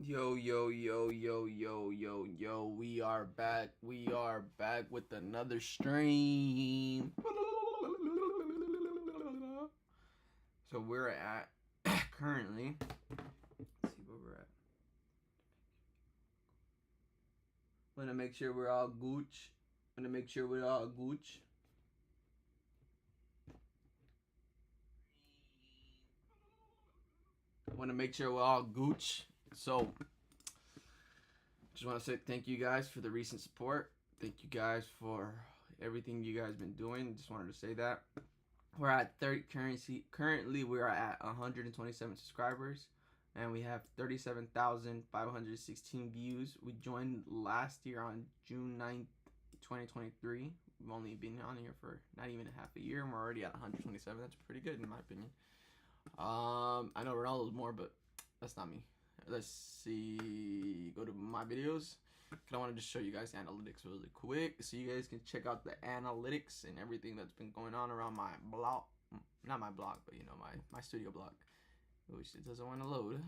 Yo, yo, yo, yo, yo, yo, yo, we are back. We are back with another stream. So we're at, currently, let's see where we're at. Want to make sure we're all gooch. Want to make sure we're all gooch. Want to make sure we're all gooch. So, just want to say thank you guys for the recent support. Thank you guys for everything you guys been doing. Just wanted to say that. We're at currently we are at 127 subscribers and we have 37,516 views. We joined last year on June 9th, 2023. We've only been on here for not even half a year and we're already at 127. That's pretty good in my opinion. I know Ronaldo's more, but that's not me. Let's see, go to my videos. I want to just show you guys analytics really quick so you guys can check out the analytics and everything that's been going on around my blog. Not my blog, but you know, my studio blog, which it doesn't want to load.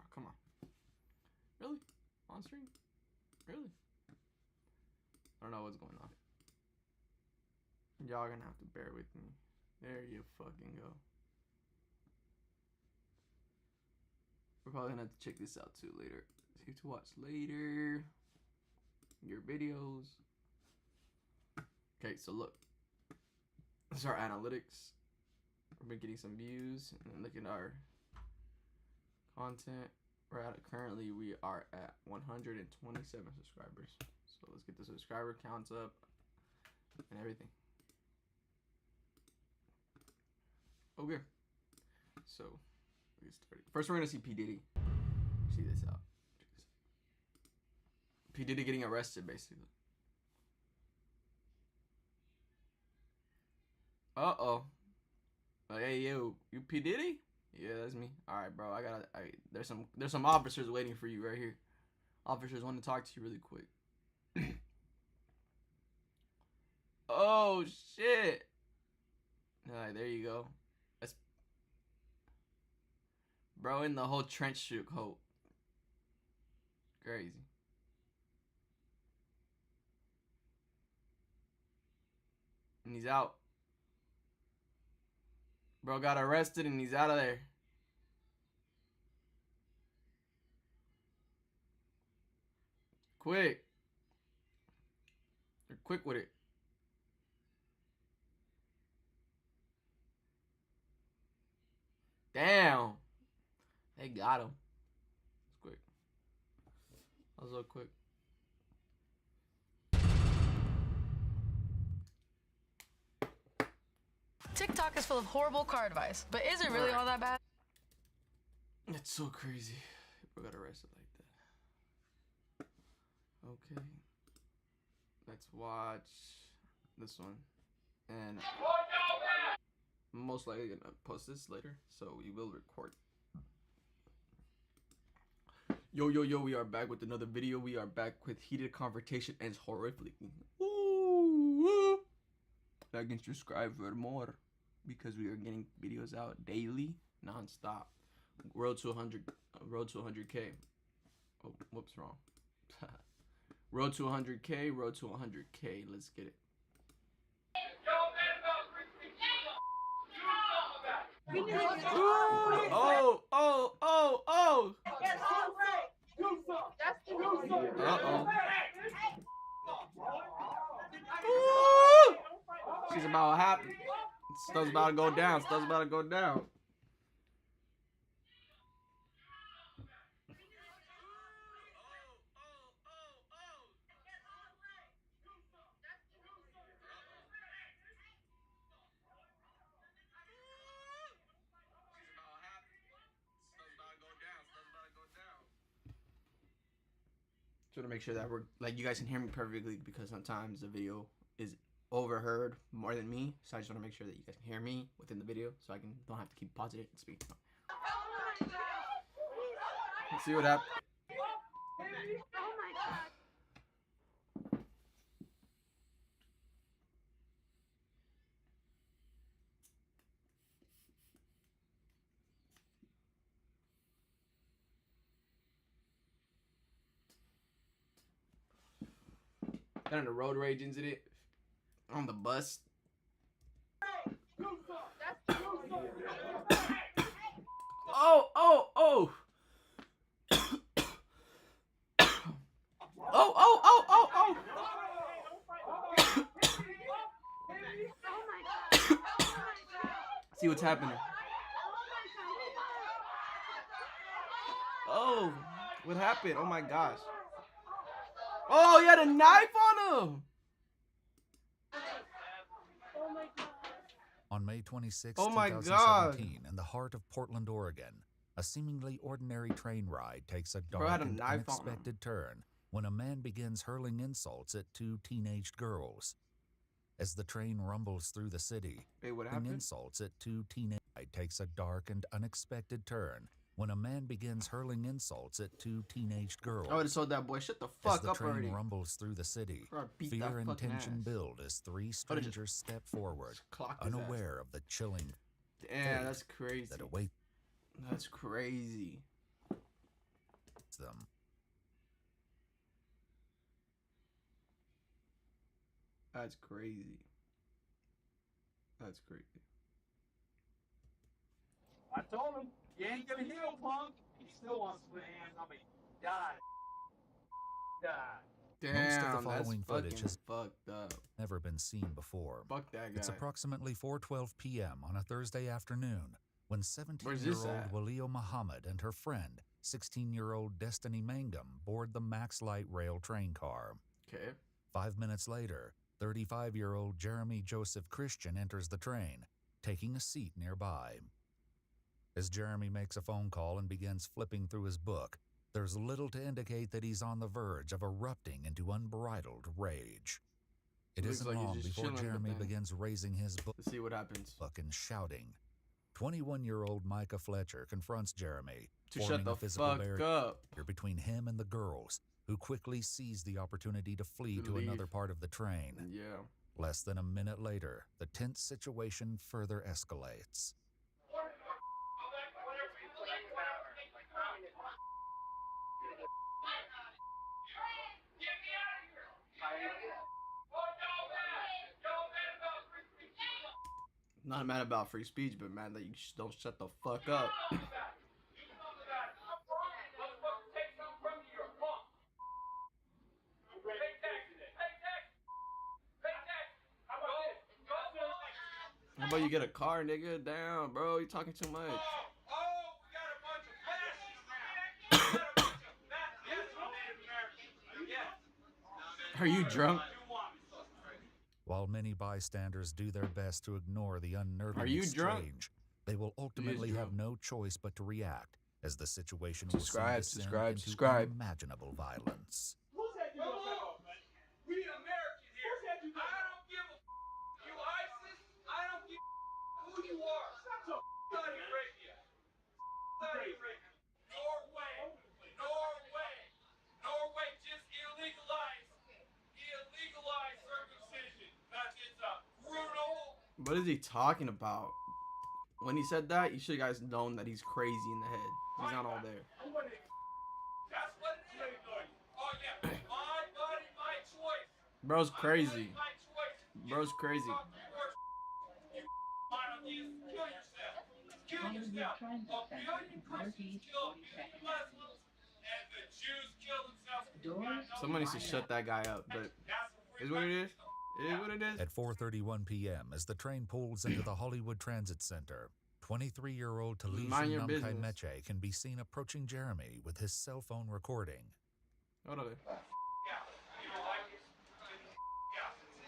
Oh, come on. Really? On stream? Really? I don't know what's going on. Y'all gonna have to bear with me. There you fucking go. We're probably gonna have to check this out too later. See to watch later. Your videos. Okay, so look. This is our analytics. We've been getting some views and look at our content. Currently we are at 127 subscribers. So let's get the subscriber counts up and everything. Okay, so we get started. First, we're gonna see P. Diddy. See this out. P. Diddy getting arrested, basically. Uh-oh. Hey, yo, you P. Diddy? Yeah, that's me. All right, bro. There's some officers waiting for you right here. Officers want to talk to you really quick. Oh shit. All right, there you go. Bro, in the whole trench shook hope. Crazy. And he's out. Bro got arrested and he's out of there. Quick. They're quick with it. Damn. They got him. It's quick. That was so quick. TikTok is full of horrible car advice, but is it really all that bad? It's so crazy. People got arrested like that. Okay. Let's watch this one. And I'm most likely gonna post this later, so we will record. Yo, yo, yo, we are back with another video. We are back with heated confrontation and horrific. Ooh, like and subscribe for more because we are getting videos out daily, non-stop. Road to 100K. Oh, whoops, wrong. Road to 100K, road to 100K. Let's get it. Oh, oh, oh, oh. Uh-oh. She's about to happen. Stuff's about to go down. Stuff's about to go down. Trying to make sure that we're like you guys can hear me perfectly because sometimes the video is overheard more than me, so I just want to make sure that you guys can hear me within the video so I don't have to keep pausing it and speaking. Let's see what happens. Got in a road rage incident on the bus. Oh, oh, oh. Oh, oh, oh, oh, oh. See what's happening. Oh, what happened? Oh my gosh. Oh, he had a knife on him. On May 26, Oh my 2017, in the heart of Portland, Oregon, a seemingly ordinary train ride takes a dark and unexpected turn when a man begins hurling insults at two teenaged girls. As the train rumbles through the city, insults at two teenage takes a dark and unexpected turn when a man begins hurling insults at two teenaged girls. I would have told that boy, shut the fuck up already. As the train rumbles through the city, fear and tension build as three strangers step forward, unaware of the chilling damn, that's crazy. That awaits that's crazy. Them. That's crazy. That's crazy. I told him, you ain't gonna heal, punk. He still wants to put hands on me. Die. Damn, most of the following footage has fucked up. Never been seen before. Fuck that guy. It's approximately 4:12 p.m. on a Thursday afternoon when 17-year-old Walio Muhammad and her friend, 16-year-old Destiny Mangum, board the Max Light rail train car. Okay. 5 minutes later, 35-year-old Jeremy Joseph Christian enters the train, taking a seat nearby. As Jeremy makes a phone call and begins flipping through his book, there's little to indicate that he's on the verge of erupting into unbridled rage. It isn't long before Jeremy begins raising his book to see what happens and shouting. 21-year-old Micah Fletcher confronts Jeremy, to shut the fuck up between him and the girls, who quickly seize the opportunity to flee to another part of the train. Yeah. Less than a minute later, the tense situation further escalates. Not mad about free speech, but mad that you just don't shut the fuck up. How about you get a car, nigga? Damn, bro, you talking too much. Are you drunk? While many bystanders do their best to ignore the unnerving exchange, they will ultimately have no choice but to react as the situation will descend into unimaginable violence. Who said you don't have a man? We Americans here. Who said you don't? I don't give a you ISIS. I don't give a who you are. Saudi Arabia. Saudi Arabia. Norway just illegalized circumcision. It's a brutal. What is he talking about? When he said that, you should guys known that he's crazy in the head. He's not all there. That's what it is. Oh yeah, my body, my choice. Bro's crazy. Bro's crazy. Kill yourself. A billion Christians killed, a billion Muslims, and the Jews killed themselves. Someone needs to shut that guy up, but is what it is. It is what it is. At 4:31 p.m., as the train pulls into the Hollywood Transit Center, 23-year-old Talisha Namkai Meche can be seen approaching Jeremy with his cell phone recording. Hold on.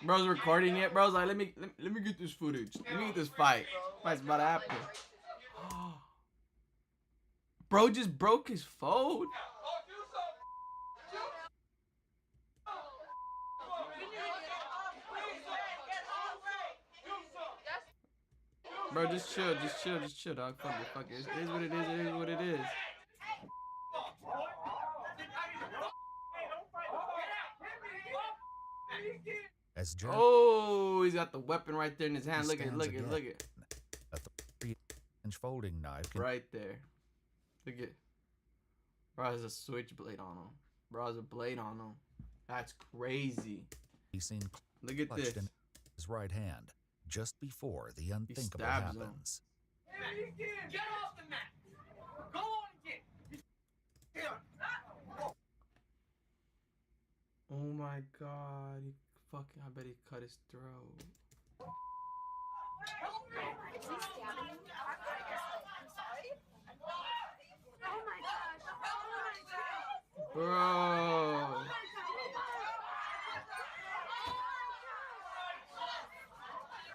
Bro's recording it. Bro's like, let me get this footage. Let me get this fight. Fight's about to happen. Bro just broke his phone. Bro, just chill, dog. Fuck it. It is what it is. It is what it is. Oh, he's got the weapon right there in his hand. Look at it. A 3-inch folding knife. Right there. Look at. Bro has a switchblade on him. Bro has a blade on him. That's crazy. He's seen Look at clutched this. in his right hand just before the unthinkable stabs him. happens. Get off the mat. Go on again. Oh my god. He fucking, I bet he cut his throat. Bro.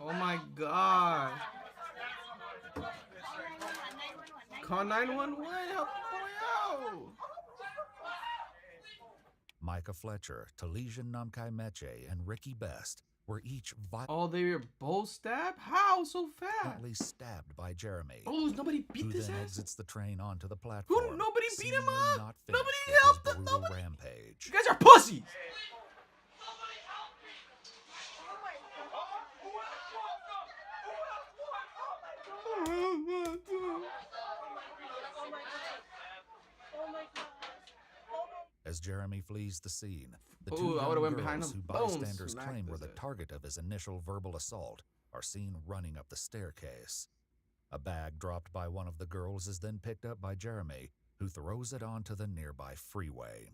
Oh my god. Call 911. Help the boy out. Micah Fletcher, Talesian Namkai Meche, and Ricky Best were each Oh, they were both stabbed? How so fast? violently stabbed by Jeremy, Oh, nobody beat who this then ass? exits the train onto the platform. Nobody beat him seemingly up? not finished Nobody with his helped him? brutal Nobody? rampage. You guys are pussies! As Jeremy flees the scene, the two Ooh, I young would've went girls behind who him. Boom, bystanders smacked claim were his the ass. target of his initial verbal assault are seen running up the staircase. A bag dropped by one of the girls is then picked up by Jeremy, who throws it onto the nearby freeway.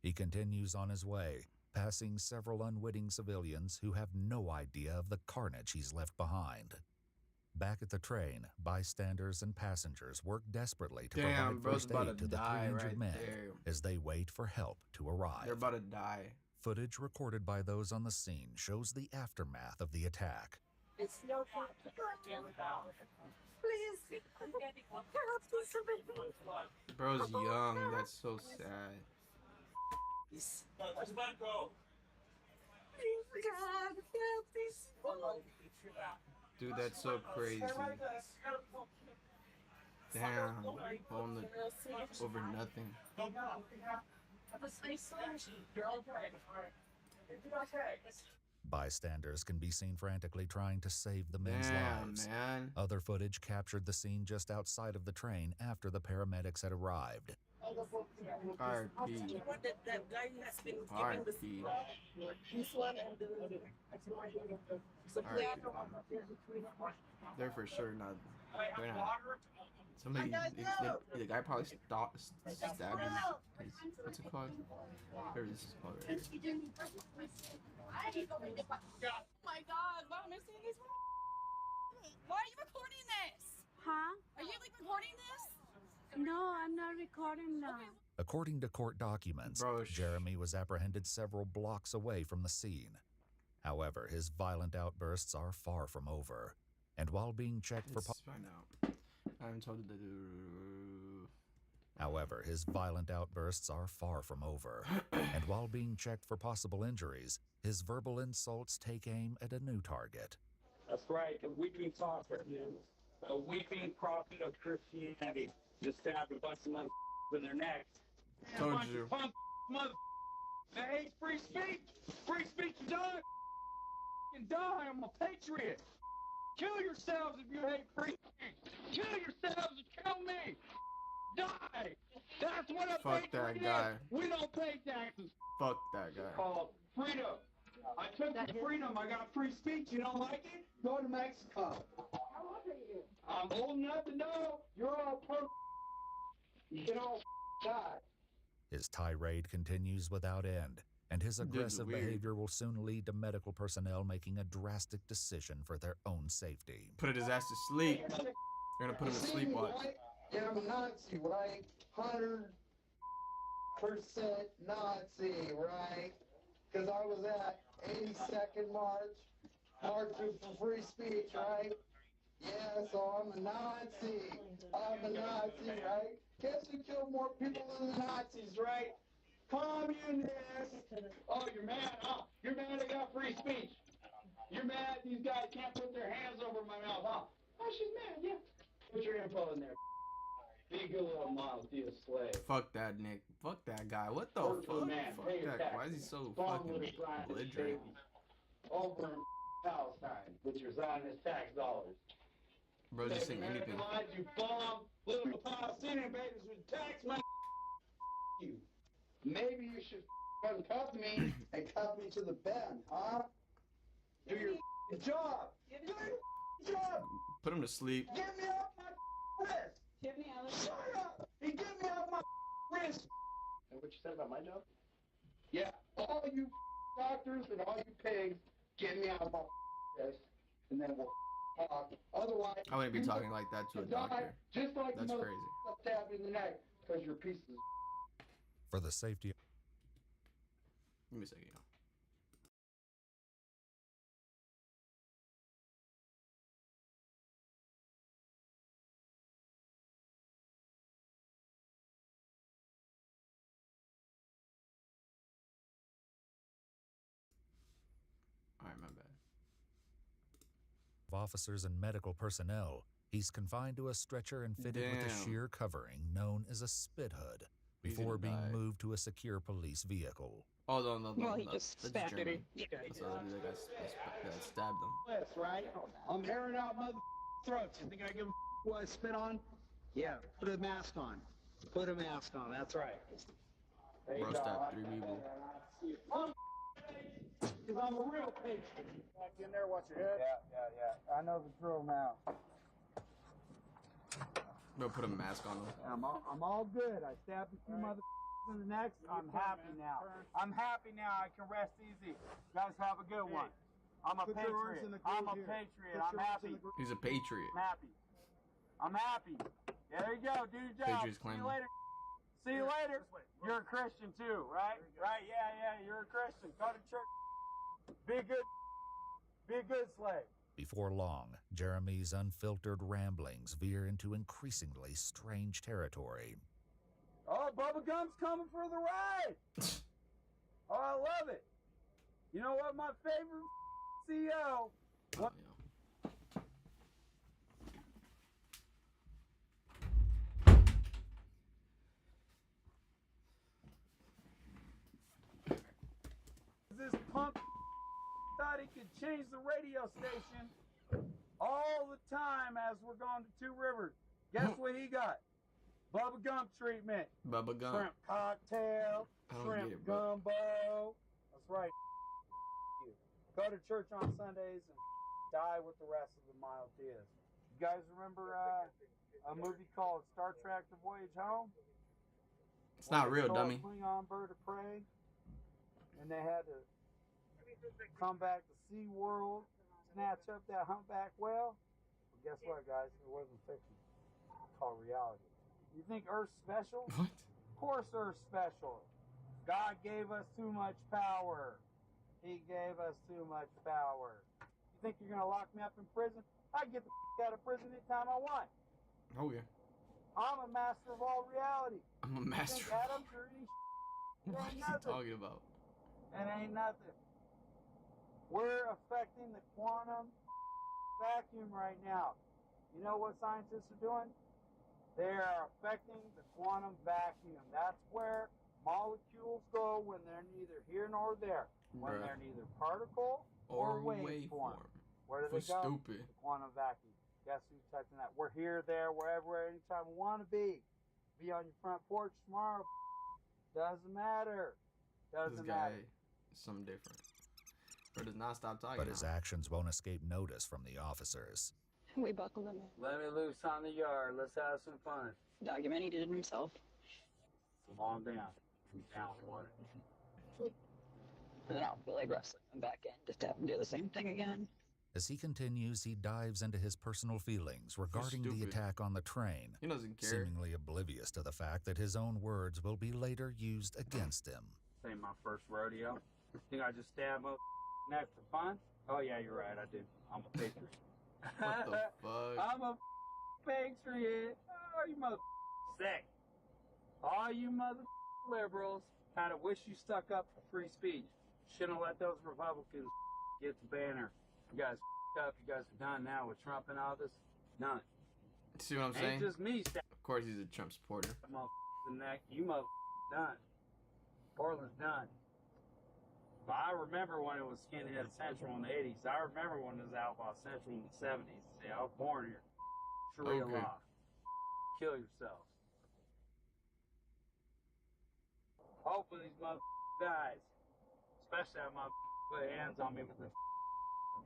He continues on his way, passing several unwitting civilians who have no idea of the carnage he's left behind. Back at the train, bystanders and passengers work desperately to Damn, provide bro's first about aid to to the die 3 injured right men there. as they wait for help to arrive. They're about to die. Footage recorded by those on the scene shows the aftermath of the attack. It's no fun. Please. Bro's young. That's so sad. Just let go. Dude, that's so crazy. Damn. Over nothing. Bystanders can be seen frantically trying to save the men's Damn, lives. man. Other footage captured the scene just outside of the train after the paramedics had arrived. R.I.P. That guy has been given the R.I.P. this one and the They're for sure not. They're not. Somebody, the guy probably stabbed his, what's it called? Whatever this is called. Right? Oh my god, Mom, I'm seeing this. Why are you recording this? Huh? Are you like recording this? No, I'm not recording now. According to court documents, Bro, Jeremy was apprehended several blocks away from the scene. However, his violent outbursts are far from over. And while being checked for Let's find out. I haven't told the. However, his violent outbursts are far from over. And while being checked for possible injuries, his verbal insults take aim at a new target. That's right, a weeping pauper. A weeping prophet of Christianity just stabbed a bunch of motherfuckers in their necks. Told Bunch you. of punk motherfuckers that hate free speech. Free speech die. Die. I'm a patriot. Kill yourselves if you hate free speech. Kill yourselves and kill me. Die. That's what a Fuck that patriot guy. is. We don't pay taxes. Fuck that guy. Called freedom. I took the freedom. I got free speech. You don't like it? Go to Mexico. How old are you? I'm old enough to know you're all you can all die. His tirade continues without end, and his aggressive weird. behavior will soon lead to medical personnel making a drastic decision for their own safety. Put his ass to sleep. They're gonna put him to sleep. Watch. Yeah, I'm a Nazi, right? 100% Nazi, right? Because I was at 82nd March, marching for free speech, right? Yeah, so I'm a Nazi. I'm a Nazi, right? Guess who killed more people than the Nazis, right? Communists. Oh, you're mad, huh? You're mad I got free speech. You're mad these guys can't put their hands over my mouth, huh? Oh, she's mad, yeah. Put your info in there. Be a good little mom, be a slave. Fuck that Nick. Fuck that guy. What the Work for fuck? the man, Fuck pay your that. Why is he taxes. so Bomb fucking little Zionist belligerent? babies over in Palestine with your Zionist tax dollars. Bro, just saying anything. You bomb little Palestinian babies with tax money. You. Maybe you should cuff me and cuff me to the bed, huh? Do your job. Do your job. Put him to sleep. Get me off my wrist. Shut up. And get me off my wrist. And what you said about my job? Yeah, all you doctors and all you pigs, get me out of my wrist, and then we'll talk. Otherwise, I wouldn't be talking like that to a doctor. Just like That's crazy. Stabbed in the neck because you're pieces of. For the safety. Give me a second, y'all. Alright, my bad. Of officers and medical personnel, he's confined to a stretcher and fitted with a Damn. sheer covering known as a spit hood He's before gonna being die. moved to a secure police vehicle. Oh, no. Well, he no. just That's stabbed German. it. Yeah. That's the other dude that stabbed them. That's right. I'm airing out mother throats. You think I give a what I spit on? Yeah, put a mask on. Put a mask on. That's right. There you Bro go. stabbed 3 people. Because I'm a real patient. Back in there, watch your head. Yeah. I know the drill now. Bro, put a mask on them. I'm all good. I stabbed a few mother in the neck. I'm happy now. I'm happy now. I can rest easy. You guys have a good one. I'm a patriot. I'm a patriot. I'm happy. He's a patriot. I'm happy. I'm happy. Yeah, there you go. Do your job. Patriots See you claim. later. See you later. You're a Christian too, right? Right? Yeah. You're a Christian. Go to church. Be good. Be a good slave. Before long, Jeremy's unfiltered ramblings veer into increasingly strange territory. Oh, Bubba Gum's coming for the ride. Oh, I love it. You know what? My favorite CEO. Oh, This punk thought he could change the radio station all the time as we're going to Two Rivers. Guess what he got? Bubba Gump treatment. Bubba Gump. Shrimp cocktail. I don't Shrimp get it, bro. gumbo. That's right. You. Go to church on Sundays and die with the rest of the mild tears. You guys remember a movie called Star Trek: The Voyage Home? It's not real, When they dummy. stole a Klingon bird of prey, and they had to come back to SeaWorld, snatch up that humpback whale. Well, guess what, guys? It wasn't fiction. It's called reality. You think Earth's special? What? Of course Earth's special. God gave us too much power. He gave us too much power. You think you're going to lock me up in prison? I can get the out of prison anytime I want. Oh, yeah. I'm a master of all reality. I'm a You master. think atoms are any What ain't is he nothing. talking about? It ain't nothing. We're affecting the quantum vacuum right now. You know what scientists are doing? They are affecting the quantum vacuum. That's where molecules go when they're neither here nor there. When Bruh. they're neither particle or waveform. Where do For they go? stupid. The quantum vacuum. Guess who's touching that? We're here, there, wherever, anytime we want to be. Be on your front porch tomorrow. Doesn't matter. This Doesn't guy matter. is something different. Bro does not stop talking. But his now. actions won't escape notice from the officers. We buckled him. Let me loose on the yard. Let's have some fun. Document he did it himself. Calm down. Down water. And then I'll feel like wrestling him back in just to have him do the same thing again. As he continues, he dives into his personal feelings regarding the stupid. attack on the train, He doesn't care. seemingly oblivious to the fact that his own words will be later used against him. This ain't my first rodeo. Think I just stab up neck for fun? Oh yeah, you're right. I do. I'm a patriot. What the fuck? I'm a patriot. Oh, you mother sick. All you mother liberals kind of wish you stuck up for free speech. Shouldn't have let those Republicans get the banner. You guys up. You guys are done now with Trump and all this. Done. See what I'm saying? Ain't just me stabbing Of course, he's a Trump supporter. the neck. You mother done. Portland's done. But I remember when it was Skinhead Central in the 80s. I remember when it was Outlaw Central in the 70s. See, I was born here. Sharia Okay. law. Kill yourselves. Hopefully these motherfuckers dies. Especially if my put hands on me with the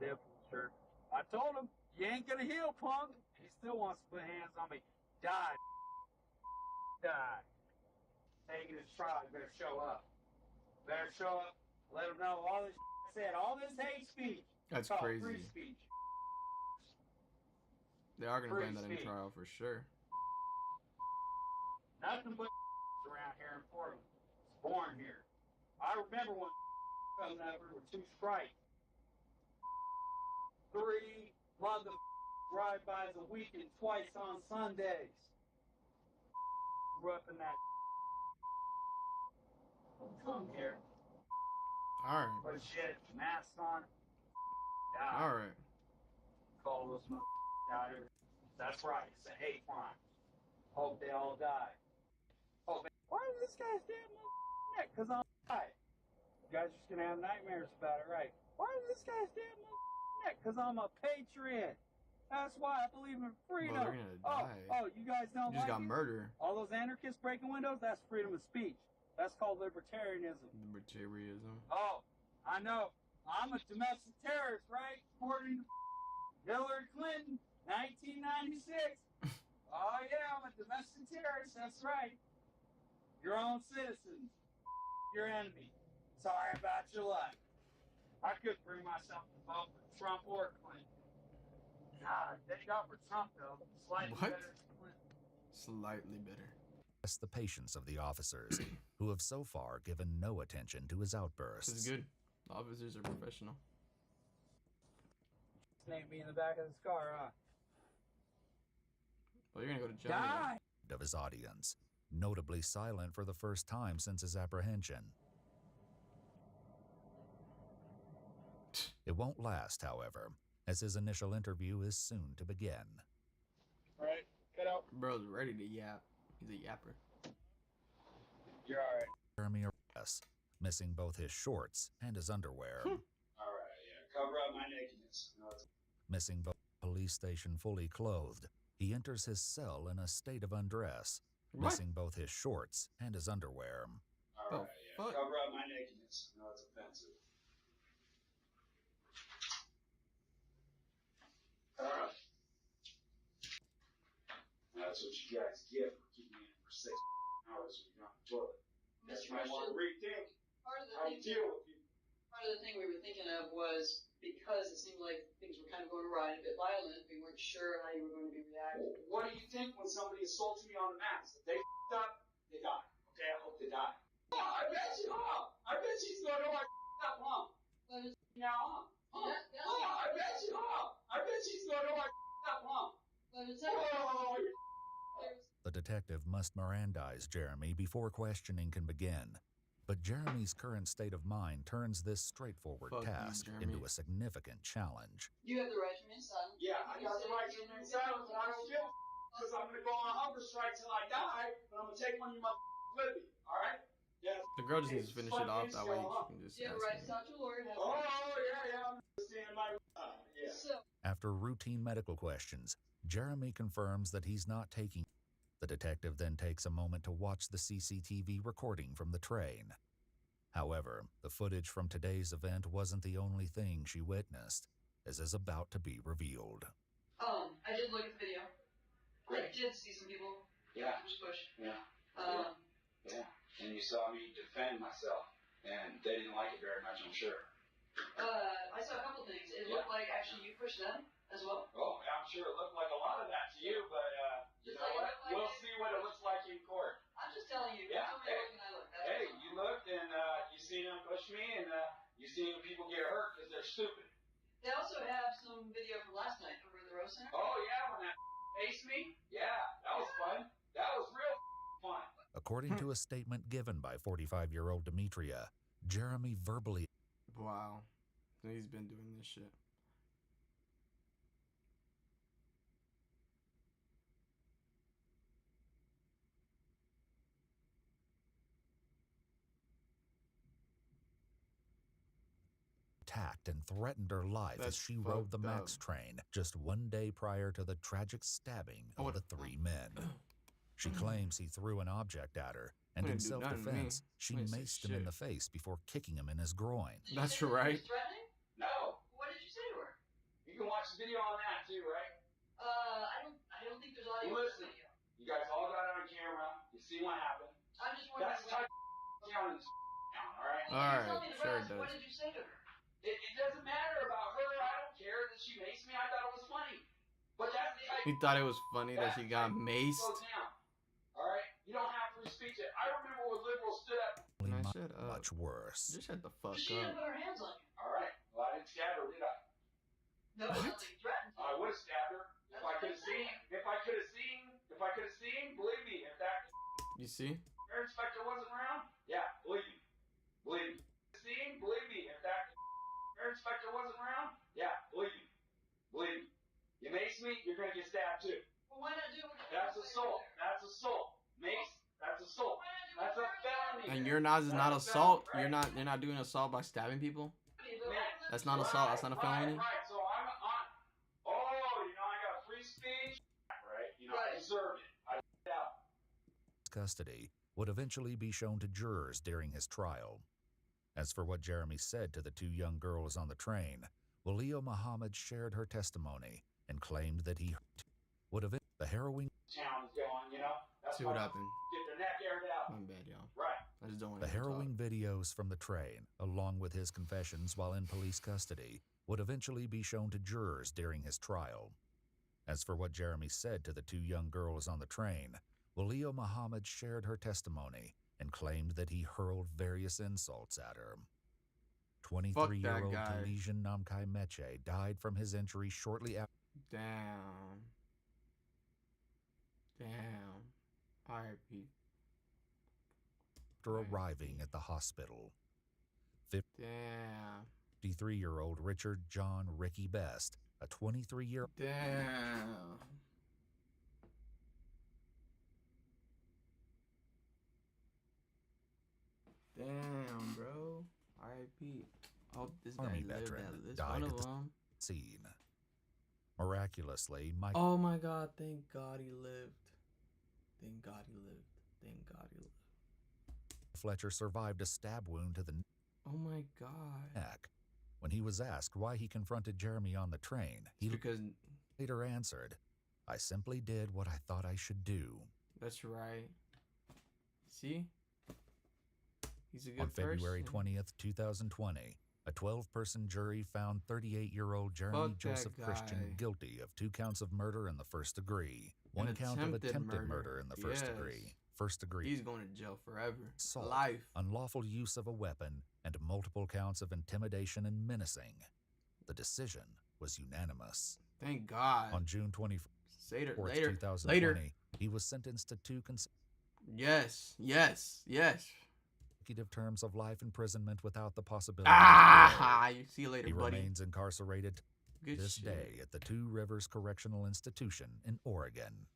nipple shirt. I told him, you ain't gonna heal, punk. He still wants to put hands on me. Die. Die. Taking his trial, you better show up. Better show up. Let him know all this I said. All this hate speech. That's called crazy. Free speech. They are gonna Free bring that in speech. trial for sure. Nothing but around here in Portland. It's born here. I remember when coming over with 2 strikes. 3 mother drive-bys a week and twice on Sundays. Grew up in that. Come here. All right. Put shit, mask on. Die. All right. Call those out here. That's right. It's a hate crime. Hope they all die. Oh, man. Why is this guy's damn neck? Because I'm alive. You guys are just going to have nightmares about it, right? Why is this guy's damn neck? Because I'm a patriot. That's why I believe in freedom. Well, they're gonna die. Oh, you guys don't You just like got it? murder. All those anarchists breaking windows, that's freedom of speech. That's called libertarianism. Libertarianism. Oh, I know. I'm a domestic terrorist, right? According to Hillary Clinton, 1996. Oh, yeah, I'm a domestic terrorist. That's right. Your own citizens. Your enemy. Sorry about your luck. I couldn't bring myself to vote for Trump or Clinton. Nah, they got for Trump, though. Slightly What? better than Clinton. Slightly better. Test the patience of the officers, who have so far given no attention to his outbursts. This is good. The officers are professional. Snake me in the back of this car, huh? Well, you're gonna go to jail. Die! Of his audience, notably silent for the first time since his apprehension. It won't last, however, as his initial interview is soon to begin. Right, cut out. Bro's ready to yap. He's a yapper. You're alright. Jeremy arrests, missing both his shorts and his underwear. Alright, yeah. Cover up my nakedness. No, it's Missing both police station fully clothed, he enters his cell in a state of undress, What? missing both his shorts and his underwear. alright, The yeah. fuck? Cover up my nakedness. No, it's offensive. That's what you guys get for keeping me in for 6 hours when you're on the toilet. Guess you might want to rethink Part of the how you thing, deal with people. part of the thing we were thinking of was because it seemed like things were kind of going awry and a bit violent, we weren't sure how you were going to be reacting. What do you think when somebody assaults me on the max? If they f***ed up, they die. Okay, I hope they die. Oh, I bet you, huh? I bet she's gonna know I f***ed up, huh? But it's, Now, huh? that, Oh, I bet you, huh? I bet she's gonna know I f***ed up, huh? but it's Oh, The detective must Mirandize Jeremy before questioning can begin. But Jeremy's current state of mind turns this straightforward Fuck you, task Jeremy. into a significant challenge. you have the right to remain silent. yeah, I got the right to remain silent, but I don't give a because I'm gonna go on a hunger strike till I die, but I'm gonna take one of you motherfuckers with me, alright? Yeah. The girl just needs to finish it off. That way she can just You have ask a right to me. talk to a lawyer. Have Oh, yeah, I'm understanding my. Yeah. So, After routine medical questions, Jeremy confirms that he's not taking. The detective then takes a moment to watch the CCTV recording from the train. However, the footage from today's event wasn't the only thing she witnessed, as is about to be revealed. I did look at the video. I Great. did see some people Yeah. push. Yeah. Yeah. And you saw me defend myself, and they didn't like it very much, I'm sure. I saw a couple things. It looked like actually you pushed them as well. Oh, yeah, I'm sure it looked like a lot of that to you, but you Just know like what? it looked like We'll it. see what it looks like in court. I'm just telling you. Yeah, You told me to look and I looked. That's Hey, all. you looked and you seen them push me, and you seen people get hurt because they're stupid. They also have some video from last night over at the Rose Center. Oh yeah, when that faced me, yeah, that was fun. That was real fun. According to a statement given by 45-year-old Demetria, Jeremy verbally Wow. So he's been doing this shit. attacked and threatened her life That's as she rode the fucked MAX up. train just one day prior to the tragic stabbing Oh, of what the a- 3 men. She claims he threw an object at her and in Wouldn't do nothing to me. self-defense She maced him in the face before kicking him in his groin. That's right. Threatening? No. What did you say to her? You can watch the video on that too, right? I don't think there's audio. Listen, you guys all got it on camera. You see what happened. I'm just wondering. That's how down in this town, all right? Alright, sure it What does. did you say to her? It doesn't matter about her. I don't care that she maced me. I thought it was funny. But that's the type He thought it was funny that she got maced. goes down. All right? You don't have free speech. I remember when liberals stood up. And I said, Much worse. just shut the fuck She didn't up. put her hands on you. All right. Well, I didn't stab her, did I? No, I don't think you threatened. I would have stabbed her. If I could have seen, believe me, if that You see? air inspector wasn't around, yeah, believe me. Believe me, if that air inspector wasn't around, yeah, believe me. You mace me, you're gonna get stabbed too. Well, why not do it? That's assault. Mace, that's assault. That's a felony. And you're not assault. You're not doing assault by stabbing people. That's not assault. That's not a felony. Right. So I'm on. Oh, I got free speech. Right. I deserved it. I out. Custody would eventually be shown to jurors during his trial. As for what Jeremy said to the two young girls on the train, Walio Muhammad shared her testimony and claimed that he would have the harrowing Town is going. That's See what why happened. Get their neck aired out. My bad, y'all. Right. I just don't want the to harrowing videos from the train, along with his confessions while in police custody, would eventually be shown to jurors during his trial. As for what Jeremy said to the two young girls on the train, Walio Muhammad shared her testimony and claimed that he hurled various insults at her. 23-year-old Talesian Namkai Meche died from his injury shortly after. Damn. R.I.P. After arriving at the hospital. Damn. 53-year-old Richard John Ricky Best, a 23-year-old. Damn. Damn, bro. R.I.P. I hope this guy Army lived veteran at least died one at of the them. scene. Miraculously, Mike Oh my God! Thank God he lived. Thank God he lived. Thank God he lived. Fletcher survived a stab wound to the Oh my God. neck. When he was asked why he confronted Jeremy on the train, he Because later answered, "I simply did what I thought I should do." that's right. See? He's a good On February person. 20th, 2020, a 12-person jury found 38-year-old Jeremy Fuck that Joseph Christian guy. guilty of 2 counts of murder in the first degree, 1 count of attempted murder in the first Yes. degree, first degree He's going to jail forever. assault, Life. unlawful use of a weapon, and multiple counts of intimidation and menacing. The decision was unanimous. Thank God. On June 24th, Later. 2020, he was sentenced to 2 Yes. consecutive terms of life imprisonment without the possibility Ah, you see you of later, parole. He buddy. remains incarcerated Good this shit. day at the Two Rivers Correctional Institution in Oregon.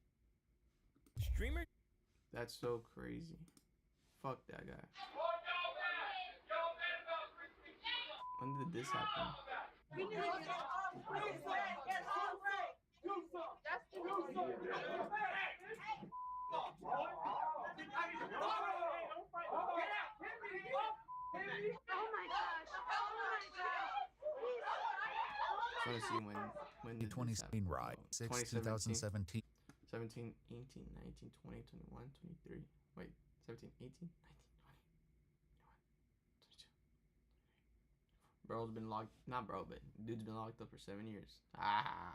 Streamer? That's so crazy. Fuck that guy. When did this happen? I want to see when did this 2016 happen? ride, Oh, 6, 2017. 17, 18, 19, 20, 21, 23. Wait, 17, 18, 19, 20, 21, 22. Bro's been locked, not bro, but dude's been locked up for 7 years. Ah.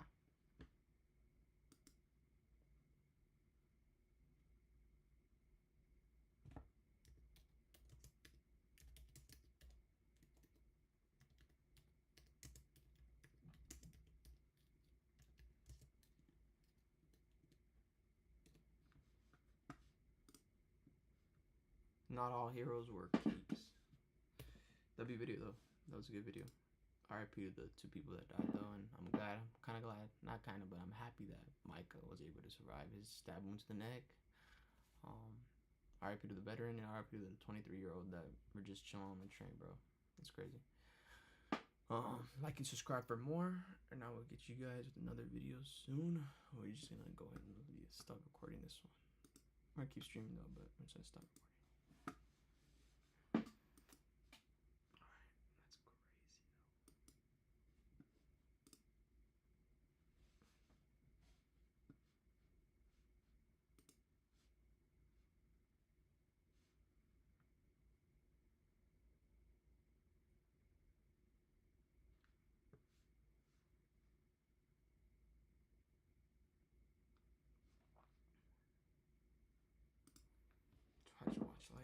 Not all heroes wear capes. That'd be a video though. That was a good video. RIP to the 2 people that died though, and I'm kind of glad, not kind of, but I'm happy that Micah was able to survive his stab wound to the neck. RIP to the veteran, and RIP to the 23-year-old that were just chilling on the train, bro. That's crazy. Like and subscribe for more, and I will get you guys with another video soon. We're just gonna go ahead and stop recording this one. I'm gonna keep streaming though, but I'm just gonna stop recording.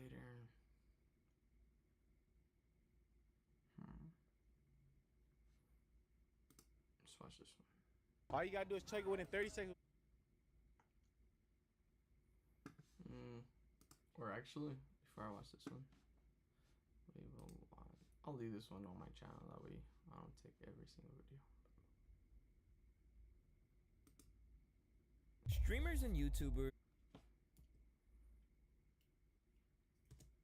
later. Let's watch this one. All you gotta do is check it within 30 seconds. Or actually, before I watch this one, I'll leave this one on my channel. That way I don't take every single video. Streamers and YouTubers.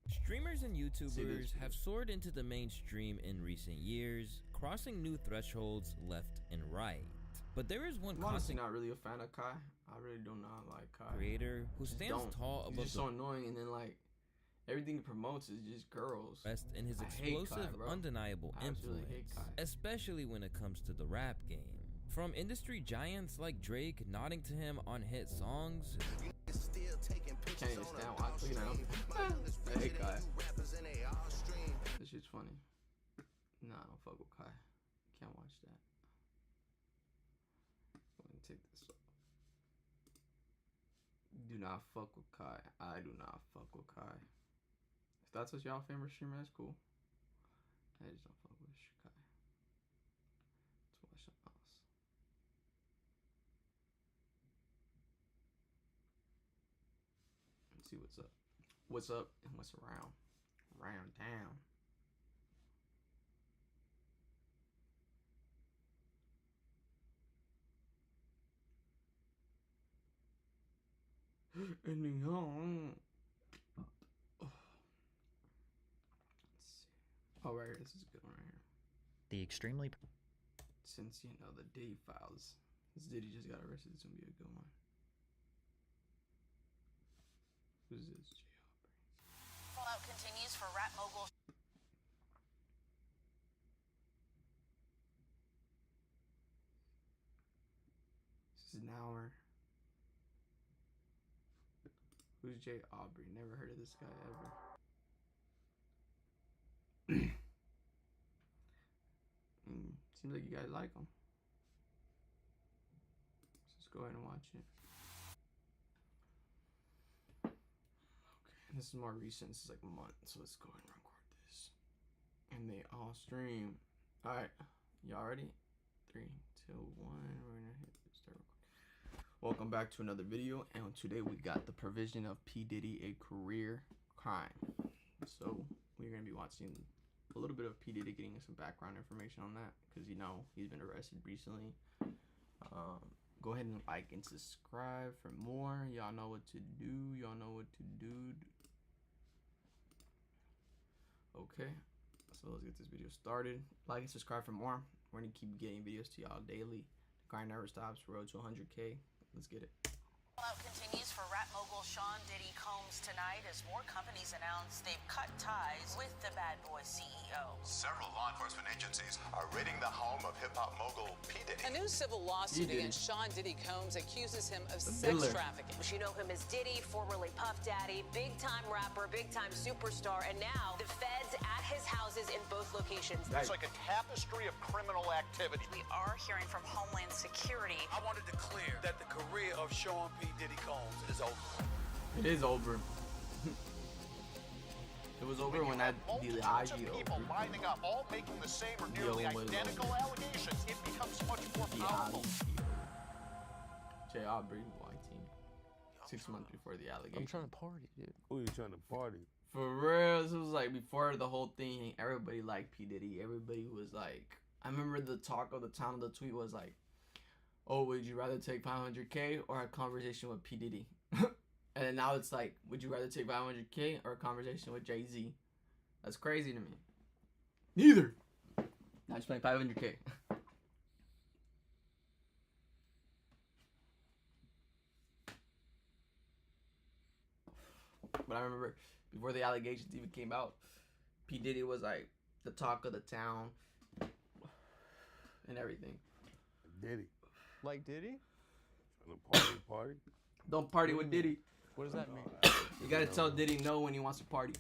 Streamers and YouTubers have soared into the mainstream in recent years, crossing new thresholds left and right. But there is one I'm honestly not really a fan of Kai. I really do not like Kai. Creator who stands tall above. He's just so annoying, and then like everything he promotes is just girls. Rest in his explosive, undeniable influence, especially when it comes to the rap game. From industry giants like Drake nodding to him on hit songs. Can't even stand watching him. I hate Kai. This shit's funny. Nah, I don't fuck with Kai. Can't watch that. Let me take this off. Do not fuck with Kai. I do not fuck with Kai. If that's what y'all favorite streamer, that's cool. I just don't fuck with Kai. Let's watch something else. Let's see what's up. What's up and what's around. Around town. And young. Oh, right here. This is a good one right here. The extremely. Since, you know, the Diddy files. This Diddy just got arrested. It's going to be a good one. Who's this? Fallout continues for rap mogul. This is an hour. Who's Jay Aubrey? Never heard of this guy ever. Seems like you guys like him. Let's go ahead and watch it. Okay, this is more recent. This is like a month, so let's go ahead and record this. And they all stream. Alright, y'all ready? 3, 2, 1. We're gonna hit start recording. Welcome back to another video, and today we got the provision of P. Diddy, a career crime. So we're gonna be watching a little bit of P. Diddy, getting some background information on that, because you know he's been arrested recently. Go ahead and like and subscribe for more. Y'all know what to do. Y'all know what to do. Okay, so let's get this video started. Like and subscribe for more. We're gonna keep getting videos to y'all daily. The grind never stops. Road to 100K. Let's get it. Fallout continues for rap mogul Sean Diddy Combs tonight as more companies announce they've cut ties with the bad boy CEO. Several law enforcement agencies are raiding the home of hip-hop mogul P. Diddy. A new civil lawsuit against Sean Diddy Combs accuses him of sex trafficking. You know him as Diddy, formerly Puff Daddy, big-time rapper, big-time superstar, and now the feds at his houses in both locations. It's like a tapestry of criminal activity. We are hearing from Homeland Security. I wanted to clear that the career of Sean P. Diddy Combs is over. It is over. It was over when that Diageo people lining up, all making the same or nearly identical allegations. It becomes much more powerful. Jay Aubrey, white team. 6 months before the allegation. I'm trying to party, dude. Who are you trying to party? For real, this was like before the whole thing. Everybody liked P. Diddy. Everybody was like, I remember the talk of the town of the tweet was like, oh, would you rather take 500K or a conversation with P. Diddy? And then now it's like, would you rather take 500K or a conversation with Jay-Z? That's crazy to me. Neither. Now just paying 500K. But I remember before the allegations even came out, P. Diddy was like the talk of the town and everything. Diddy. Like Diddy? Trying to party? Don't party with Diddy. What does that mean? You gotta tell Diddy no when he wants to party.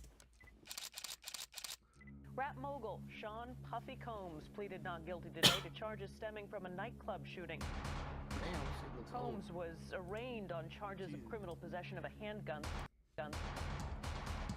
Rap mogul Sean Puffy Combs pleaded not guilty today to charges stemming from a nightclub shooting. Combs was arraigned on charges of criminal possession of a handgun.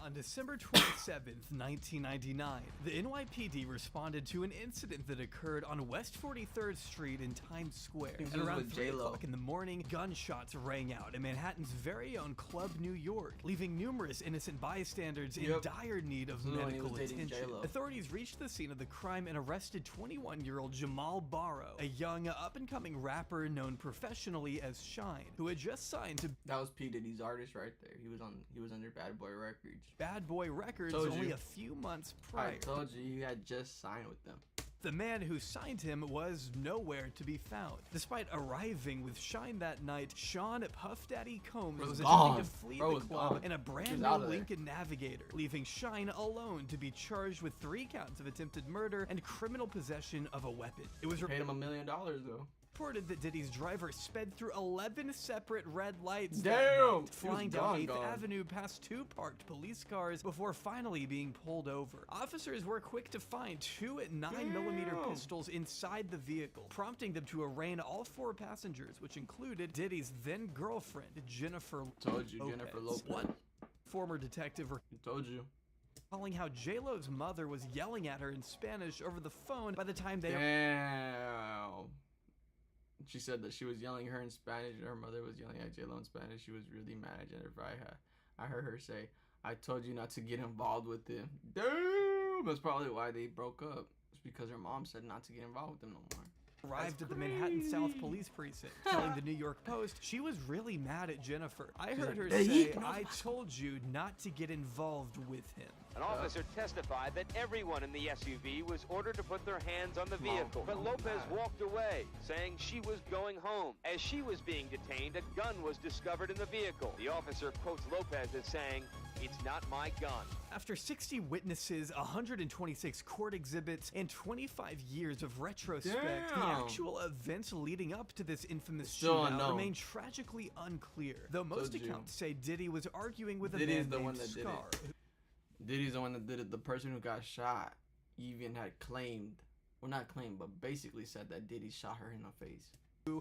A On December 27th, 1999, the NYPD responded to an incident that occurred on West 43rd Street in Times Square. At around 3 o'clock in the morning, gunshots rang out in Manhattan's very own Club New York, leaving numerous innocent bystanders in dire need of medical attention. Authorities reached the scene of the crime and arrested 21-year-old Jamal Barrow, a young up-and-coming rapper known professionally as Shine, who had just signed to— That was P. Diddy's artist right there. He was under Bad Boy Records. Bad Boy Records only a few months prior. I told you, he had just signed with them. The man who signed him was nowhere to be found. Despite arriving with Shine that night, Sean Puff Daddy Combs was attempting to flee the club in a brand new Lincoln Navigator, leaving Shine alone to be charged with 3 counts of attempted murder and criminal possession of a weapon. It was paid him $1 million though. Reported that Diddy's driver sped through 11 separate red lights, damn, flying down 8th Avenue past 2 parked police cars before finally being pulled over. Officers were quick to find 2 9mm pistols inside the vehicle, prompting them to arraign all 4 passengers, which included Diddy's then girlfriend, Jennifer Told you, Jennifer Lopez. One former detective told you. Calling how J-Lo's mother was yelling at her in Spanish over the phone by the time they— Damn. She said that she was yelling at her in Spanish and her mother was yelling at J-Lo in Spanish. She was really mad at Jennifer. I heard her say, "I told you not to get involved with him." Damn! That's probably why they broke up. It's because her mom said not to get involved with him no more. Arrived at the Manhattan South Police Precinct, telling the New York Post she was really mad at Jennifer. I heard her say, "I told you not to get involved with him." An officer testified that everyone in the SUV was ordered to put their hands on the vehicle, but Lopez walked away, saying she was going home. As she was being detained, a gun was discovered in the vehicle. The officer quotes Lopez as saying, "It's not my gun." After 60 witnesses, 126 court exhibits, and 25 years of retrospect, the actual events leading up to this infamous shootout remain tragically unclear, though most accounts say Diddy was arguing with a man named Scar. Diddy's the one that did it. The person who got shot even had claimed, well not claimed, but basically said that Diddy shot her in the face.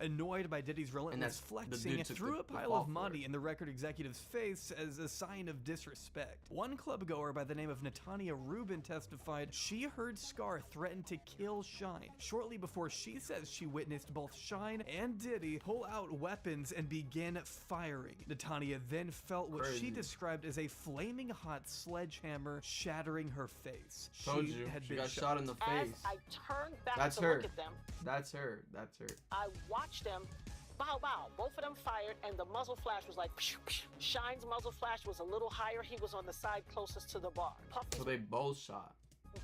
Annoyed by Diddy's relentless flexing, threw a pile of money in the record executive's face as a sign of disrespect. One club goer by the name of Natania Rubin testified she heard Scar threaten to kill Shine shortly before she says she witnessed both Shine and Diddy pull out weapons and begin firing. Natania then felt what she described as a flaming hot sledgehammer shattering her face. She got shot in the face. As I turned back to her. Look at them, That's her. That's her. I watched them, bow. Both of them fired, and the muzzle flash was like, psh, psh. Shine's muzzle flash was a little higher. He was on the side closest to the bar. So they both shot.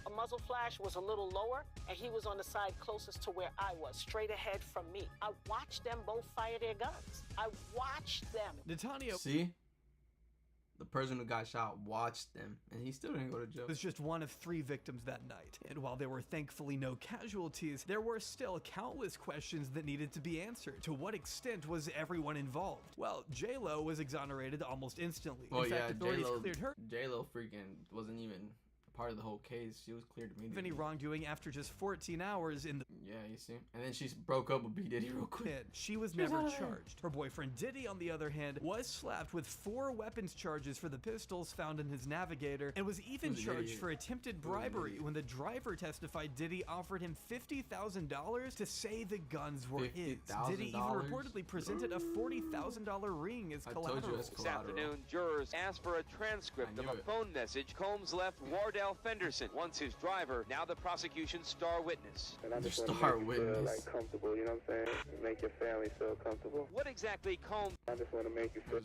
A muzzle flash was a little lower, and he was on the side closest to where I was, straight ahead from me. I watched them both fire their guns. I watched them. Natania. See? The person who got shot watched them, and he still didn't go to jail. Was just one of 3 victims that night. And while there were thankfully no casualties, there were still countless questions that needed to be answered. To what extent was everyone involved? Well, J-Lo was exonerated almost instantly. Oh in fact, authorities cleared her. J-Lo freaking wasn't even part of the whole case. She was cleared immediately. Any wrongdoing after just 14 hours in the— Yeah, you see? And then she broke up with B. Diddy real quick. She was never charged. Her boyfriend Diddy, on the other hand, was slapped with 4 weapons charges for the pistols found in his Navigator, and was even charged for attempted bribery when the driver testified Diddy offered him $50,000 to say the guns were his. Diddy even reportedly presented a $40,000 ring as collateral. This afternoon, jurors asked for a transcript of a phone message Combs left Wardell Fenderson, once his driver, now the prosecution's star witness. And I just want to make you feel like comfortable, you know what I'm saying? Make your family feel comfortable. What exactly Combs? I just want to make you feel.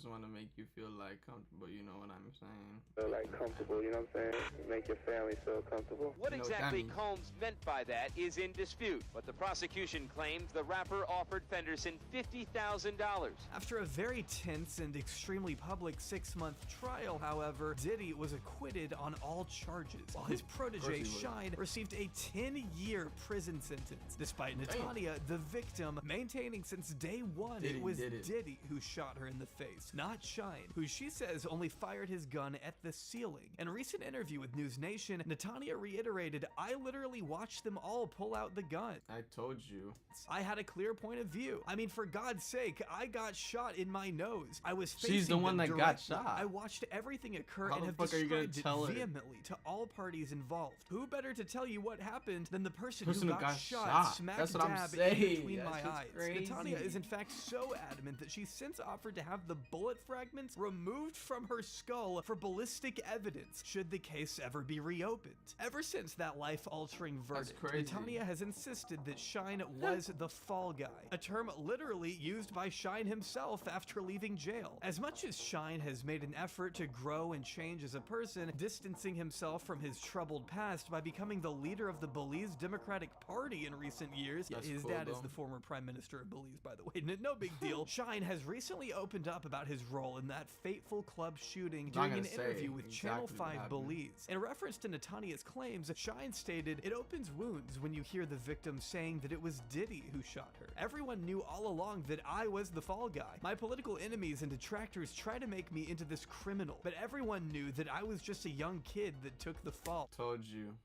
Like comfortable, you know what I'm saying? Feel like comfortable, you know what I'm saying? Make your family feel comfortable. What exactly Combs meant by that is in dispute, but the prosecution claims the rapper offered Fenderson $50,000. After a very tense and extremely public 6-month trial, however, Diddy was acquitted on all charges. charges, while his protege Shine received a 10-year prison sentence, despite Natania, the victim, maintaining since day one it was Diddy who shot her in the face, not Shine, who she says only fired his gun at the ceiling. In a recent interview with News Nation, Natania reiterated, "I literally watched them all pull out the gun. I told you. I had a clear point of view. I mean, for God's sake, I got shot in my nose. I was facing She's the one that directly. got shot. I watched everything occur How and the have fuck are you gonna described tell it her? vehemently to all parties involved. Who better to tell you what happened than the person who got shot smack That's what I'm dab in saying. between That's my just eyes? crazy. Natania is in fact so adamant that she's since offered to have the bullet fragments removed from her skull for ballistic evidence should the case ever be reopened. Ever since that life-altering verdict, Natania has insisted that Shine was the fall guy, a term literally used by Shine himself after leaving jail. As much as Shine has made an effort to grow and change as a person, distancing himself from his troubled past by becoming the leader of the Belize Democratic Party in recent years, his dad is the former prime minister of Belize, by the way, no big deal, Shine has recently opened up about his role in that fateful club shooting during an interview with Channel 5 Belize. In reference to Natania's claims, Shine stated, "It opens wounds when you hear the victim saying that it was Diddy who shot her. Everyone knew all along that I was the fall guy. My political enemies and detractors try to make me into this criminal, but everyone knew that I was just a young kid that took the fall." Told you.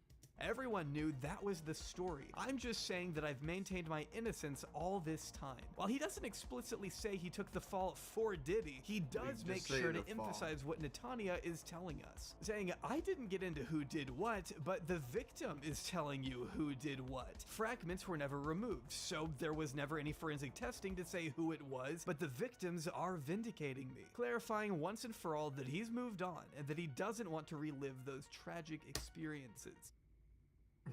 Everyone knew that was the story. I'm just saying that I've maintained my innocence all this time. While he doesn't explicitly say he took the fall for Diddy, he does make sure to emphasize what Natania is telling us, saying, "I didn't get into who did what, but the victim is telling you who did what. Fragments were never removed, so there was never any forensic testing to say who it was, but the victims are vindicating me," clarifying once and for all that he's moved on and that he doesn't want to relive those tragic experiences.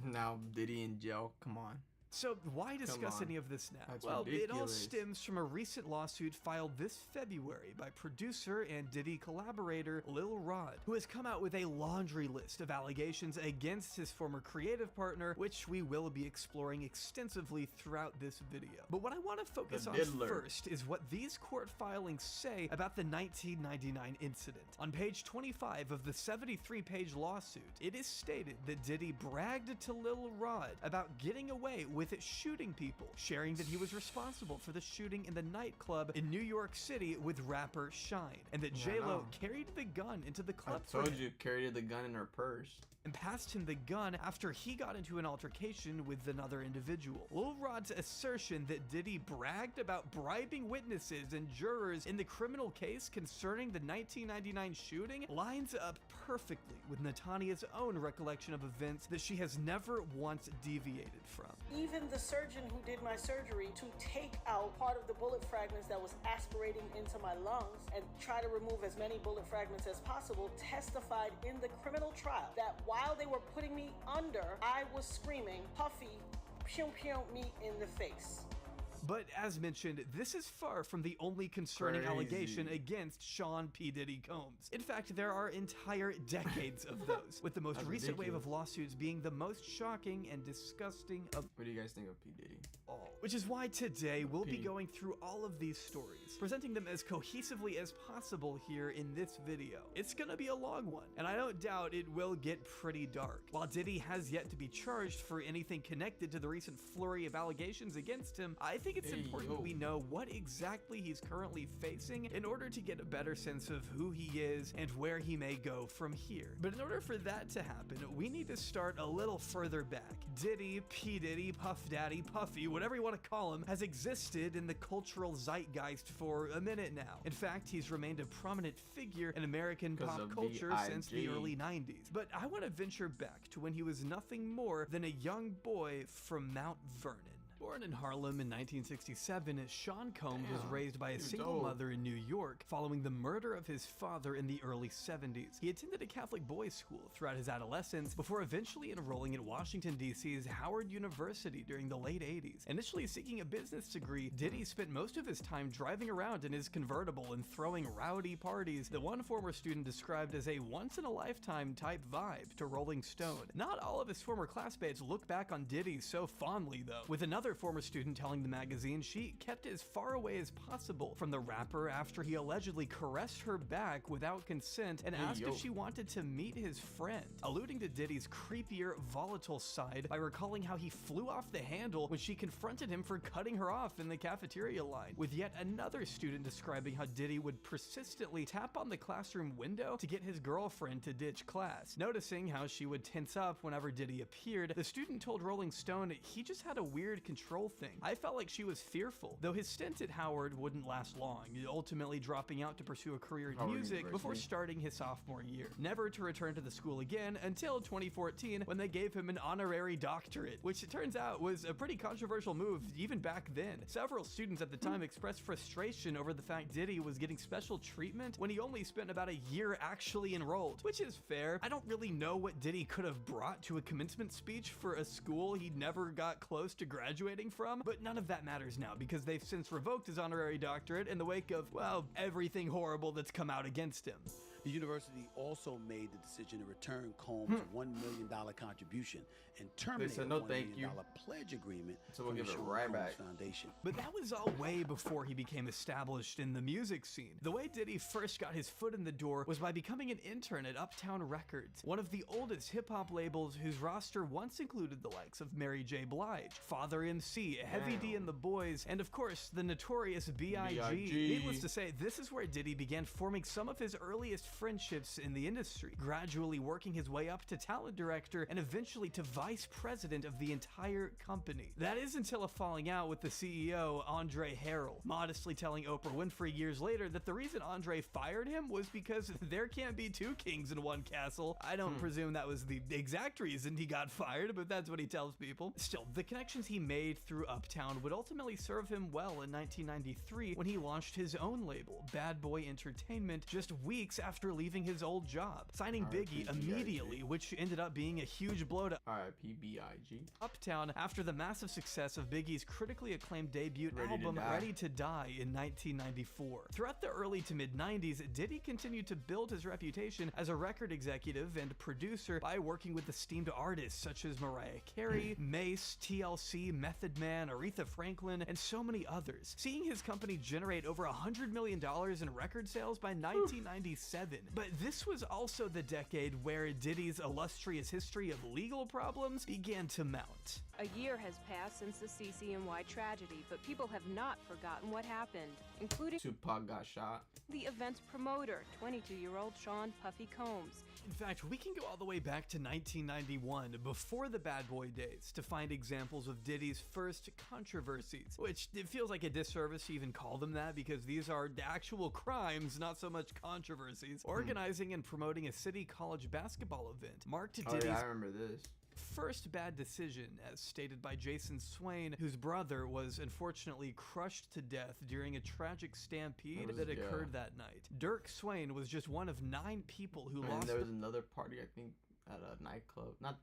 Now Diddy in jail, come on. So why discuss any of this now? That's well, ridiculous. it all stems from a recent lawsuit filed this February by producer and Diddy collaborator Lil Rod, who has come out with a laundry list of allegations against his former creative partner, which we will be exploring extensively throughout this video. But what I want to focus on first is what these court filings say about the 1999 incident. On page 25 of the 73-page lawsuit, it is stated that Diddy bragged to Lil Rod about getting away with it shooting people, sharing that he was responsible for the shooting in the nightclub in New York City with rapper Shine, and that J-Lo carried the gun into the club I told you, carried the gun in her purse. And passed him the gun after he got into an altercation with another individual. Lil Rod's assertion that Diddy bragged about bribing witnesses and jurors in the criminal case concerning the 1999 shooting lines up perfectly with Natania's own recollection of events that she has never once deviated from. Even the surgeon who did my surgery to take out part of the bullet fragments that was aspirating into my lungs and try to remove as many bullet fragments as possible testified in the criminal trial that while they were putting me under, I was screaming, "Puffy, pew pew me in the face." But as mentioned, this is far from the only concerning allegation against Sean P. Diddy Combs. In fact, there are entire decades of those, with the most recent wave of lawsuits being the most shocking and disgusting of What do you guys think of P. Diddy? all. Which is why today we'll be going through all of these stories, presenting them as cohesively as possible here in this video. It's gonna be a long one, and I don't doubt it will get pretty dark. While Diddy has yet to be charged for anything connected to the recent flurry of allegations against him, I think it's important we know what exactly he's currently facing in order to get a better sense of who he is and where he may go from here. But in order for that to happen, we need to start a little further back. Diddy, P. Diddy, Puff Daddy, Puffy, whatever you want to call him, has existed in the cultural zeitgeist for a minute now. In fact, he's remained a prominent figure in American pop culture since the early 90s. But I want to venture back to when he was nothing more than a young boy from Mount Vernon. Born in Harlem in 1967, Sean Combs was raised by a single mother in New York following the murder of his father in the early 70s. He attended a Catholic boys' school throughout his adolescence before eventually enrolling at Washington, D.C.'s Howard University during the late 80s. Initially seeking a business degree, Diddy spent most of his time driving around in his convertible and throwing rowdy parties that one former student described as a once-in-a-lifetime type vibe to Rolling Stone. Not all of his former classmates look back on Diddy so fondly, though, with another Another former student telling the magazine she kept as far away as possible from the rapper after he allegedly caressed her back without consent and asked if she wanted to meet his friend, alluding to Diddy's creepier, volatile side by recalling how he flew off the handle when she confronted him for cutting her off in the cafeteria line, with yet another student describing how Diddy would persistently tap on the classroom window to get his girlfriend to ditch class. Noticing how she would tense up whenever Diddy appeared, the student told Rolling Stone he just had a weird control thing. I felt like she was fearful, though his stint at Howard wouldn't last long, ultimately dropping out to pursue a career in music before starting his sophomore year, never to return to the school again until 2014 when they gave him an honorary doctorate, which it turns out was a pretty controversial move even back then. Several students at the time expressed frustration over the fact Diddy was getting special treatment when he only spent about a year actually enrolled, which is fair. I don't really know what Diddy could have brought to a commencement speech for a school he never got close to graduating from, but none of that matters now because they've since revoked his honorary doctorate in the wake of, well, everything horrible that's come out against him. The university also made the decision to return Combs' $1 million contribution and terminate a $1 million pledge agreement from the Combs Foundation. But that was all way before he became established in the music scene. The way Diddy first got his foot in the door was by becoming an intern at Uptown Records, one of the oldest hip-hop labels whose roster once included the likes of Mary J. Blige, Father MC, Heavy D and the Boys, and of course, the notorious B.I.G. Needless to say, this is where Diddy began forming some of his earliest friendships in the industry, gradually working his way up to talent director and eventually to vice president of the entire company. That is until a falling out with the CEO, Andre Harrell, modestly telling Oprah Winfrey years later that the reason Andre fired him was because there can't be two kings in one castle. I don't presume that was the exact reason he got fired, but that's what he tells people. Still, the connections he made through Uptown would ultimately serve him well in 1993 when he launched his own label, Bad Boy Entertainment, just weeks after leaving his old job, signing Biggie immediately, which ended up being a huge blow to R.I.P. B.I.G. Uptown after the massive success of Biggie's critically acclaimed debut album Ready to Die in 1994. Throughout the early to mid-90s, Diddy continued to build his reputation as a record executive and producer by working with esteemed artists such as Mariah Carey, Mace, TLC, Method Man, Aretha Franklin, and so many others, seeing his company generate over $100 million in record sales by 1997. But this was also the decade where Diddy's illustrious history of legal problems began to mount. A year has passed since the CCNY tragedy, but people have not forgotten what happened, including Tupac got shot. The event's promoter, 22-year-old Sean Puffy Combs. In fact, we can go all the way back to 1991, before the Bad Boy days, to find examples of Diddy's first controversies, which it feels like a disservice to even call them that because these are actual crimes, not so much controversies. Organizing and promoting a city college basketball event marked Diddy's I remember this. first bad decision, as stated by Jason Swain, whose brother was unfortunately crushed to death during a tragic stampede that occurred that night. Dirk Swain was just one of 9 people who lost. There was another party, I think, at a nightclub. Not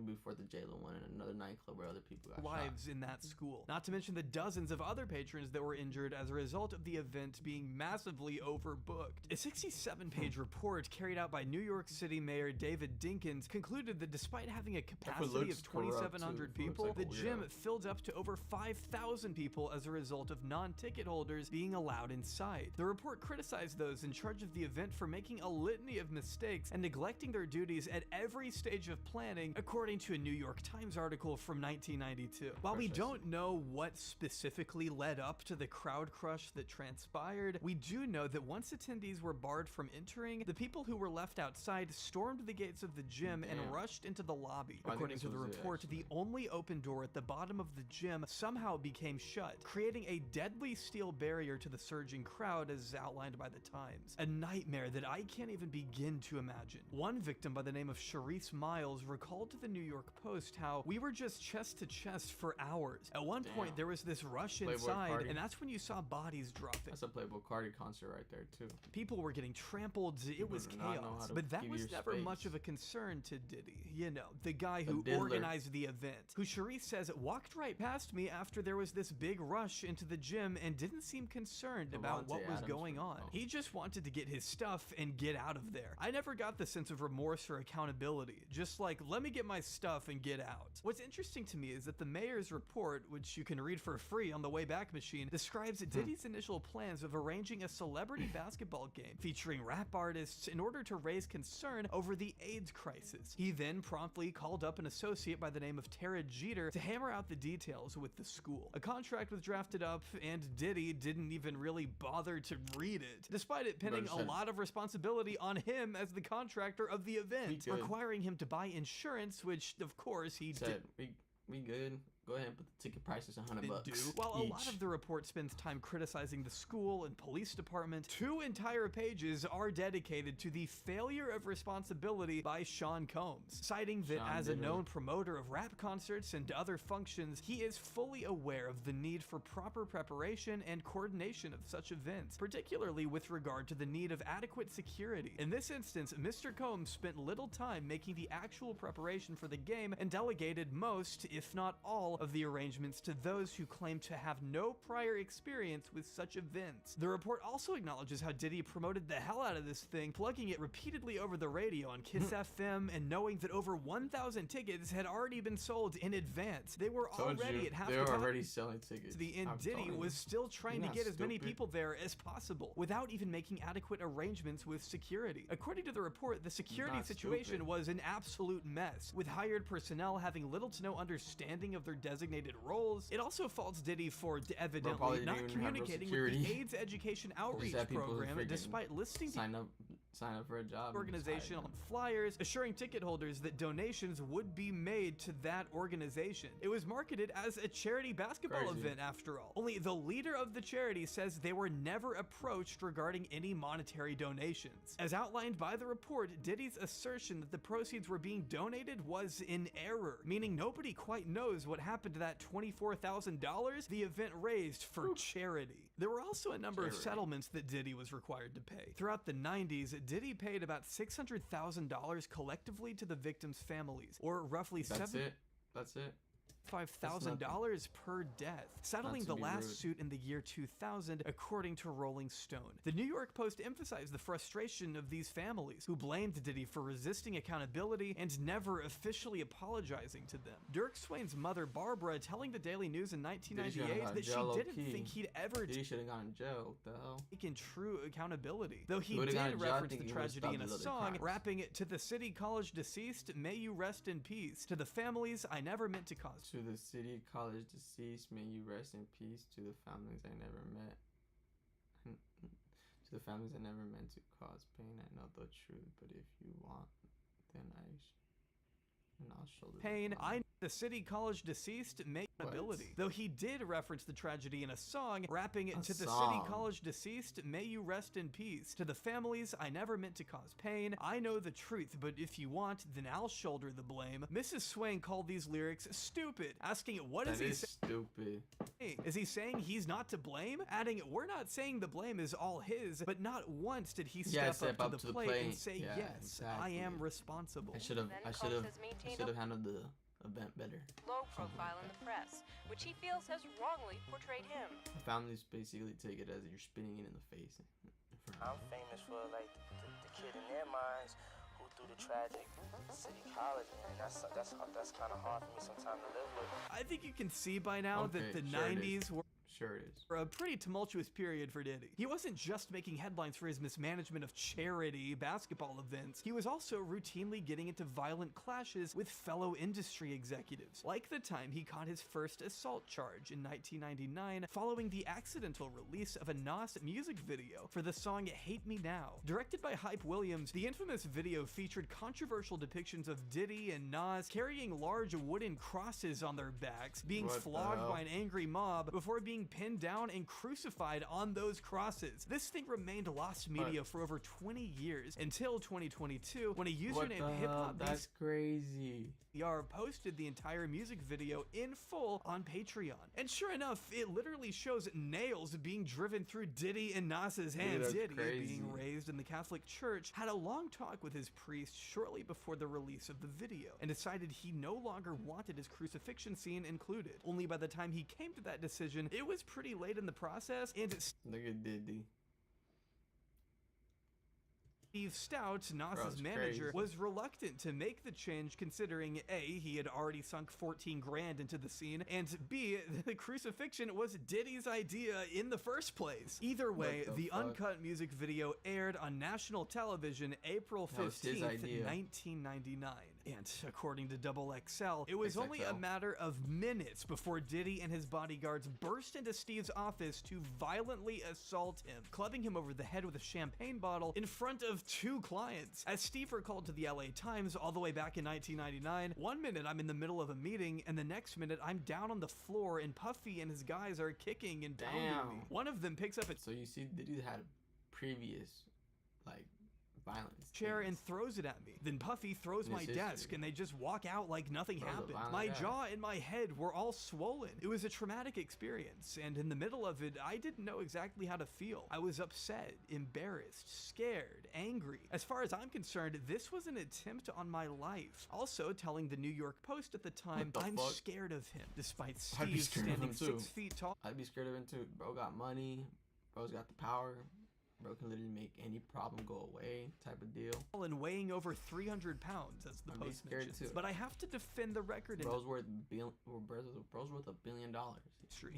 before the J.Lo one, in another nightclub where other people got lives shot. In that school. Not to mention the dozens of other patrons that were injured as a result of the event being massively overbooked. A 67-page report carried out by New York City Mayor David Dinkins concluded that despite having a capacity of 2,700 people, the gym filled up to over 5,000 people as a result of non-ticket holders being allowed inside. The report criticized those in charge of the event for making a litany of mistakes and neglecting their duties at every stage of planning, according to a New York Times article from 1992. While we don't know what specifically led up to the crowd crush that transpired, we do know that once attendees were barred from entering, the people who were left outside stormed the gates of the gym and rushed into the lobby. According to the report, the only open door at the bottom of the gym somehow became shut, creating a deadly steel barrier to the surging crowd as outlined by the Times. A nightmare that I can't even begin to imagine. One victim by the name of Sharice Miles recalled to the New York Post how we were just chest to chest for hours. At one point, there was this rush inside, and that's when you saw bodies dropping. That's a Playboy Cardi concert right there, too. People were getting trampled. It was chaos. But that was never much of a concern to Diddy. You know, the guy who organized the event, who Sharice says walked right past me after there was this big rush into the gym and didn't seem concerned about what was going on. He just wanted to get his stuff and get out of there. I never got the sense of remorse or accountability. Just like, let me get my stuff and get out. What's interesting to me is that the mayor's report, which you can read for free on the Wayback Machine, describes Diddy's initial plans of arranging a celebrity basketball game featuring rap artists in order to raise concern over the AIDS crisis. He then promptly called up an associate by the name of Tara Jeter to hammer out the details with the school. A contract was drafted up, and Diddy didn't even really bother to read it, despite it pinning a lot of responsibility on him as the contractor of the event, requiring him to buy insurance, which of course he did. We good. Go ahead and put the ticket prices $100. While a lot of the report spends time criticizing the school and police department, 2 entire pages are dedicated to the failure of responsibility by Sean Combs, citing that as a known promoter of rap concerts and other functions, he is fully aware of the need for proper preparation and coordination of such events, particularly with regard to the need of adequate security. In this instance, Mr. Combs spent little time making the actual preparation for the game and delegated most, if not all, of the arrangements to those who claim to have no prior experience with such events. The report also acknowledges how Diddy promoted the hell out of this thing, plugging it repeatedly over the radio on Kiss FM, and knowing that over 1,000 tickets had already been sold in advance. They were already at half the time. They were already selling tickets. The end Diddy was still trying to get as many people there as possible, without even making adequate arrangements with security. According to the report, the security situation was an absolute mess, with hired personnel having little to no understanding of their designated roles. It also faults Diddy for evidently not communicating with the AIDS education outreach program, despite listing sign up for a job organization on flyers, assuring ticket holders that donations would be made to that organization. It was marketed as a charity basketball event after all. Only the leader of the charity says they were never approached regarding any monetary donations. As outlined by the report, Diddy's assertion that the proceeds were being donated was in error, meaning nobody quite knows what happened to that $24,000 the event raised for charity. There were also a number of settlements that Diddy was required to pay. Throughout the 90s, Diddy paid about $600,000 collectively to the victims' families, or roughly That's it. $5,000 per death, settling the last suit in the year 2000, according to Rolling Stone. The New York Post emphasized the frustration of these families, who blamed Diddy for resisting accountability and never officially apologizing to them. Dirk Swain's mother, Barbara, telling the Daily News in 1998 that she didn't think he'd ever taken true accountability, though he did reference the tragedy in a song, rapping it to the city college deceased, may you rest in peace, to the families I never meant to cause. To the city college deceased, may you rest in peace. To the families I never met. To the families I never meant to cause pain. I know the truth, but if you want, then I'll shoulder pain. The city college deceased may ability. Though he did reference the tragedy in a song, rapping it to the city college deceased, may you rest in peace. To the families I never meant to cause pain. I know the truth, but if you want, then I'll shoulder the blame. Mrs. Swain called these lyrics stupid, asking what is he saying? Stupid. Is he saying he's not to blame? Adding, we're not saying the blame is all his, but not once did he step up to the plate and say, yes, I am responsible. I should have handled the event better. Low profile in the press, which he feels has wrongly portrayed him. The families basically take it as you're spinning it in the face. I'm famous for like the kid in their minds who threw the tragic city college, and that's kind of hard for me sometimes to live with. I think you can see by now that the 90s were a pretty tumultuous period for Diddy. He wasn't just making headlines for his mismanagement of charity basketball events, he was also routinely getting into violent clashes with fellow industry executives, like the time he caught his first assault charge in 1999 following the accidental release of a Nas music video for the song Hate Me Now. Directed by Hype Williams, the infamous video featured controversial depictions of Diddy and Nas carrying large wooden crosses on their backs, being flogged by an angry mob before being pinned down and crucified on those crosses. This thing remained lost media for over 20 years until 2022, when a user named HipHop That's crazy. posted the entire music video in full on Patreon. And sure enough, it literally shows nails being driven through Diddy and Nas's hands. Diddy, being raised in the Catholic Church, had a long talk with his priest shortly before the release of the video and decided he no longer wanted his crucifixion scene included. Only by the time he came to that decision, it was pretty late in the process, and look at Diddy. Steve Stout, Nas's manager, was reluctant to make the change considering A, he had already sunk 14 grand into the scene, and B, the crucifixion was Diddy's idea in the first place. Either way, the uncut music video aired on national television April 15th, 1999. And according to XXL, it was only a matter of minutes before Diddy and his bodyguards burst into Steve's office to violently assault him, clubbing him over the head with a champagne bottle in front of 2 clients. As Steve recalled to the LA Times all the way back in 1999, one minute I'm in the middle of a meeting, and the next minute I'm down on the floor and Puffy and his guys are kicking and pounding me. One of them picks up a So you see, Diddy had previous, like, violence chair and throws it at me. Then Puffy throws my desk and they just walk out like nothing happened. My jaw and my head were all swollen. It was a traumatic experience, and in the middle of it, I didn't know exactly how to feel. I was upset, embarrassed, scared, angry. As far as I'm concerned, this was an attempt on my life. Also, telling the New York Post at the time, I'm scared of him, despite Steve standing 6 feet tall. I'd be scared of him too. Bro got money. Bro's got the power. Bro can literally make any problem go away, type of deal. And weighing over 300 pounds, as the Post mentions. Too. But I have to defend the record. Bro's worth $1 billion.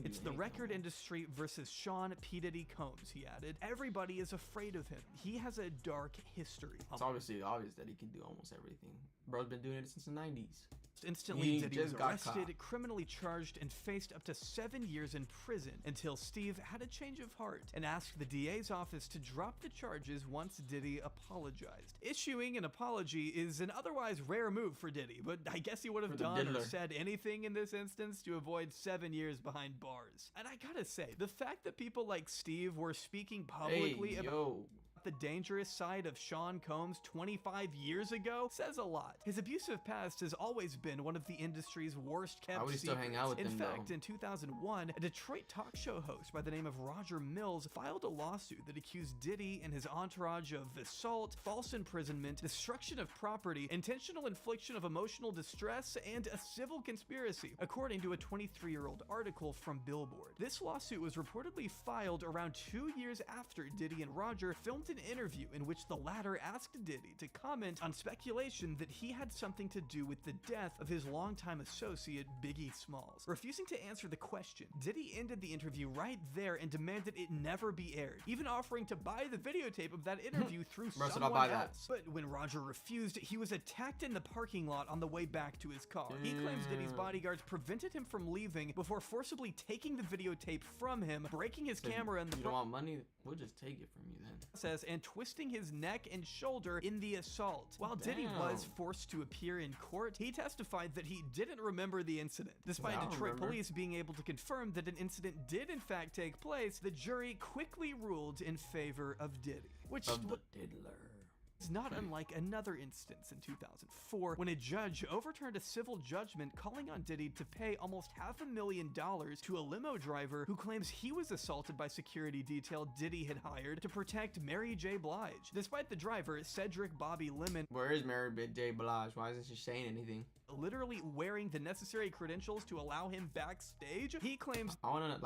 It's the record industry versus Sean P. Diddy Combs, he added. Everybody is afraid of him. He has a dark history. It's obviously obvious that he can do almost everything. Bro's been doing it since the 90s. Instantly, Diddy was arrested, criminally charged, and faced up to 7 years in prison until Steve had a change of heart and asked the DA's office to drop the charges once Diddy apologized. Issuing an apology is an otherwise rare move for Diddy, but I guess he would have done or said anything in this instance to avoid 7 years behind bars. And I gotta say, the fact that people like Steve were speaking publicly about the dangerous side of Sean Combs 25 years ago says a lot. His abusive past has always been one of the industry's worst kept secrets. Still hang out with in him, fact, in 2001, a Detroit talk show host by the name of Roger Mills filed a lawsuit that accused Diddy and his entourage of assault, false imprisonment, destruction of property, intentional infliction of emotional distress, and a civil conspiracy, according to a 23-year-old article from Billboard. This lawsuit was reportedly filed around 2 years after Diddy and Roger filmed an interview in which the latter asked Diddy to comment on speculation that he had something to do with the death of his longtime associate Biggie Smalls. Refusing to answer the question, Diddy ended the interview right there and demanded it never be aired, even offering to buy the videotape of that interview through someone else. But when Roger refused, he was attacked in the parking lot on the way back to his car. He claims Diddy's bodyguards prevented him from leaving before forcibly taking the videotape from him, breaking his camera in the You don't want money? We'll just take it from you then. Process and twisting his neck and shoulder in the assault. While Diddy was forced to appear in court, he testified that he didn't remember the incident. Despite Detroit police being able to confirm that an incident did in fact take place, the jury quickly ruled in favor of Diddy. Which is not unlike another instance in 2004 when a judge overturned a civil judgment calling on Diddy to pay almost $500,000 to a limo driver who claims he was assaulted by security detail Diddy had hired to protect Mary J. Blige. Despite the driver, Cedric Bobby Lemon, where is Mary J. Blige? Why isn't she saying anything? Literally wearing the necessary credentials to allow him backstage, he claims I wanna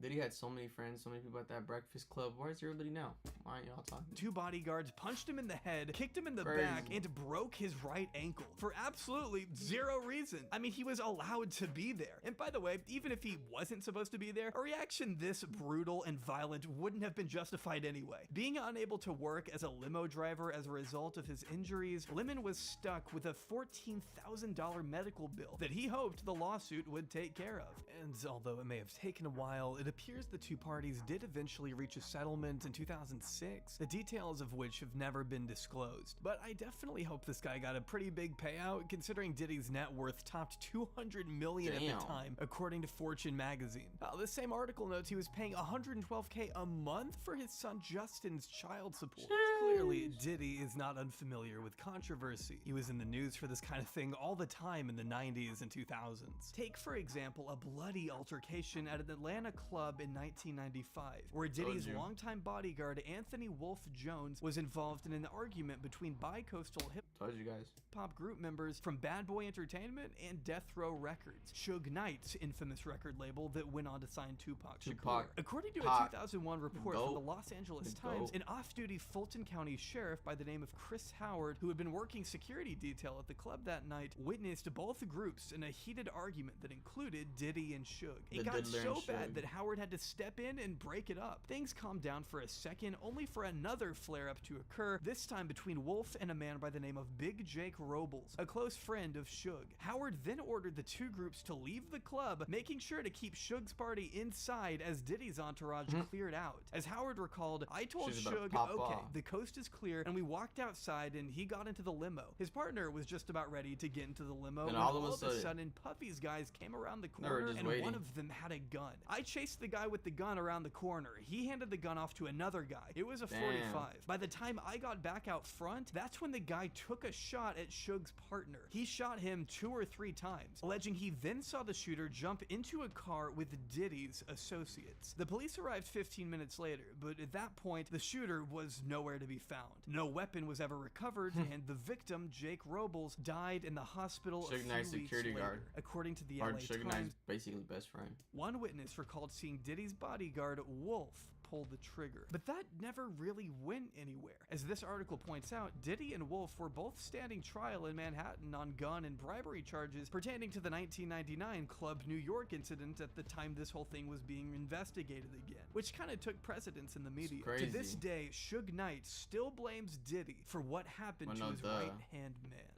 Diddy had so many friends, so many people at that Breakfast Club. Where's everybody now? Why aren't y'all talking? 2 bodyguards punched him in the head, kicked him in the back, and broke his right ankle for absolutely zero reason. I mean, he was allowed to be there. And by the way, even if he wasn't supposed to be there, a reaction this brutal and violent wouldn't have been justified anyway. Being unable to work as a limo driver as a result of his injuries, Lemon was stuck with a $14,000 medical bill that he hoped the lawsuit would take care of. And although it may have taken a while, it appears the 2 parties did eventually reach a settlement in 2006, the details of which have never been disclosed. But I definitely hope this guy got a pretty big payout, considering Diddy's net worth topped $200 million at the time, according to Fortune magazine. The same article notes he was paying $112K a month for his son Justin's child support. Clearly, Diddy is not unfamiliar with controversy. He was in the news for this kind of thing all the time in the 90s and 2000s. Take, for example, a bloody altercation at an Atlanta club club in 1995, where Diddy's longtime bodyguard Anthony Wolf Jones was involved in an argument between bi-coastal hip-hop group members from Bad Boy Entertainment and Death Row Records, Suge Knight's infamous record label that went on to sign Tupac Shakur. According to a 2001 report from the Los Angeles Times, an off-duty Fulton County sheriff by the name of Chris Howard, who had been working security detail at the club that night, witnessed both groups in a heated argument that included Diddy and Suge. It got so bad that Howard had to step in and break it up. Things calmed down for a second, only for another flare-up to occur, this time between Wolf and a man by the name of Big Jake Robles, a close friend of Suge. Howard then ordered the two groups to leave the club, making sure to keep Suge's party inside as Diddy's entourage cleared out. As Howard recalled, "I told Suge, okay, the coast is clear," and we walked outside and he got into the limo. His partner was just about ready to get into the limo when all of a sudden Puffy's guys came around the corner and one of them had a gun. I chased the guy with the gun around the corner. He handed the gun off to another guy. It was a 45. By the time I got back out front, that's when the guy took a shot at Suge's partner. He shot him 2 or 3 times, alleging he then saw the shooter jump into a car with Diddy's associates. The police arrived 15 minutes later, but at that point, the shooter was nowhere to be found. No weapon was ever recovered, and the victim, Jake Robles, died in the hospital a few weeks later, according to the LA Times. Basically best friend. One witness recalled seeing Diddy's bodyguard, Wolf, pull the trigger. But that never really went anywhere. As this article points out, Diddy and Wolf were both standing trial in Manhattan on gun and bribery charges pertaining to the 1999 Club New York incident at the time this whole thing was being investigated again, which kind of took precedence in the media. To this day, Suge Knight still blames Diddy for what happened to his right-hand man.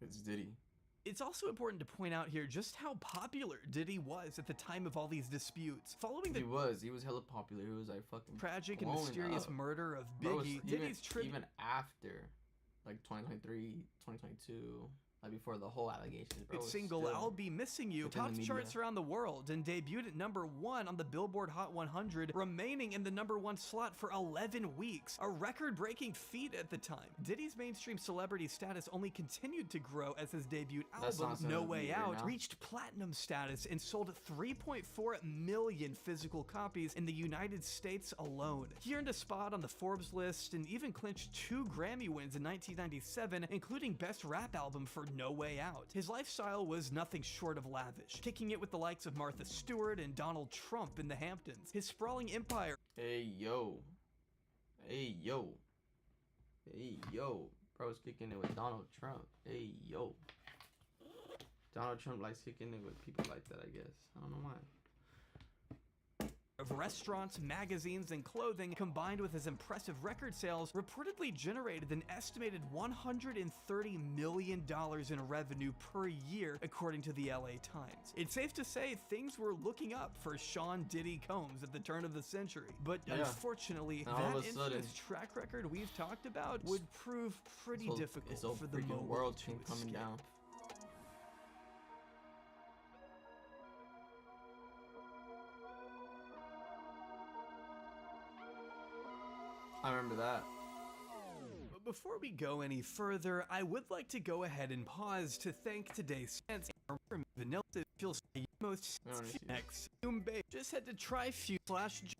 It's Diddy. It's also important to point out here just how popular Diddy was at the time of all these disputes. Following the he was hella popular. He was like fucking tragic and mysterious murder of Biggie. Diddy's even after like 2023, 2022. Like before the whole allegations, bro. Its single "I'll Be Missing You" topped charts around the world and debuted at #1 on the Billboard Hot 100, remaining in the #1 slot for 11 weeks, a record-breaking feat at the time. Diddy's mainstream celebrity status only continued to grow as his debut album, No Way Out, reached platinum status and sold 3.4 million physical copies in the United States alone. He earned a spot on the Forbes list and even clinched 2 Grammy wins in 1997, including Best Rap Album for No Way Out. His lifestyle was nothing short of lavish, kicking it with the likes of Martha Stewart and Donald Trump in the Hamptons. His sprawling empire. Hey yo. Bro's kicking it with Donald Trump. Hey yo. Donald Trump likes kicking it with people like that, I guess. I don't know why. Of restaurants, magazines, and clothing, combined with his impressive record sales, reportedly generated an estimated $130 million in revenue per year, according to the LA Times. It's safe to say things were looking up for Sean Diddy Combs at the turn of the century, but unfortunately, that infamous track record we've talked about would prove pretty difficult for the world to escape. Down. I remember that. But before we go any further, I would like to go ahead and pause to thank today's sponsor, Vanilla feels most next. Just head to tryfew/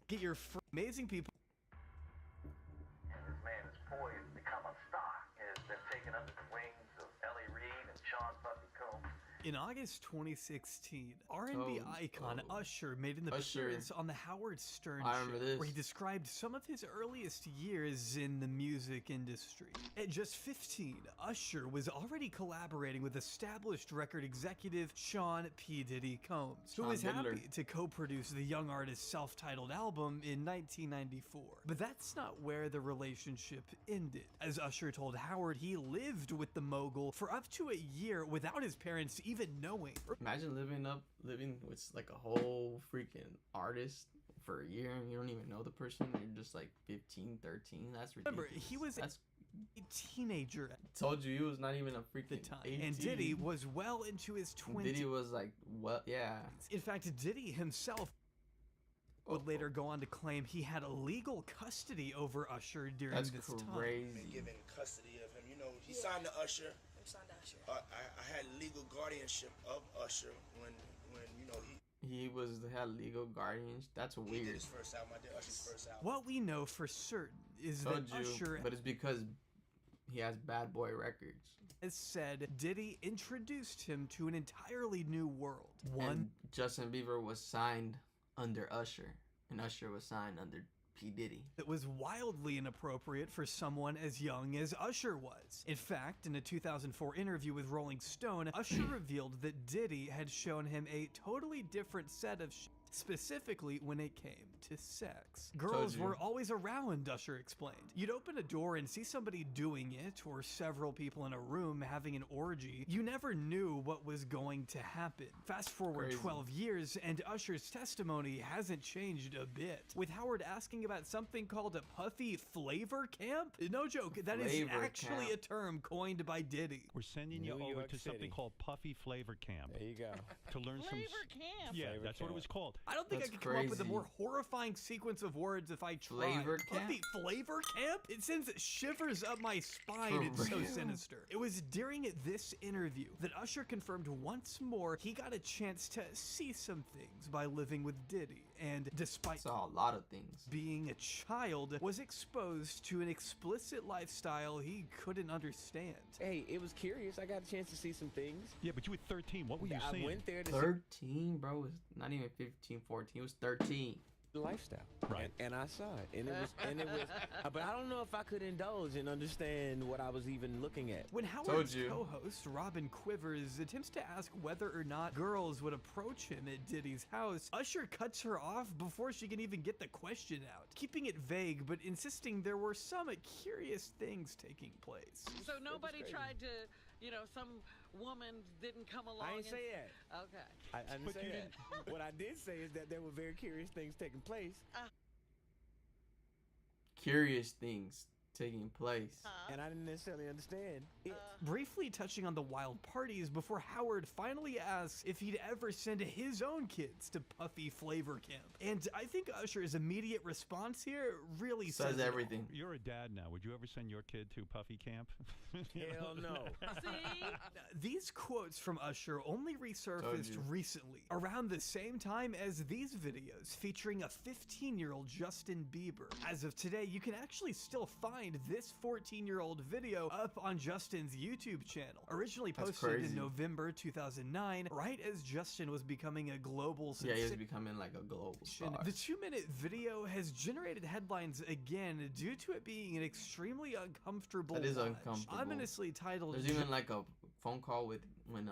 get your free amazing people. And this man is poised to become a star. He has been taken under the wings of Ellie Reed and Sean Puffy Combs. In August 2016, R&B icon Usher made an appearance on the Howard Stern show, where he described some of his earliest years in the music industry. At just 15, Usher was already collaborating with established record executive Sean P. Diddy Combs, who was happy to co-produce the young artist's self-titled album in 1994. But that's not where the relationship ended. As Usher told Howard, he lived with the mogul for up to a year without his parents even knowing. Imagine living with like a whole freaking artist for a year and you don't even know the person. You're just like 15, 13. That's ridiculous. Remember, he was a teenager. I told you he was not even a freaking time. 18. And Diddy was well into his 20s. Diddy was like, well, yeah. In fact, Diddy himself would later go on to claim he had legal custody over Usher during this time. Crazy. Given custody of him, you know, he signed to Usher. I had legal guardianship of Usher when you know he had legal guardians. That's weird. He did his first album. I did Usher's first album. What we know for certain is that Usher, but it's because he has Bad Boy Records. As said, Diddy introduced him to an entirely new world. And Justin Bieber was signed under Usher, and Usher was signed under P. Diddy. That was wildly inappropriate for someone as young as Usher was. In fact, in a 2004 interview with Rolling Stone, Usher revealed that Diddy had shown him a totally different set of specifically when it came to sex. Girls were always around, Usher explained. You'd open a door and see somebody doing it, or several people in a room having an orgy. You never knew what was going to happen. Fast forward 12 years, and Usher's testimony hasn't changed a bit. With Howard asking about something called a puffy flavor camp? No joke, that is actually a term coined by Diddy. We're sending you over to something called Puffy Flavor Camp. There you go. To learn some... Camp. Yeah, that's what it was called. I don't think I could come up with a more horrifying sequence of words if I tried. Flavor camp? Puffy flavor camp? It sends shivers up my spine. It's so sinister. It was during this interview that Usher confirmed once more he got a chance to see some things by living with Diddy. And despite saw a lot of things, being a child, was exposed to an explicit lifestyle he couldn't understand. Hey, it was curious. I got a chance to see some things. Yeah, but you were 13. What were you seeing? I went there to 13, bro. It was not even 15, 14. It was 13. Lifestyle, right? And I saw it, and it was, but I don't know if I could indulge and understand what I was even looking at. When Howard's co-host Robin Quivers attempts to ask whether or not girls would approach him at Diddy's house, Usher cuts her off before she can even get the question out, keeping it vague but insisting there were some curious things taking place. So nobody tried to, you know, some woman didn't come along. I didn't say that. Okay. I didn't say that. What I did say is that there were very curious things taking place. Curious things taking place. And I didn't necessarily understand it. Briefly touching on the wild parties before Howard finally asks if he'd ever send his own kids to Puffy Flavor Camp. And I think Usher's immediate response here really says everything. You're a dad now. Would you ever send your kid to Puffy Camp? Hell no. See? These quotes from Usher only resurfaced recently, around the same time as these videos featuring a 15-year-old Justin Bieber. As of today, you can actually still find this 14-year-old video up on Justin's YouTube channel, originally posted in November 2009, right as Justin was becoming a global sensation. Yeah, he was becoming like a global star. The 2-minute video has generated headlines again due to it being an extremely uncomfortable That is watch. uncomfortable. Ominously titled. There's even like a phone call with when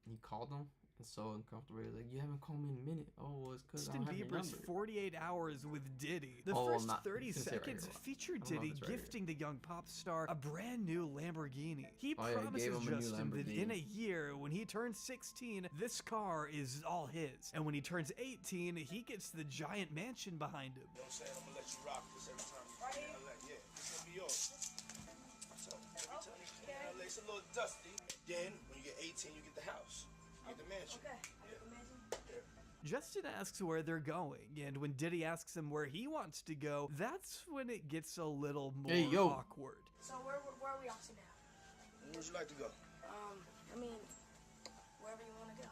he called him. It's so uncomfortable. He's like, you haven't called me in a minute. Oh, well, it's because I don't have your Justin number. Bieber's 48 Hours with Diddy. The first 30 seconds feature Diddy gifting the young pop star a brand new Lamborghini. He promises Justin that in a year, when he turns 16, this car is all his. And when he turns 18, he gets the giant mansion behind him. You know what I'm saying? I'm gonna let you rock this every time. Right here? Yeah, this gonna be yours. So, every time you come in LA, it's a little dusty. Then, when you get 18, you get the house. Get the mansion. Okay, I get the mansion. Yeah. Justin asks where they're going, and when Diddy asks him where he wants to go, that's when it gets a little more awkward. So where are we off to now? Where would you like to go? I mean, wherever you want to go.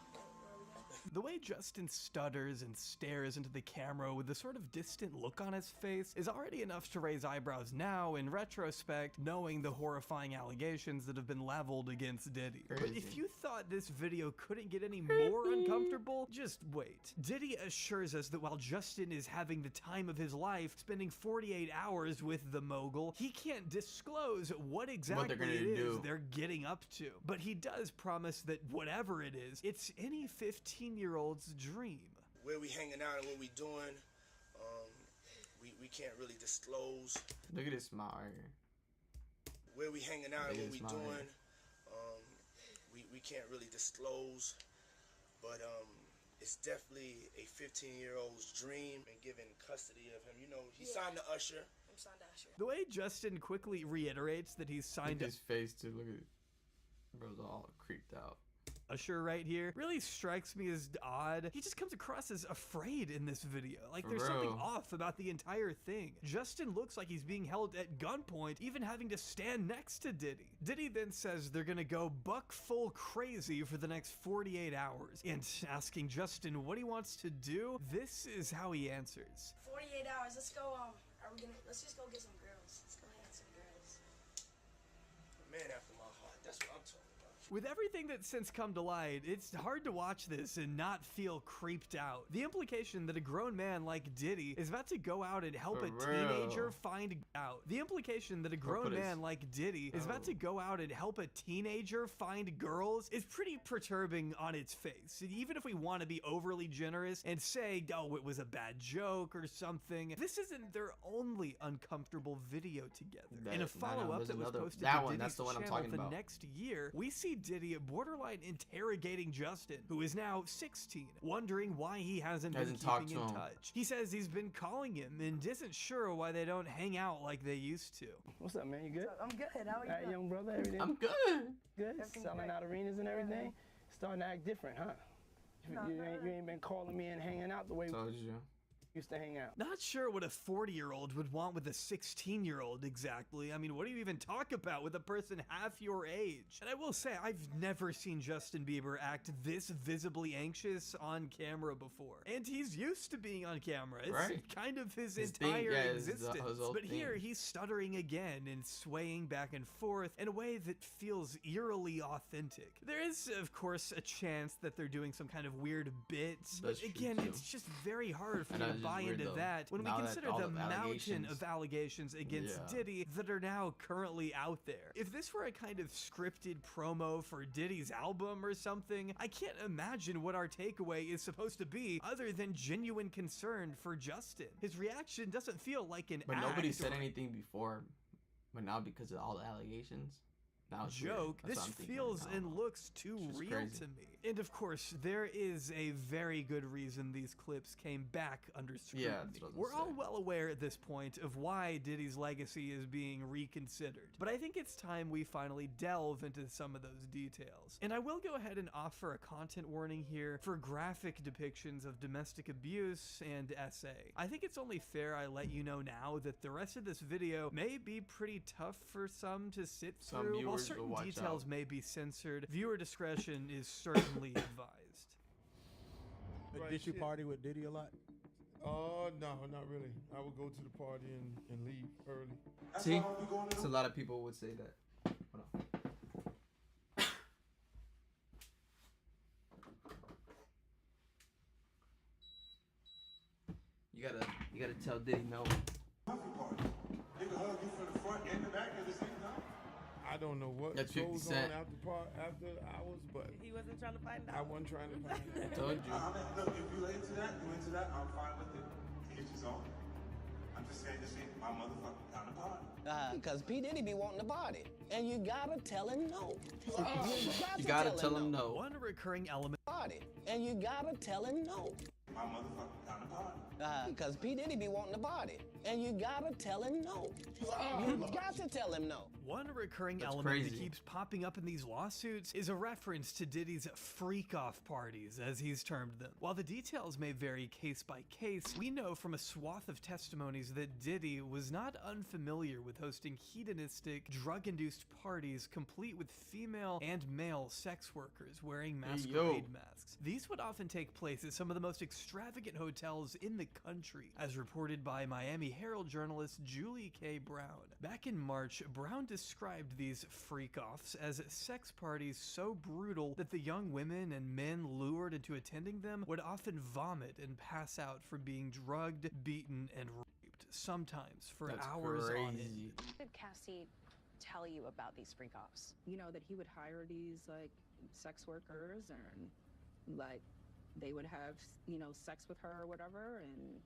The way Justin stutters and stares into the camera with a sort of distant look on his face is already enough to raise eyebrows now, in retrospect, knowing the horrifying allegations that have been leveled against Diddy. But if you thought this video couldn't get any more uncomfortable, just wait. Diddy assures us that while Justin is having the time of his life, spending 48 hours with the mogul, he can't disclose what exactly they're getting up to. But he does promise that whatever it is, it's any 15-year-old's dream. Where we hanging out and what we doing, we can't really disclose. Look at this smile right here. Where we hanging out and what we doing, we can't really disclose. But it's definitely a 15-year-old's dream, and given custody of him. You know, he signed to Usher. I'm signed to Usher. The way Justin quickly reiterates that he's signed his face too. Look at it. Bro's all creeped out. Usher right here really strikes me as odd. He just comes across as afraid in this video. Like there's something off about the entire thing. Justin looks like he's being held at gunpoint, even having to stand next to Diddy. Diddy then says they're gonna go buck full crazy for the next 48 hours. And asking Justin what he wants to do, this is how he answers. 48 hours, let's go, let's just go get some girls. Let's go get some girls. Man after my heart, that's what I'm talking about. With everything that's since come to light, it's hard to watch this and not feel creeped out. The implication that a grown man like Diddy is about to go out and help a teenager find out. The implication that a grown man like Diddy is about to go out and help a teenager find girls is pretty perturbing on its face. And even if we want to be overly generous and say, oh, it was a bad joke or something, this isn't their only uncomfortable video together. In a follow-up that was posted to Diddy's channel the next year, we see Diddy borderline interrogating Justin, who is now 16, wondering why he hasn't been keeping in touch. He says he's been calling him and isn't sure why they don't hang out like they used to. What's up, man? You good? I'm good. How are you? Right, young brother, everything? I'm good. Good? Selling out arenas and everything? Starting to act different, huh? You ain't been calling me and hanging out the way we used to hang out. Not sure what a 40-year-old would want with a 16-year-old exactly. I mean, what do you even talk about with a person half your age? And I will say, I've never seen Justin Bieber act this visibly anxious on camera before. And he's used to being on camera. It's kind of his entire existence. But here, he's stuttering again and swaying back and forth in a way that feels eerily authentic. There is, of course, a chance that they're doing some kind of weird bits. But again, it's just very hard for me to buy into that when we consider the mountain of allegations against Diddy that are now currently out there. If this were a kind of scripted promo for Diddy's album or something, I can't imagine what our takeaway is supposed to be other than genuine concern for Justin. His reaction doesn't feel like an But nobody said anything before, but now because of all the allegations. Joke. This feels and looks too real to me. And of course, there is a very good reason these clips came back under scrutiny. We're all well aware at this point of why Diddy's legacy is being reconsidered. But I think it's time we finally delve into some of those details. And I will go ahead and offer a content warning here for graphic depictions of domestic abuse and SA. I think it's only fair I let you know now that the rest of this video may be pretty tough for some to sit through. While certain details may be censored, viewer discretion is certainly advised. But did you party with Diddy a lot? No, not really. I would go to the party and leave early. See, a lot of people would say that. Hold on. You gotta tell Diddy no. They can hug you from the front and the back at the same time. I don't know what That's goes 50 on Cent. after hours, but He wasn't trying to find out. I wasn't trying to find out. I told you. Look, if you into that, I'm fine with it. Each his own. I'm just saying this ain't my motherfucking kind of party. Cause P. Diddy be wanting to party. And you gotta tell him no. You gotta tell him no. One recurring element. Party. And you gotta tell him no. My motherfucking kind of party. Cause P. Diddy be wanting to party. And you gotta tell him no. You got to tell him no. One recurring element that keeps popping up in these lawsuits is a reference to Diddy's freak-off parties, as he's termed them. While the details may vary case by case, we know from a swath of testimonies that Diddy was not unfamiliar with hosting hedonistic, drug-induced parties complete with female and male sex workers wearing masquerade masks. These would often take place at some of the most extravagant hotels in the country, as reported by Miami Herald journalist Julie K. Brown. Back in March, Brown described these freak-offs as sex parties so brutal that the young women and men lured into attending them would often vomit and pass out from being drugged, beaten, and raped, sometimes for hours on end. What did Cassie tell you about these freak-offs? You know, that he would hire these, like, sex workers and, like, they would have, you know, sex with her or whatever, and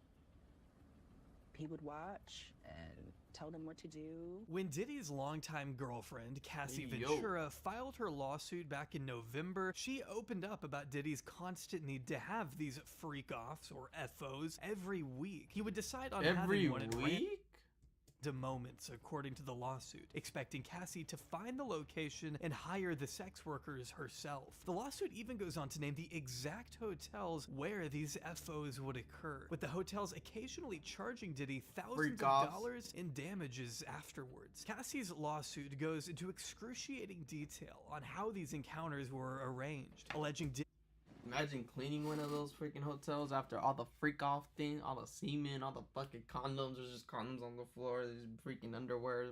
he would watch and tell them what to do. When Diddy's longtime girlfriend, Cassie Ventura, filed her lawsuit back in November, she opened up about Diddy's constant need to have these freak-offs, or FOs, every week. He would decide on having one and to moments, according to the lawsuit, expecting Cassie to find the location and hire the sex workers herself. The lawsuit even goes on to name the exact hotels where these FOs would occur, with the hotels occasionally charging Diddy thousands of dollars in damages afterwards. Cassie's lawsuit goes into excruciating detail on how these encounters were arranged, alleging Diddy. Imagine cleaning one of those freaking hotels after all the freak off thing, all the semen, all the fucking condoms. There's just condoms on the floor. There's freaking underwear.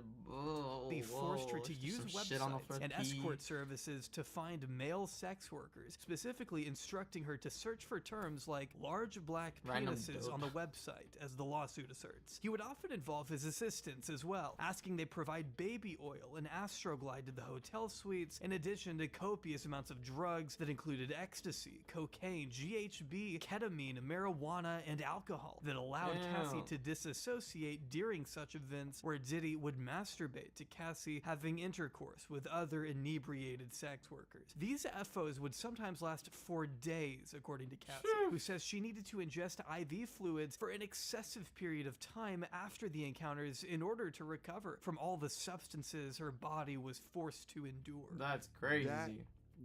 They forced her to use websites and escort services to find male sex workers, specifically instructing her to search for terms like large black penises on the website, as the lawsuit asserts. He would often involve his assistants as well, asking they provide baby oil and Astroglide to the hotel suites, in addition to copious amounts of drugs that included ecstasy, cocaine, GHB, ketamine, marijuana, and alcohol that allowed Cassie to disassociate during such events where Diddy would masturbate to Cassie having intercourse with other inebriated sex workers. These FOs would sometimes last for days, according to Cassie, who says she needed to ingest IV fluids for an excessive period of time after the encounters in order to recover from all the substances her body was forced to endure. That's crazy. That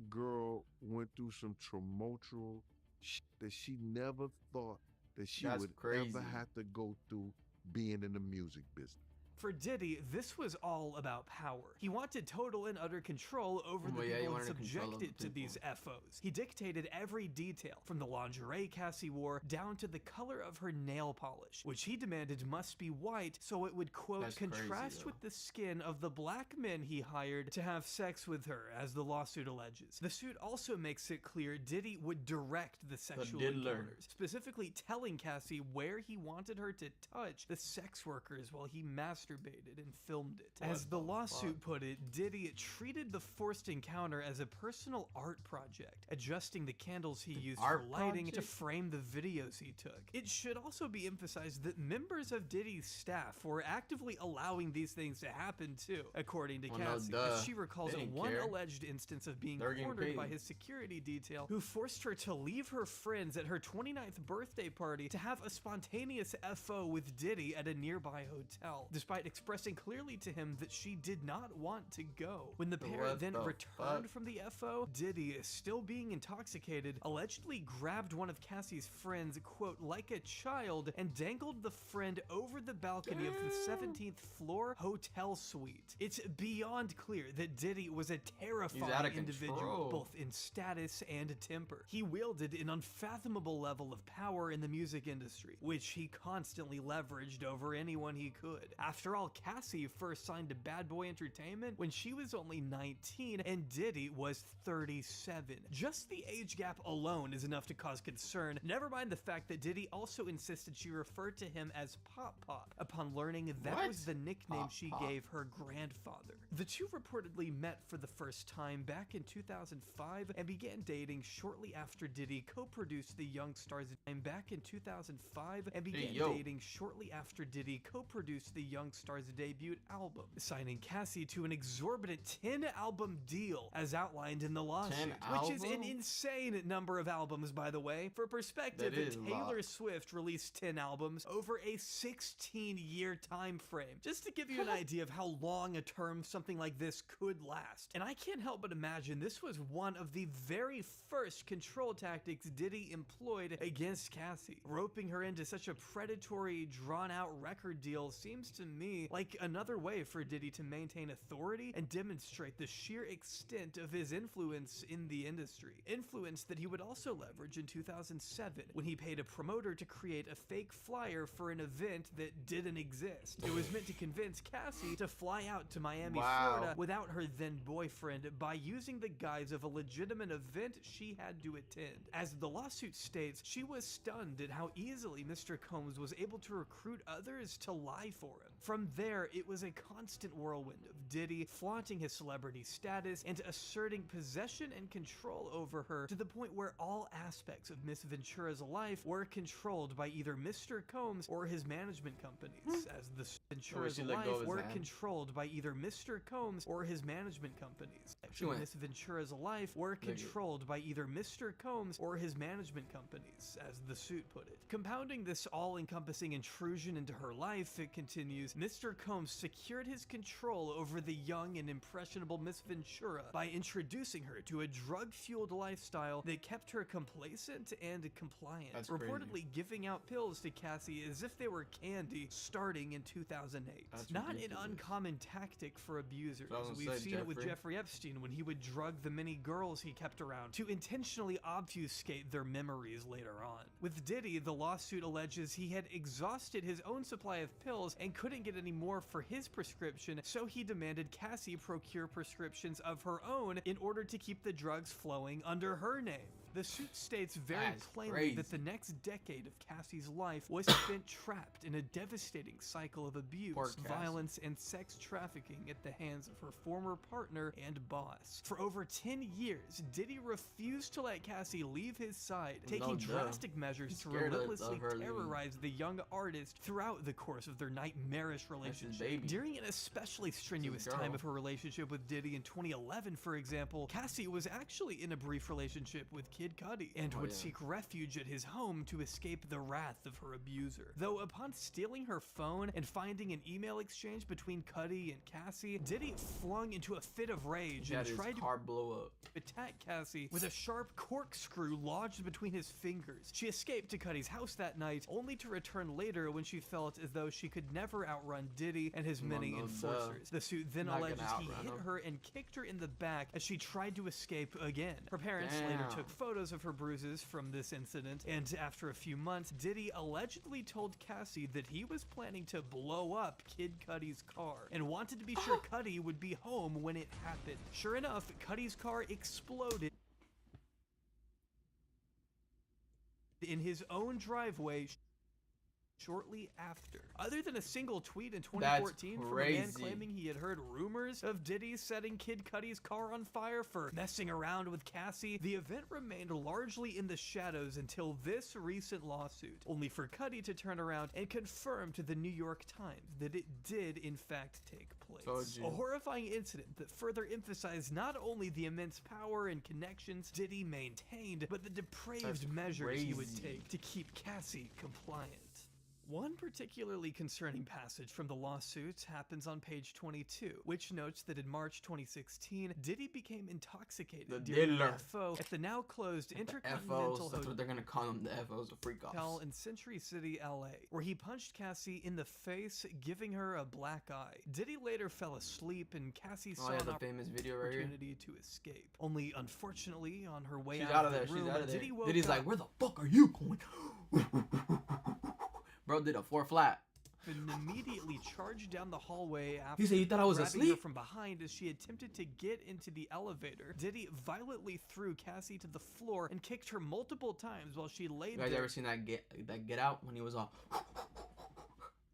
girl went through some tumultuous shit that she never thought that she would ever have to go through being in the music business. For Diddy, this was all about power. He wanted total and utter control over the people subjected to these FOs. He dictated every detail, from the lingerie Cassie wore down to the color of her nail polish, which he demanded must be white so it would, quote, contrast with the skin of the black men he hired to have sex with her, as the lawsuit alleges. The suit also makes it clear Diddy would direct the sexual encounters, specifically telling Cassie where he wanted her to touch the sex workers while he masturbated and filmed it. As the lawsuit put it, Diddy treated the forced encounter as a personal art project, adjusting the candles he used for lighting to frame the videos he took. It should also be emphasized that members of Diddy's staff were actively allowing these things to happen too, according to Cassie, as she recalls one alleged instance of being cornered by his security detail, who forced her to leave her friends at her 29th birthday party to have a spontaneous FO with Diddy at a nearby hotel, despite expressing clearly to him that she did not want to go. When the pair then returned from the FO, Diddy, still being intoxicated, allegedly grabbed one of Cassie's friends, quote, like a child, and dangled the friend over the balcony of the 17th floor hotel suite. It's beyond clear that Diddy was a terrifying individual, both in status and temper. He wielded an unfathomable level of power in the music industry, which he constantly leveraged over anyone he could. After all, Cassie first signed to Bad Boy Entertainment when she was only 19 and Diddy was 37. Just the age gap alone is enough to cause concern, never mind the fact that Diddy also insisted she referred to him as Pop Pop upon learning that was the nickname she gave her grandfather. The two reportedly met for the first time back in 2005 and began dating shortly after Diddy co-produced the Young Stars debut album, signing Cassie to an exorbitant 10-album deal as outlined in the lawsuit, which is an insane number of albums, by the way. For perspective, Taylor Swift released 10 albums over a 16-year time frame, just to give you an idea of how long a term something like this could last. And I can't help but imagine this was one of the very first control tactics Diddy employed against Cassie. Roping her into such a predatory, drawn-out record deal seems to me like another way for Diddy to maintain authority and demonstrate the sheer extent of his influence in the industry. Influence that he would also leverage in 2007 when he paid a promoter to create a fake flyer for an event that didn't exist. It was meant to convince Cassie to fly out to Miami, Florida without her then boyfriend by using the guise of a legitimate event she had to attend. As the lawsuit states, she was stunned at how easily Mr. Combs was able to recruit others to lie for him. From there, it was a constant whirlwind of Diddy flaunting his celebrity status and asserting possession and control over her, to the point where all aspects of Miss Ventura's life were controlled by either Mr. Combs or his management companies, as the Ventura's life were controlled by either Mr. Combs or his management companies. Miss Ventura's life were controlled by either Mr. Combs or his management companies, as the suit put it. Compounding this all-encompassing intrusion into her life, it continues, years, Mr. Combs secured his control over the young and impressionable Miss Ventura by introducing her to a drug-fueled lifestyle that kept her complacent and compliant, reportedly giving out pills to Cassie as if they were candy starting in 2008. Not an uncommon tactic for abusers. We've seen it with Jeffrey Epstein when he would drug the many girls he kept around to intentionally obfuscate their memories later on. With Diddy, the lawsuit alleges he had exhausted his own supply of pills and couldn't get any more for his prescription, so he demanded Cassie procure prescriptions of her own in order to keep the drugs flowing under her name. The suit states very plainly that the next decade of Cassie's life was spent trapped in a devastating cycle of abuse, violence, and sex trafficking at the hands of her former partner and boss. For over 10 years, Diddy refused to let Cassie leave his side, taking drastic measures to relentlessly terrorize the young artist throughout the course of their nightmarish relationship. During an especially strenuous time of her relationship with Diddy in 2011, for example, Cassie was actually in a brief relationship with Kid Cudi and would seek refuge at his home to escape the wrath of her abuser. Though upon stealing her phone and finding an email exchange between Cudi and Cassie, Diddy flung into a fit of rage and tried to attack Cassie with a sharp corkscrew lodged between his fingers. She escaped to Cudi's house that night, only to return later when she felt as though she could never outrun Diddy and his many enforcers. The suit then alleges he hit her and kicked her in the back as she tried to escape again. Her parents later took photos of her bruises from this incident, and after a few months, Diddy allegedly told Cassie that he was planning to blow up Kid Cudi's car and wanted to be sure Cudi would be home when it happened. Sure enough, Cudi's car exploded in his own driveway shortly after. Other than a single tweet in 2014 from a man claiming he had heard rumors of Diddy setting Kid Cudi's car on fire for messing around with Cassie, the event remained largely in the shadows until this recent lawsuit, only for Cudi to turn around and confirm to the New York Times that it did in fact take place. A horrifying incident that further emphasized not only the immense power and connections Diddy maintained, but the depraved measures he would take to keep Cassie compliant. One particularly concerning passage from the lawsuit happens on page 22, which notes that in March 2016, Diddy became intoxicated during the FO at the now closed Intercontinental That's what they're gonna call them, the FOs, the freak offs. Hotel in Century City, LA, where he punched Cassie in the face, giving her a black eye. Diddy later fell asleep, and Cassie saw an opportunity to escape. Only unfortunately, on her way out of the room, Diddy woke up. Diddy's like, "Where the fuck are you going?" Bro did a 4 flat. And immediately charged down the hallway after he said, "You thought I was asleep?" her from behind as she attempted to get into the elevator. Diddy violently threw Cassie to the floor and kicked her multiple times while she laid there. You guys ever seen that Get Out when he was all...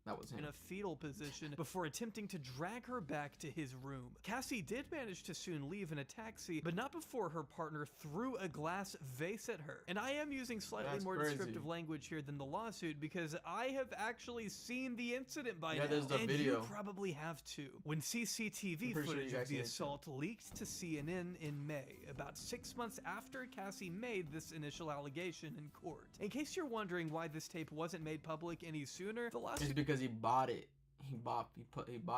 That was him. In a fetal position before attempting to drag her back to his room. Cassie did manage to soon leave in a taxi, but not before her partner threw a glass vase at her. And I am using slightly more descriptive language here than the lawsuit because I have actually seen the incident by now. There's the and video. You probably have too. When CCTV footage of the assault leaked to CNN in May, about 6 months after Cassie made this initial allegation in court. In case you're wondering why this tape wasn't made public any sooner, the lawsuit... It's because he bought it. He bought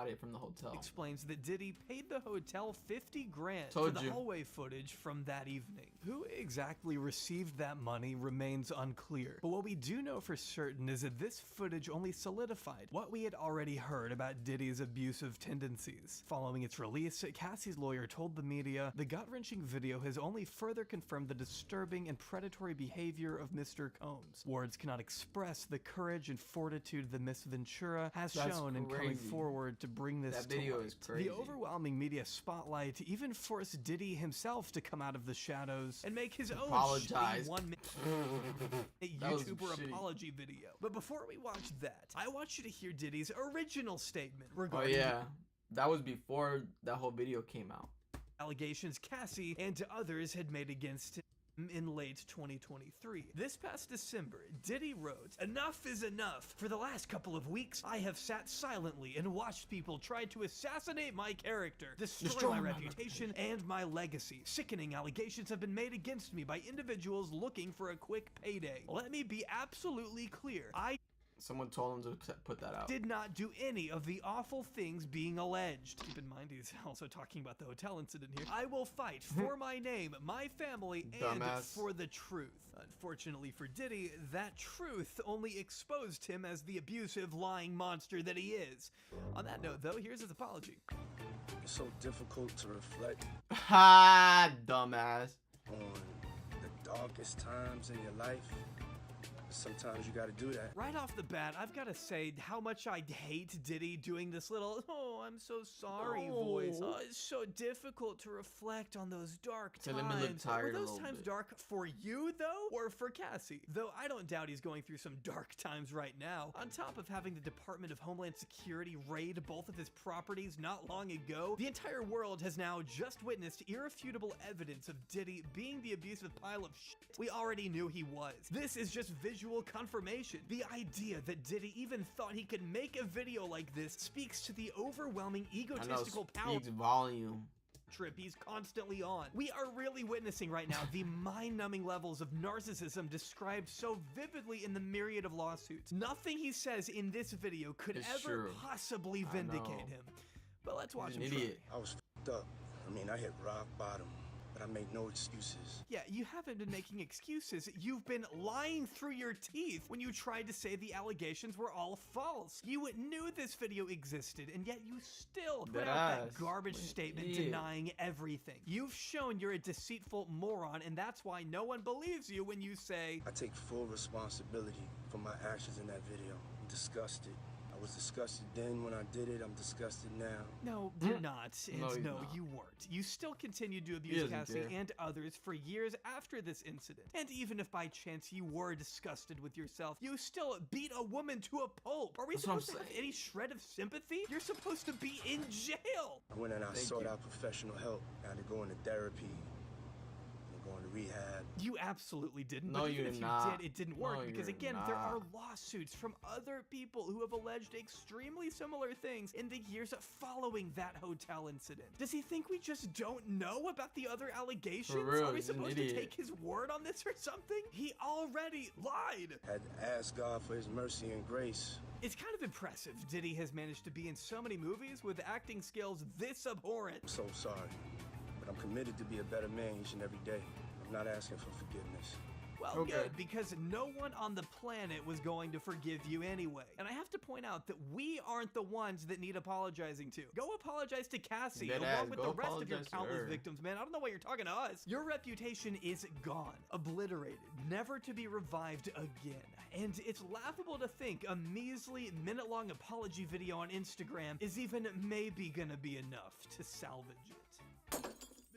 it from the hotel. Explains that Diddy paid the hotel $50,000 for the hallway footage from that evening. Who exactly received that money remains unclear, but what we do know for certain is that this footage only solidified what we had already heard about Diddy's abusive tendencies. Following its release, Cassie's lawyer told the media, "The gut-wrenching video has only further confirmed the disturbing and predatory behavior of Mr. Combs. Words cannot express the courage and fortitude that Miss Ventura has shown in coming forward to bring this to light. The overwhelming media spotlight even forced Diddy himself to come out of the shadows and make his own shitty 1-minute YouTuber apology video. But before we watch that, I want you to hear Diddy's original statement regarding that was before that whole video came out. Allegations Cassie and others had made against him in late 2023. This past December, Diddy wrote, "Enough is enough. For the last couple of weeks, I have sat silently and watched people try to assassinate my character, destroy my reputation and my legacy. Sickening allegations have been made against me by individuals looking for a quick payday. Let me be absolutely clear. Someone told him to put that out. Did not do any of the awful things being alleged. Keep in mind, he's also talking about the hotel incident here. I will fight for my name, my family, and for the truth. Unfortunately for Diddy, that truth only exposed him as the abusive, lying monster that he is. On that note, though, here's his apology. It's so difficult to reflect. Ha, dumbass. On the darkest times in your life. Sometimes you gotta do that. Right off the bat, I've gotta say how much I hate Diddy doing this little, oh, I'm so sorry voice. Oh, it's so difficult to reflect on those dark times. Were those times dark for you, though? Or for Cassie? Though I don't doubt he's going through some dark times right now. On top of having the Department of Homeland Security raid both of his properties not long ago, the entire world has now just witnessed irrefutable evidence of Diddy being the abusive pile of shit we already knew he was. This is just visual confirmation. The idea that Diddy even thought he could make a video like this speaks to the overwhelming egotistical power volume trip he's constantly on. We are really witnessing right now the mind-numbing levels of narcissism described so vividly in the myriad of lawsuits. Nothing he says in this video could ever possibly vindicate him. But let's watch him try. I was f***ed up. I mean, I hit rock bottom. I make no excuses. Yeah, you haven't been making excuses. You've been lying through your teeth when you tried to say the allegations were all false. You knew this video existed, and yet you still put out that garbage statement denying everything. You've shown you're a deceitful moron, and that's why no one believes you when you say, I take full responsibility for my actions in that video. I'm disgusted. I was disgusted then when I did it. I'm disgusted now. No, you're not. And no, you weren't. You still continued to abuse Cassie and others for years after this incident. And even if by chance you were disgusted with yourself, you still beat a woman to a pulp. Are we supposed to have any shred of sympathy? You're supposed to be in jail. I went and I sought out professional help. I had to go into therapy. Going to rehab. You absolutely didn't. No, but even if you did, it didn't work because again, there are not. lawsuits from other people who have alleged extremely similar things in the years following that hotel incident. Does he think we just don't know about the other allegations? For real, are we supposed to idiot. take his word on this or something? He already lied. Had to ask God for his mercy and grace. It's kind of impressive Diddy has managed to be in so many movies with acting skills this abhorrent. I'm so sorry. I'm committed to be a better man each and every day. I'm not asking for forgiveness. Well, good, because no one on the planet was going to forgive you anyway. And I have to point out that we aren't the ones that need apologizing to. Go apologize to Cassie, along with the rest of your countless victims, man. I don't know why you're talking to us. Your reputation is gone, obliterated, never to be revived again. And it's laughable to think a measly minute-long apology video on Instagram is even maybe gonna be enough to salvage it.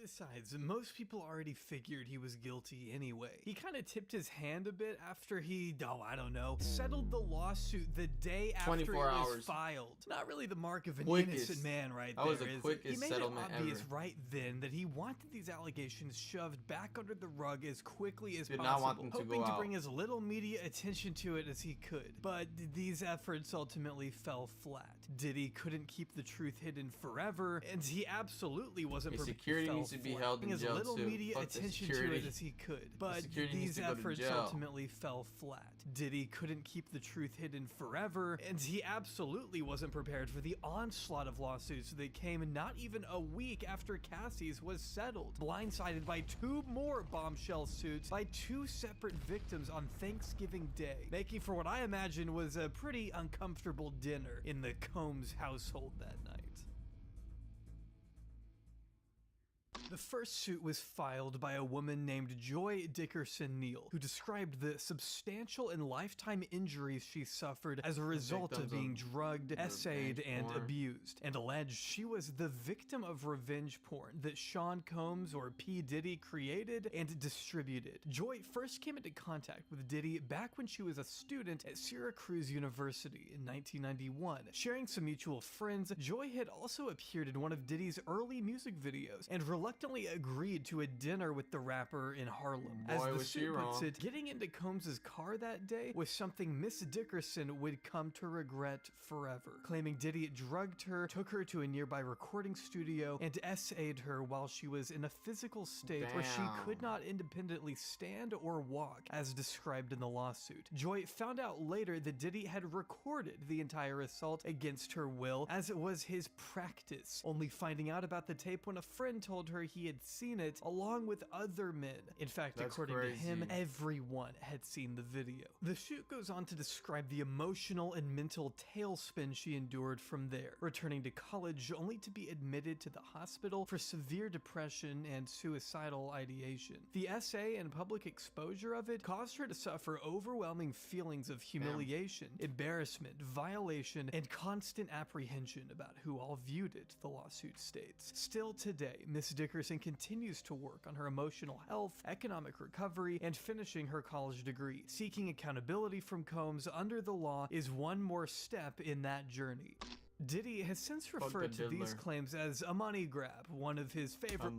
Besides, most people already figured he was guilty anyway. He kind of tipped his hand a bit after he, I don't know, settled the lawsuit the day after it was filed. Not really the mark of an innocent man right there, is it? He made it obvious ever. right then that he wanted these allegations shoved back under the rug as quickly as possible, hoping to bring as little media attention to it as he could. But these efforts ultimately fell flat. Diddy couldn't keep the truth hidden forever, and he absolutely wasn't security needs to be held in as jail little too. media Fuck attention the to it as he could. But these efforts ultimately fell flat. Diddy couldn't keep the truth hidden forever, and he absolutely wasn't prepared for the onslaught of lawsuits that came not even a week after Cassie's was settled, blindsided by 2 more bombshell suits by 2 separate victims on Thanksgiving Day, making for what I imagine was a pretty uncomfortable dinner in the Combs household that night. The first suit was filed by a woman named Joy Dickerson Neal, who described the substantial and lifetime injuries she suffered as a result of being drugged, essayed, and abused, and alleged she was the victim of revenge porn that Sean Combs, or P. Diddy, created and distributed. Joy first came into contact with Diddy back when she was a student at Syracuse University in 1991. Sharing some mutual friends, Joy had also appeared in one of Diddy's early music videos and reluctantly reluctantly agreed to a dinner with the rapper in Harlem. As the suit puts it, getting into Combs' car that day was something Miss Dickerson would come to regret forever, claiming Diddy drugged her, took her to a nearby recording studio, and essayed her while she was in a physical state where she could not independently stand or walk, as described in the lawsuit. Joy found out later that Diddy had recorded the entire assault against her will, as it was his practice, only finding out about the tape when a friend told her he had seen it along with other men. In fact, according to him, everyone had seen the video. The shoot goes on to describe the emotional and mental tailspin she endured from there, returning to college only to be admitted to the hospital for severe depression and suicidal ideation. The essay and public exposure of it caused her to suffer overwhelming feelings of humiliation, embarrassment, violation, and constant apprehension about who all viewed it, the lawsuit states. Still today, Miss Dickerson continues to work on her emotional health, economic recovery, and finishing her college degree. Seeking accountability from Combs under the law is one more step in that journey. Diddy has since referred to these claims as a money grab, one of his favorite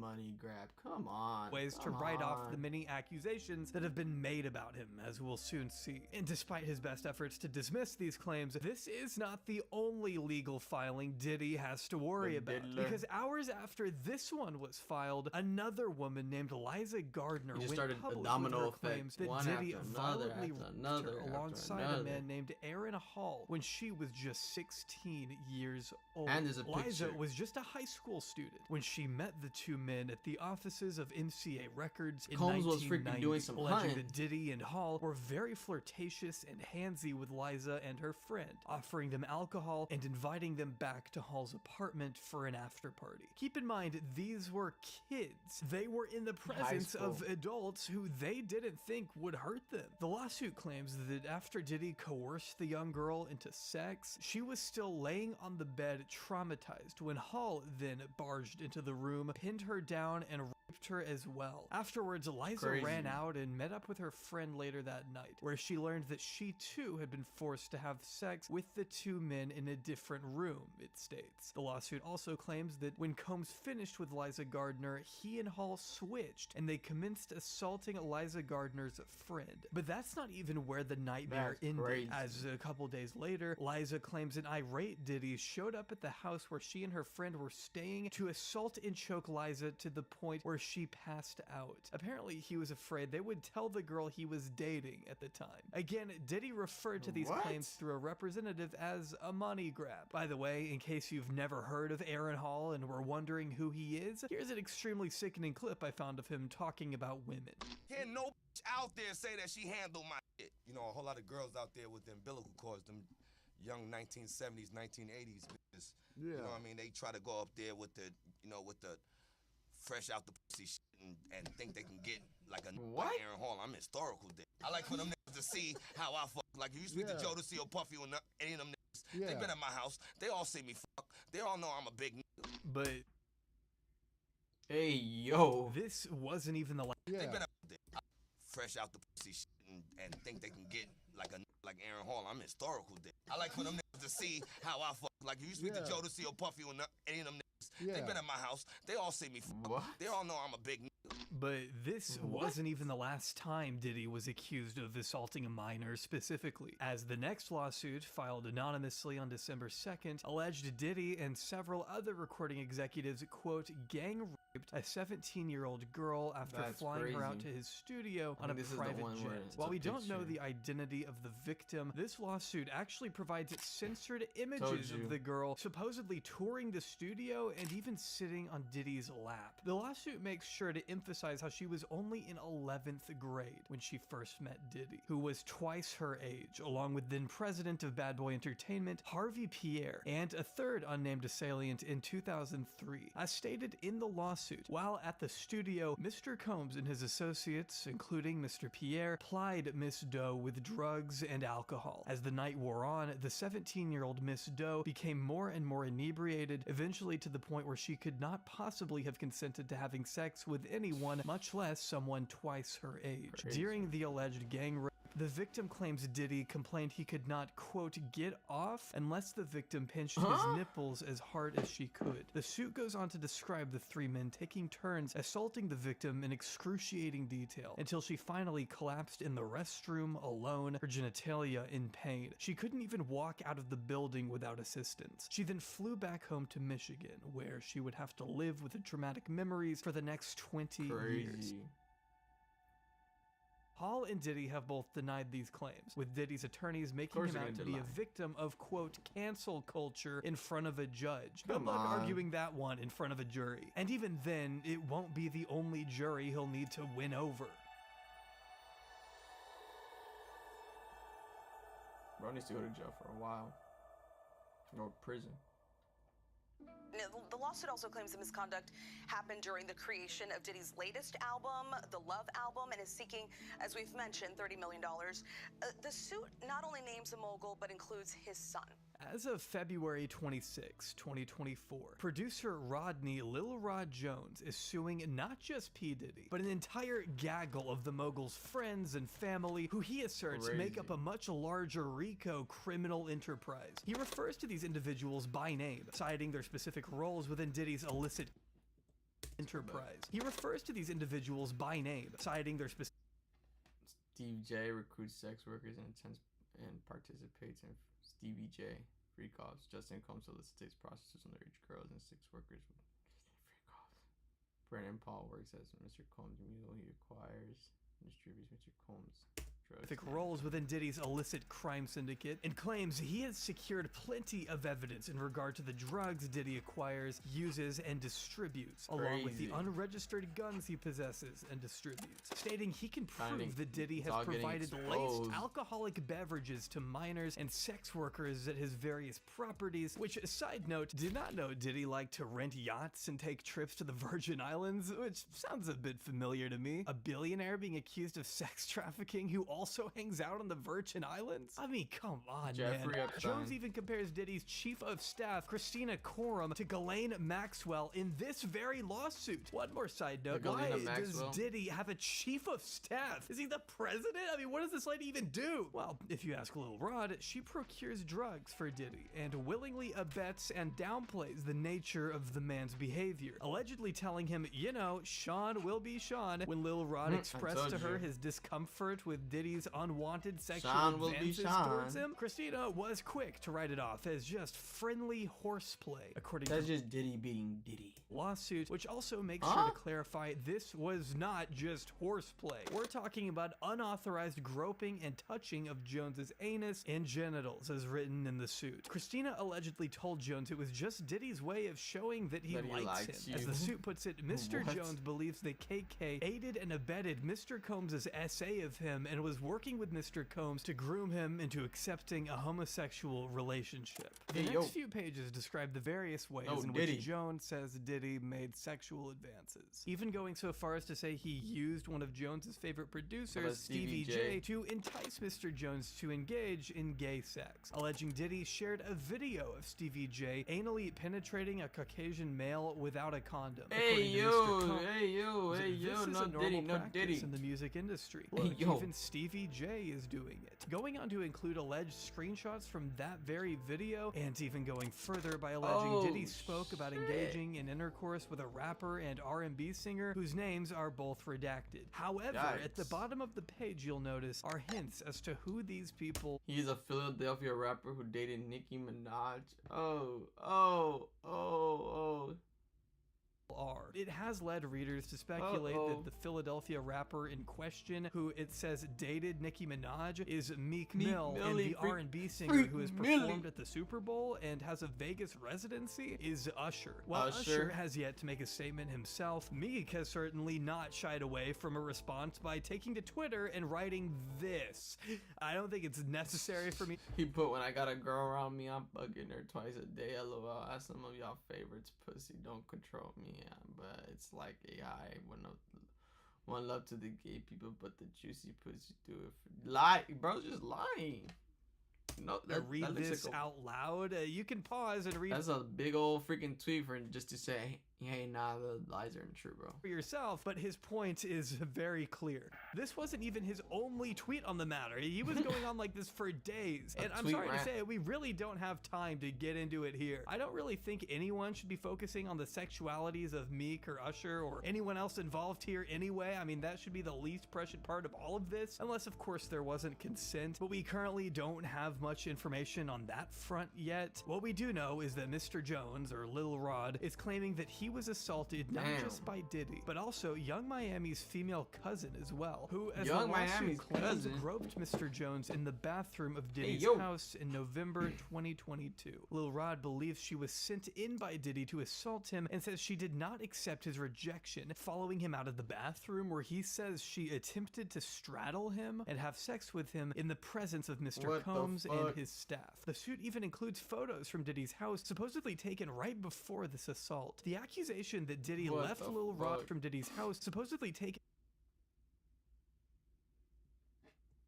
ways to write off the many accusations that have been made about him, as we'll soon see. And despite his best efforts to dismiss these claims, this is not the only legal filing Diddy has to worry about, because hours after this one was filed, another woman named Liza Gardner went public with her claims that Diddy violently raped her alongside a man named Aaron Hall when she was just 16 years old. And there's a Liza picture. was just a high school student when she met the two men at the offices of MCA Records in Combs 1990, was freaking doing some alleging hunting. that Diddy and Hall were very flirtatious and handsy with Liza and her friend, offering them alcohol and inviting them back to Hall's apartment for an after party. Keep in mind, these were kids. They were in the presence of adults who they didn't think would hurt them. The lawsuit claims that after Diddy coerced the young girl into sex, she was still laying on the bed traumatized when Hall then barged into the room, pinned her down, and raped her as well. Afterwards, Liza ran out and met up with her friend later that night, where she learned that she too had been forced to have sex with the two men in a different room, it states. The lawsuit also claims that when Combs finished with Liza Gardner, he and Hall switched, and they commenced assaulting Liza Gardner's friend. But that's not even where the nightmare ended, as a couple days later, Liza claims an irate Diddy showed up at the house where she and her friend were staying to assault and choke Liza to the point where she passed out. Apparently, he was afraid they would tell the girl he was dating at the time. Again, Diddy referred to these claims through a representative as a money grab. By the way, in case you've never heard of Aaron Hall and were wondering who he is, here's an extremely sickening clip I found of him talking about women. Can't no bitch out there say that she handled my shit. You know, a whole lot of girls out there with the umbilical cords, them young 1970s, 1980s bitches. Yeah. You know what I mean? They try to go up there with the, you know, with the fresh out the pussy shit and think they can get like a like Aaron Hall. I'm historical dick. I like for them niggas to see how I fuck. Like if you speak to Joe to see or Puffy or any of them niggas, they been at my house. They all see me fuck. They all know I'm a big nigga. But hey, yo. This wasn't even the last. They been up there fresh out the pussy shit and think they can get like a like Aaron Hall. I'm historical dick. I like for them niggas to see how I fuck. Like if you speak to Joe to see or Puffy or any of them niggas, they been at my house. They all see me fuck. They all know I'm a big nigga. But this wasn't even the last time Diddy was accused of assaulting a minor specifically, as the next lawsuit, filed anonymously on December 2nd, alleged Diddy and several other recording executives, quote, gang raped a 17-year-old girl after flying her out to his studio on a private jet. While we don't know the identity of the victim, this lawsuit actually provides censored images of the girl supposedly touring the studio and even sitting on Diddy's lap. The lawsuit makes sure to emphasize how she was only in 11th grade when she first met Diddy, who was twice her age, along with then president of Bad Boy Entertainment, Harvey Pierre, and a third unnamed assailant in 2003. As stated in the lawsuit, while at the studio, Mr. Combs and his associates, including Mr. Pierre, plied Miss Doe with drugs and alcohol. As the night wore on, the 17-year-old Miss Doe became more and more inebriated, eventually to the point where she could not possibly have consented to having sex with anyone, much less someone twice her age. During the alleged gang rape, The victim claims Diddy complained he could not, quote, get off unless the victim pinched his nipples as hard as she could. The suit goes on to describe the three men taking turns assaulting the victim in excruciating detail until she finally collapsed in the restroom alone, her genitalia in pain. She couldn't even walk out of the building without assistance. She then flew back home to Michigan, where she would have to live with the traumatic memories for the next 20 years. Hall and Diddy have both denied these claims, with Diddy's attorneys making him out to be a victim of, quote, cancel culture in front of a judge. Good luck arguing that one in front of a jury. And even then, it won't be the only jury he'll need to win over. Bro needs to go to jail for a while. Or prison. The lawsuit also claims the misconduct happened during the creation of Diddy's latest album, the Love album, and is seeking, as we've mentioned, $30 million. The suit not only names the mogul, but includes his son. As of February 26, 2024, producer Rodney Lil Rod Jones is suing not just P. Diddy, but an entire gaggle of the mogul's friends and family who he asserts make up a much larger RICO criminal enterprise. He refers to these individuals by name, citing their specific roles within Diddy's illicit enterprise. He refers to these individuals by name, citing their specific... Steve J recruits sex workers and participates in Stevie J freak offs. Justin Combs solicitates prostitutes, underage girls, and sex workers with freak offs. Brennan Paul works as Mr. Combs' mule. He acquires and distributes Mr. Combs' roles within Diddy's illicit crime syndicate, and claims he has secured plenty of evidence in regard to the drugs Diddy acquires, uses, and distributes, along with the unregistered guns he possesses and distributes, stating he can prove that Diddy has provided laced alcoholic beverages to minors and sex workers at his various properties, which, side note, did not know Diddy liked to rent yachts and take trips to the Virgin Islands, which sounds a bit familiar to me. A billionaire being accused of sex trafficking who also hangs out on the Virgin Islands? I mean, come on, Jeffrey man. Epstein. Jones even compares Diddy's chief of staff, Christina Coram, to Ghislaine Maxwell in this very lawsuit. One more side note, why does Diddy have a chief of staff? Is he the president? I mean, what does this lady even do? Well, if you ask Lil Rod, she procures drugs for Diddy and willingly abets and downplays the nature of the man's behavior, allegedly telling him, you know, Sean will be Sean, when Lil Rod expressed to her his discomfort with Diddy's unwanted sexual advances towards him. Christina was quick to write it off as just friendly horseplay, according to just Diddy being Diddy. Lawsuit, which also makes sure to clarify this was not just horseplay. We're talking about unauthorized groping and touching of Jones's anus and genitals, as written in the suit. Christina allegedly told Jones it was just Diddy's way of showing that he likes him. As the suit puts it, Mr. Jones believes the KK aided and abetted Mr. Combs' essay of him and was working with Mr. Combs to groom him into accepting a homosexual relationship. The next few pages describe the various ways in which Jones says Diddy made sexual advances, even going so far as to say he used one of Jones's favorite producers, Stevie J, to entice Mr. Jones to engage in gay sex, alleging Diddy shared a video of Stevie J anally penetrating a Caucasian male without a condom. Hey yo, no Diddy, no Diddy in the music industry. Look, even Stevie J is doing it, going on to include alleged screenshots from that very video, and even going further by alleging Diddy spoke about engaging in intercourse with a rapper and R&B singer whose names are both redacted. However, at the bottom of the page you'll notice are hints as to who these people. He's a Philadelphia rapper who dated Nicki Minaj. It has led readers to speculate that the Philadelphia rapper in question, who it says dated Nicki Minaj, is Meek Mill, and the R&B singer who has performed at the Super Bowl and has a Vegas residency is Usher. While Usher has yet to make a statement himself, Meek has certainly not shied away from a response by taking to Twitter and writing this. I don't think it's necessary for me. He put, when I got a girl around me, I'm bugging her twice a day. LOL. Ask some of y'all favorites. Pussy don't control me. Yeah, but it's like AI. One love to the gay people, but the juicy pussy do it for lie. Bro's just lying. No, read this out loud. You can pause and read. That's a big old freaking tweet for just to say Hey, nah, the lies aren't true, bro. For yourself, but his point is very clear. This wasn't even his only tweet on the matter. He was going on like this for days. And I'm sorry to say, we really don't have time to get into it here. I don't really think anyone should be focusing on the sexualities of Meek or Usher or anyone else involved here anyway. I mean, that should be the least prescient part of all of this, unless of course there wasn't consent. But we currently don't have much information on that front yet. What we do know is that Mr. Jones, or Lil Rod, is claiming that he was assaulted not just by Diddy, but also Young Miami's female cousin as well, who, as Young Miami's cousin, groped Mr. Jones in the bathroom of Diddy's house in November 2022. Lil Rod believes she was sent in by Diddy to assault him and says she did not accept his rejection, following him out of the bathroom, where he says she attempted to straddle him and have sex with him in the presence of Mr. Combs and his staff. The suit even includes photos from Diddy's house, supposedly taken right before this assault. The accusation that Diddy left Lil Rod from Diddy's house, supposedly taken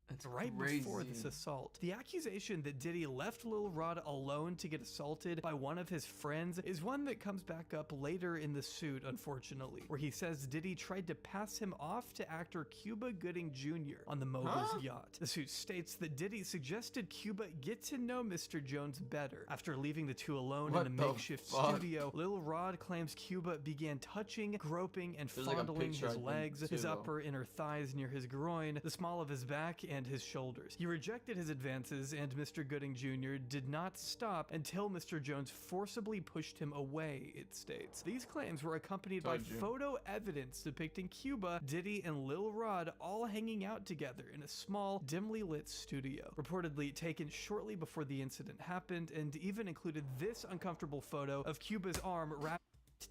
before this assault. The accusation that Diddy left Lil Rod alone to get assaulted by one of his friends is one that comes back up later in the suit, unfortunately, where he says Diddy tried to pass him off to actor Cuba Gooding Jr. on the mogul's yacht. The suit states that Diddy suggested Cuba get to know Mr. Jones better. After leaving the two alone in a makeshift studio, Lil Rod claims Cuba began touching, groping, and fondling his legs, his upper inner thighs near his groin, the small of his back, and his shoulders. He rejected his advances, and Mr. Gooding Jr. did not stop until Mr. Jones forcibly pushed him away, it states. These claims were accompanied by photo evidence depicting Cuba, Diddy, and Lil Rod all hanging out together in a small, dimly lit studio, reportedly taken shortly before the incident happened, and even included this uncomfortable photo of Cuba's arm wrapped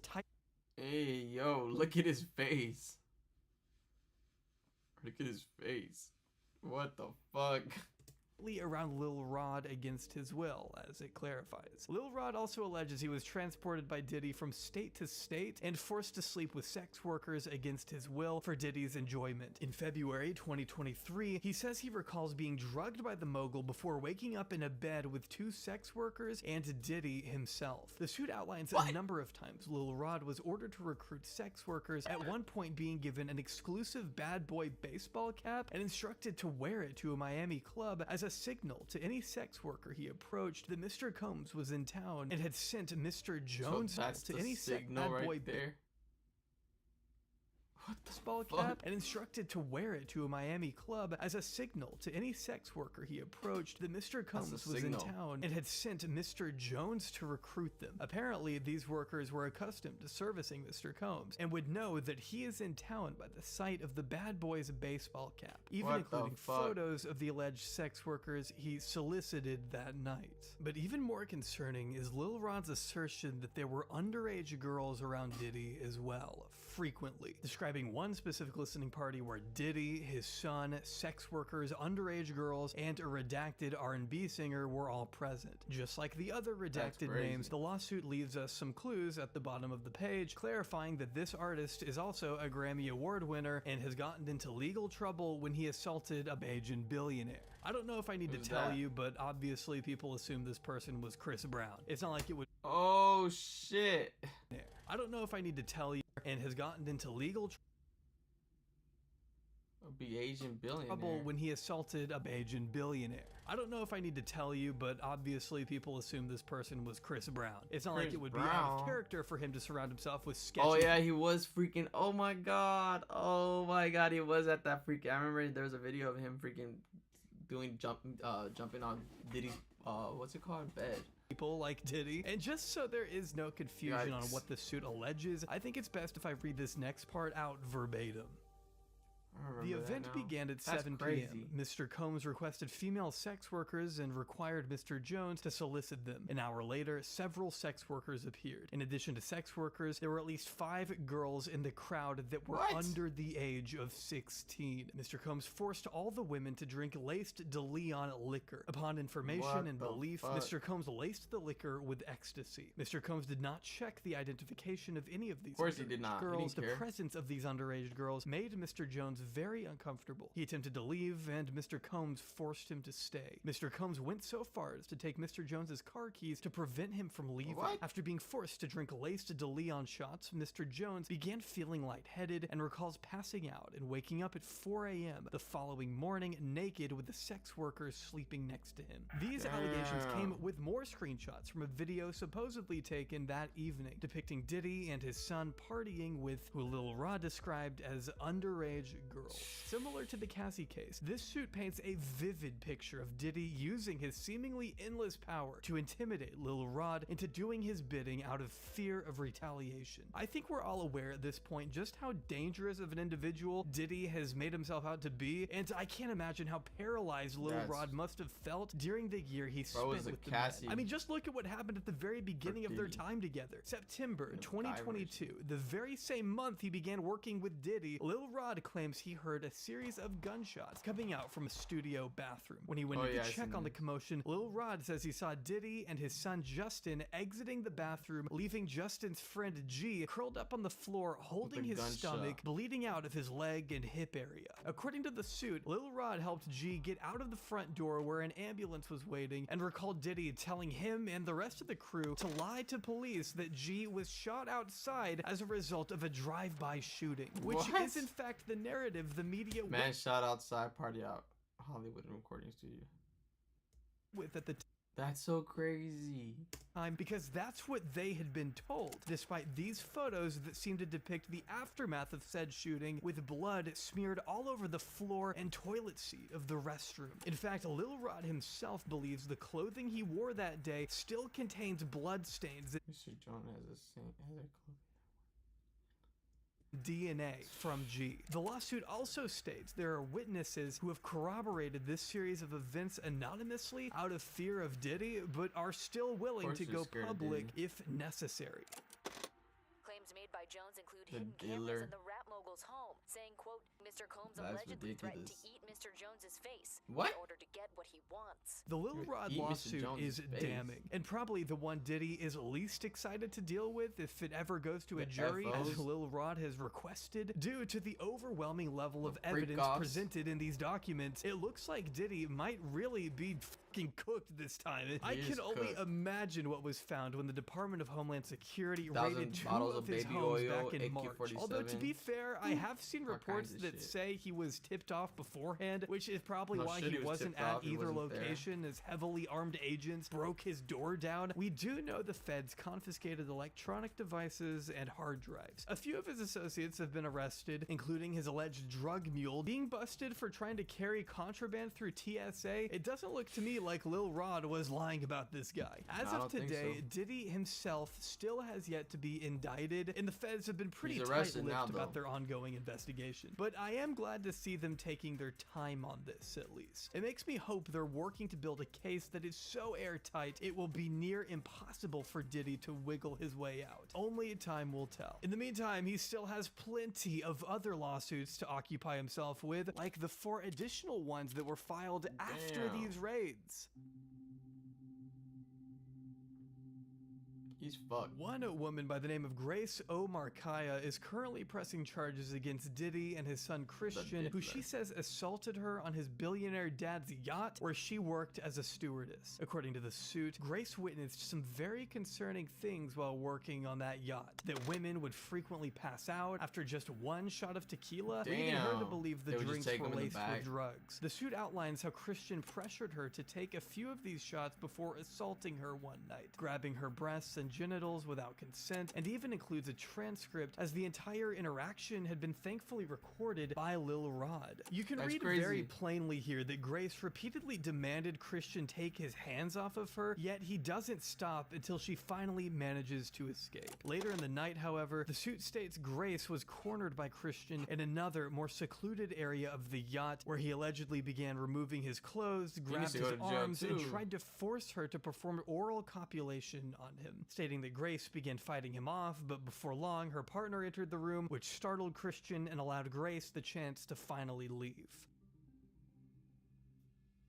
tight. Hey, yo, look at his face. Look at his face. What the fuck? Around Lil Rod against his will, as it clarifies. Lil Rod also alleges he was transported by Diddy from state to state and forced to sleep with sex workers against his will for Diddy's enjoyment. In February 2023, he says he recalls being drugged by the mogul before waking up in a bed with two sex workers and Diddy himself. The suit outlines a number of times Lil Rod was ordered to recruit sex workers, at one point being given an exclusive bad boy baseball cap and instructed to wear it to a Miami club as a signal to any sex worker he approached that Mr. Combs was in town, and had sent Mr. Jones to any bad boy baseball cap and instructed to wear it to a Miami club as a signal to any sex worker he approached that Mr. Combs was in town, and had sent Mr. Jones to recruit them. Apparently, these workers were accustomed to servicing Mr. Combs and would know that he is in town by the sight of the bad boy's baseball cap, even including photos of the alleged sex workers he solicited that night. But even more concerning is Lil Rod's assertion that there were underage girls around Diddy as well, frequently, describing one specific listening party where Diddy, his son, sex workers, underage girls, and a redacted R&B singer were all present. Just like the other redacted names, the lawsuit leaves us some clues at the bottom of the page, clarifying that this artist is also a Grammy Award winner and has gotten into legal trouble when he assaulted a Bajan billionaire. I don't know if I need to tell you, but obviously people assume this person was Chris Brown. It's not like it would— Oh shit. I don't know if I need to tell you, and has gotten into legal Asian billionaire. trouble when he assaulted a Bajan billionaire. I don't know if I need to tell you, but obviously people assume this person was Chris Brown. It's not like it would be out of character for him to surround himself with sketchy— Oh yeah, he was freaking— oh my god, he was at that freaking— I remember there was a video of him freaking doing jumping on Diddy's what's it called, bed. People like Diddy. And just so there is no confusion on what the suit alleges, I think it's best if I read this next part out verbatim. The event began at 7 p.m. Mr. Combs requested female sex workers and required Mr. Jones to solicit them. An hour later, several sex workers appeared. In addition to sex workers, there were at least 5 girls in the crowd that were under the age of 16. Mr. Combs forced all the women to drink laced De Leon liquor. Upon information and belief, Mr. Combs laced the liquor with ecstasy. Mr. Combs did not check the identification of any of these he did not. girls. The presence of these underage girls made Mr. Jones very uncomfortable. He attempted to leave, and Mr. Combs forced him to stay. Mr. Combs went so far as to take Mr. Jones's car keys to prevent him from leaving. What? After being forced to drink laced de Leon shots, Mr. Jones began feeling lightheaded and recalls passing out and waking up at 4 a.m. the following morning naked with the sex workers sleeping next to him. These allegations came with more screenshots from a video supposedly taken that evening depicting Diddy and his son partying with who Lil Rod described as underage girls. Similar to the Cassie case, this suit paints a vivid picture of Diddy using his seemingly endless power to intimidate Lil Rod into doing his bidding out of fear of retaliation. I think we're all aware at this point just how dangerous of an individual Diddy has made himself out to be, and I can't imagine how paralyzed Lil Rod must have felt during the year he spent with the men. I mean, just look at what happened at the very beginning of their time together. September 2022, the very same month he began working with Diddy, Lil Rod claims he heard a series of gunshots coming out from a studio bathroom. When he went in to check on the commotion, Lil Rod says he saw Diddy and his son Justin exiting the bathroom, leaving Justin's friend G curled up on the floor holding his stomach, bleeding out of his leg and hip area. According to the suit, Lil Rod helped G get out of the front door where an ambulance was waiting and recalled Diddy telling him and the rest of the crew to lie to police that G was shot outside as a result of a drive-by shooting, which is in fact the narrative the media man shot outside party out Hollywood recording studio with at the That's so crazy. Because that's what they had been told, despite these photos that seem to depict the aftermath of said shooting with blood smeared all over the floor and toilet seat of the restroom. In fact, Lil Rod himself believes the clothing he wore that day still contains blood stains. Mr. John has a clothing. DNA from G. The lawsuit also states there are witnesses who have corroborated this series of events anonymously out of fear of Diddy, but are still willing to go public if necessary. Claims made by Jones include hidden cameras in the rap mogul's home, saying, quote, Mr. Combs allegedly threatened to eat Mr. Jones's face in order to get what he wants. The Lil Rod lawsuit is damning, and probably the one Diddy is least excited to deal with if it ever goes to a jury, as Lil Rod has requested. Due to the overwhelming level of evidence presented in these documents, it looks like Diddy might really be fucking cooked this time. I can only imagine what was found when the Department of Homeland Security raided 2 of his homes back in March. Although, to be fair, I have seen reports that say he was tipped off beforehand, which is probably why he wasn't at either location, as heavily armed agents broke his door down. We do know the feds confiscated electronic devices and hard drives. A few of his associates have been arrested, including his alleged drug mule being busted for trying to carry contraband through TSA. It doesn't look to me like Lil Rod was lying about this guy. As of today, Diddy himself still has yet to be indicted, and the feds have been pretty tight-lipped about their ongoing investigation. But I am glad to see them taking their time on this, at least. It makes me hope they're working to build a case that is so airtight it will be near impossible for Diddy to wiggle his way out. Only time will tell. In the meantime, he still has plenty of other lawsuits to occupy himself with, like the 4 additional ones that were filed after these raids. He's fucked. One woman by the name of Grace O'Markaya is currently pressing charges against Diddy and his son Christian, who she says assaulted her on his billionaire dad's yacht where she worked as a stewardess. According to the suit, Grace witnessed some very concerning things while working on that yacht. That women would frequently pass out after just 1 shot of tequila, leading her to believe the drinks were laced with drugs. The suit outlines how Christian pressured her to take a few of these shots before assaulting her one night, grabbing her breasts and genitals without consent, and even includes a transcript as the entire interaction had been thankfully recorded by Lil Rod. You can read very plainly here that Grace repeatedly demanded Christian take his hands off of her, yet he doesn't stop until she finally manages to escape. Later in the night, however, the suit states Grace was cornered by Christian in another, more secluded area of the yacht where he allegedly began removing his clothes, grabbed his arms, and tried to force her to perform oral copulation on him, stating that Grace began fighting him off, but before long, her partner entered the room, which startled Christian and allowed Grace the chance to finally leave.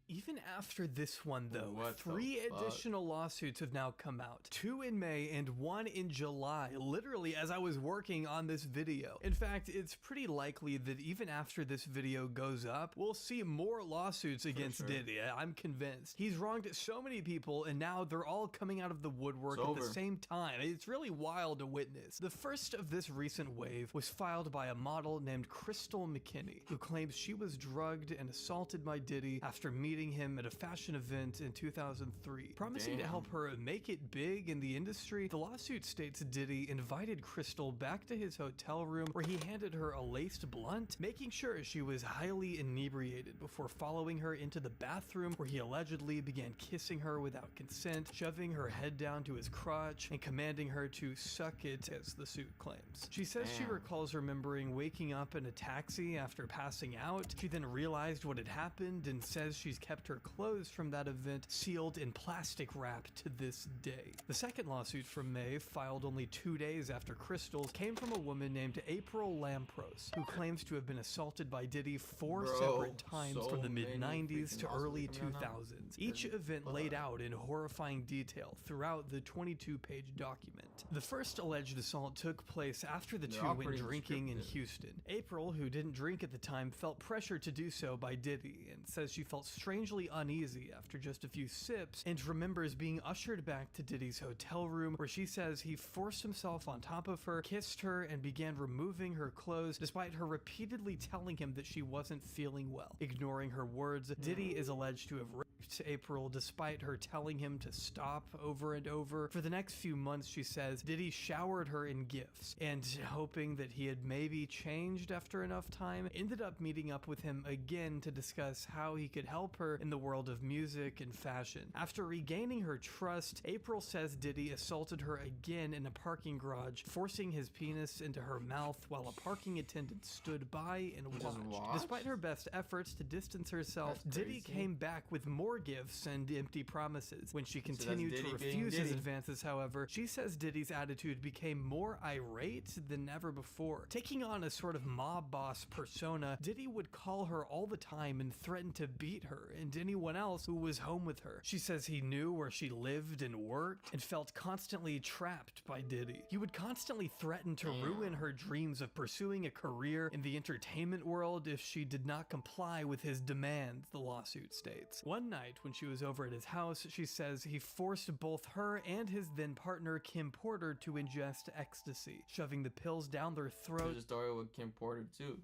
Even after this one, though, What 3 the fuck? additional lawsuits have now come out. 2 in May and 1 in July, literally as I was working on this video. In fact, it's pretty likely that even after this video goes up, we'll see more lawsuits against Diddy. I'm convinced. He's wronged so many people, and now they're all coming out of the woodwork at the same time. It's really wild to witness. The first of this recent wave was filed by a model named Crystal McKinney, who claims she was drugged and assaulted by Diddy after meeting him at a fashion event in 2003. Promising to help her make it big in the industry, the lawsuit states Diddy invited Crystal back to his hotel room where he handed her a laced blunt, making sure she was highly inebriated before following her into the bathroom where he allegedly began kissing her without consent, shoving her head down to his crotch, and commanding her to suck it, as the suit claims. She says she recalls remembering waking up in a taxi after passing out. She then realized what had happened and says she's kept her clothes from that event sealed in plastic wrap to this day. The second lawsuit from May, filed only 2 days after Crystal's, came from a woman named April Lampros, who claims to have been assaulted by Diddy 4 separate times from the mid-90s to early 2000s. Each event laid out in horrifying detail throughout the 22-page document. The first alleged assault took place after the two went drinking in Houston. April, who didn't drink at the time, felt pressure to do so by Diddy and says she felt strangely uneasy after just a few sips, and remembers being ushered back to Diddy's hotel room where she says he forced himself on top of her, kissed her, and began removing her clothes despite her repeatedly telling him that she wasn't feeling well. Ignoring her words, Diddy is alleged to have raped April despite her telling him to stop over and over. For the next few months, she says, Diddy showered her in gifts, and hoping that he had maybe changed after enough time, ended up meeting up with him again to discuss how he could help her in the world of music and fashion. After regaining her trust, April says Diddy assaulted her again in a parking garage, forcing his penis into her mouth while a parking attendant stood by and watched. Despite her best efforts to distance herself, Diddy came back with more gifts and empty promises. When she continued to refuse his advances, however, she says Diddy's attitude became more irate than ever before. Taking on a sort of mob boss persona, Diddy would call her all the time and threaten to beat her and anyone else who was home with her. She says he knew where she lived and worked and felt constantly trapped by Diddy. He would constantly threaten to ruin her dreams of pursuing a career in the entertainment world if she did not comply with his demands, the lawsuit states. One night when she was over at his house, she says he forced both her and his then partner Kim Porter to ingest ecstasy, shoving the pills down their throat. There's a story with Kim Porter too.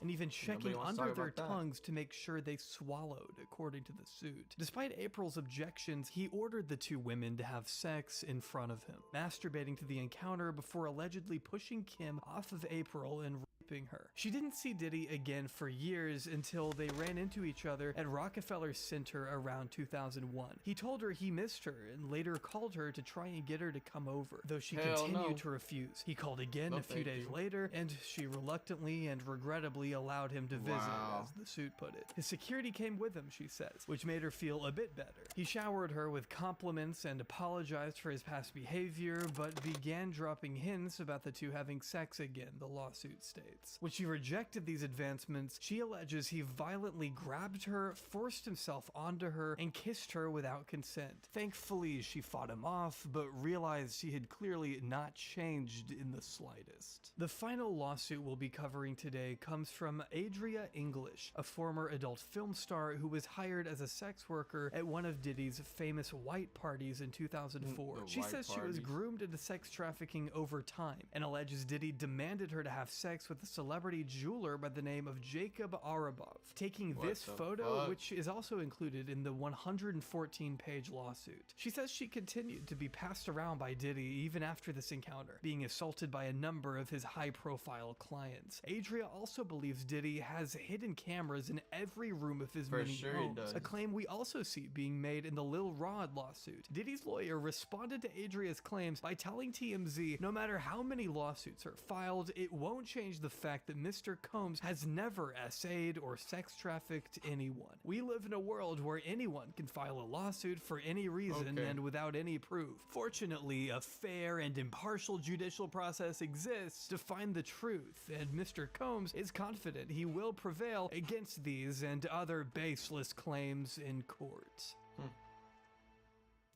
And even checking under their tongues to make sure they swallowed, according to the suit. Despite April's objections, he ordered the two women to have sex in front of him, masturbating to the encounter before allegedly pushing Kim off of April and raping her. She didn't see Diddy again for years until they ran into each other at Rockefeller Center around 2001. He told her he missed her and later called her to try and get her to come over, though she continued to refuse. He called again a few days later, and she reluctantly and regrettably allowed him to visit, as the suit put it. His security came with him, she says, which made her feel a bit better. He showered her with compliments and apologized for his past behavior, but began dropping hints about the two having sex again, the lawsuit states. When she rejected these advancements, she alleges he violently grabbed her, forced himself onto her, and kissed her without consent. Thankfully, she fought him off, but realized she had clearly not changed in the slightest. The final lawsuit we'll be covering today comes from Adria English, a former adult film star who was hired as a sex worker at one of Diddy's famous white parties in 2004. She says she was groomed into sex trafficking over time and alleges Diddy demanded her to have sex with a celebrity jeweler by the name of Jacob Arabov. Taking this photo, which is also included in the 114-page lawsuit. She says she continued to be passed around by Diddy even after this encounter, being assaulted by a number of his high-profile clients. Adria also believes Diddy has hidden cameras in every room of his many homes, a claim we also see being made in the Lil Rod lawsuit. Diddy's lawyer responded to Adria's claims by telling TMZ no matter how many lawsuits are filed, it won't change the fact that Mr. Combs has never essayed or sex trafficked anyone. We live in a world where anyone can file a lawsuit for any reason and without any proof. Fortunately, a fair and impartial judicial process exists to find the truth, and Mr. Combs is confident he will prevail against these and other baseless claims in court.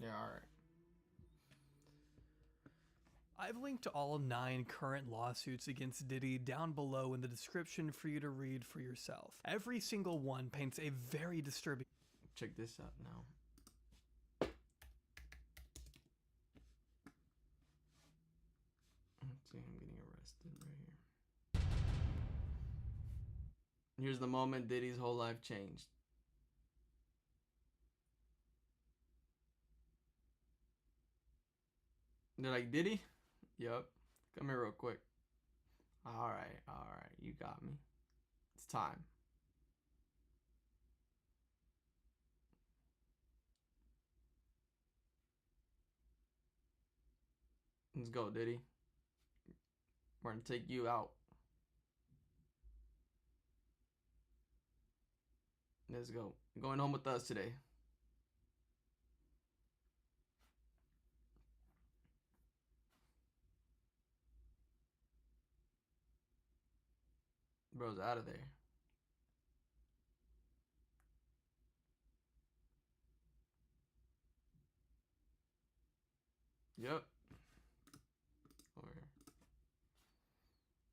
Yeah, alright. I've linked all 9 current lawsuits against Diddy down below in the description for you to read for yourself. Every single one paints a very disturbing... Check this out now. Let's see, I'm getting arrested right here. Here's the moment Diddy's whole life changed. They're like, Diddy? Yup. Come here real quick. Alright, you got me. It's time. Let's go, Diddy. We're gonna take you out. Let's go. You're going home with us today. Bro's out of there. Yep. Over here.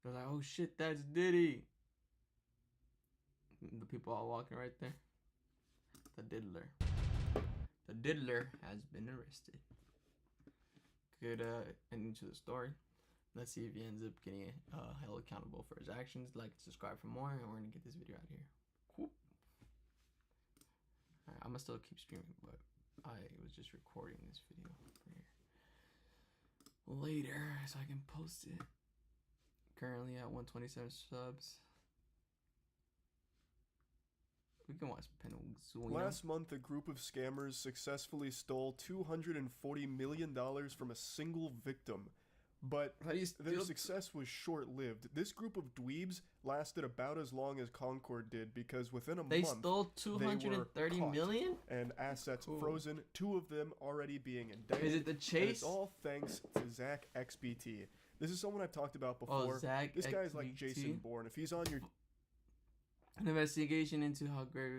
They're like, oh shit, that's Diddy. The people all walking right there. The diddler. The diddler has been arrested. Good ending to the story. Let's see if he ends up getting held accountable for his actions. Like, subscribe for more, and we're gonna get this video out of here. Whoop. Alright, I'm gonna still keep streaming, but I was just recording this video for later so I can post it. Currently at 127 subs. We can watch Penguin. Last month, a group of scammers successfully stole $240 million from a single victim. But their success was short-lived. This group of dweebs lasted about as long as Concord did because within a month, they stole $230 million and assets frozen, 2 of them already being indicted. Is it the chase? And it's all thanks to Zach XBT. This is someone I've talked about before. Oh, Zach this guy's XBT? like Jason Bourne. If he's on your... An investigation into how Greg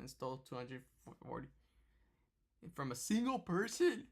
stole 240 from a single person?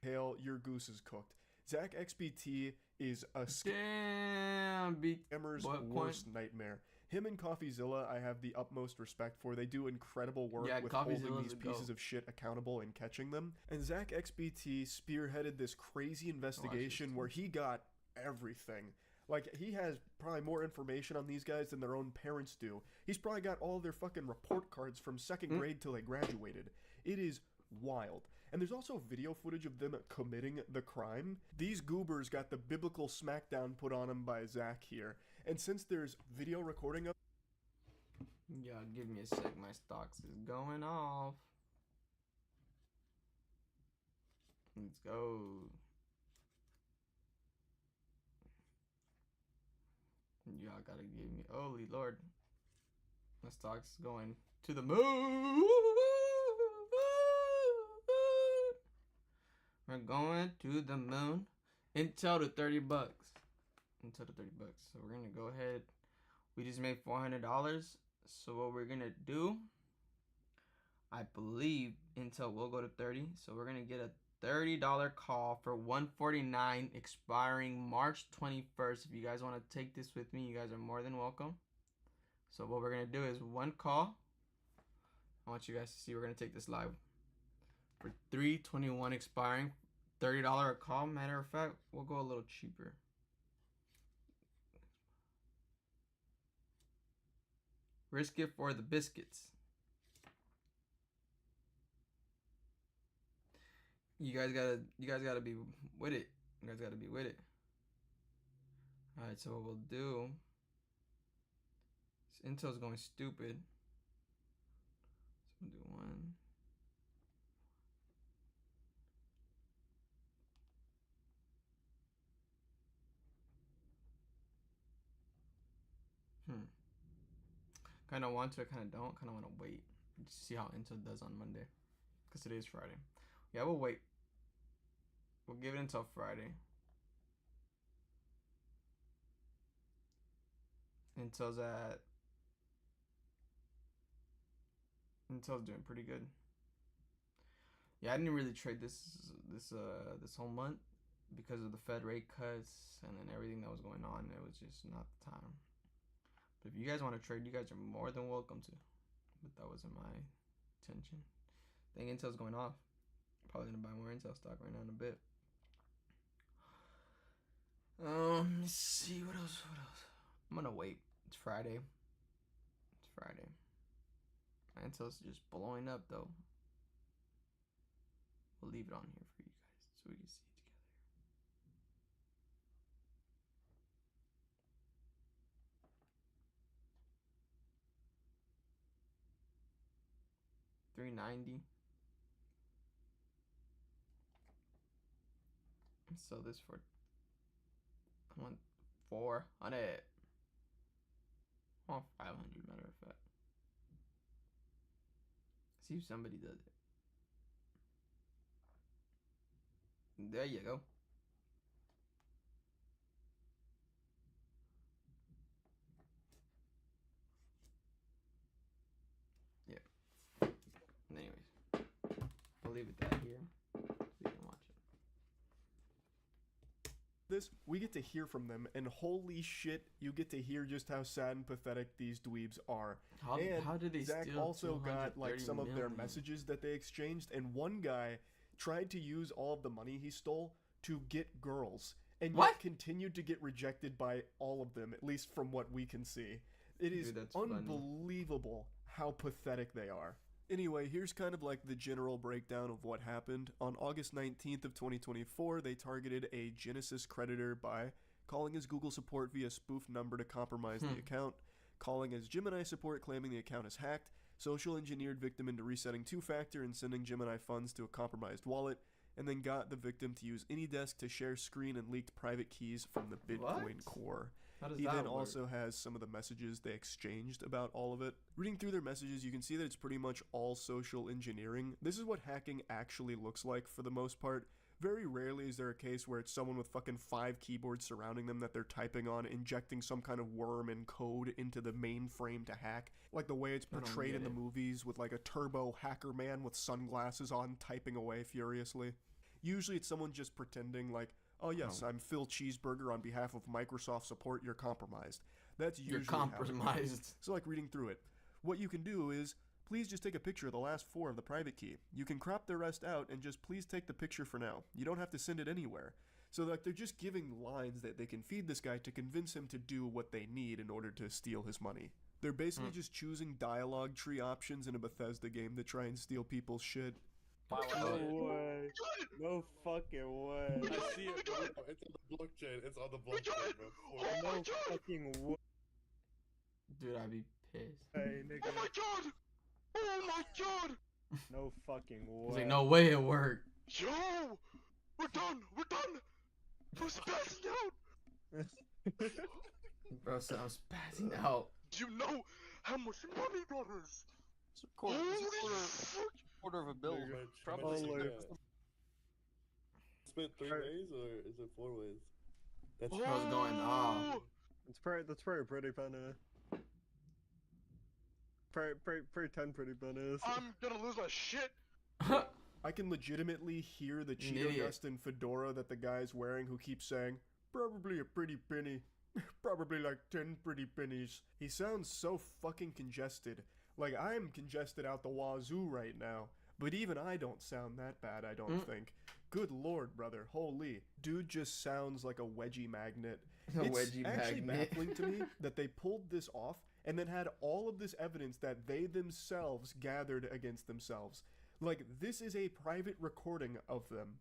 Hail, your goose is cooked. Zach XBT is a scammer's worst nightmare. Him and CoffeeZilla, I have the utmost respect for. They do incredible work with holding these pieces of shit accountable and catching them. And Zach XBT spearheaded this crazy investigation where he got everything. Like, he has probably more information on these guys than their own parents do. He's probably got all their fucking report cards from 2nd grade till they graduated. It is wild. And there's also video footage of them committing the crime. These goobers got the biblical smackdown put on them by Zach here. And since there's video recording of... Yeah, give me a sec. My stocks is going off. Let's go. Y'all gotta give me... Holy Lord. My stock's going to the moon. We're going to the moon. Intel to 30 bucks. Intel to 30 bucks. So we're gonna go ahead. We just made $400. So what we're gonna do, I believe Intel will go to 30. So we're gonna get a $30 call for $149 expiring March 21st. If you guys want to take this with me, you guys are more than welcome. So what we're gonna do is one call. I want you guys to see we're gonna take this live. For $321 expiring, $30 a call. Matter of fact, we'll go a little cheaper. Risk it for the biscuits. You guys gotta be with it. You guys gotta be with it. Alright, so what we'll do. This Intel's going stupid. So we'll do one. Kind of want to, kind of don't. Kind of want to wait. Just see how Intel does on Monday. Because today is Friday. Yeah, we'll wait. We'll give it until Friday. Intel's doing pretty good. Yeah, I didn't really trade this whole month because of the Fed rate cuts and then everything that was going on. It was just not the time. But if you guys want to trade, you guys are more than welcome to. But that wasn't my intention. I think Intel's going off. Probably gonna buy more Intel stock right now in a bit. Let's see what else. I'm gonna wait. It's Friday. Intel's just blowing up though. We'll leave it on here for you guys so we can see it together. $390. Sell this for I want 400. I want 500, matter of fact. See if somebody does it. There you go. Yeah. Anyways, I'll leave it that here so you can watch it. This, we get to hear from them, and holy shit, you get to hear just how sad and pathetic these dweebs are. How did they Zach steal also got like some of their million? messages that they exchanged, and one guy tried to use all of the money he stole to get girls, and yet continued to get rejected by all of them, at least from what we can see. It is unbelievable how pathetic they are. Anyway, here's kind of like the general breakdown of what happened. On August 19th of 2024, they targeted a Genesis creditor by calling as Google support via spoof number to compromise the account, calling as Gemini support claiming the account is hacked, social engineered victim into resetting two-factor and sending Gemini funds to a compromised wallet, and then got the victim to use AnyDesk to share screen and leaked private keys from the Bitcoin core. He then also has some of the messages they exchanged about all of it. Reading through their messages, you can see that it's pretty much all social engineering. This is what hacking actually looks like for the most part. Very rarely is there a case where it's someone with fucking 5 keyboards surrounding them that they're typing on, injecting some kind of worm and code into the mainframe to hack. Like the way it's portrayed in the movies with like a turbo hacker man with sunglasses on typing away furiously. Usually it's someone just pretending like, oh yes, I'm Phil Cheeseburger on behalf of Microsoft support, you're compromised. That's usually how it goes. So like reading through it, what you can do is, please just take a picture of the last 4 of the private key. You can crop the rest out and just please take the picture for now. You don't have to send it anywhere. So like they're just giving lines that they can feed this guy to convince him to do what they need in order to steal his money. They're basically just choosing dialogue tree options in a Bethesda game to try and steal people's shit. No way. No fucking way. I see it, bro. It's on the blockchain. It's on the blockchain, bro. No fucking way. Dude, I'd be pissed. Hey, nigga. Oh my god! Oh my god! No fucking way. He's like, no way it worked. Yo! We're done! We're done! I'm spazzing out! Bro, so I'm spazzing out. Do you know how much money that is? It's a quarter of a bill. Probably. Spent 3 ways or is it 4 ways? That's what's going on. That's pretty penny. Pretty 10 pretty pennies. I'm gonna lose my shit. I can legitimately hear the Cheeto dust and fedora that the guy's wearing who keeps saying, probably a pretty penny. Probably like 10 pretty pennies. He sounds so fucking congested. Like, I'm congested out the wazoo right now. But even I don't sound that bad, I don't think. Good lord, brother. Holy. Dude just sounds like a wedgie magnet. It's actually baffling to me that they pulled this off and then had all of this evidence that they themselves gathered against themselves. Like, this is a private recording of them.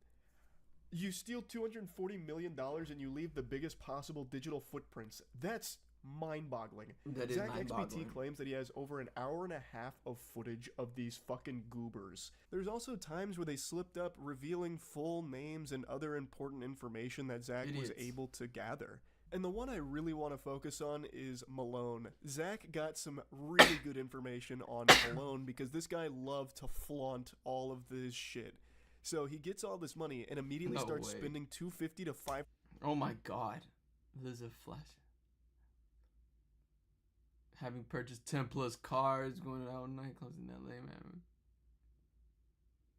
You steal $240 million and you leave the biggest possible digital footprints. That's mind-boggling. That is mind-boggling. XBT claims that he has over an hour and a half of footage of these fucking goobers. There's also times where they slipped up revealing full names and other important information that Zach was able to gather. And the one I really want to focus on is Malone. Zach got some really good information on Malone because this guy loved to flaunt all of this shit. So he gets all this money and immediately starts spending $250 to $500. Oh my god. There's a flash. Having purchased 10 plus cars, going out nightclubs in LA, man.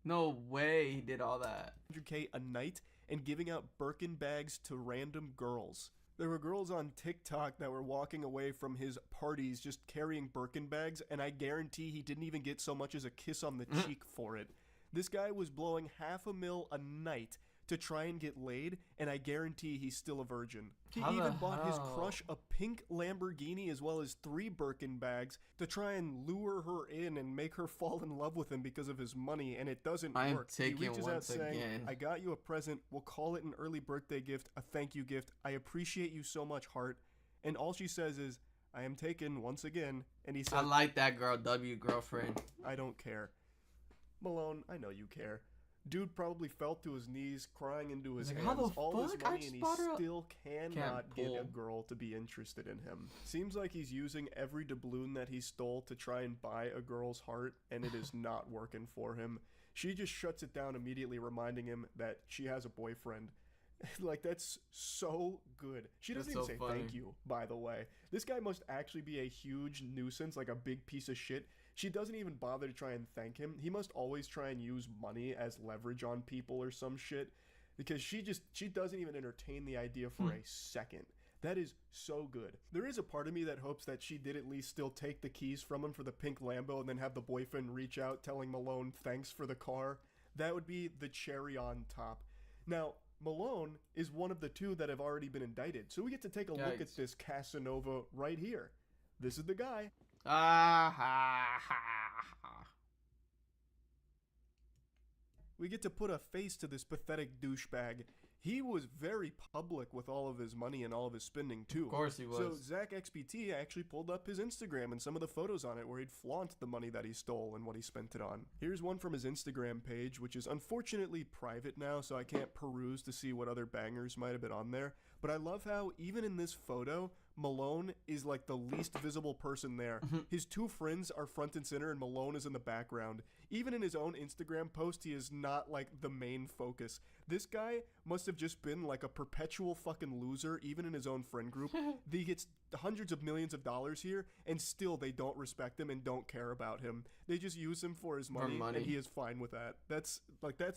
No way he did all that. $100K a night and giving out Birkin bags to random girls. There were girls on TikTok that were walking away from his parties just carrying Birkin bags, and I guarantee he didn't even get so much as a kiss on the cheek for it. This guy was blowing $500,000 a night to try and get laid, and I guarantee he's still a virgin. He even bought his crush a pink Lamborghini as well as 3 Birkin bags to try and lure her in and make her fall in love with him because of his money, and it doesn't work. He reaches out saying, I got you a present, we'll call it an early birthday gift, a thank you gift, I appreciate you so much, heart. And all she says is, I am taken once again, and he says, I like that girl, W girlfriend. I don't care. Malone, I know you care. Dude probably fell to his knees, crying into his hands, all this money, and he still cannot get a girl to be interested in him. Seems like he's using every doubloon that he stole to try and buy a girl's heart, and it is not working for him. She just shuts it down immediately, reminding him that she has a boyfriend. Like, that's so good. She doesn't even say thank you, by the way. This guy must actually be a huge nuisance, like a big piece of shit. She doesn't even bother to try and thank him. He must always try and use money as leverage on people or some shit, because she doesn't even entertain the idea for a second. That is so good. There is a part of me that hopes that she did at least still take the keys from him for the pink Lambo and then have the boyfriend reach out telling Malone thanks for the car. That would be the cherry on top. Now, Malone is one of the 2 that have already been indicted, so we get to take a look at this Casanova right here. This is the guy. We get to put a face to this pathetic douchebag. He was very public with all of his money and all of his spending too. Of course he was. So Zach XBT actually pulled up his Instagram and some of the photos on it where he'd flaunt the money that he stole and what he spent it on. Here's one from his Instagram page, which is unfortunately private now, so I can't peruse to see what other bangers might have been on there. But I love how even in this photo, Malone is like the least visible person there. His 2 friends are front and center and Malone is in the background. Even in his own Instagram post, he is not like the main focus. This guy must have just been like a perpetual fucking loser, even in his own friend group. He gets hundreds of millions of dollars here, and still they don't respect him and don't care about him. They just use him for his money, and he is fine with that. That's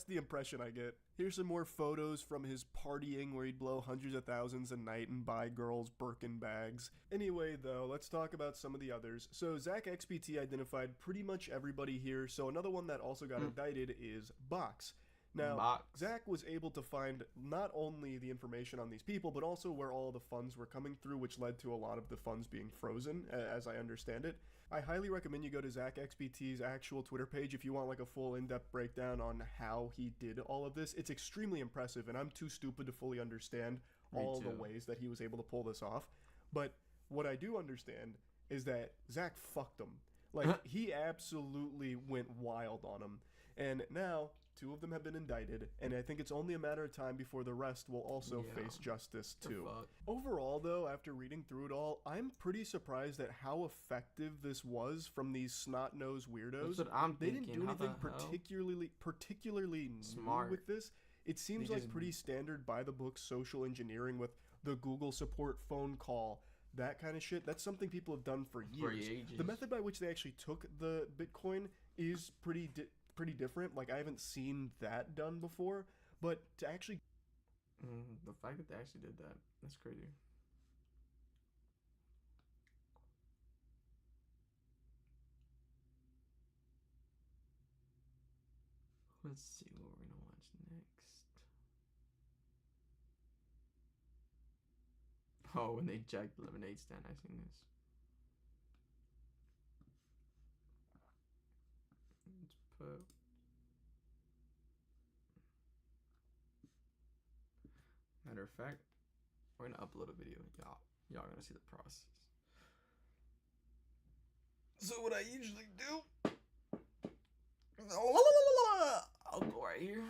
the impression I get. Here's some more photos from his partying where he'd blow hundreds of thousands a night and buy girls Birkin bags. Anyway, though, let's talk about some of the others. So Zach XBT identified pretty much everybody here, so another one that also got indicted is Box. Now, Zach was able to find not only the information on these people, but also where all the funds were coming through, which led to a lot of the funds being frozen, as I understand it. I highly recommend you go to Zach XBT's actual Twitter page if you want like a full in-depth breakdown on how he did all of this. It's extremely impressive, and I'm too stupid to fully understand all the ways that he was able to pull this off. But what I do understand is that Zach fucked him. Like, he absolutely went wild on him. And now 2 of them have been indicted, and I think it's only a matter of time before the rest will also face justice too. Overall, though, after reading through it all, I'm pretty surprised at how effective this was from these snot-nosed weirdos. That's what I'm they thinking. Didn't do anything particularly smart with this. It seems like pretty standard by-the-book social engineering with the Google support phone call, that kind of shit. That's something people have done for years. The method by which they actually took the Bitcoin is pretty different. Like, I haven't seen that done before, but to actually the fact that they actually did that's crazy. Let's see what we're gonna watch next. Oh, when they jacked the lemonade stand, I've seen this. Let's put matter of fact, we're gonna upload a video. Y'all gonna see the process. So what I usually do, I'll go right here.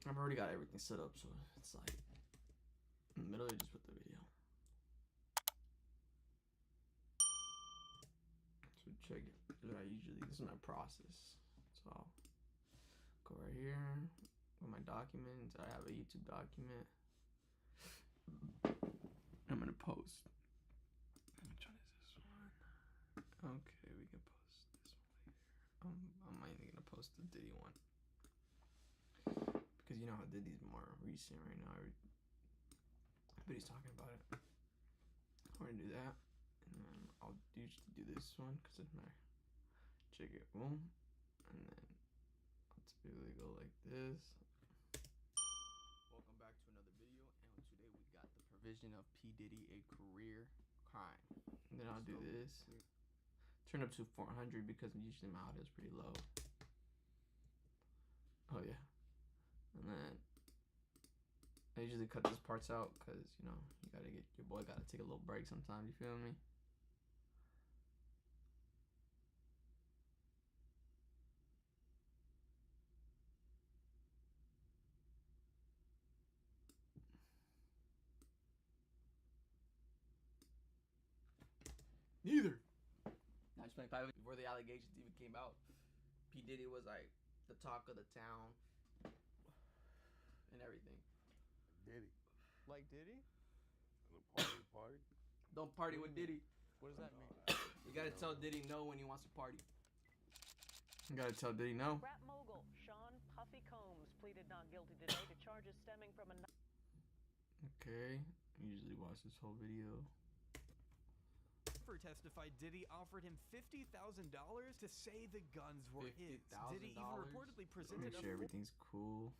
I've already got everything set up, so it's like in the middle. I just put the video. check it. This is my process. So I'll go right here with my documents. I have a YouTube document. I'm gonna post. Which one is this one? Okay, we can post this one later. I'm mainly gonna post the Diddy one because you know how Diddy's more recent right now. Everybody's talking about it. I'm gonna do that, and then I'll usually do this one because it's my check it, boom, and then I'll typically go like this. Welcome back to another video, and today we got the provision of P. Diddy, a career crime. And then I'll do this. Turn up to 400 because usually my audio is pretty low. Oh yeah. And then I usually cut these parts out because, you know, your boy gotta take a little break sometimes, you feel me? Neither. I just playing private before the allegations even came out. P. Diddy was like the talk of the town and everything. Diddy. Like Diddy? Party? Don't party with Diddy. What does that mean? You gotta tell Diddy no when he wants to party. You gotta tell Diddy no. Rap mogul Sean Puffy Combs pleaded not guilty today to charges stemming from a... Okay, I usually watch this whole video. Testified Diddy offered him $50,000 to say the guns were his. Diddy even reportedly presented Make sure everything's cool.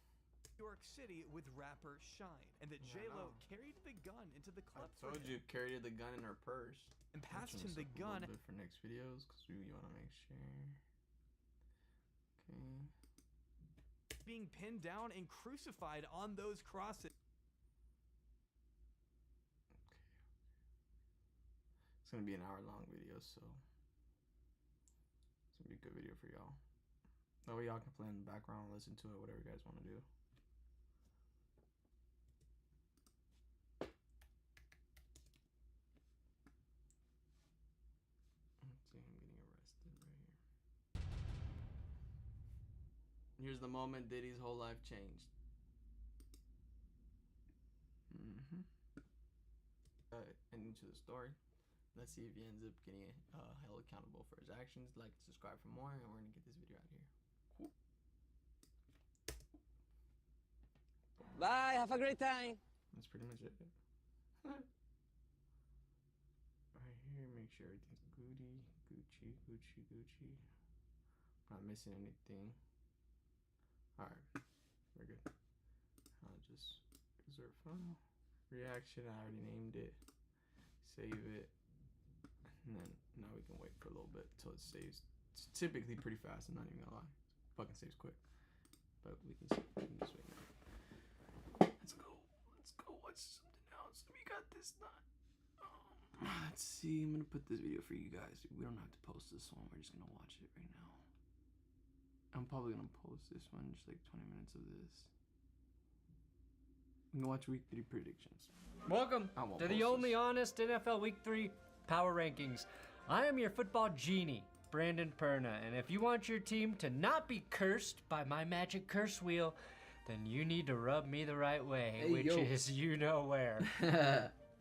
New York City with rapper Shine, and that J-Lo carried the gun into the club. I told you, carried the gun in her purse. And passed him the gun. For next videos, because we want to make sure. Okay. Being pinned down and crucified on those crosses. It's gonna be an hour-long video, so it's gonna be a good video for y'all. That way y'all can play in the background and listen to it, whatever you guys want to do. Let's see, I'm getting arrested right here. Here's the moment Diddy's whole life changed. And into the story. Let's see if he ends up getting held accountable for his actions. Like, subscribe for more, and we're gonna get this video out of here. Cool. Bye, have a great time. That's pretty much it. Right here, make sure everything's Gucci. Not missing anything. Alright, we're good. I'll just insert file. Reaction, I already named it. Save it. And then now we can wait for a little bit till it saves. It's typically pretty fast, I'm not even gonna lie. Fucking saves quick. But we can just wait now. Let's go watch something else. We got this done. Let's see, I'm gonna put this video for you guys. We don't have to post this one, we're just gonna watch it right now. I'm probably gonna post this one, just like 20 minutes of this. We can watch week 3 predictions. Welcome to the only honest NFL Week 3 Power Rankings. I am your football genie, Brandon Perna, and if you want your team to not be cursed by my magic curse wheel, then you need to rub me the right way, which is you know where.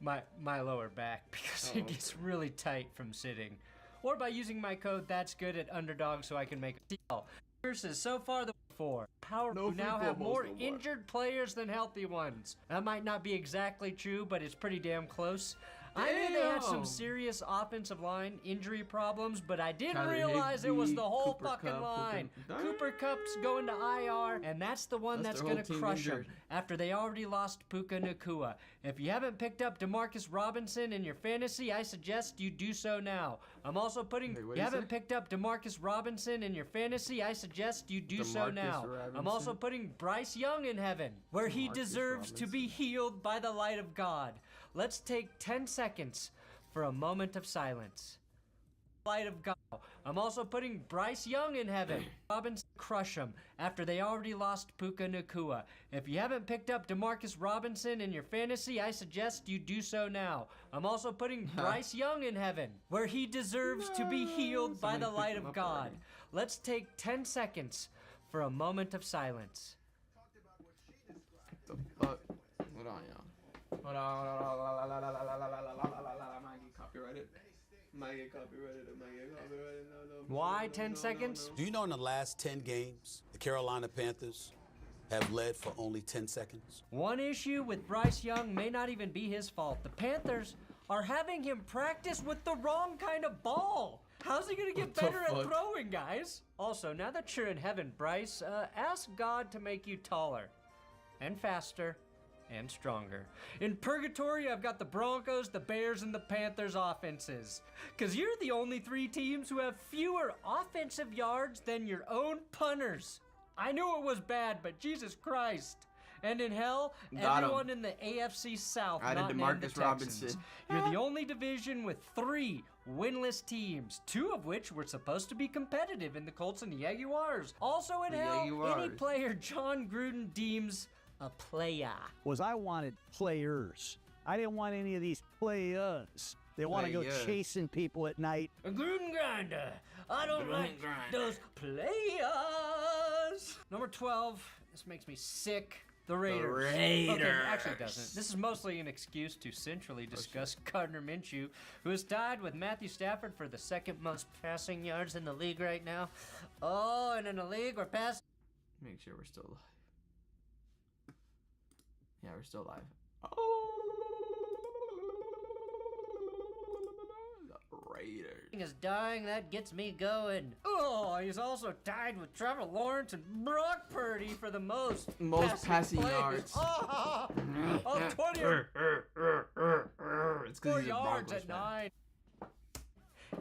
my lower back, because it gets really tight from sitting. Or by using my code That's Good at Underdog so I can make a deal. Curses so far the 4. Power now have more injured players than healthy ones. That might not be exactly true, but it's pretty damn close. I knew they had some serious offensive line injury problems, but I didn't realize it was the whole fucking line. Cooper Kupp's going to IR, and that's the one that's gonna crush them after they already lost Puka Nacua. If you haven't picked up DeMarcus Robinson in your fantasy, I suggest you do so now. I'm also putting. If you haven't picked up DeMarcus Robinson in your fantasy, I suggest you do so now. I'm also putting Bryce Young in heaven, where he deserves to be healed by the light of God. Let's take 10 seconds for a moment of silence. Light of God. I'm also putting Bryce Young in heaven. Robinson crush him after they already lost Puka Nacua. If you haven't picked up DeMarcus Robinson in your fantasy, I suggest you do so now. I'm also putting Bryce Young in heaven, where he deserves to be healed by the light of God. Let's take 10 seconds for a moment of silence. What the fuck? Hold on, y'all. Hold on. I might get copyrighted. Why 10 seconds? Do you know in the last 10 games, the Carolina Panthers have led for only 10 seconds? One issue with Bryce Young may not even be his fault. The Panthers are having him practice with the wrong kind of ball. How's he gonna get better at throwing, guys? Also, now that you're in heaven, Bryce, ask God to make you taller and faster and stronger. In purgatory, I've got the Broncos, the Bears, and the Panthers offenses. Cause you're the only 3 teams who have fewer offensive yards than your own punters. I knew it was bad, but Jesus Christ. And in hell, everyone in the AFC South, not named the Texans. You're the only division with 3 winless teams, 2 of which were supposed to be competitive in the Colts and the Jaguars. Also in hell, any player John Gruden deems a playa. I wanted players. I didn't want any of these players. They want to go chasing people at night. A Gruden grinder. I don't like those players. Number 12. This makes me sick. The Raiders. Okay, actually it doesn't. This is mostly an excuse to centrally discuss Gardner Minshew, who is tied with Matthew Stafford for the 2nd most passing yards in the league right now. Oh, and in a league where pass... Make sure we're still alive. Yeah, we're still alive. Oh, the Raiders is dying. That gets me going. Oh, he's also tied with Trevor Lawrence and Brock Purdy for the most passing yards. Oh, 20 it's 4 yards at 9.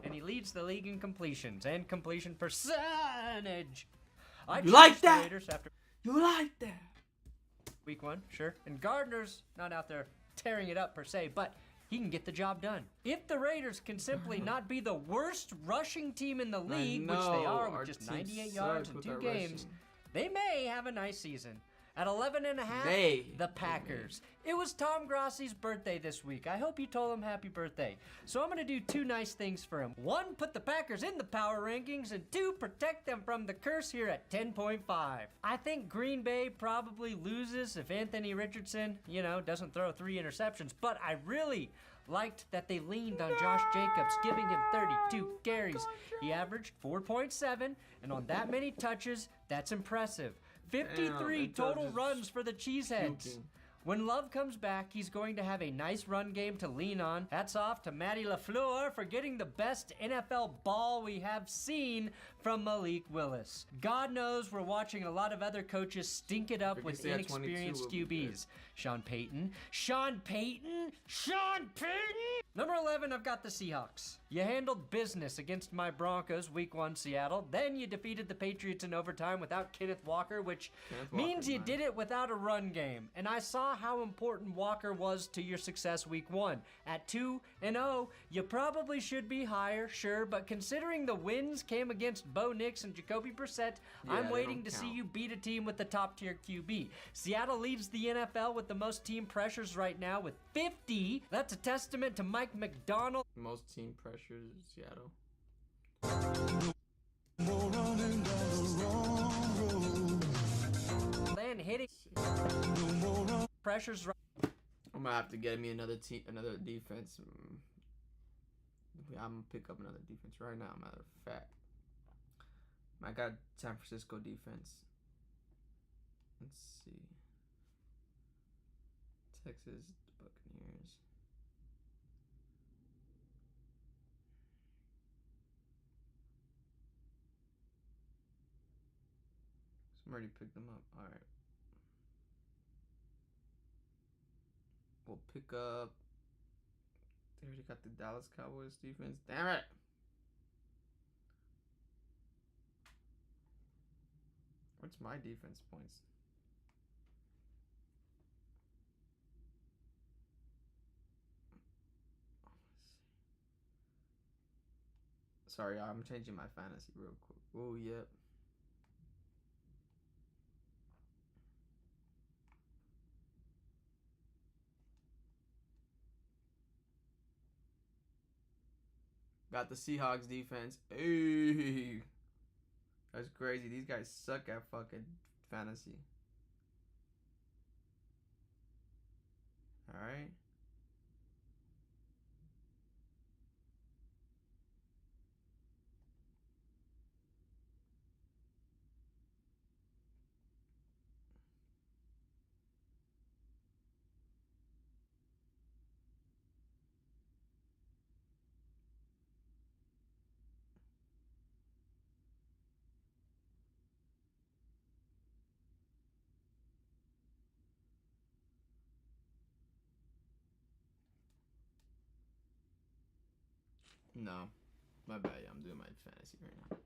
And he leads the league in completions and completion percentage. You like that? You like that? Week 1, sure. And Gardner's not out there tearing it up per se, but he can get the job done. If the Raiders can simply not be the worst rushing team in the league, which they are with just 98 yards in 2 games, they may have a nice season. At 11.5, the Packers. It was Tom Grossi's birthday this week. I hope you told him happy birthday. So I'm going to do 2 nice things for him. 1, put the Packers in the power rankings, and 2, protect them from the curse here at 10.5. I think Green Bay probably loses if Anthony Richardson, doesn't throw 3 interceptions, but I really liked that they leaned on Josh Jacobs, giving him 32 carries. He averaged 4.7, and on that many touches, that's impressive. 53 total runs for the Cheeseheads. When Love comes back, he's going to have a nice run game to lean on. Hats off to Matty LaFleur for getting the best NFL ball we have seen from Malik Willis. God knows we're watching a lot of other coaches stink it up with inexperienced QBs. Sean Payton. Number 11, I've got the Seahawks. You handled business against my Broncos week 1 Seattle. Then you defeated the Patriots in overtime without Kenneth Walker, which means you did it without a run game. And I saw how important Walker was to your success week 1. At 2-0, you probably should be higher, sure, but considering the wins came against Bo Nix and Jacoby Brissett, I'm waiting to see you beat a team with the top-tier QB. Seattle leads the NFL with the most team pressures right now with 50. That's a testament to Mike McDonald. Most team pressures, Seattle. Then hitting pressures. I'm gonna have to get me another defense. I'm gonna pick up another defense right now. Matter of fact, I got San Francisco defense. Let's see. Texas Buccaneers. I already picked them up. All right. We'll pick up. They already got the Dallas Cowboys defense. Damn it! What's my defense points? Sorry, I'm changing my fantasy real quick. Oh, yep. Got the Seahawks defense. Hey, that's crazy. These guys suck at fucking fantasy. All right. No, my bad. I'm doing my fantasy right now.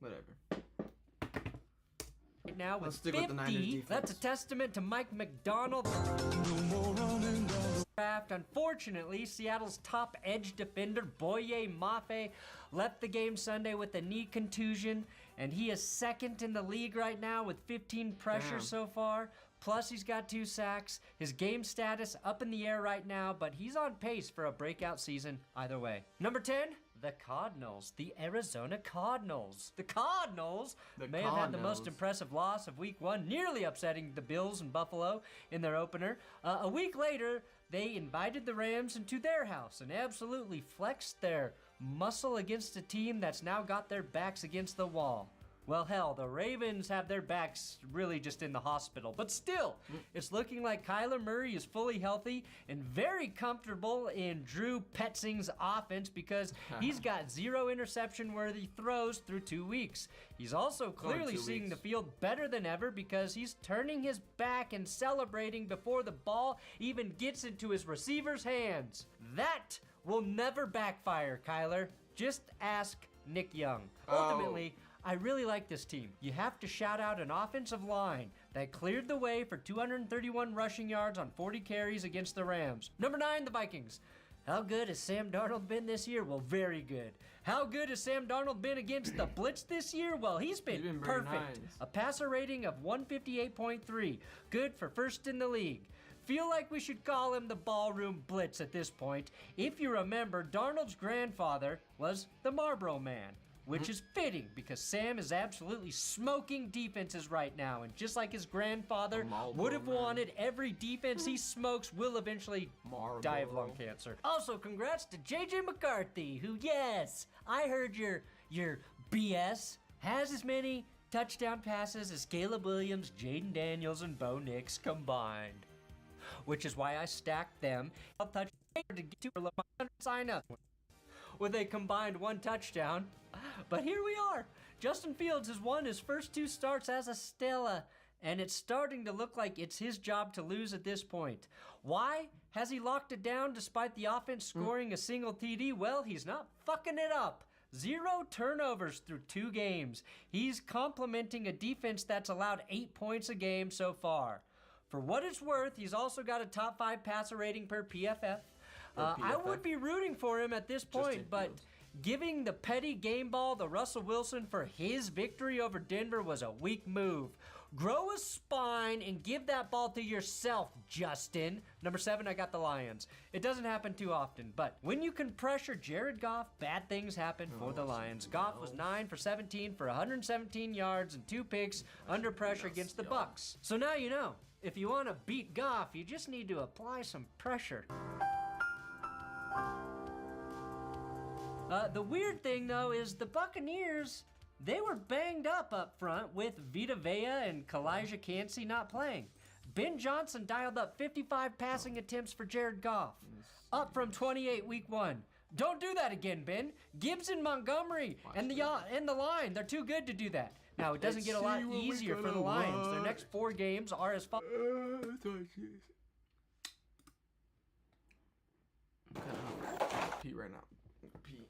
Whatever. Now with 50, that's a testament to Mike McDonald. Unfortunately, Seattle's top edge defender, Boye Mafe, left the game Sunday with a knee contusion, and he is second in the league right now with 15 pressures so far. Plus, he's got 2 sacks. His game status up in the air right now, but he's on pace for a breakout season either way. Number 10, the Cardinals, the Arizona Cardinals. The Cardinals may have had the most impressive loss of week 1, nearly upsetting the Bills and Buffalo in their opener. A week later, they invited the Rams into their house and absolutely flexed their muscle against a team that's now got their backs against the wall. Well, hell, the Ravens have their backs really just in the hospital. But still, it's looking like Kyler Murray is fully healthy and very comfortable in Drew Petzing's offense because he's got 0 interception-worthy throws through 2 weeks. He's also clearly seeing the field better than ever because he's turning his back and celebrating before the ball even gets into his receiver's hands. That will never backfire, Kyler. Just ask Nick Young. Ultimately, I really like this team. You have to shout out an offensive line that cleared the way for 231 rushing yards on 40 carries against the Rams. Number 9, the Vikings. How good has Sam Darnold been this year? Well, very good. How good has Sam Darnold been against the blitz this year? Well, he's been perfect. Nice. A passer rating of 158.3. Good for first in the league. Feel like we should call him the ballroom blitz at this point. If you remember, Darnold's grandfather was the Marlboro Man. Which is fitting because Sam is absolutely smoking defenses right now. And just like his grandfather would have wanted, every defense he smokes will eventually die of lung cancer. Also, congrats to JJ McCarthy, who, yes, I heard your BS, has as many touchdown passes as Caleb Williams, Jaden Daniels, and Bo Nix combined. Which is why I stacked them. I'll touch to get to sign up with a combined 1 touchdown. But here we are. Justin Fields has won his first 2 starts as a Stella, and it's starting to look like it's his job to lose at this point. Why has he locked it down despite the offense scoring a single TD? Well, he's not fucking it up. 0 turnovers through 2 games. He's complementing a defense that's allowed 8 points a game so far. For what it's worth, he's also got a top 5 passer rating per PFF. I would be rooting for him at this point, but giving the petty game ball to Russell Wilson for his victory over Denver was a weak move. Grow a spine and give that ball to yourself, Justin. Number 7, I got the Lions. It doesn't happen too often, but when you can pressure Jared Goff, bad things happen for the Lions. Goff was 9 for 17 for 117 yards and 2 picks under pressure against the Bucs. So now you know, if you want to beat Goff, you just need to apply some pressure. The weird thing, though, is the Buccaneers, they were banged up front with Vita Vea and Kalijah Kancey not playing. Ben Johnson dialed up 55 passing attempts for Jared Goff, up from 28 week 1. Don't do that again, Ben. Gibbs and Montgomery and the line, they're too good to do that. Now, it doesn't get a lot easier for the Lions. Their next 4 games are as follows. I'm kind of pee right now. Pee.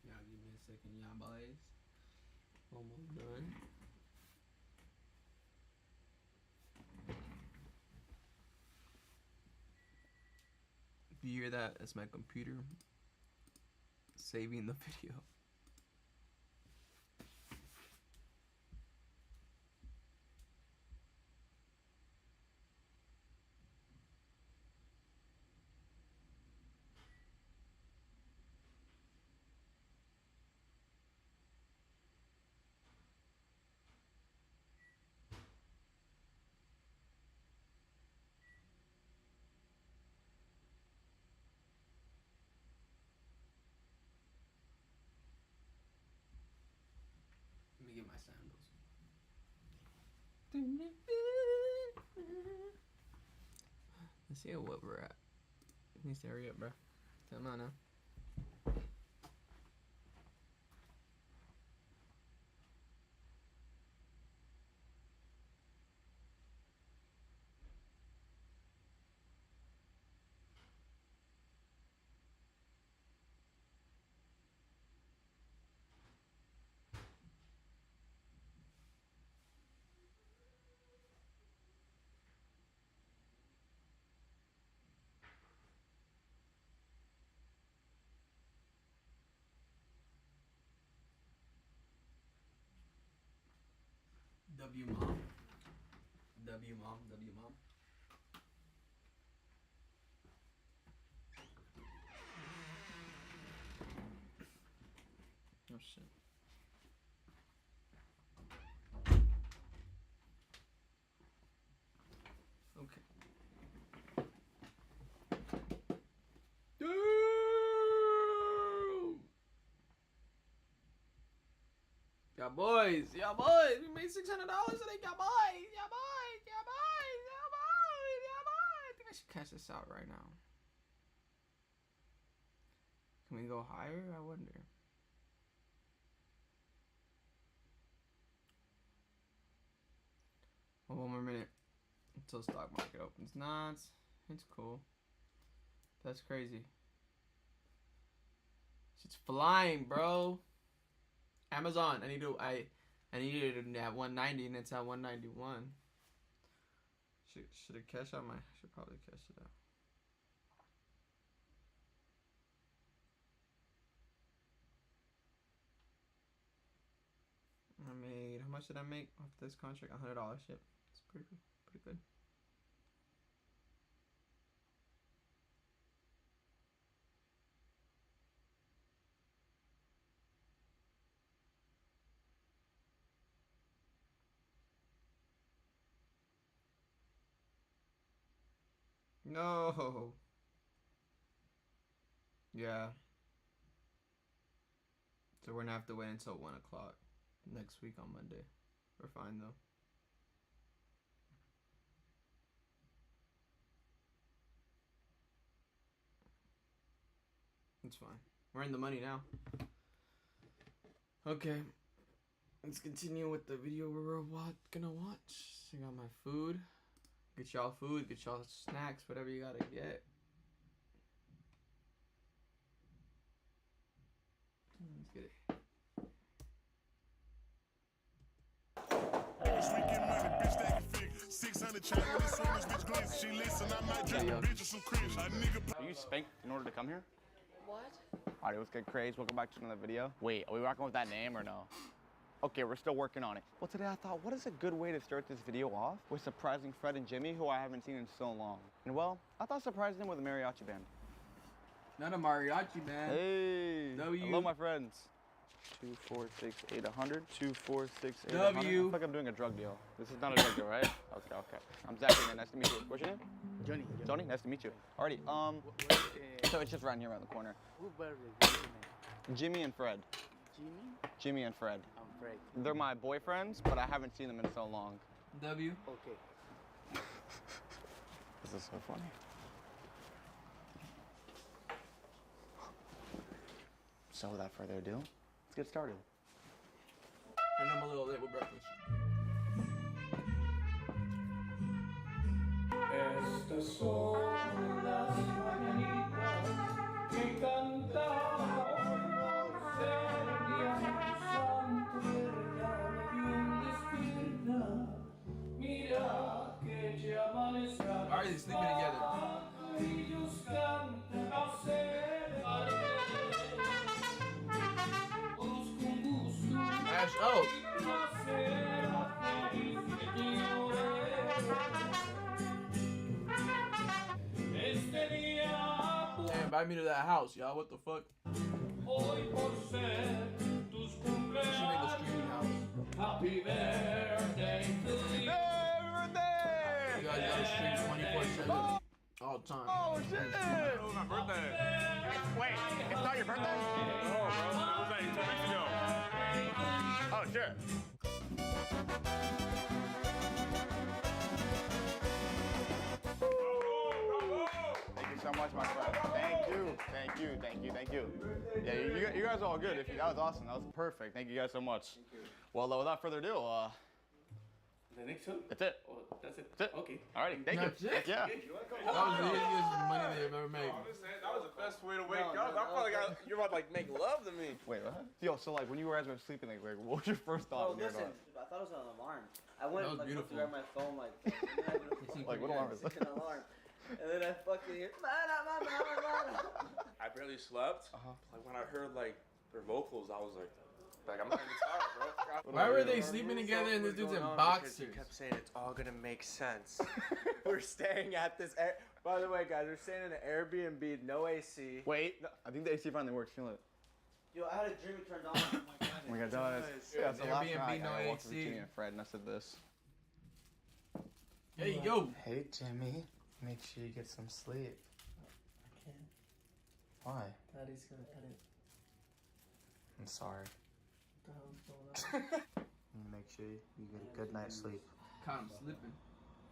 Y'all give me a second, y'all boys. Almost done. If you hear that, that's my computer saving the video. Let me get my sandals. Let's see what we're at. Needs to hurry up, bro. Come on now. W mom. W mom. W mom. Oh shit. Okay. Damn! Y'all boys, we made $600 today, y'all boys, y'all boys. I think I should cash this out right now. Can we go higher? I wonder. One more minute until stock market opens. Nah, it's cool. That's crazy. Shit's flying, bro. Amazon. I needed it at 190 and it's at 191. Should it cash out my? Should probably cash it out. I made, how much did I make off this contract? $100. Yep, it's pretty good. Pretty good. No. Yeah. So we're gonna have to wait until 1 o'clock next week on Monday. We're fine though. It's fine. We're in the money now. Okay. Let's continue with the video we're gonna watch. I got my food. Get y'all food, get y'all snacks, whatever you gotta get. Let's get it. Are you spanked in order to come here? What? Alright, let's get crazy. Welcome back to another video. Wait, are we rocking with that name or no? Okay, we're still working on it. Well, today I thought, what is a good way to start this video off with surprising Fred and Jimmy, who I haven't seen in so long? And well, I thought surprising them with a mariachi band. Not a mariachi band. Hey! W. Hello, my friends. 2, 4, 6, 8, 100. 2, 4, 6, 8, W. 100. I feel like I'm doing a drug deal. This is not a drug deal, right? Okay, okay. I'm Zachary, nice to meet you. What's your name? Johnny. Johnny, nice to meet you. Alrighty, so it's just around here around the corner. Who birthday? What's your name? Jimmy and Fred. Jimmy? Jimmy and Fred. I'm Fred. They're my boyfriends, but I haven't seen them in so long. W. Okay. This is so funny. So without further ado, let's get started. And I'm a little late with breakfast. Estas son las mañanitas que cantaba hoy por ser día santo, ya me bien despierta. Mira que ya amanece. Why are they sleeping together? Ellos cantan a ser todos con gusto. Ash, oh! Damn, invite me to that house, y'all. What the fuck? Should make a streaming house. Happy birthday to you. You guys gotta stream 24/7 all the time. Oh shit! It was my birthday. Wait, it's not your birthday? No, bro. It was like 2 weeks ago. Oh shit. Thank you so much, my friend. Thank you, thank you, thank you, thank you. Yeah, you guys are all good. That was awesome. That was perfect. Thank you guys so much. Well, without further ado, The next one? that's it. Oh, that's it. That's it. Okay. Alrighty, thank That's you. it? Yeah. That was the easiest money they've ever made. That was the best way to wake up. I probably got, you're about to like make love to me. Wait, what? Yo, so like when you guys were sleeping, like what was your first thought? Oh, when you were listen. going? I thought it was an alarm. I went That was like beautiful. to grab my phone like. Like what alarm is that? An alarm. And then I fucking hear. I barely slept. Like when I heard like their vocals, I was like I'm not even tired, bro. Why were they sleeping together and this dude's in boxers? You kept saying it's all gonna make sense. We're staying at this. By the way, guys, we're staying in an Airbnb, no AC. Wait, no, I think the AC finally works. Feel it. Yo, I had a dream it turned on. Oh my god, does. Yeah, so last night I walked with Jimmy and Fred and I said this. Hey, yo. Hey, Jimmy. Make sure you get some sleep. I can't. Why? Daddy's gonna edit. I'm sorry. What the hell's going on? Make sure you get a good night's sleep. Caught him slipping.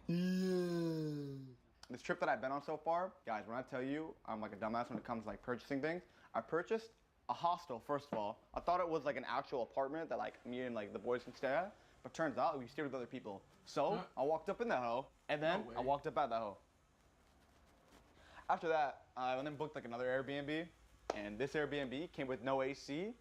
Yeah. This trip that I've been on so far, guys, when I tell you I'm like a dumbass when it comes to like purchasing things, I purchased a hostel first of all. I thought it was like an actual apartment that like me and like the boys can stay at, but turns out we stayed with other people. So I walked up in that hoe, and then I walked up at that hoe. After that, I went and booked like another Airbnb, and this Airbnb came with no AC,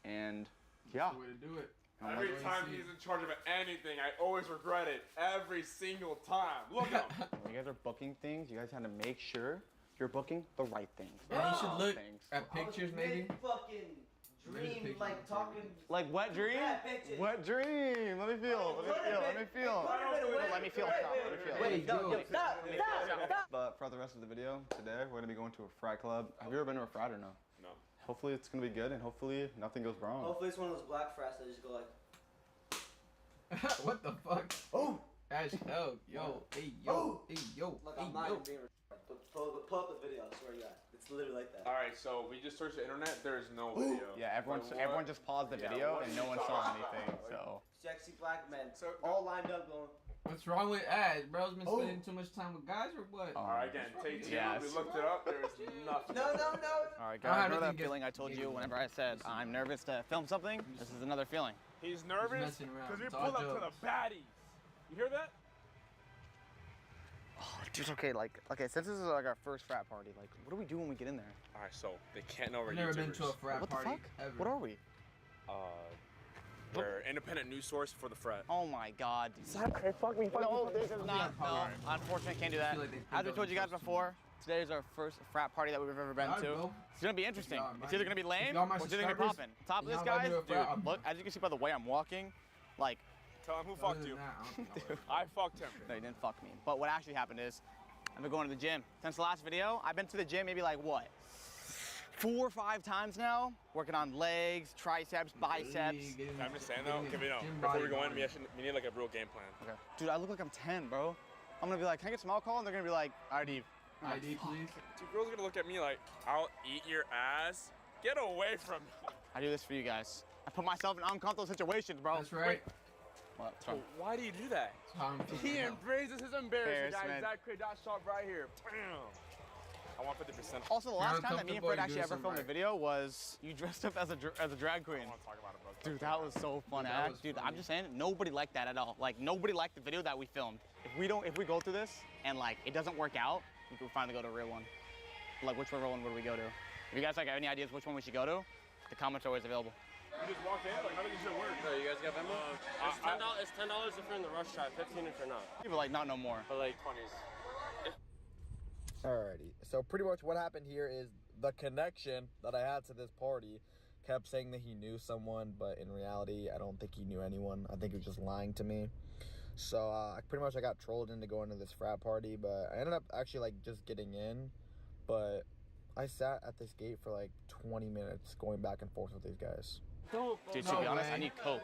and Yeah. That's the way to do it. Every time he's in charge of anything, I always regret it. Every single time. Look at him. When you guys are booking things, you guys have to make sure you're booking the right things. And you should look at pictures, maybe. Fucking dream, like talking. Like wet dream? Yeah, pictures. Wet dream. Let me feel. Let me feel. Let me feel. Wait, stop. But for the rest of the video today, we're gonna be going to a frat club. Have you ever been to a frat or no? No. Hopefully it's gonna be good, and hopefully nothing goes wrong. Hopefully it's one of those black frats that just go like. What the fuck? Oh. Ash, oh, yo, hey, yo, hey, yo, Like hey, I'm not yo. even being pull up the video. I swear to God, it's literally like that. All right, so we just searched the internet. There is no video. Yeah, everyone just paused the video, and no one saw anything. So. Sexy black men, all lined up going. What's wrong with Ash? Bro's been spending too much time with guys or what? All right, again, take two. Yes. We looked it up. There is nothing. No. All right, guys. Remember that feeling I told you whenever I said I'm nervous to film something? This is another feeling. He's nervous messing around. because we It's pulled all up to jokes. the baddies. You hear that? Oh, dude, okay, since this is like our first frat party, like, what do we do when we get in there? All right, so they can't know we're I've never been YouTubers. to a frat What the party fuck? ever. What are we? We're independent news source for the frat. Oh my God. Okay, fuck me. No, this is not. No, unfortunately, can't do that. feel like they As we think told you guys those before, today is our first frat party that we've ever been Alright, to. bro. It's gonna be interesting. y'all It's either gonna be lame y'all my or it's either gonna be subscribers, popping. Top of and this, y'all about guys, to do a dude. frat, Look, as you can see by the way I'm walking, like, Tell him who Other fucked than you. that, I don't think I'll dude. I fucked him. No, you didn't fuck me. But what actually happened is, I've been going to the gym. Since the last video, I've been to the gym maybe like what? 4 or 5 times now, working on legs, triceps, biceps. I'm just saying though, okay, Gym before we body go in, body. we need like a real game plan. Okay. Dude, I look like I'm 10, bro. I'm gonna be like, can I get some alcohol? And they're gonna be like, ID. ID, please. Two girls are gonna look at me like, I'll eat your ass. Get away from me. I do this for you guys. I put myself in uncomfortable situations, bro. That's right. What? What's wrong? Why do you do that? That's how I'm He feeling. embraces his embarrassment, guys. Embarrassment. Zach Cray dot shop right here. Bam. I want 50%. Also, the last time that me and uncomfortable, Fred you actually do ever something filmed a right. video was you dressed up as a drag queen. I don't want to talk about it, bro. Dude, that was so fun. Dude, that was Dude, funny. I'm just saying, nobody liked that at all. Like, nobody liked the video that we filmed. If we go through this and like it doesn't work out, we can finally go to a real one. Like, which real one would we go to? If you guys like have any ideas which one we should go to, the comments are always available. You just walk in? Like, how does this shit work? No, you guys got Venmo? It's $10 if you're in the rush shot, 15 if you're not. People like, not no more. But like 20s. Alrighty, so pretty much what happened here is the connection that I had to this party kept saying that he knew someone, but in reality, I don't think he knew anyone. I think he was just lying to me. So I got trolled into going to this frat party, but I ended up actually like just getting in. But I sat at this gate for like 20 minutes going back and forth with these guys. Dude, to be honest, I need coke.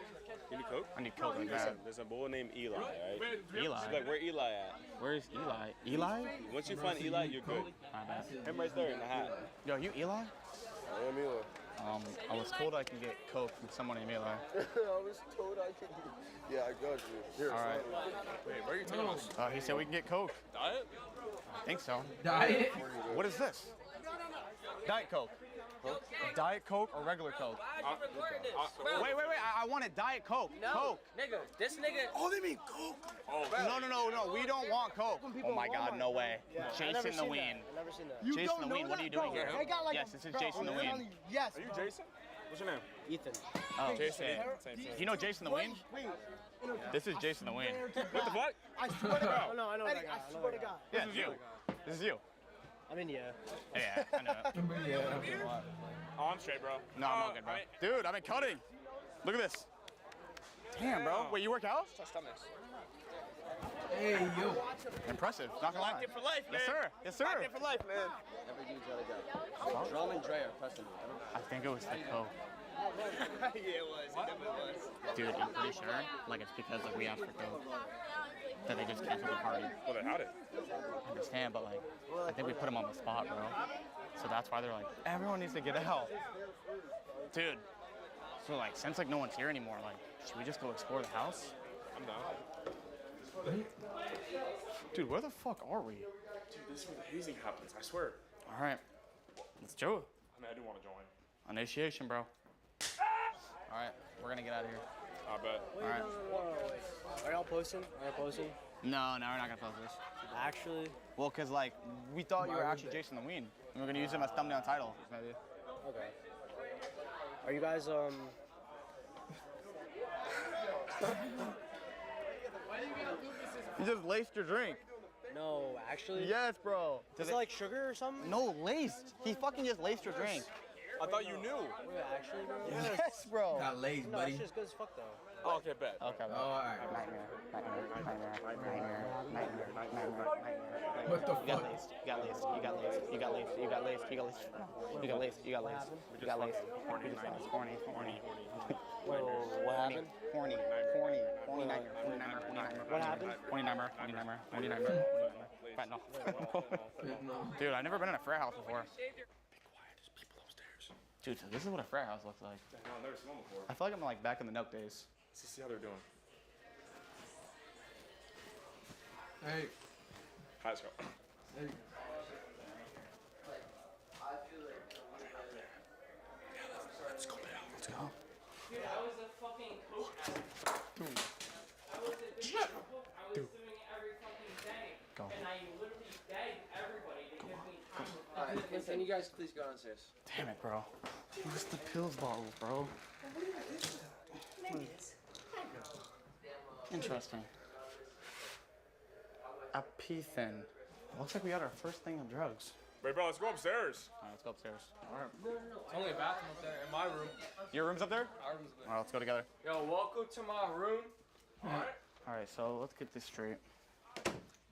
You need coke? I need coke like that. There's a boy named Eli, right? Eli? Like, where Eli at? Where's Eli? Eli? Once you find Eli, you're good. My bad. Him right there in the hat. Yo, you Eli? I am Eli. I was told I can get coke from someone named Eli. I was told I could. Yeah, I got you. Here, All right. Wait, where are you taking us? He said we can get coke. Diet? I think so. Diet? What is this? Diet Coke. Diet Coke or regular Coke? Wait. I want a Diet Coke. No, Coke. nigga, this nigga. Oh, they mean Coke. Oh, no. We don't want Coke. Oh my God, no way. Jason the Ween. I've never seen that. Jason the Ween, what are you doing here? Yes, this is Jason the Ween. Yes. Are you Jason? What's your name? Ethan. Oh, Jason. shit. Same. You know Jason the Ween? This is Jason the Ween. What the fuck? I swear to God. No, I know that guy. I swear to God. Yeah, it's you. This is you. I mean, yeah. Yeah, I know. Oh, I'm straight, bro. No, I'm not good, bro. Dude, I've been cutting. Look at this. Damn, bro. Wait, you work out? Hey, yo. Impressive. Not gonna lie. Locked in for life, man. Yes, sir. Yes, sir. Locked in for life, man. Every dude's gotta go. Drum and Dre are pressing me. I think it was the Coke. Yeah, it was. It definitely was. Dude, I'm pretty sure. Like, it's because like we asked for Coke. That they just canceled the party. Well, they had it. I understand, but like, I think we put them on the spot, bro. So that's why they're like, everyone needs to get out. Dude. So like, since like no one's here anymore, like, should we just go explore the house? I'm down. Dude, where the fuck are we? Dude, this is where the hazing happens, I swear. All right, let's do it. I mean, I do want to join. Initiation, bro. All right, we're gonna get out of here. I bet. All right. Are y'all posting? Are y'all posting? No, we're not gonna post this. Actually? Well, cause like, we thought you were actually Jason the Ween. And we're gonna use him as thumbnail title. Maybe. Okay. Are you guys, You just laced your drink. No, actually. Yes, bro. Is it like sugar or something? No, laced. He fucking just laced your drink. I thought you knew. Wait, actually, bro? Yes, bro. Got laced, No, buddy. that shit's good as fuck, though. Oh, okay, bet. Okay, Oh, all right. What the You got fuck? laced. You got laced. You got laced. You got laced. You got laced. You got laced. You got laced. You got laced. You got laced. Horny. What happened? Horny. Horny. What happened? Horny number. Fentanyl. Dude, I've never been in a frat house before. Be quiet. There's people upstairs. Dude, so this is what a frat house looks like. I've never seen one before. I feel like I'm like back in the Nook days. Let's see how they're doing. Hey. Hi, let's go. Hey. Let's go now. Let's go. Dude, I was a fucking coach. Dude. I was a big cook. I was doing it every fucking day. Go. And I literally begged everybody to give me time to Alright, can you guys please go downstairs? Damn it, bro. Where's the pills bottle, bro? Interesting. Epithen. Looks like we got our first thing of drugs. Wait, bro, let's go upstairs. Alright, let's go upstairs. Alright. It's only a bathroom up there in my room. Your room's up there? Our room's up there. Alright, let's go together. Yo, welcome to my room. Alright. Alright, so let's get this straight.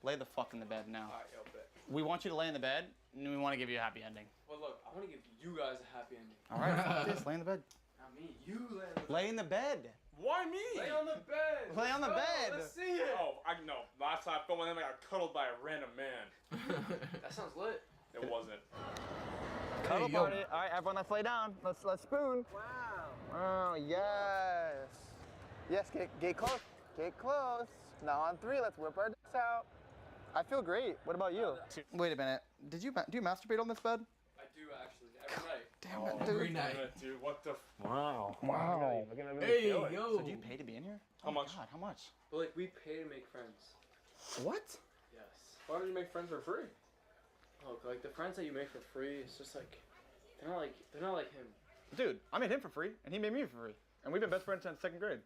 Lay the fuck in the bed now. Alright, yo, bet. We want you to lay in the bed, and we want to give you a happy ending. Well, look, I want to give you guys a happy ending. Alright, fuck this. Lay in the bed. Not me, you lay on the bed. Lay in the bed. Why me? Lay on the bed. Lay on the Let's go, bed. Let's see it. Oh, I know. Last time I filmed with him, I got cuddled by a random man. That sounds lit. It wasn't. Cuddle yo. party. Alright, everyone, let's lay down. Let's spoon. Wow. Oh, yes. Yes, get close. Get close. Now on 3, let's whip our dicks out. I feel great. What about you? Wait a minute. Do you masturbate on this bed? I do actually, every night. Damn it, Every dude. night. Dude, what the? Wow. Hey, yo. So do you pay to be in here? How much? God, how much? But like, we pay to make friends. What? Yes. Why don't you make friends for free? Oh, like the friends that you make for free, it's just like, they're not like him. Dude, I made him for free, and he made me for free. And we've been best friends since 2nd grade.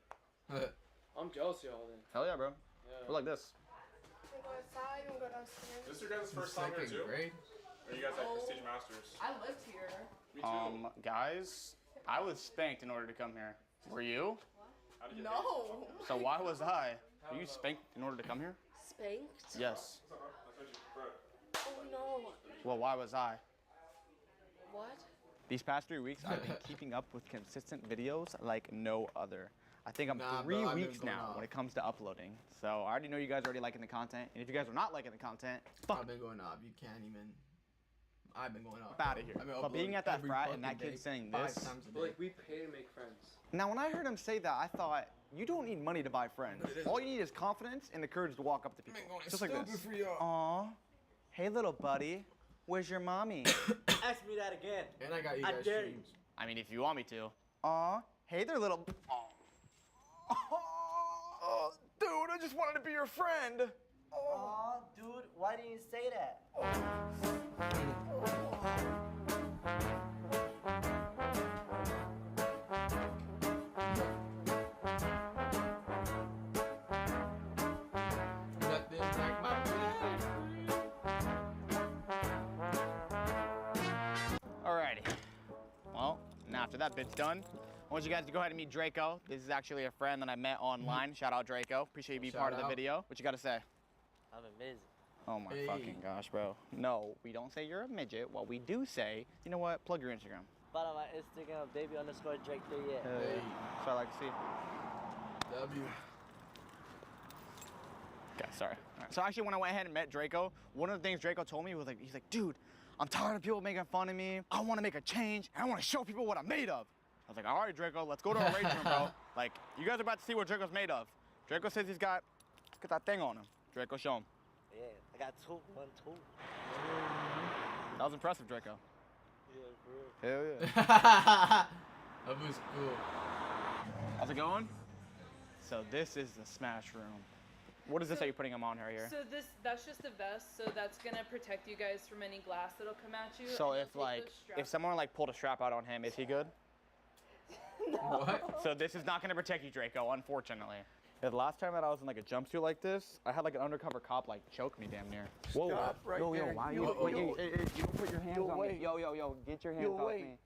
I'm jealous of y'all then. Hell yeah, bro. Yeah. We're like this. Is this your guys' first time here too? Grade? Or are you guys like Prestige Masters? I lived here. Me too. Guys, I was spanked in order to come here. Were you? How did you No. So why was I? Were you spanked in order to come here? Spanked? Yes. Oh no. Well, why was I? What? These past 3 weeks, I've been keeping up with consistent videos like no other. I think I'm Nah, 3 bro, I've been weeks going now off. when it comes to uploading. So I already know you guys are already liking the content. And if you guys are not liking the content, fuck I've been going off. You can't even. I've been going off. out of here. I've been But being uploading at that every frat and that fucking kid day, saying 5 this. times a But day. like, we pay to make friends. Now, when I heard him say that, I thought, you don't need money to buy friends. All you need is confidence and the courage to walk up to people. Just like this. Aw. Hey, little buddy. Where's your mommy? Ask me that again. And I got you I guys dare you. streams. I mean, if you want me to. Aw. Hey there, little. Oh, dude, I just wanted to be your friend. Aw, dude, why didn't you say that? Nothing like my Alrighty. Well, now after that bit's done, I want you guys to go ahead and meet Draco. This is actually a friend that I met online. Shout out Draco. Appreciate you being Shout part of the out. video. What you got to say? I'm amazing. Oh my Hey. fucking gosh, bro. No, we don't say you're a midget. What we do say, you know what? Plug your Instagram. Follow my Instagram, baby_Drake38. Hey. So I like to see. W. Okay, sorry. All right. So actually, when I went ahead and met Draco, one of the things Draco told me was like, he's like, dude, I'm tired of people making fun of me. I want to make a change, and I want to show people what I'm made of. I was like, all right, Draco, let's go to our rage room, bro. Like, you guys are about to see what Draco's made of. Draco says he's got that thing on him. Draco, show him. Yeah, I got 2, 1, 2. That was impressive, Draco. Yeah, bro. Hell yeah. That was cool. How's it going? So this is the smash room. What is this that you're putting him on her here? So that's just a vest, so that's gonna protect you guys from any glass that'll come at you. So and if you'll take like, those straps- if someone like pulled a strap out on him, is he good? What? So this is not gonna protect you, Draco, unfortunately. Yeah, the last time that I was in like a jumpsuit like this, I had like an undercover cop like choke me damn near. Whoa, Stop right yo, there. why Yo, you? Wait, yo, hey, you don't put your hands on me. Yo, get your hands off me.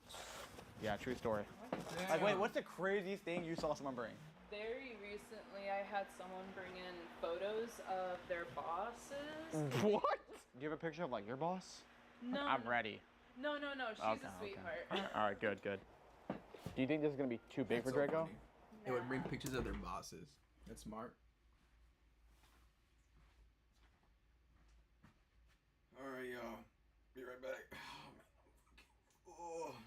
Yeah, true story. Like, wait, what's the craziest thing you saw someone bring? Very recently, I had someone bring in photos of their bosses. What? Do you have a picture of like your boss? No. I'm ready. No. She's a sweetheart. All right, good. Do you think this is gonna be too big for Draco? They would bring pictures of their bosses. That's smart. All right, y'all. Be right back. Oh, man.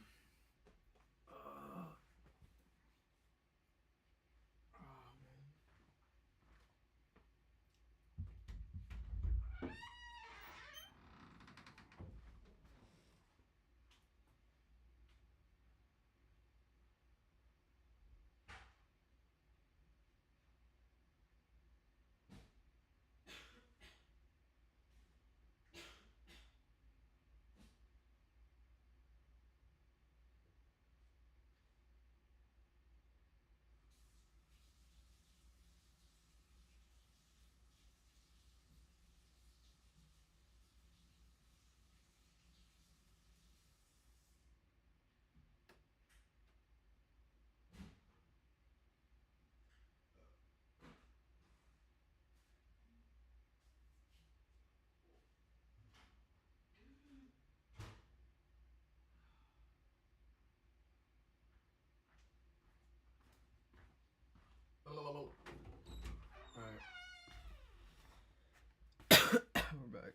We're back.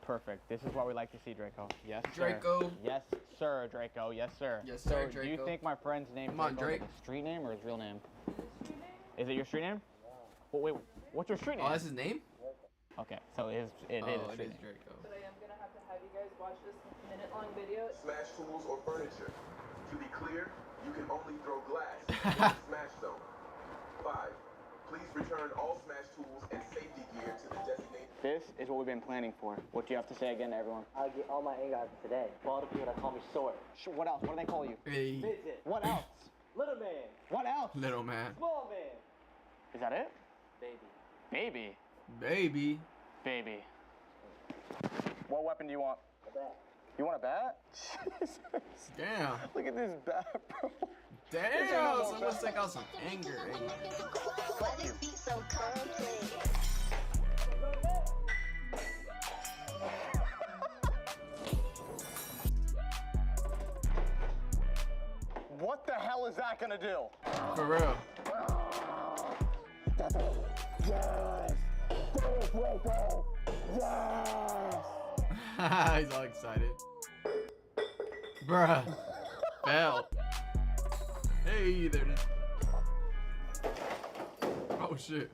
Perfect. This is what we like to see, Draco. Yes, Draco. Sir. Yes, sir, Draco. Yes, sir. Yes, sir, So, do you Draco. think my friend's name Come on, Draco Drake. is a street name or his real name? Is it your street name? Well, wait, what's your street name? Oh, that's his name? Okay, so it is a street name. Draco. But I am gonna have to have you guys watch this minute-long video. Smash tools or furniture. To be clear, you can only throw glass in the smash zone. 5. Please return all smash tools and safety gear to the designated. This is what we've been planning for. What do you have to say again to everyone? I'll get all my anger out today. For all the people that call me short. What else? What do they call you? Hey. Midget. What else? Little man. What else? Little man. Small man. Is that it? Baby. Baby. Baby. What weapon do you want? A bat. You want a bat? Jesus. Damn. Look at this bat, bro. Damn. Someone's take out some anger. What the hell is that gonna do? For real. Yes! Draco! Yes! He's all excited. Bruh. Fell. Hey, there it is. Oh, shit.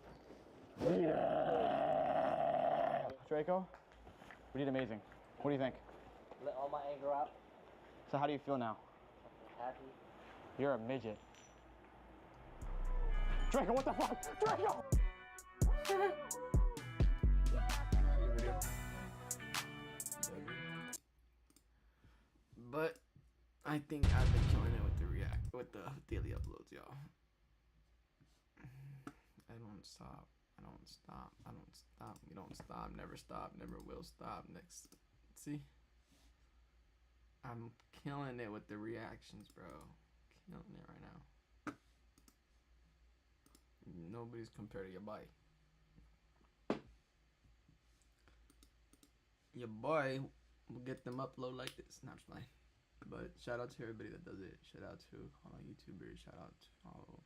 Yeah! Draco, we did amazing. What do you think? Let all my anger out. So how do you feel now? Happy. You're a midget. Draco, what the fuck? Draco! But I think I've been killing it with the daily uploads, y'all. I don't stop. We don't stop. Never stop. Never will stop. Next, see. I'm killing it with the reactions, bro. Killing it right now. Nobody's compared to your boy. Your boy will get them upload like this. Not playing. But shout out to everybody that does it. Shout out to all YouTubers. Shout out to all.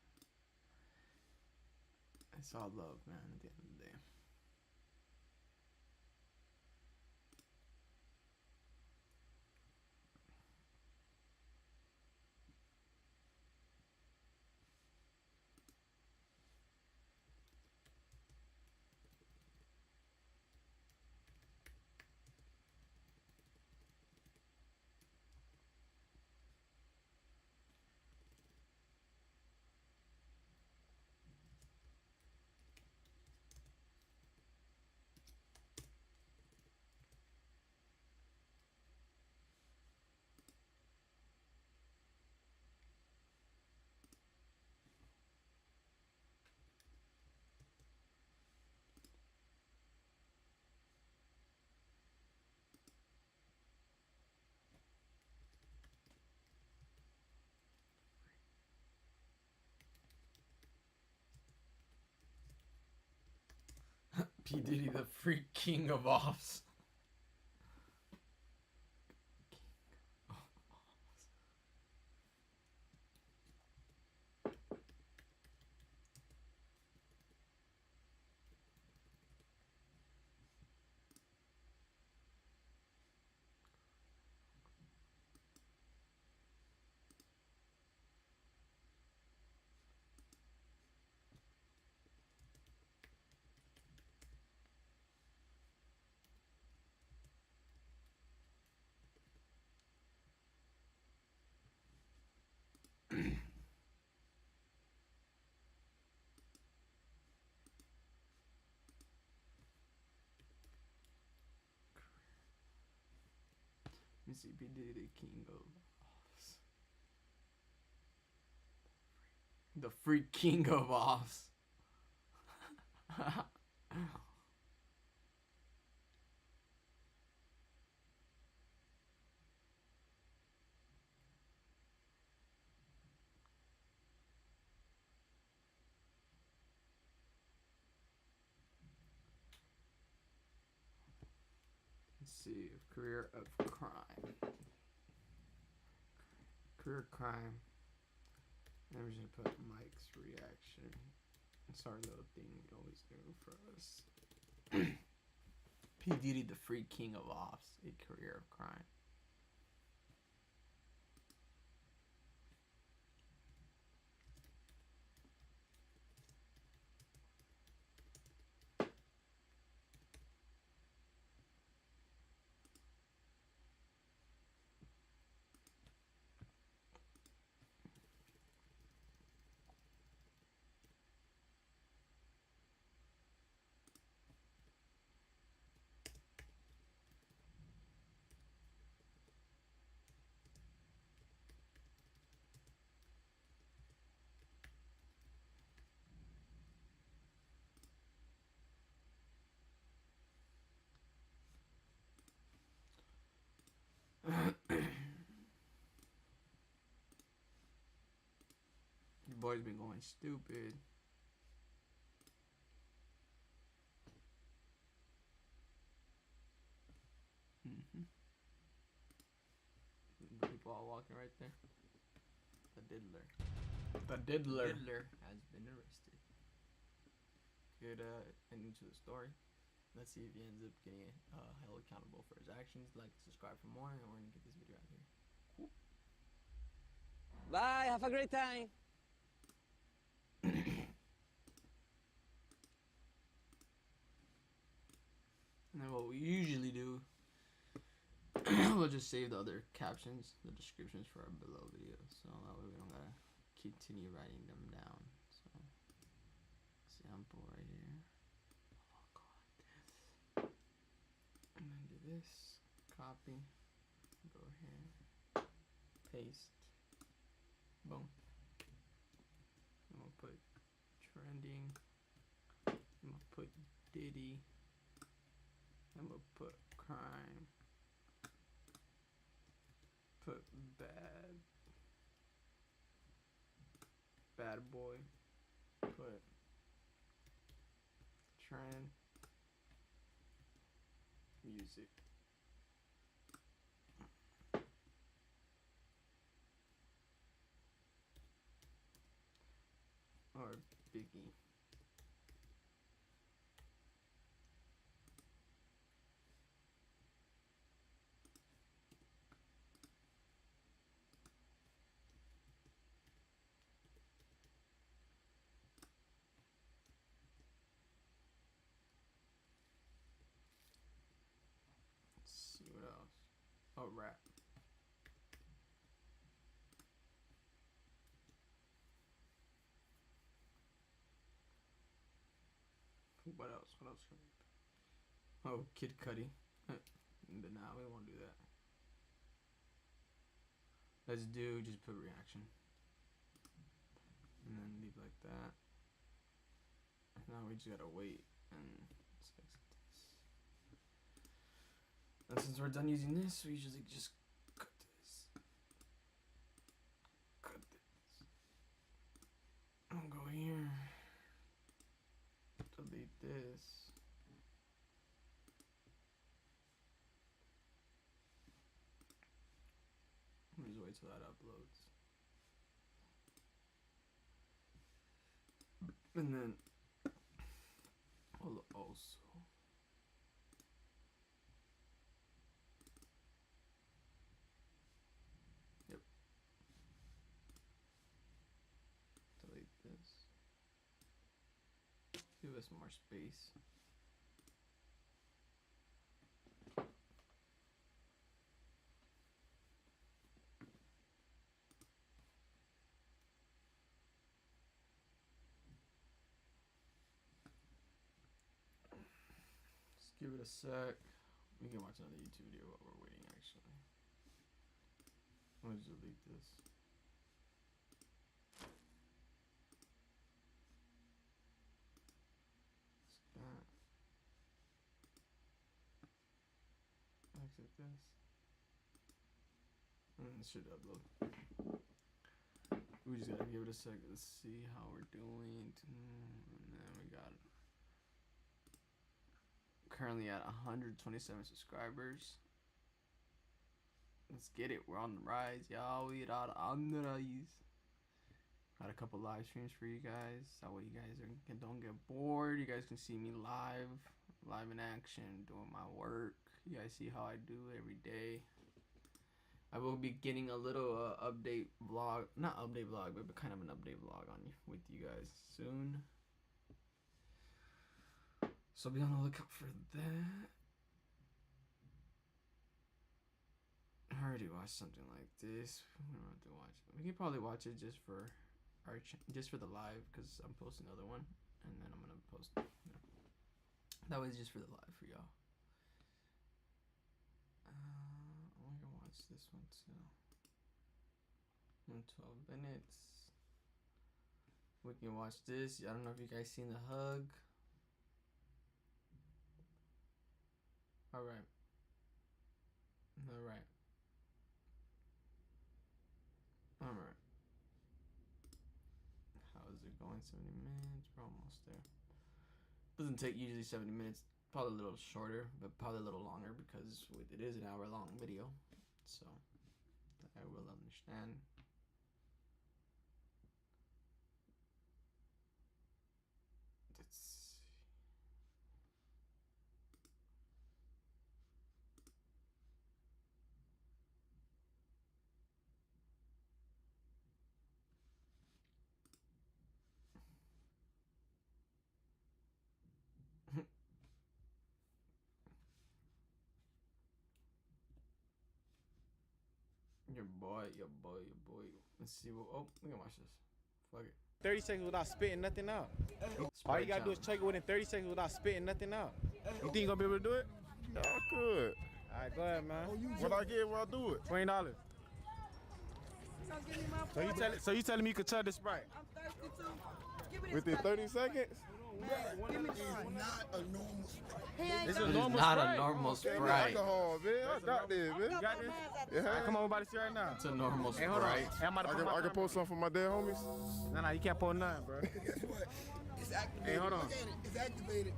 It's all love, man, at the end of the day. P. Diddy, the freak king of offs. Let me see, P. Diddy, the king of offs. The freak king of offs. Let's see, career of crime. Career crime. And I'm just gonna put Mike's reaction. Sorry, little thing we always do for us. P. Diddy, the freak king of offs, a career of crime. Your boy's been going stupid. The people all walking right there. The diddler. The diddler. Has been arrested. Good ending to the story. Let's see if he ends up getting held accountable for his actions. Like, subscribe for more, and we're gonna get this video out here. Cool. Bye, have a great time. And then what we usually do, we'll just save the other captions, the descriptions for our below videos, so that way we don't gotta continue writing them down. So, sample right here. Go like this, and then do this. Copy. Go here. Paste. Boom. I'm gonna put trending. I'm gonna put Diddy. I'm gonna put crime. Put bad boy. Put trend. Music. Or Biggie. Let's see what else. Oh, rap. What else? What else can we put? Oh, Kid Cudi. But nah, we won't do that. Let's do just put reaction. And then leave like that. Now we just gotta wait and let's fix this. And since we're done using this, we usually just cut this. Cut this. I'll go here. Delete this. until that uploads. And then also yep. Delete this. Give us more space. Give it a sec. We can watch another YouTube video while we're waiting, actually. I'm gonna delete this. That. Exit this. And it should upload. We just gotta give it a sec. Let's see how we're doing. And then we got it. Currently at 127 subscribers. Let's get it. We're on the rise, y'all. We are on the rise. Got a couple live streams for you guys. That way you guys don't get bored. You guys can see me live in action, doing my work. You guys see how I do every day. I will be getting a little update vlog, not update vlog, but kind of an update vlog with you guys soon. So be on the lookout for that. I already watched something like this. We don't have to watch it. We can probably watch it just for just for the live, because I'm posting another one, and then I'm gonna post. That was just for the live for y'all. We can watch this one too. In 12 minutes. We can watch this. I don't know if you guys seen the hug. Alright. Alright. Alright. How is it going? 70 minutes? We're almost there. Doesn't take usually 70 minutes. Probably a little shorter, but probably a little longer because it is an hour-long video. So, I will understand. Let's see. Your boy. Let's see what. Oh, we can watch this. Fuck it. 30 seconds without spitting nothing out. All you gotta do is check it within 30 seconds without spitting nothing out. You think you gonna be able to do it? Yeah, I could. Alright, go ahead, man. What I get when I do it? $20. So you telling me you could chug the Sprite? Within 30 seconds? This is not a normal Sprite. Alcohol, man. I got this, man. You got this? Yeah. Right, come on, everybody see right now. It's a normal Hey, hold on. Sprite. Hey, I can post something for my dead homies. Nah, you can't post nothing, bro. It's activated. Hey, hold on. It's activated.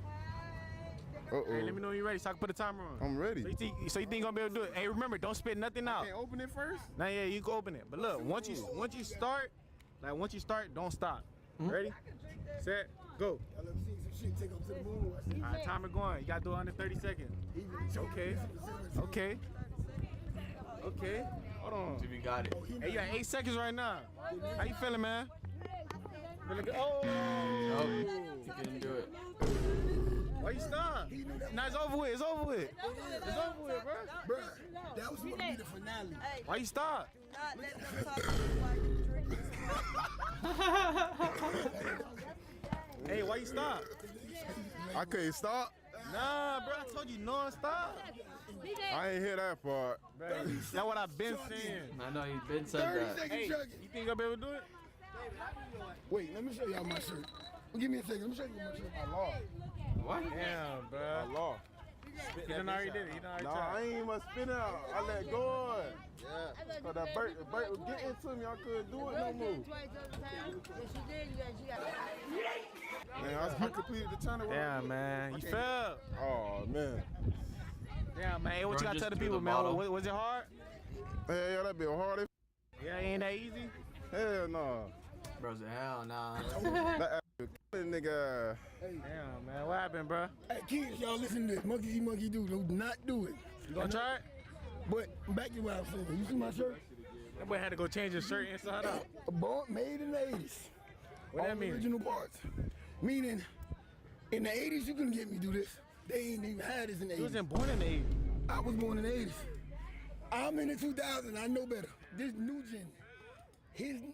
Hey, let me know when you're ready so I can put the timer on. I'm ready. So you think you're gonna be able to do it? Hey, remember, don't spit nothing out. I can't open it first? Nah, yeah, you can open it. But look, once you start, don't stop. Ready? Set, go. Let me see some shit take up to the moon. All right, timer going. You gotta do it under 30 seconds. Okay. Hold on. Dude, we got it. Hey, you got 8 seconds right now. How you feeling, man? Feeling good? Oh! Nope. You couldn't do it. Why you stop? Nah, it's over with. It's over with. It's over with, bro. Bro, that was supposed to be the finale. Why you stop? Not let them talk while you drink. Hey, why you stop? I couldn't stop. Nah, bro, I told you non-stop. I ain't hear that part. That's what I've been saying. I know you've been said that. Hey, you think you'll be able to do it? Wait, let me show y'all my shirt. Give me a second. Let me show you my shirt. I lost. What? Damn, bro. I lost. He done already did it. He done already Nah, tried. I ain't even spin out. I let go on. Yeah. Cause the bird was getting to me. I couldn't do it no more. Man, I completed the turnaround. Damn, man. You fell. Oh, man. Damn, man. Hey, what Bro, you gotta just tell the threw people, the man? bottle. Was it hard? Yeah, that be hard. Yeah, ain't that easy? Hell no. Bro said, hell nah. Nigga. Damn, man. What happened, bro? Hey, kids, y'all listen to this. Monkey see, monkey do. Do not do it. You gonna try it? But back to what I was saying. You see my shirt? That boy had to go change his shirt inside out. Born, made in the 80s. What that mean? Original parts. Meaning, in the 80s, you couldn't get me to do this. They ain't even had this in the 80s. You wasn't born in the 80s. I was born in the 80s. I'm in the 2000s. I know better. This new gen,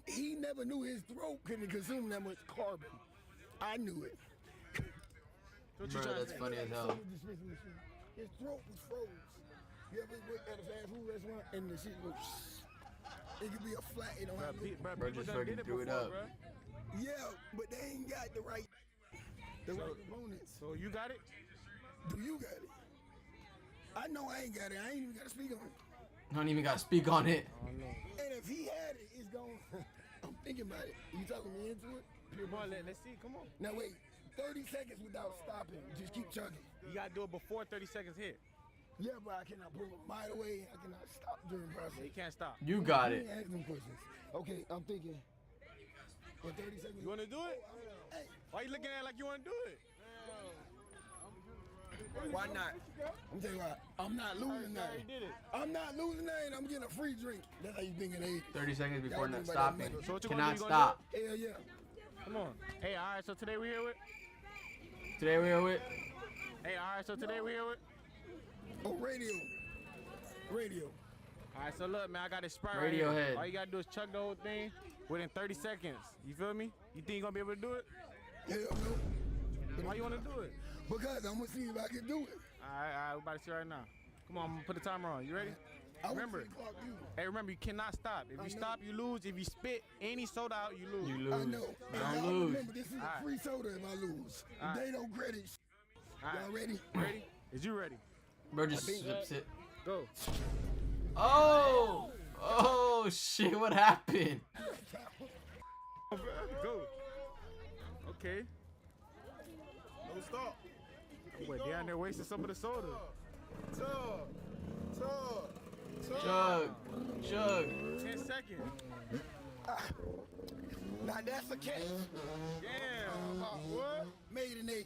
he never knew his throat couldn't consume that much carbon. I knew it. Bro, that's funny as hell. His throat was froze. You ever worked at a fast food restaurant and the shit goes, it could be a flat, you know how Bro just fucking threw it up. Yeah, but they ain't got the right components. So you got it? Do you got it? I know I ain't got it. I ain't even got to speak on it. Don't even gotta speak on it. And if he had it, it's gone. I'm thinking about it. You talking me into it? Let's see. Come on. Now wait, 30 seconds without stopping. Just keep chugging. You gotta do it before 30 seconds hit. Yeah, but I cannot pull a mile away. I cannot stop during the process. You can't stop. You got it. Ask them questions. Okay, I'm thinking. For 30 seconds. You wanna do it? Hey. Why you looking at it like you wanna do it? Why not? I'm telling you why. I'm not losing nothing. I'm not losing nothing. I'm getting a free drink. That's how you think in the 80s. 30 seconds before Y'all not think about stopping. that So what you Cannot gonna do? stop. Hell yeah. Come on. Hey, all right. So today we here with. Today we are with. Hey, all right. So today we here with. Oh, radio. All right. So look, man, I got this Sprite right Radiohead. here. All you gotta do is chug the whole thing within 30 seconds. You feel me? You think you gonna be able to do it? Hell no. Why you wanna do it? Because I'm gonna see if I can do it. All right. We're about to see right now. Come on, I'm gonna put the timer on. You ready? Remember. Hey, remember, you cannot stop. If you stop, you lose. If you spit any soda out, you lose. You lose. I know. Don't lose. Remember, this is a free soda if I lose. If they don't credit. Y'all ready? Ready? Is you ready? Bro just slips it. Go. Oh! Oh shit, what happened? Go. Okay. Don't stop. Boy, down there wasting some of the soda. Chug. 10 seconds. Now that's a catch. Damn. What? Made in 80s.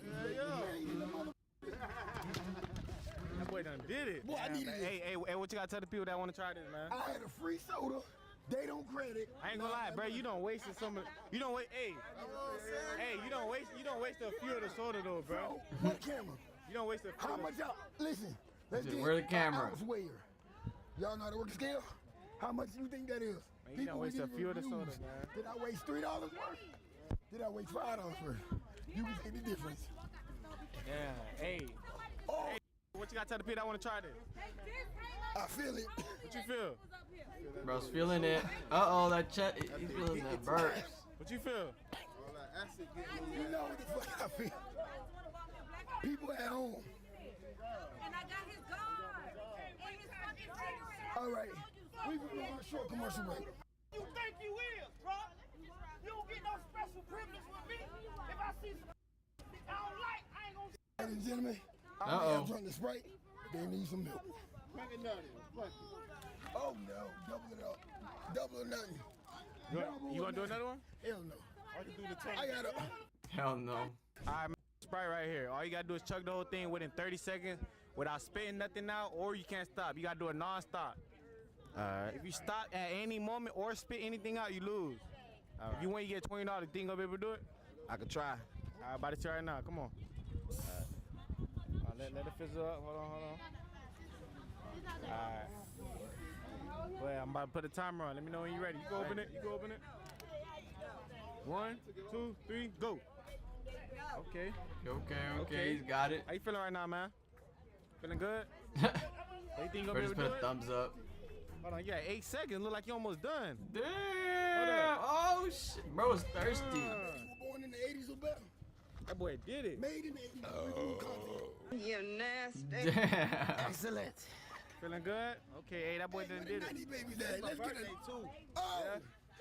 That boy done did it. Boy, I needed man. this. Hey, what you gotta tell the people that want to try this, man? I had a free soda. They don't credit. I ain't gonna lie, bro. You don't waste some of. You don't wait. Hey, you don't waste. You don't waste a few of the soda though, bro. What camera? You don't waste a few. How much y'all? Listen. Let's Just get where the camera? ounce weigher. Y'all know how to work the scale? How much do you think that is? Man, you don't waste a few of the soda, reviews. man. Did I waste $3 worth? Did I waste $5 worth? You can see the difference. Yeah. Hey. Oh. Hey, what you gotta tell the people that want to try this? I feel it. What you feel? Bro's feeling it. Uh-oh, that he's feeling that burps. What you feel? You know what the fuck I feel. People at home. And I got his guard. And his fucking finger. All right. We can go on a short commercial break. You think you is, bro? You don't get no special privilege with me. If I see some I don't like, I ain't gonna. Ladies and gentlemen, I have drunk the Sprite. They need some milk. Oh no, double it up. Double or nothing. You wanna do another one? Hell no. I can do the I got a. Hell no. All right, man, Sprite right here. All you gotta do is chug the whole thing within 30 seconds without spitting nothing out, or you can't stop. You gotta do it non-stop. All right. If you stop at any moment or spit anything out, you lose. If you win, you get $20. You think gonna be able to do it? I could try. All right, about to try right now. Come on. Let it fizzle up. Hold on. All right. Well, I'm about to put a timer on. Let me know when you're ready. You go open it. 1, 2, 3, go. Okay, he's got it. How you feeling right now, man? Feeling good? What you think you gonna be Bro able just to put do a it? thumbs up. Hold on, you got 8 seconds. Look like you almost done. Damn! Oh shit, bro was thirsty. Born in the 80s or better. That boy did it. Made in the 80s. You nasty. Damn. Excellent. Feeling good? Okay, hey, that boy done did it. 90 babies day. Let's get it. Oh.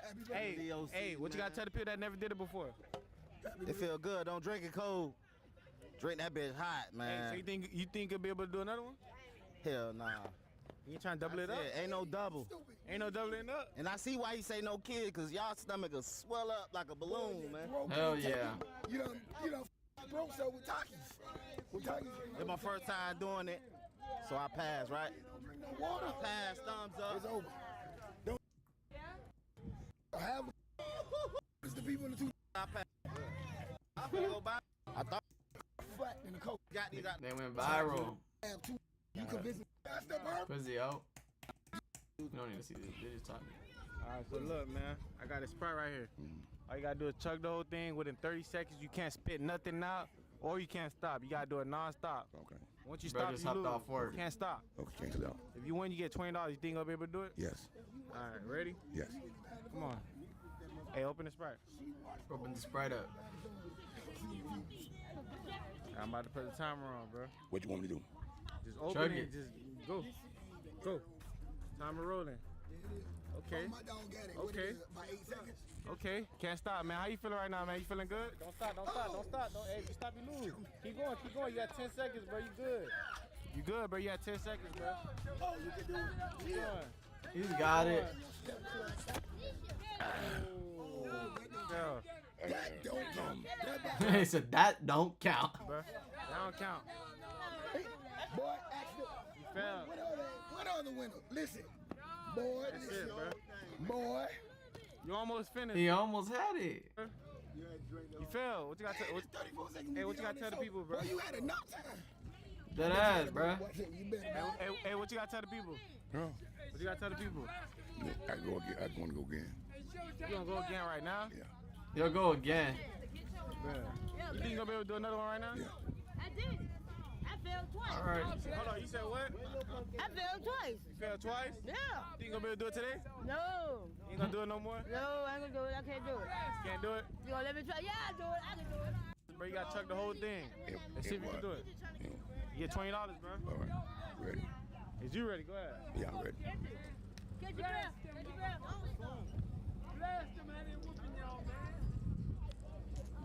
Happy birthday. Hey, what you gotta tell the people that never did it before? It feel good. Don't drink it cold. Drink that bitch hot, Hey, man. so you think you'll be able to do another one? Hell nah. You ain't trying to double it up? Ain't no double. Ain't no doubling up. And I see why he say no kid, because y'all stomach will swell up like a balloon, man. Hell yeah. You know, broke so with Takis. It's my first time doing it, so I passed, right? Water. Pass, thumbs up. It's over. Don't have it's the people in the two. I passed. I'm gonna go by. I thought flat in the coat. They went viral. You convinced me. Pussy out. You don't need to see this. They're just talking. Alright, so look, man. I got a Sprite right here. All you gotta do is chug the whole thing. Within 30 seconds, you can't spit nothing out, or you can't stop. You gotta do it non-stop. Okay. Once you Bro stop, just you hopped lose. off work. You can't stop. Okay, can't do that. If you win, you get $20. You think I'll be able to do it? Yes. All right, ready? Yes. Come on. Hey, open the Sprite. Open the Sprite up. I'm about to put the timer on, bro. What you want me to do? Just open Chug it. it. Just go. Go. Timer rolling. Okay. Okay. Okay. Can't stop, man. How you feeling right now, man? You feeling good? Don't stop. Don't stop. Don't stop. Don't. Hey, if you stop, you lose. Keep going. Keep going. You got 10 seconds, bro. You good. You good, bro. You got 10 seconds, bro. Oh, you can do it. Keep going. He's got it. That don't count. He said that don't count. Bro, that don't count. Boy, actually, You failed. what other winner? Listen, boy, That's listen, it, bro. boy. You almost finished. He almost had it. You failed. What you got to? Hey, what you got to tell the people, bro? Boy, you had enough time. That ass, bro. Hey, what you got to tell the people? No. What you got to tell the people? I go again. I want to go again. You gonna go again right now? Yeah. He'll go again. Bro. You think you gonna be able to do another one right now? Yeah. I did. I failed twice. All right. Hold on. You said what? I failed twice. You failed twice? Yeah. You think you gonna be able to do it today? No. You ain't gonna do it no more? No, I ain't gonna do it. I can't do it. Can't do it? You gonna let me try? Yeah, I do it. I can do it. Bro, you gotta chuck the whole thing. Let's see if you can do it. You get $20, bro. All right. Ready? Is you ready? Go ahead. Yeah, I'm ready. Catch your breath. Catch your breath.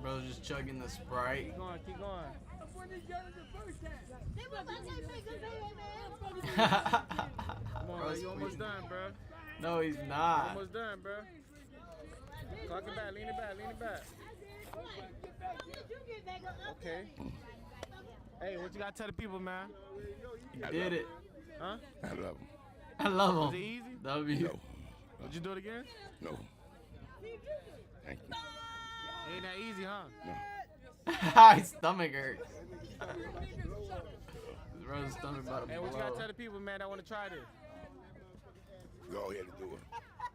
Bro's just chugging the Sprite. Keep going. Keep going. Come on, Bro's you almost done, bro. No, he's not. Almost done, bro. Clock it back. Lean it back. Lean it back. Okay. Hey, what you gotta tell the people, man? You did it. Huh? I love him. I love him. Was it easy? W. No. Would you do it again? No. Thank you. Ain't that easy, huh? No. His stomach hurts. His brother's stomach about to Hey, what you blow. gotta tell the people, man, that want to try this? Go ahead and do it.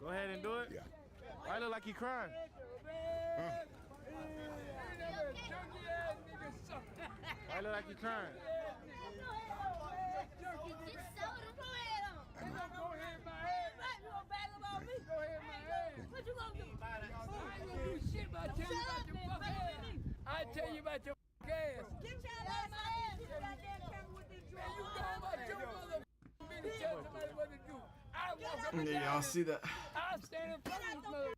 Go ahead and do it? Yeah. Why look like you crying? Huh? Why look like you crying? I tell you about your ass. Get your ass out of here. Man, you go about your mother. Tell somebody what to do. I walk up and Yeah, y'all see that? I stand in front of this mother.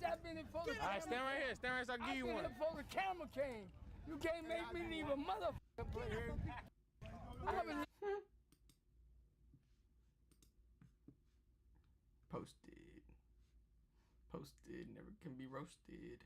I've been in front of. All right, stand right here. Stand right here so I can give you one. Before the camera came. You can't make me leave a motherfucker play here. I've been Posted. Posted never can be roasted.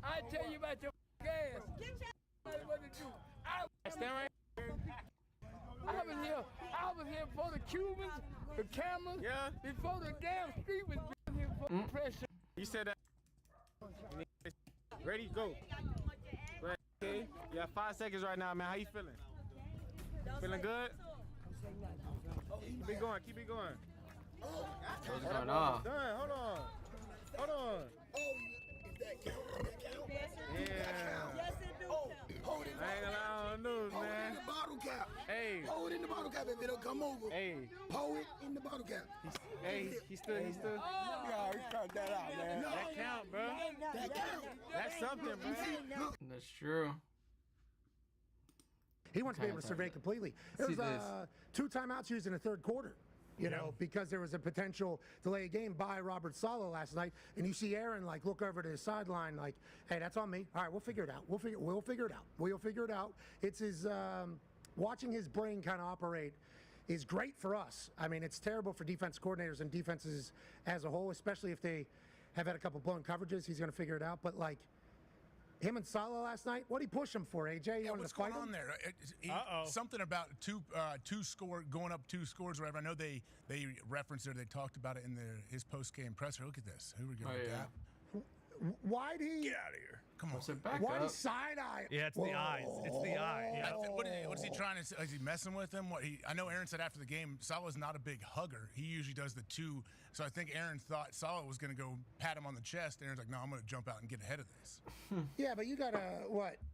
I tell you about your ass. What to do. Stand right here. I was here for the Cubans, the cameras, before the damn street was built here for the pressure. You said that. Ready? Go. Okay. You got 5 seconds right now, man. How you feeling? Feeling good? Keep it going. Keep it going. What's going on? Done. Hold on. Hold on. Yeah. Hold it. I ain't allowed on news, Hold it man. in the bottle cap. Hey. Hold it in the bottle cap if it'll come over. Hey. Hold it in the bottle cap. Hey, he stood. Yeah, he cut that out, man. That count, bro. That count. That's something, bro. That's true. He wants to be able to survey completely. There was 2 timeouts used in the third quarter. You know, because there was a potential delay of game by Robert Saleh last night, and you see Aaron like look over to the sideline like, "Hey, that's on me. All right, we'll figure it out. We'll figure it out. We'll figure it out." It's his watching his brain kind of operate is great for us. I mean, it's terrible for defense coordinators and defenses as a whole, especially if they have had a couple blown coverages. He's going to figure it out, but like. Him and Saleh last night. What did he push him for, AJ? You wanted What's to fight going on him? there? Something about going up 2 scores or whatever. I know they referenced it. They talked about it in his post game presser. Look at this. Who are we going with that? Why'd he get out of here? Come on. Why'd he side eye? Yeah, it's the eyes. It's the eye. Yeah. What is he trying to say? Is he messing with him? I know Aaron said after the game, Saleh's not a big hugger. He usually does the 2. So I think Aaron thought Saleh was going to go pat him on the chest. Aaron's like, no, I'm going to jump out and get ahead of this. Yeah, but you got to,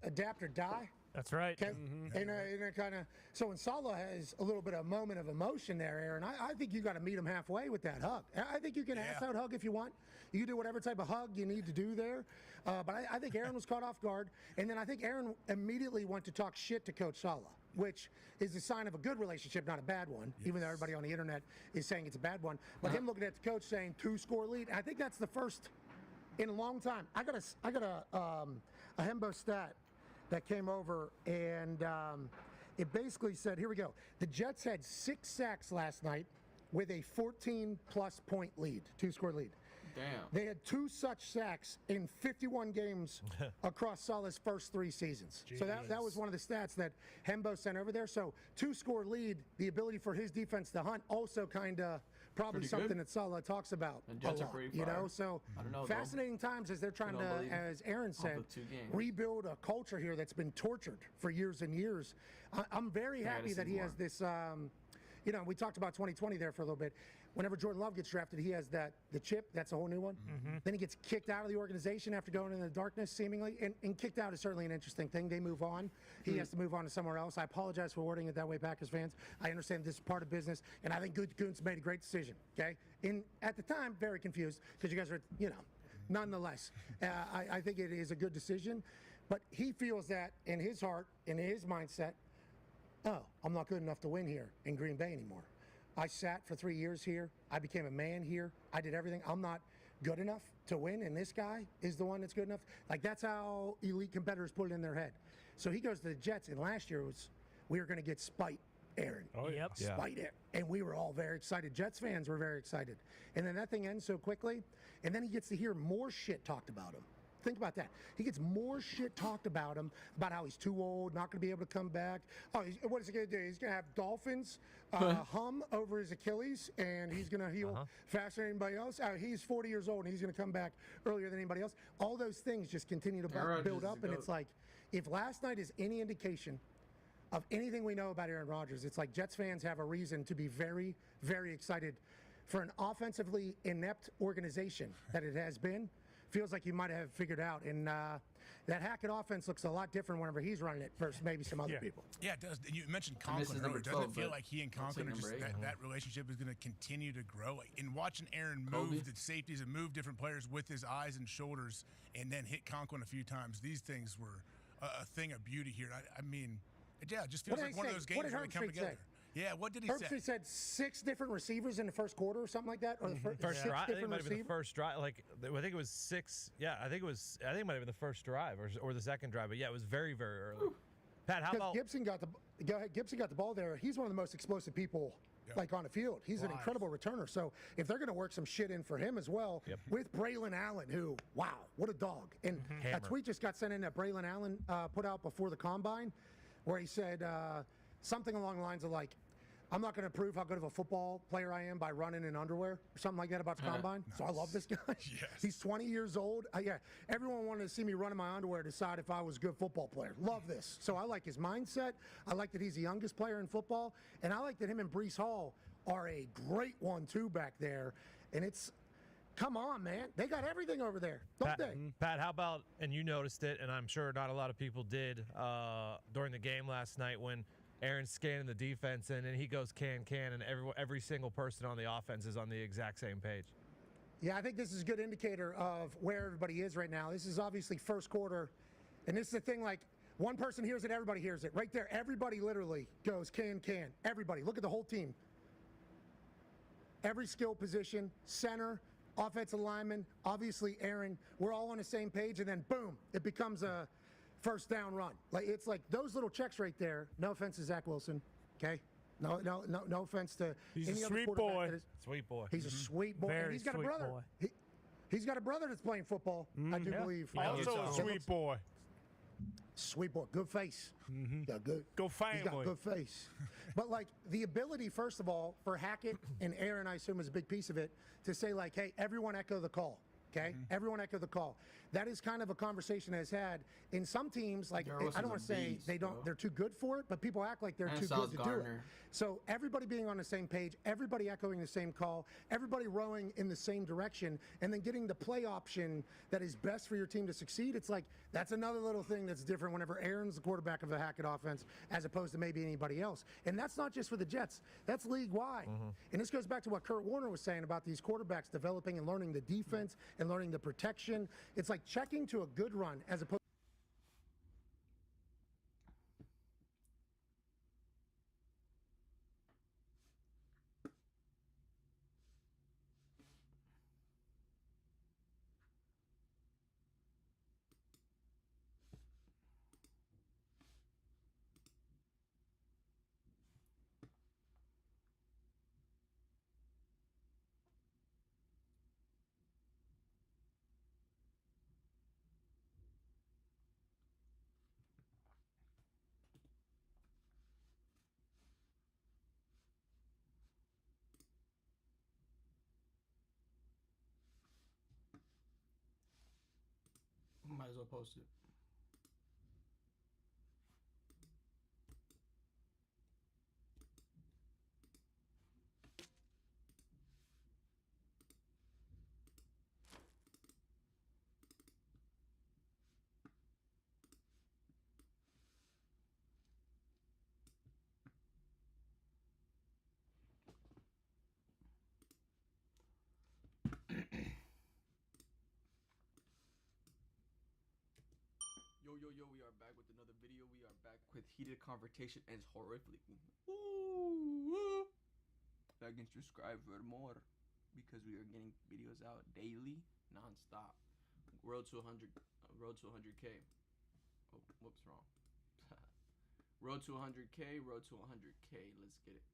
adapt or die? That's right. Okay. And kind of, so when Saleh has a little bit of a moment of emotion there, Aaron, I think you got to meet him halfway with that hug. I think you can ass out hug if you want. You can do whatever type of hug you need to do there. But I think Aaron was caught off guard. And then I think Aaron immediately went to talk shit to Coach Saleh, which is a sign of a good relationship, not a bad one, even though everybody on the internet is saying it's a bad one. But him looking at the coach saying 2-score lead, I think that's the first in a long time. I got a Hembo stat that came over, and it basically said, here we go. The Jets had 6 sacks last night with a 14-plus point lead, 2-score lead. Damn. They had 2 such sacks in 51 games across Saleh's first 3 seasons. So that was one of the stats that Hembo sent over there. So 2-score lead, the ability for his defense to hunt, also kind of probably Pretty something good. that Saleh talks about The a Jets are lot, pretty you fire. know. So I don't know, fascinating times as they're trying Good old to, lead. as Aaron said, the 2 games. rebuild a culture here that's been tortured for years and years. I'm very I gotta happy see that he more. has this. You know, we talked about 2020 there for a little bit. Whenever Jordan Love gets drafted, he has the chip. That's a whole new one. Then he gets kicked out of the organization after going into the darkness, seemingly. And kicked out is certainly an interesting thing. They move on. He has to move on to somewhere else. I apologize for wording it that way, Packers fans. I understand this is part of business, and I think Guntz made a great decision. Okay, at the time, very confused because you guys are, nonetheless, I think it is a good decision. But he feels that in his heart, in his mindset, I'm not good enough to win here in Green Bay anymore. I sat for 3 years here. I became a man here. I did everything. I'm not good enough to win, and this guy is the one that's good enough. Like, that's how elite competitors put it in their head. So he goes to the Jets, and last year we were going to get spite, Aaron. Oh, yep. Spite Aaron. And we were all very excited. Jets fans were very excited. And then that thing ends so quickly, and then he gets to hear more shit talked about him. Think about that. He gets more shit talked about him, about how he's too old, not going to be able to come back. Oh, what is he going to do? He's going to have dolphins hum over his Achilles, and he's going to heal faster than anybody else. He's 40 years old, and he's going to come back earlier than anybody else. All those things just continue to build up, and it's like, if last night is any indication of anything we know about Aaron Rodgers, it's like Jets fans have a reason to be very, very excited for an offensively inept organization that it has been. Feels like you might have figured out. And that Hackett offense looks a lot different whenever he's running it versus maybe some other people. Yeah, it does. You mentioned I miss his Conklin number earlier. Doesn't 12, it feel but like he and I'll take Conklin are just number 8. that relationship is going to continue to grow? In watching Aaron move the safeties and move different players with his eyes and shoulders and then hit Conklin a few times, these things were a thing of beauty here. I mean, yeah, it just feels like one of those games where they come together. Yeah, what did he say? Herbstreit said 6 different receivers in the first quarter or something like that, or the first 6 drive. I think it different might have been the receivers. first drive. Like I think it was 6. Yeah, I think it might have been the first drive or the second drive. But yeah, it was very, very early. Pat, how about Gibson got the ball there. He's one of the most explosive people like on the field. He's an incredible returner. So if they're going to work some shit in for him as well, with Braylon Allen, who, wow, what a dog. And a Hammer. tweet just got sent in that Braylon Allen put out before the combine, where he said something along the lines of like, I'm not going to prove how good of a football player I am by running in underwear or something like that about the combine. Nice. So I love this guy. Yes. He's 20 years old. Everyone wanted to see me run in my underwear to decide if I was a good football player. Love this. So I like his mindset. I like that he's the youngest player in football. And I like that him and Breece Hall are a great 1-2 back there. And it's, come on, man. They got everything over there, don't they? Pat, how about, and you noticed it, and I'm sure not a lot of people did during the game last night when Aaron's scanning the defense and he goes can, and every single person on the offense is on the exact same page. Yeah, I think this is a good indicator of where everybody is right now. This is obviously first quarter, and this is the thing, like, One person hears it, everybody hears it. Right there, everybody literally goes, can. Everybody, look at the whole team. Every skill position, center, offensive lineman, obviously Aaron, we're all on the same page, and then boom, it becomes a first down run. Like it's like those little checks right there. No offense to Zach Wilson, okay? No offense to He's any a other sweet quarterback boy. that is- Sweet boy. He's a sweet boy. Very And he's got a sweet brother. boy. He's got a brother that's playing football, I do believe. Also a sweet boy. Sweet boy, good face. Got good. Go family. He's got good face. But like the ability, first of all, for Hackett and Aaron, I assume is a big piece of it, to say like, hey, everyone echo the call. Okay, everyone echo the call. That is kind of a conversation that's had in some teams. Like I don't want to say they don't, they're too good for it, but people act like they're too good to do it. So everybody being on the same page, everybody echoing the same call, everybody rowing in the same direction, and then getting the play option that is best for your team to succeed. It's like that's another little thing that's different whenever Aaron's the quarterback of the Hackett offense as opposed to maybe anybody else. And that's not just for the Jets. That's league-wide. And this goes back to what Kurt Warner was saying about these quarterbacks developing and learning the defense and learning the protection. It's like checking to a good run as opposed. Might as well post it. Yo, we are back with another video. We are back with heated conversation ends horrifically. Ooh. Like and subscribe for more because we are getting videos out daily, non-stop. Road to 100K. Oh, whoops, wrong. Road to 100K, road to 100K. Let's get it.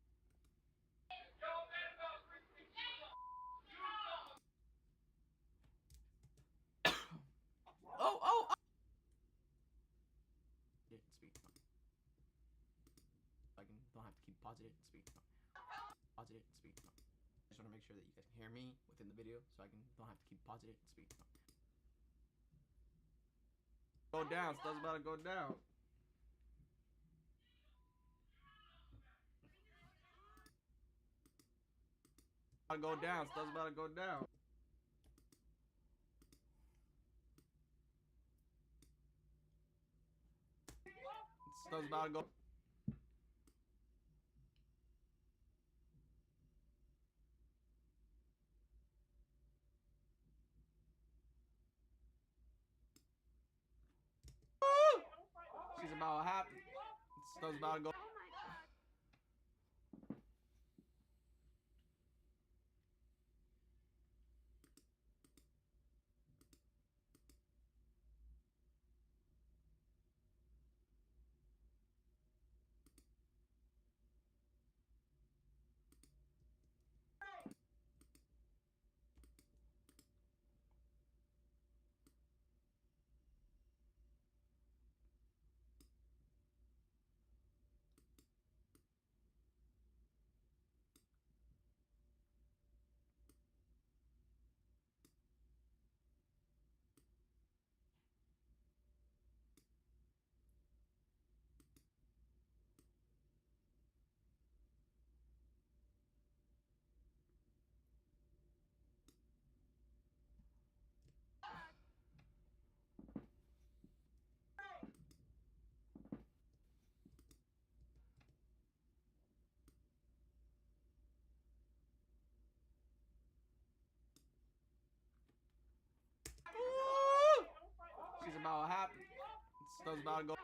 Oh. Speak. I don't have to keep positive and speak. Positive and speak. I just want to make sure that you guys can hear me within the video, so I don't have to keep positive and speak. Go down. Stuff's about to go down. Go down. Stuff's about to go down. Stuff's about to go. She's about happy. Stuff's about to go. She's about happy. Stuff's about to go.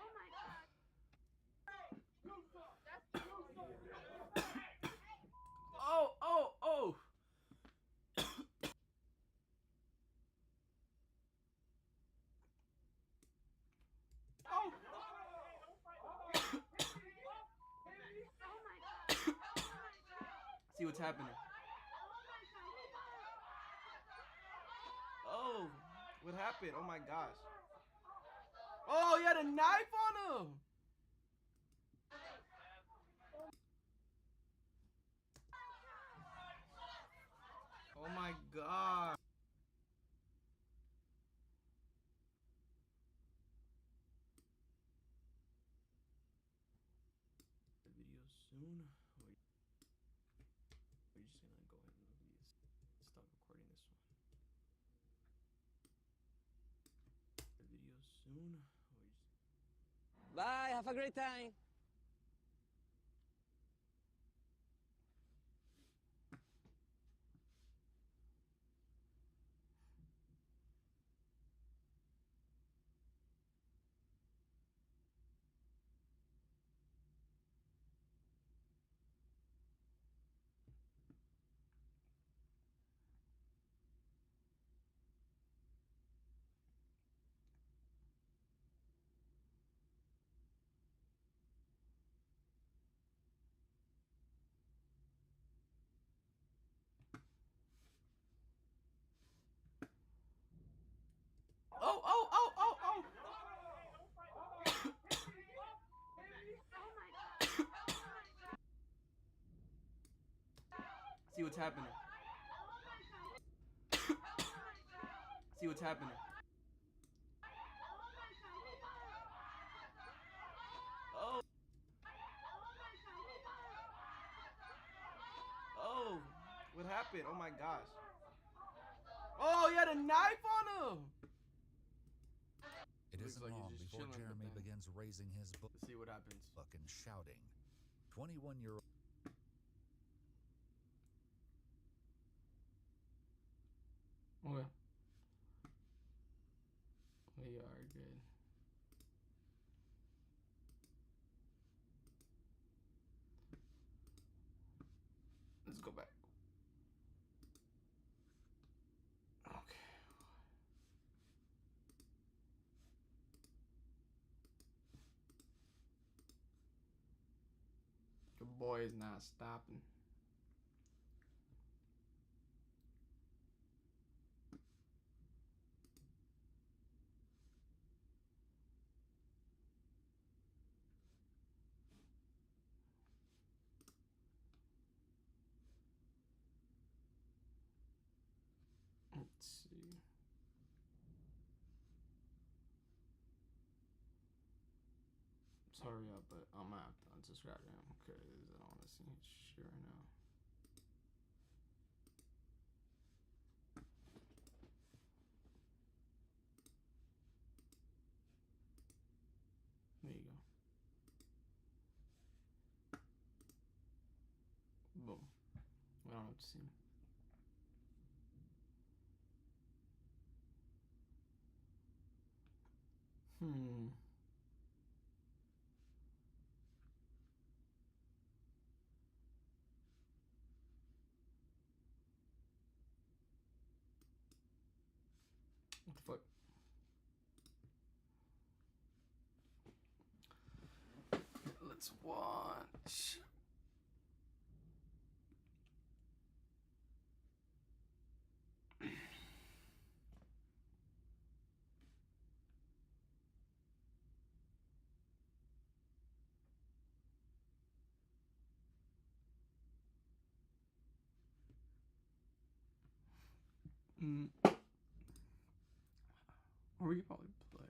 Oh, oh, oh. Oh. See what's happening. Oh, what happened? Oh my gosh. Oh, he had a knife on him. Oh my god. The video soon. Or are you just gonna go ahead and stop recording this one? The video soon. Or you just... Bye, have a great time. Oh, oh, oh, oh, oh. See what's happening. See what's happening. Oh. Oh, what happened? Oh my gosh. Oh, he had a knife on him. It isn't long before Jeremy begins raising his book. Let's see what happens. Fucking shouting. 21-year-old. Okay. We are good. Let's go back. Okay. Your boy is not stopping. Let's see. Sorry, but I'm gonna have to unsubscribe to him because I don't want to see his shit right now. There you go. Boom. We don't have to see him. What the fuck? Let's watch. Or we could probably play.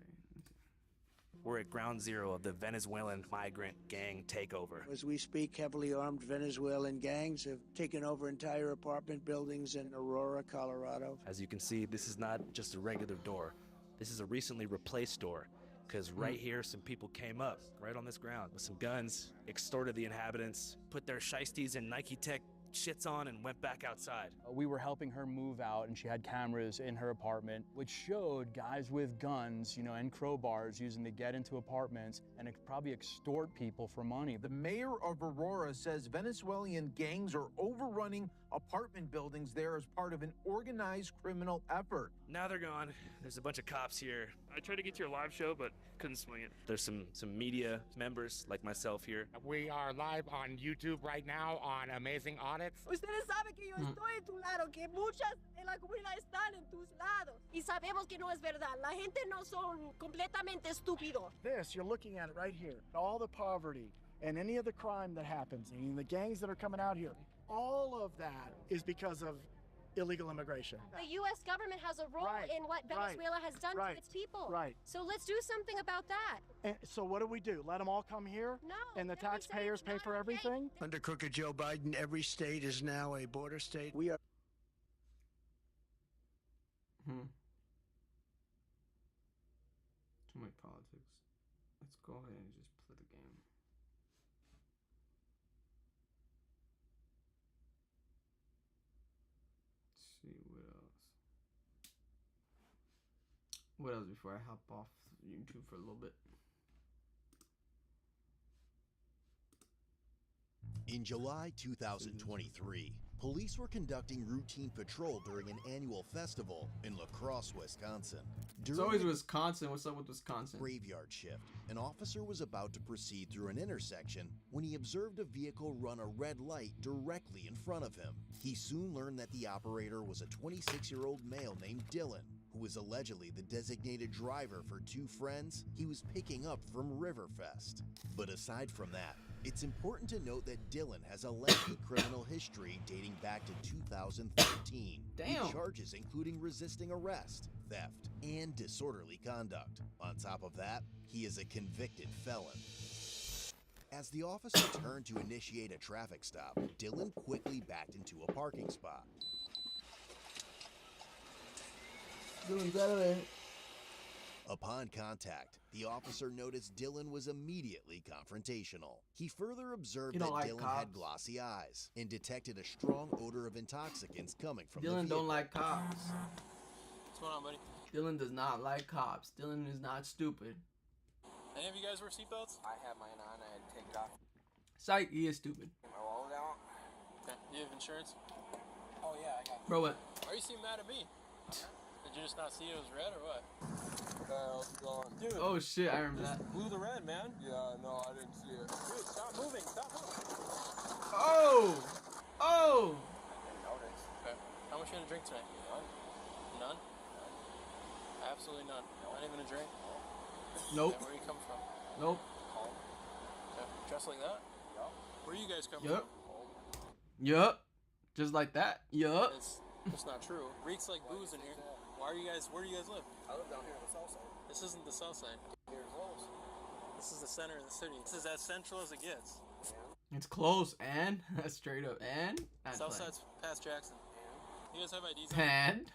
We're at ground zero of the Venezuelan migrant gang takeover. As we speak, heavily armed Venezuelan gangs have taken over entire apartment buildings in Aurora, Colorado. As you can see, this is not just a regular door. This is a recently replaced door, because right here, some people came up, right on this ground, with some guns, extorted the inhabitants, put their shiesties and Nike Tech shits on and went back outside. We were helping her move out, and she had cameras in her apartment, which showed guys with guns, you know, and crowbars using to get into apartments and probably extort people for money. The mayor of Aurora says Venezuelan gangs are overrunning apartment buildings there as part of an organized criminal effort. Now they're gone. There's a bunch of cops here. I tried to get to your live show, but couldn't swing it. There's some media members like myself here. We are live on YouTube right now on Amazing Audits. Ustedes saben que yo estoy en tu lado, que muchas en la comunidad están en tus lados. Y sabemos que no es verdad. La gente no son completamente estúpidos. This, you're looking at it right here. All the poverty and any of the crime that happens, and the gangs that are coming out here, all of that is because of illegal immigration. The U.S. government has a role in what Venezuela has done to its people. Right. So let's do something about that. And so what do? Let them all come here? No. And the taxpayers pay for everything? Under crooked Joe Biden, every state is now a border state. We are. Too much politics. Let's go ahead and just play the game. Let's see what else. What else before I hop off YouTube for a little bit? In July 2023, police were conducting routine patrol during an annual festival in La Crosse, Wisconsin. It's always Wisconsin. What's up with Wisconsin? Graveyard shift. An officer was about to proceed through an intersection when he observed a vehicle run a red light directly in front of him. He soon learned that the operator was a 26-year-old male named Dylan, who was allegedly the designated driver for two friends he was picking up from Riverfest. But aside from that, it's important to note that Dylan has a lengthy criminal history dating back to 2013. Damn. With charges including resisting arrest, theft, and disorderly conduct. On top of that, he is a convicted felon. As the officer turned to initiate a traffic stop, Dylan quickly backed into a parking spot. Dylan's out of there. Upon contact, the officer noticed Dylan was immediately confrontational. He further observed that Dylan had glossy eyes and detected a strong odor of intoxicants coming from the Dylan vehicle. don't like cops. What's going on, buddy? Dylan does not like cops. Dylan is not stupid. Any of you guys wear seatbelts? I have mine on. I had to take it off. Psych, he is stupid. Get my wallet out. Okay. You have insurance? Oh yeah, I got it. Bro, what? Why are you seem mad at me? Did you just not see it was red or what? How's it going? Dude. Oh shit, I remember that. Blew the red, man. Yeah, no, I didn't see it. Dude, stop moving. Stop moving. Oh! Oh! I didn't notice. Okay. How much you gonna drink tonight? None? None? Absolutely none. Not even a drink? Nope. Okay, where you come from? Nope. Home. Okay. Dressed like that? Yup. Where you guys come Yup. from? Yup. Just like that. Yup. It's not true. Reeks like booze in here. Where do you guys live? I live down here on the south side. This isn't the south side. Here's close. This is the center of the city. This is as central as it gets. It's close, and straight up, and South side's past Jackson. You guys have IDs? and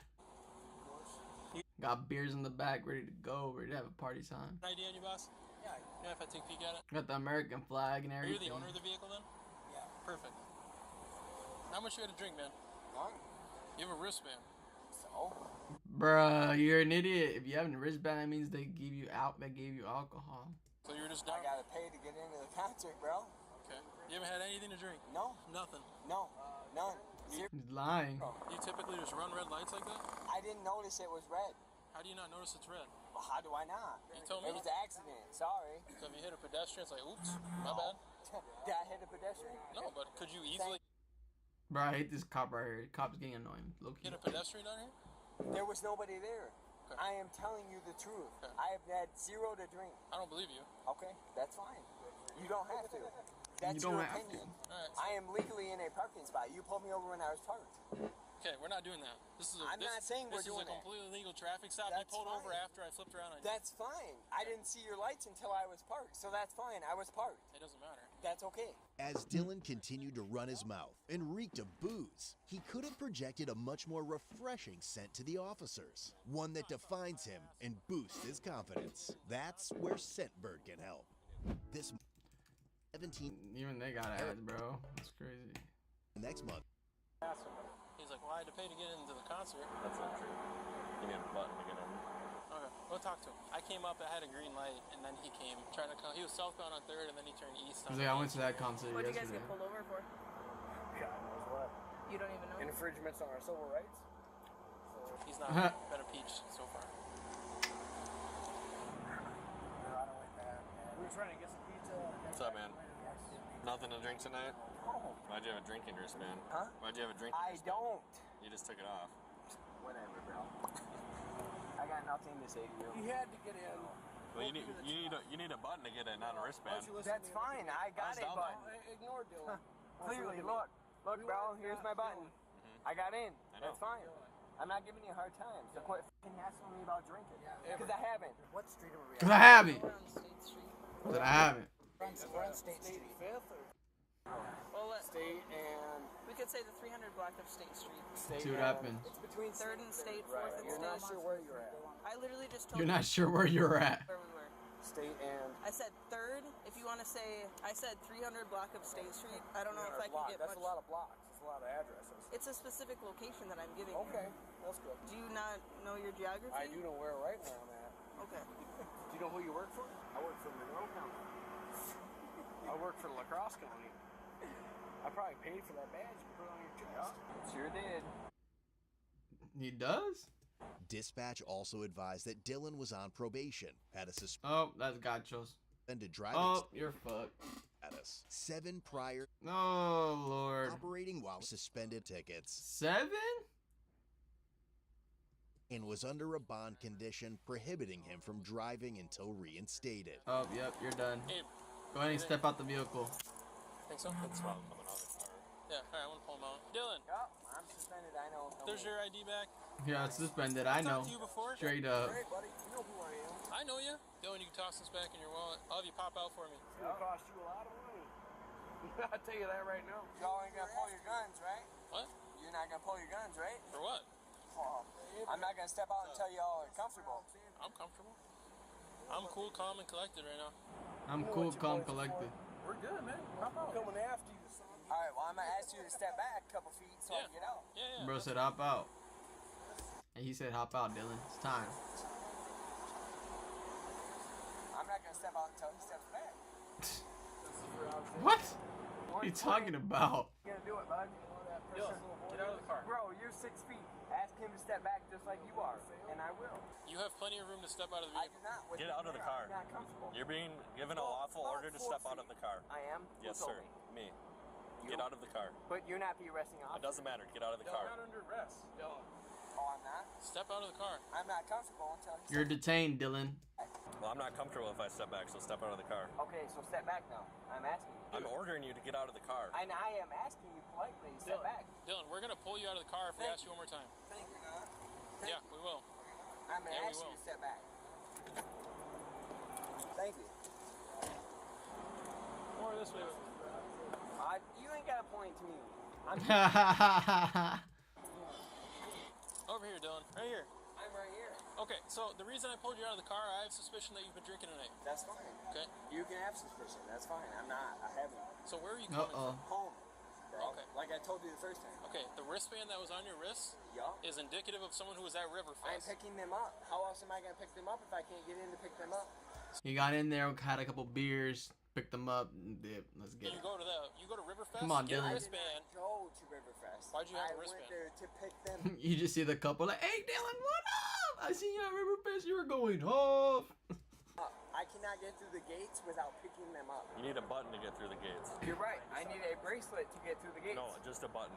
got beers in the back, ready to go, ready to have a party time. ID on you, boss? Yeah. Yeah, if I take a peek at it. Got the American flag and Are everything. you the owner of the vehicle then? Yeah. Perfect. How much you got to drink, man? None. You have a wristband. So? Bruh, you're an idiot. If you have a wristband, that means they give you alcohol. So you're just I gotta pay to get into the concert, bro. Okay. You haven't had anything to drink? No. Nothing. No. None. He's lying. You typically just run red lights like that? I didn't notice it was red. How do you not notice it's red? Well, how do I not? You told me. It was an accident. Sorry. So if you hit a pedestrian, it's like, oops, my bad. Did I hit a pedestrian? No, but could you easily Bro, I hate this cop right here. The cop's getting annoying. Low key. hit a pedestrian down here? There was nobody there. Okay. I am telling you the truth. Okay. I have had zero to drink. I don't believe you. Okay, that's fine. You don't have to. That's You don't your have opinion. Alright. I am legally in a parking spot. You pulled me over when I was parked. Okay, we're not doing that. I'm not saying we're This is doing a that. completely legal traffic stop. That's You pulled over fine. after I flipped around on you. That's fine. I didn't see your lights until I was parked, so that's fine. I was parked. It doesn't matter. That's okay. As Dylan continued to run his mouth and reeked of booze, he could have projected a much more refreshing scent to the officers, one that defines him and boosts his confidence. That's where Scentbird can help. This 17. Even they got ads, bro. That's crazy. next month. He's like, well, I had to pay to get into the concert. That's not true. You need a button to get in. Okay, we'll talk to him. I came up, I had a green light, and then he came trying to come. He was southbound on 3rd, and then he turned east. He's like, I went to that concert What'd you guys yesterday. get pulled over for? God knows what. You don't even know? Infringements on our civil rights. He's not been impeached so far. We were trying to get some pizza. What's up, man? Nothing to drink tonight? Why'd you have a drinking wristband? Huh? Why'd you have a drinking wristband? don't. You just took it off. Whatever, bro. I got nothing to say to you. He had to get in. Well, you need a button to get in, not a wristband. That's fine. I got a button. Ignore Dylan. Clearly, look, bro. Here's my button. I got in. That's fine. I'm not giving you a hard time. So quit f***ing hassling me about drinking. Because I haven't. What street are we on? Because I haven't. We're on State Street. Because I haven't. We're on State Street. 5th or Well, State and... we could say the 300 block of State Street. See what happens. It's between 3rd and State, 4th and You're State. not sure where you're at. I literally just told You're you not sure where you're at. where we were. State and... I said 3rd. If you want to say, I said 300 block of State Street. I don't know if I can get That's much. a lot of blocks. That's a lot of addresses. It's a specific location that I'm giving. Okay, that's good. Do you not know your geography? I do know where I'm at. Okay. Do you know who you work for? I work for Monroe County. I work for La Crosse County. I probably paid for that badge to put on your chest. Sure did. He does? Dispatch also advised that Dylan was on probation, had a Oh, that's Gachos. suspended driving Oh, you're fucked. status, 7 prior Oh, Lord. operating while suspended tickets, 7? and was under a bond condition prohibiting him from driving until reinstated. Oh, yep, you're done. Hey, Go ahead and step out the vehicle. think so? That's why I'm coming out of the car. Yeah, alright, I want to pull him out. Dylan, Yup, I'm suspended, I know. there's your ID back. Yeah, it's suspended. I know. Talked to you before? Straight up. Hey, buddy, you know who I am. I know you. Dylan, you can toss this back in your wallet. I'll have you pop out for me. It's going to cost you a lot of money. I'll tell you that right now. Y'all ain't gonna pull your guns, right? What? You're not gonna pull your guns, right? For what? Oh, I'm not gonna step out until y'all are comfortable. I'm comfortable. I'm cool, calm, and collected right now. I'm cool, calm, collected. We're good, man. I'm coming after you, son. All right, well, I'm gonna ask you to step back a couple feet so I can get out. Yeah. Bro said hop out. And he said hop out, Dylan. It's time. I'm not gonna step out until he steps back. What? What are you talking about? You're gonna do it, bud. Yo, get out of the car. Bro, you're 6 feet. Ask him to step back just like you are, and I will. You have plenty of room to step out of the I vehicle. do not. With Get out of the car. I'm not comfortable. You're being given a lawful order to step out of the car. I am? Who Yes, told sir. me? Me. Get out of the car. But you're not the arresting It officer. doesn't matter. Get out of the car. Not under arrest. Dylan. Oh, I'm not? Step out of the car. I'm not comfortable until he You're steps detained, Dylan. Well, I'm not comfortable if I step back, so step out of the car. Okay, so step back now. I'm asking you. I'm ordering you to get out of the car. And I am asking you politely, step back. Dylan, we're going to pull you out of the car if we ask you one more time. Thank you, God. Yeah, we will. I'm going to Yeah, we ask you will. to step back. Thank you. More this way. You ain't got to point to me. I'm Over here, Dylan. Right here. I'm right here. Okay, so the reason I pulled you out of the car, I have suspicion that you've been drinking tonight. That's fine. Okay. You can have suspicion. That's fine. I'm not. I haven't. So where are you coming from? Home. Bro. Okay. Like I told you the first time. Okay, the wristband that was on your wrist Yup. is indicative of someone who was at Riverfest. I'm picking them up. How else am I going to pick them up if I can't get in to pick them up? He got in there, had a couple beers, picked them up, and dip. Let's get You it. go to Riverfest. Come on, get Dylan. a wristband. I did not go to Riverfest. Why'd you have a I wristband? went there to pick them. You just see the couple like, hey, Dylan, what up? I seen you at Riverfest. You were going off. up. I cannot get through the gates without picking them up. You need a button to get through the gates. You're right. I need a bracelet to get through the gates. No, just a button.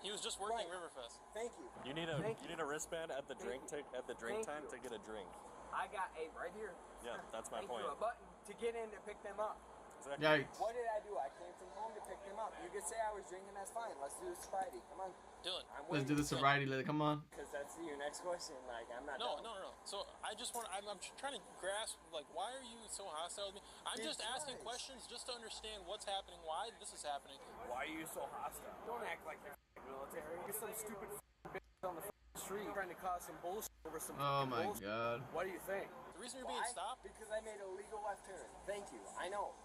He was just working Riverfest. Thank you. You need a wristband at the drink time to get a drink. I got a right here. Yeah, that's my Thank point. you. A button to get in to pick them up. Exactly. Yikes. What did I do? I came from home to pick them up. You could say I was drinking. That's fine. Let's do this Friday. Come on. Dylan. Let's do the sobriety. Come on. Because that's your next question. Like I'm not. No. done. So I just want. I'm trying to grasp. Like, why are you so hostile with me? I'm just asking questions just to understand what's happening, why this is happening. Why are you so hostile? Don't act like you're military. You're some stupid bitch on the street trying to cause some bullshit over some Oh my bullshit. God. What do you think? The reason you're being stopped? Because I made a legal left turn. Thank you. I know.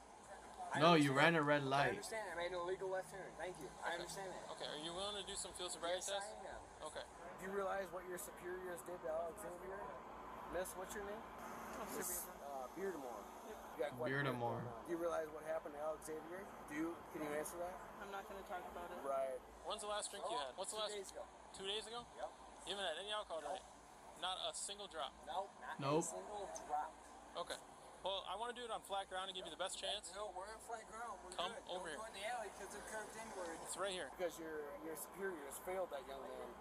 No, you ran a red light. I understand. I made an illegal left turn. Thank you. I understand that. Okay, are you willing to do some field sobriety Yes, tests? I am. Okay. Do you realize what your superiors did to Alexavier? Miss, what's your name? Miss Beardmore. You got quite a bit Beardmore. going on. Do you realize what happened to Alexavier? Can you answer that? I'm not going to talk about it. Right. When's the last drink you had? What's the 2 last? days ago. 2 days ago? Yep. You haven't had any alcohol tonight? Not a single drop? Nope. Not Nope. a single drop. Okay. Well, I want to do it on flat ground and give you the best chance. No, we're on flat ground. We're Come good. over Don't here. go in the alley because they're curved inward. It's right here. Because your superiors failed that young man.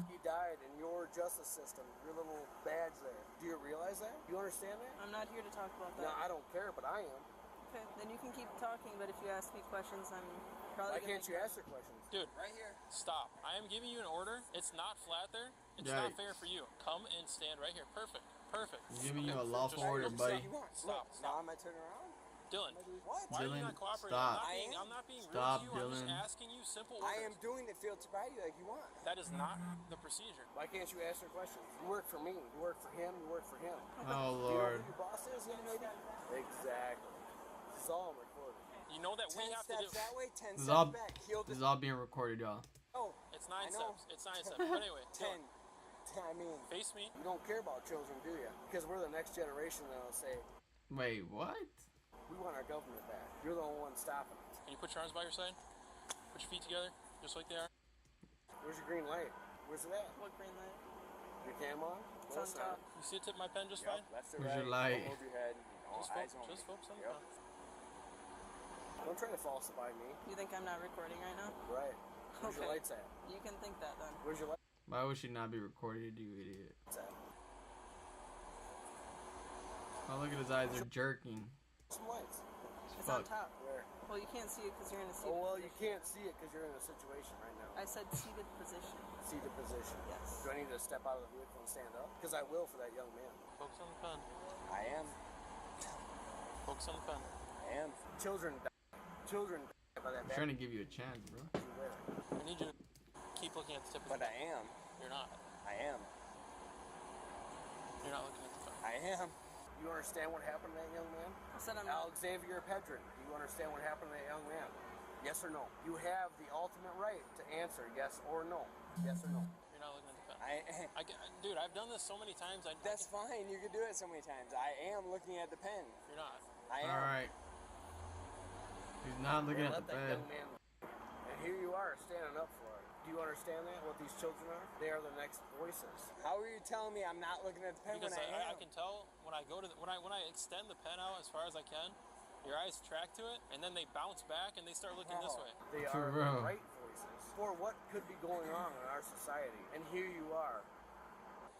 He died in your justice system, your little badge there. Do you realize that? Do you understand that? I'm not here to talk about No, that. I don't care, but I am. Okay, then you can keep talking, but if you ask me questions, I'm probably Why can't you ask her questions? Dude, Right here. stop. I am giving you an order. It's not flat there. It's Right. not fair for you. Come and stand right here. Perfect. Perfect. I'm giving you a lawful Just- order, just buddy. Stop. Now am I turning around? Dylan, What? why are you Dylan, not cooperating? stop. I'm not being Stop, rude to you. I'm Dylan. just asking you simple orders. I am doing the field sobriety like you want. That is not the procedure. Why can't you ask her questions? You work for me. You work for him. You work for him. Oh, Do you know Lord. who your boss is, young lady? Exactly. This is all recorded. You know that we 10 have to do. steps that way, 10 This is steps all, back. Heel this is all being recorded, y'all. Oh, It's 9 I know. steps. It's 9 steps. But anyway, 10. I mean, face me. you don't care about children, do you? Because we're the next generation that'll say, Wait, what? we want our government back. You're the only one stopping us. Can you put your arms by your side? Put your feet together, just like they are. Where's your green light? Where's it at? What green light? Your cam on? It's on top. You see the tip of my pen just fine? Left to Where's your right. light? Don't move your head. Just focus on the pen. Don't try to falsify me. You think I'm not recording right now? Right. Where's your Okay. lights at? You can think that then. Where's your lights Why would she not be recorded, you idiot? at? Oh, look at his eyes, they're jerking. Some lights. It's on Fuck. top. Where? Well, you can't see it because you're in a seated Oh, well, you position. can't see it because you're in a situation right now. I said seated position. Seated position. Yes. Do I need to step out of the vehicle and stand up? Because I will for that young man. Focus on the pen. I am. Focus on the pen. I am. Children die. Children die by that I'm bad trying to give you a chance, bro. you wear. I need you to keep looking at the tip of But the I pen. am. You're not. I am. You're not looking at the pen. I am. You understand what happened to that young man? I said I'm not. Alexavier Pedrin, do you understand what happened to that young man? Yes or no? You have the ultimate right to answer yes or no. Yes or no. You're not looking at the pen. Dude, I've done this so many times. That's fine. You can do it so many times. I am looking at the pen. You're not. I am. Alright. He's not looking at Let the that bed. young man. And here you are standing up for it. Do you understand that? What these children are? They are the next voices. How are you telling me I'm not looking at the pen Because when I am? I can tell when I go to when I extend the pen out as far as I can, your eyes track to it, and then they bounce back and they start looking this way. They For are real. the right voices for what could be going on in our society. And here you are.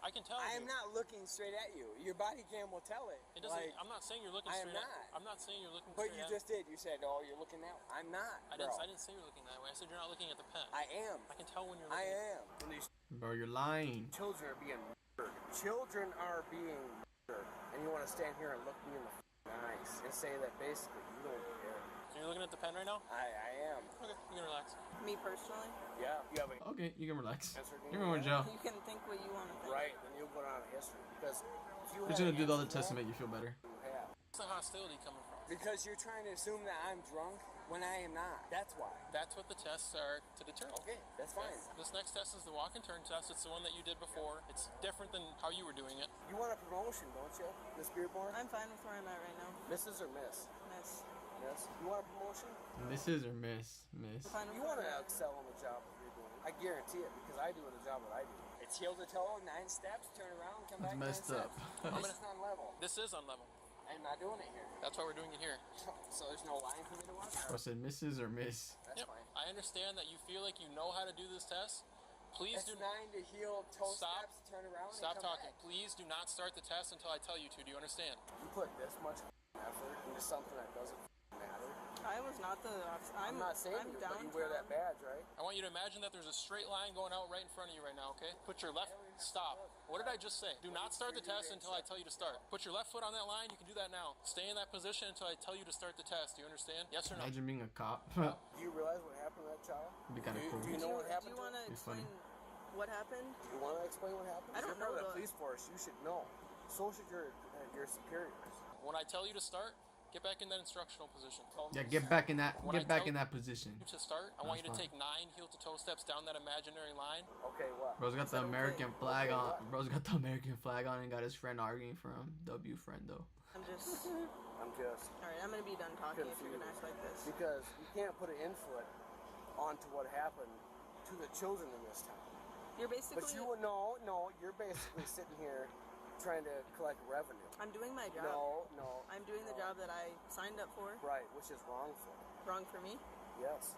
I can tell. I am not looking straight at you. Your body cam will tell it. It doesn't. I'm not saying you're looking I am straight. not. I'm not saying you're looking But straight you at just did. You said, "Oh, you're looking that way." I'm not. I didn't say you're looking that way. I said you're not looking at the pen. I am. I can tell when you're I looking. am. When these Bro, you're lying. children are being murdered. Children are being murdered. And you want to stand here and look me in the eyes and say that basically you don't care. So you're looking at the pen right now? I am. Okay, you can relax. Me personally? Yeah. You have a Okay, you can relax. answer to You're going to jail. You can think what you want to think. right, then you'll go down in history. Because if you We're had gonna do all the answers tests to that, make you feel better. you have. Where's the hostility coming from? Because you're trying to assume that I'm drunk when I am not. That's why. That's what the tests are to determine. Okay, that's fine. This next test is the walk and turn test. It's the one that you did before. It's different than how you were doing it. You want a promotion, don't you, Miss Beardmore? I'm fine with where I'm at right now. Mrs. or Miss? Miss. Miss. You want a promotion? Mrs. or Miss? Miss. I'm fine with You want where to I'm at. excel in the job that you're doing. I guarantee it because I do the job that I do. It's heel to toe, 9 steps, turn around, come That's back. messed 9 up. steps. This is not level. This is on level. I'm not doing it here. That's why we're doing it here. So there's no line for me to watch? I said Mrs. or Miss. That's Yep. fine. I understand that you feel like you know how to do this test. Please It's do 9 to heel, toe Stop. steps, turn around, Stop and come talking. back. Please do not start the test until I tell you to. Do you understand? You put this much effort into something that doesn't matter. I was not the officer. I'm not saying I'm you, but you wear that downtown. badge, right? I want you to imagine that there's a straight line going out right in front of you right now, okay? Put your left... Stop. What did I just say? Do not start the test until I tell you to start. Put your left foot on that line. You can do that now. Stay in that position until I tell you to start the test. Do you understand? Yes or no? Imagine being a cop. Do you realize what happened to that child? It'd be kind of cool. Do you know what Do happened you want to It's funny. explain what happened? Do you want to explain what happened? I don't You're part know of the the- police force. You should know. So should your superiors. When I tell you to start, Get back in that instructional position. Yeah, get back in that. When Get back in that position. To start, I want you to That's take 9 heel-to-toe steps down that imaginary line. Okay, what? Bro's got the American flag on. Bro's got the American flag on and got his friend arguing for him. W friend though. I'm just. Alright, I'm gonna be done talking if you're gonna act like this. Because you can't put an input onto what happened to the children in this town. You're basically. But you no, you're basically sitting here trying to collect revenue. I'm doing my job. No. I'm doing the job that I signed up for. Right, which is wrongful. Wrong for me? Yes.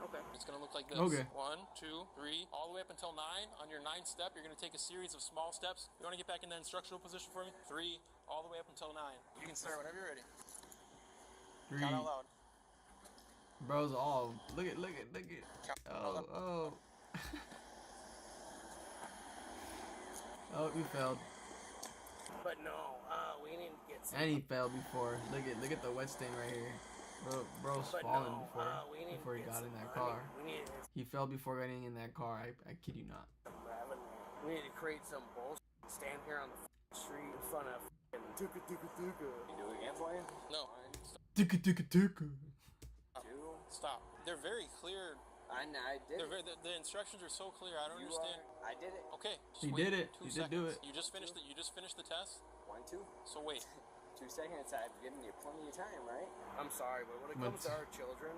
Okay. It's gonna look like this. Okay. 1, 2, 3, all the way up until 9. On your 9th step, you're gonna take a series of small steps. You wanna get back in that instructional position for me? 3, all the way up until 9. You can start whenever you're ready. 3. Count out loud. Bro's all look at. Oh. Oh, you failed. But no, we need to get some. And he failed before. Look at the wet stain right here. Bro's fallen before he got in that car. He fell before getting in that car. I kid you not. We need to create some bullshit. Stand here on the street in front of Tuka. You do it again, Brian? No. Tuka. Stop. They're very clear. I did it. The instructions are so clear. I don't understand. I did it. Okay. He did it. He did do it. You just finished the test. 1, 2. So wait. 2 seconds. I've given you plenty of time, right? I'm sorry, but when it comes to our children,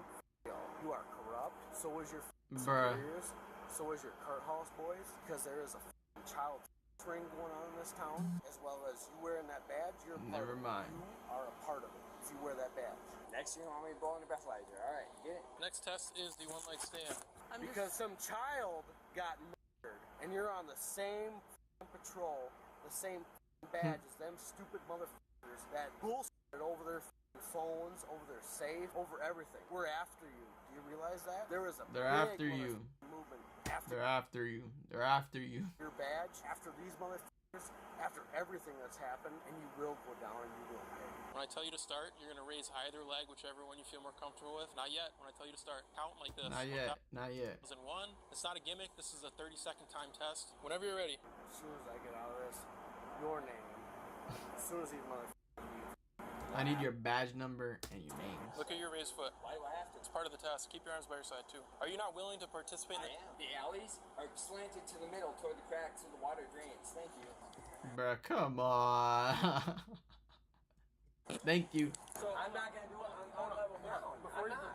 you are corrupt. So is your superiors. So is your Kurt House boys. Because there is a child ring going on in this town, as well as you wearing that badge. You're a part Never mind. You are a part of it. If you wear that badge. Next year, you want me to blow in the breathalyzer. All right, get it. Next test is the one-night stand. Because some child got murdered, and you're on the same patrol, the same badge as them stupid motherfuckers that bullshit over their phones, over their safe, over everything. We're after you. Do you realize that? There is a They're big after you. movement. They're after you. They're after you. Your badge, after these motherfuckers, after everything that's happened, and you will go down and you will pay. When I tell you to start, you're going to raise either leg, whichever one you feel more comfortable with. Not yet. When I tell you to start, count like this. Not yet. Not yet. In 1. It's not a gimmick. This is a 30-second time test. Whenever you're ready. As soon as I get out of this, your name. As soon as these motherfuckers leave. I need your badge number and your name. Look at your raised foot. Why do I have to? It's part of the test. Keep your arms by your side, too. Are you not willing to participate in it? The alleys are slanted to the middle toward the cracks so the water drains. Thank you. Bruh, come on. Thank you. So I'm not gonna do it on level ground.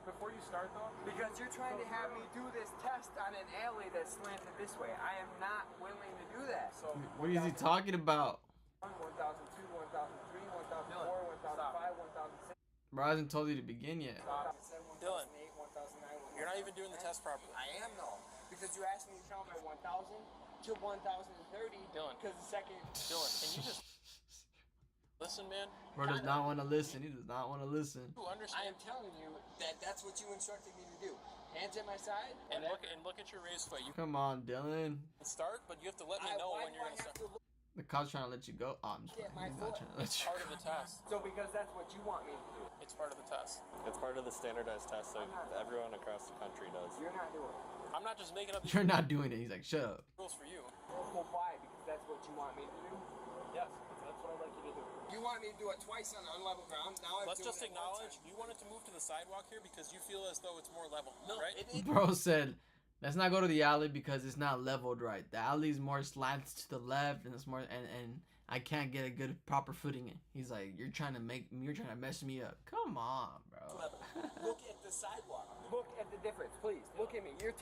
Before you start, though, because you're trying to have me do this test on an alley that's slanted this way. I am not willing to do that. So What is he talking about? 1002, 1003, 1004, 1005, 1006. Bro hasn't told you to begin yet. Dylan, you're not even doing the test properly. I am though, because you asked me to count by 1000 to 1030. Dylan, because the second. Dylan, can you just listen, man? Bro does not want to listen. He does not want to listen. I am telling you that that's what you instructed me to do. Hands at my side. And look at your raised foot. You Come on, Dylan. can start, but you have to let me know when you're gonna start. The cop's trying to let you go. Oh, I'm just Get playing. my He's not foot. trying to let It's you part of the test. So because that's what you want me to do. It's part of the test. It's part of the standardized test that everyone across the country does. You're not doing it. I'm not just making up these You're not doing it. He's like, shut up. rules for you. Well, why? Because that's what you want me to do. Yes, that's what I'd like you to do. You want me to do it twice on unlevel ground. Now Let's just acknowledge you wanted to move to the sidewalk here because you feel as though it's more level, right? Bro said, let's not go to the alley because it's not leveled right. The alley's more slants to the left, and it's more and I can't get a good proper footing in. He's like, you're trying to mess me up. Come on, bro. Look at the sidewalk. Look at the difference, please. Look at me. You're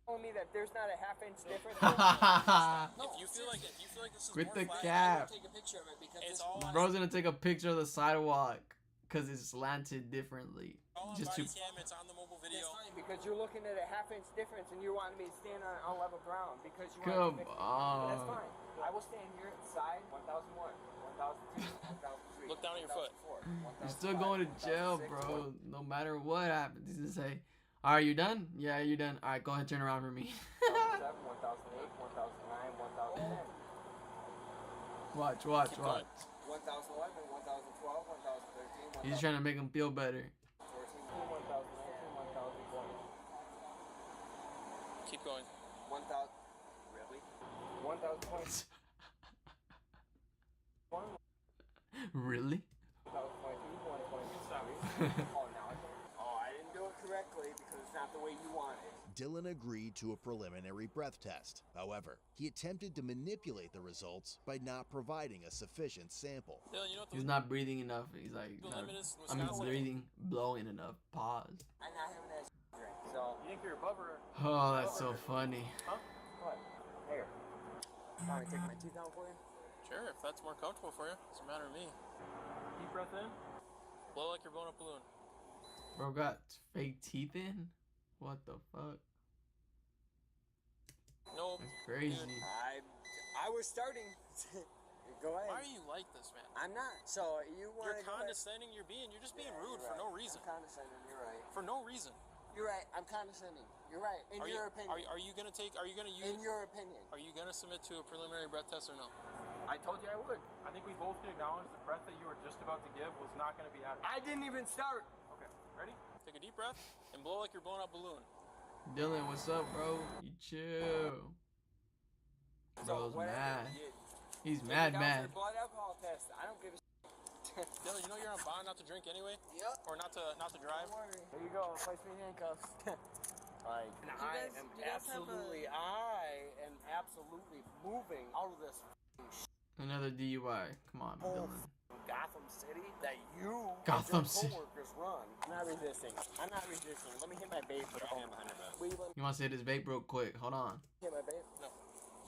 telling me that there's not a half-inch difference. If you feel like this is Quit more the flat, cap. Take a picture of it because it's all on Bro's gonna take a picture of the sidewalk because it's slanted differently. Just body to. cam, it's on the mobile video. That's fine because you're looking at a half-inch difference and you're wanting me to stand on unlevel ground because you want Come to fix it. on. That's fine. I will stand here at the side. 1001, 1002, 1003. Look down at your foot. 1004, You're still going to jail, 1006, bro. No matter what happens. He's gonna say, all right, you done? Yeah, you're done. All right, go ahead, turn around for me. 1007, 1008, 1009, 1010. Watch. 1011, 1012, 1013, He's trying to make him feel better. 1014, 1019, 1020. Keep going. 1000. Really? 1020. Really? 1022, Oh, now I can. Oh, I didn't do it correctly because it's not the way you want it. Dylan agreed to a preliminary breath test. However, he attempted to manipulate the results by not providing a sufficient sample. Dylan, you know what He's not breathing enough. He's like, breathing, blowing enough. Pause. I'm not having that drink. So you think you're above her? Oh, that's so funny. Huh? What? Here. Want me to take my teeth out for you? Sure, if that's more comfortable for you. Doesn't matter to me. Deep breath in. Blow like you're blowing a balloon. Bro got fake teeth in? What the fuck? Nope. That's crazy. I was starting. Go ahead. Why are you like this, man? I'm not. So you want? You're condescending. You're just being rude for no reason. I'm condescending. You're right. For no reason. You're right. I'm condescending. You're right. In your opinion. Are you gonna use? In your opinion. Are you gonna submit to a preliminary breath test or no? I told you I would. I think we both can acknowledge the breath that you were just about to give was not going to be accurate. I didn't even start. Okay. Ready? Take a deep breath and blow like you're blowing up a balloon. Dylan, what's up, bro? You chill. Bro's mad. He's mad. Blood alcohol test. I don't give a Dylan, you know you're on bond not to drink anyway? Yep. Or not to drive? Don't worry. There you go. Place me in handcuffs. I am absolutely moving out of this Another DUI. Come on, Dylan. Gotham City that you Gotham and your coworkers run. I'm not resisting. Let me hit my vape. You want to say this vape real quick? Hold on. Hit my vape? No.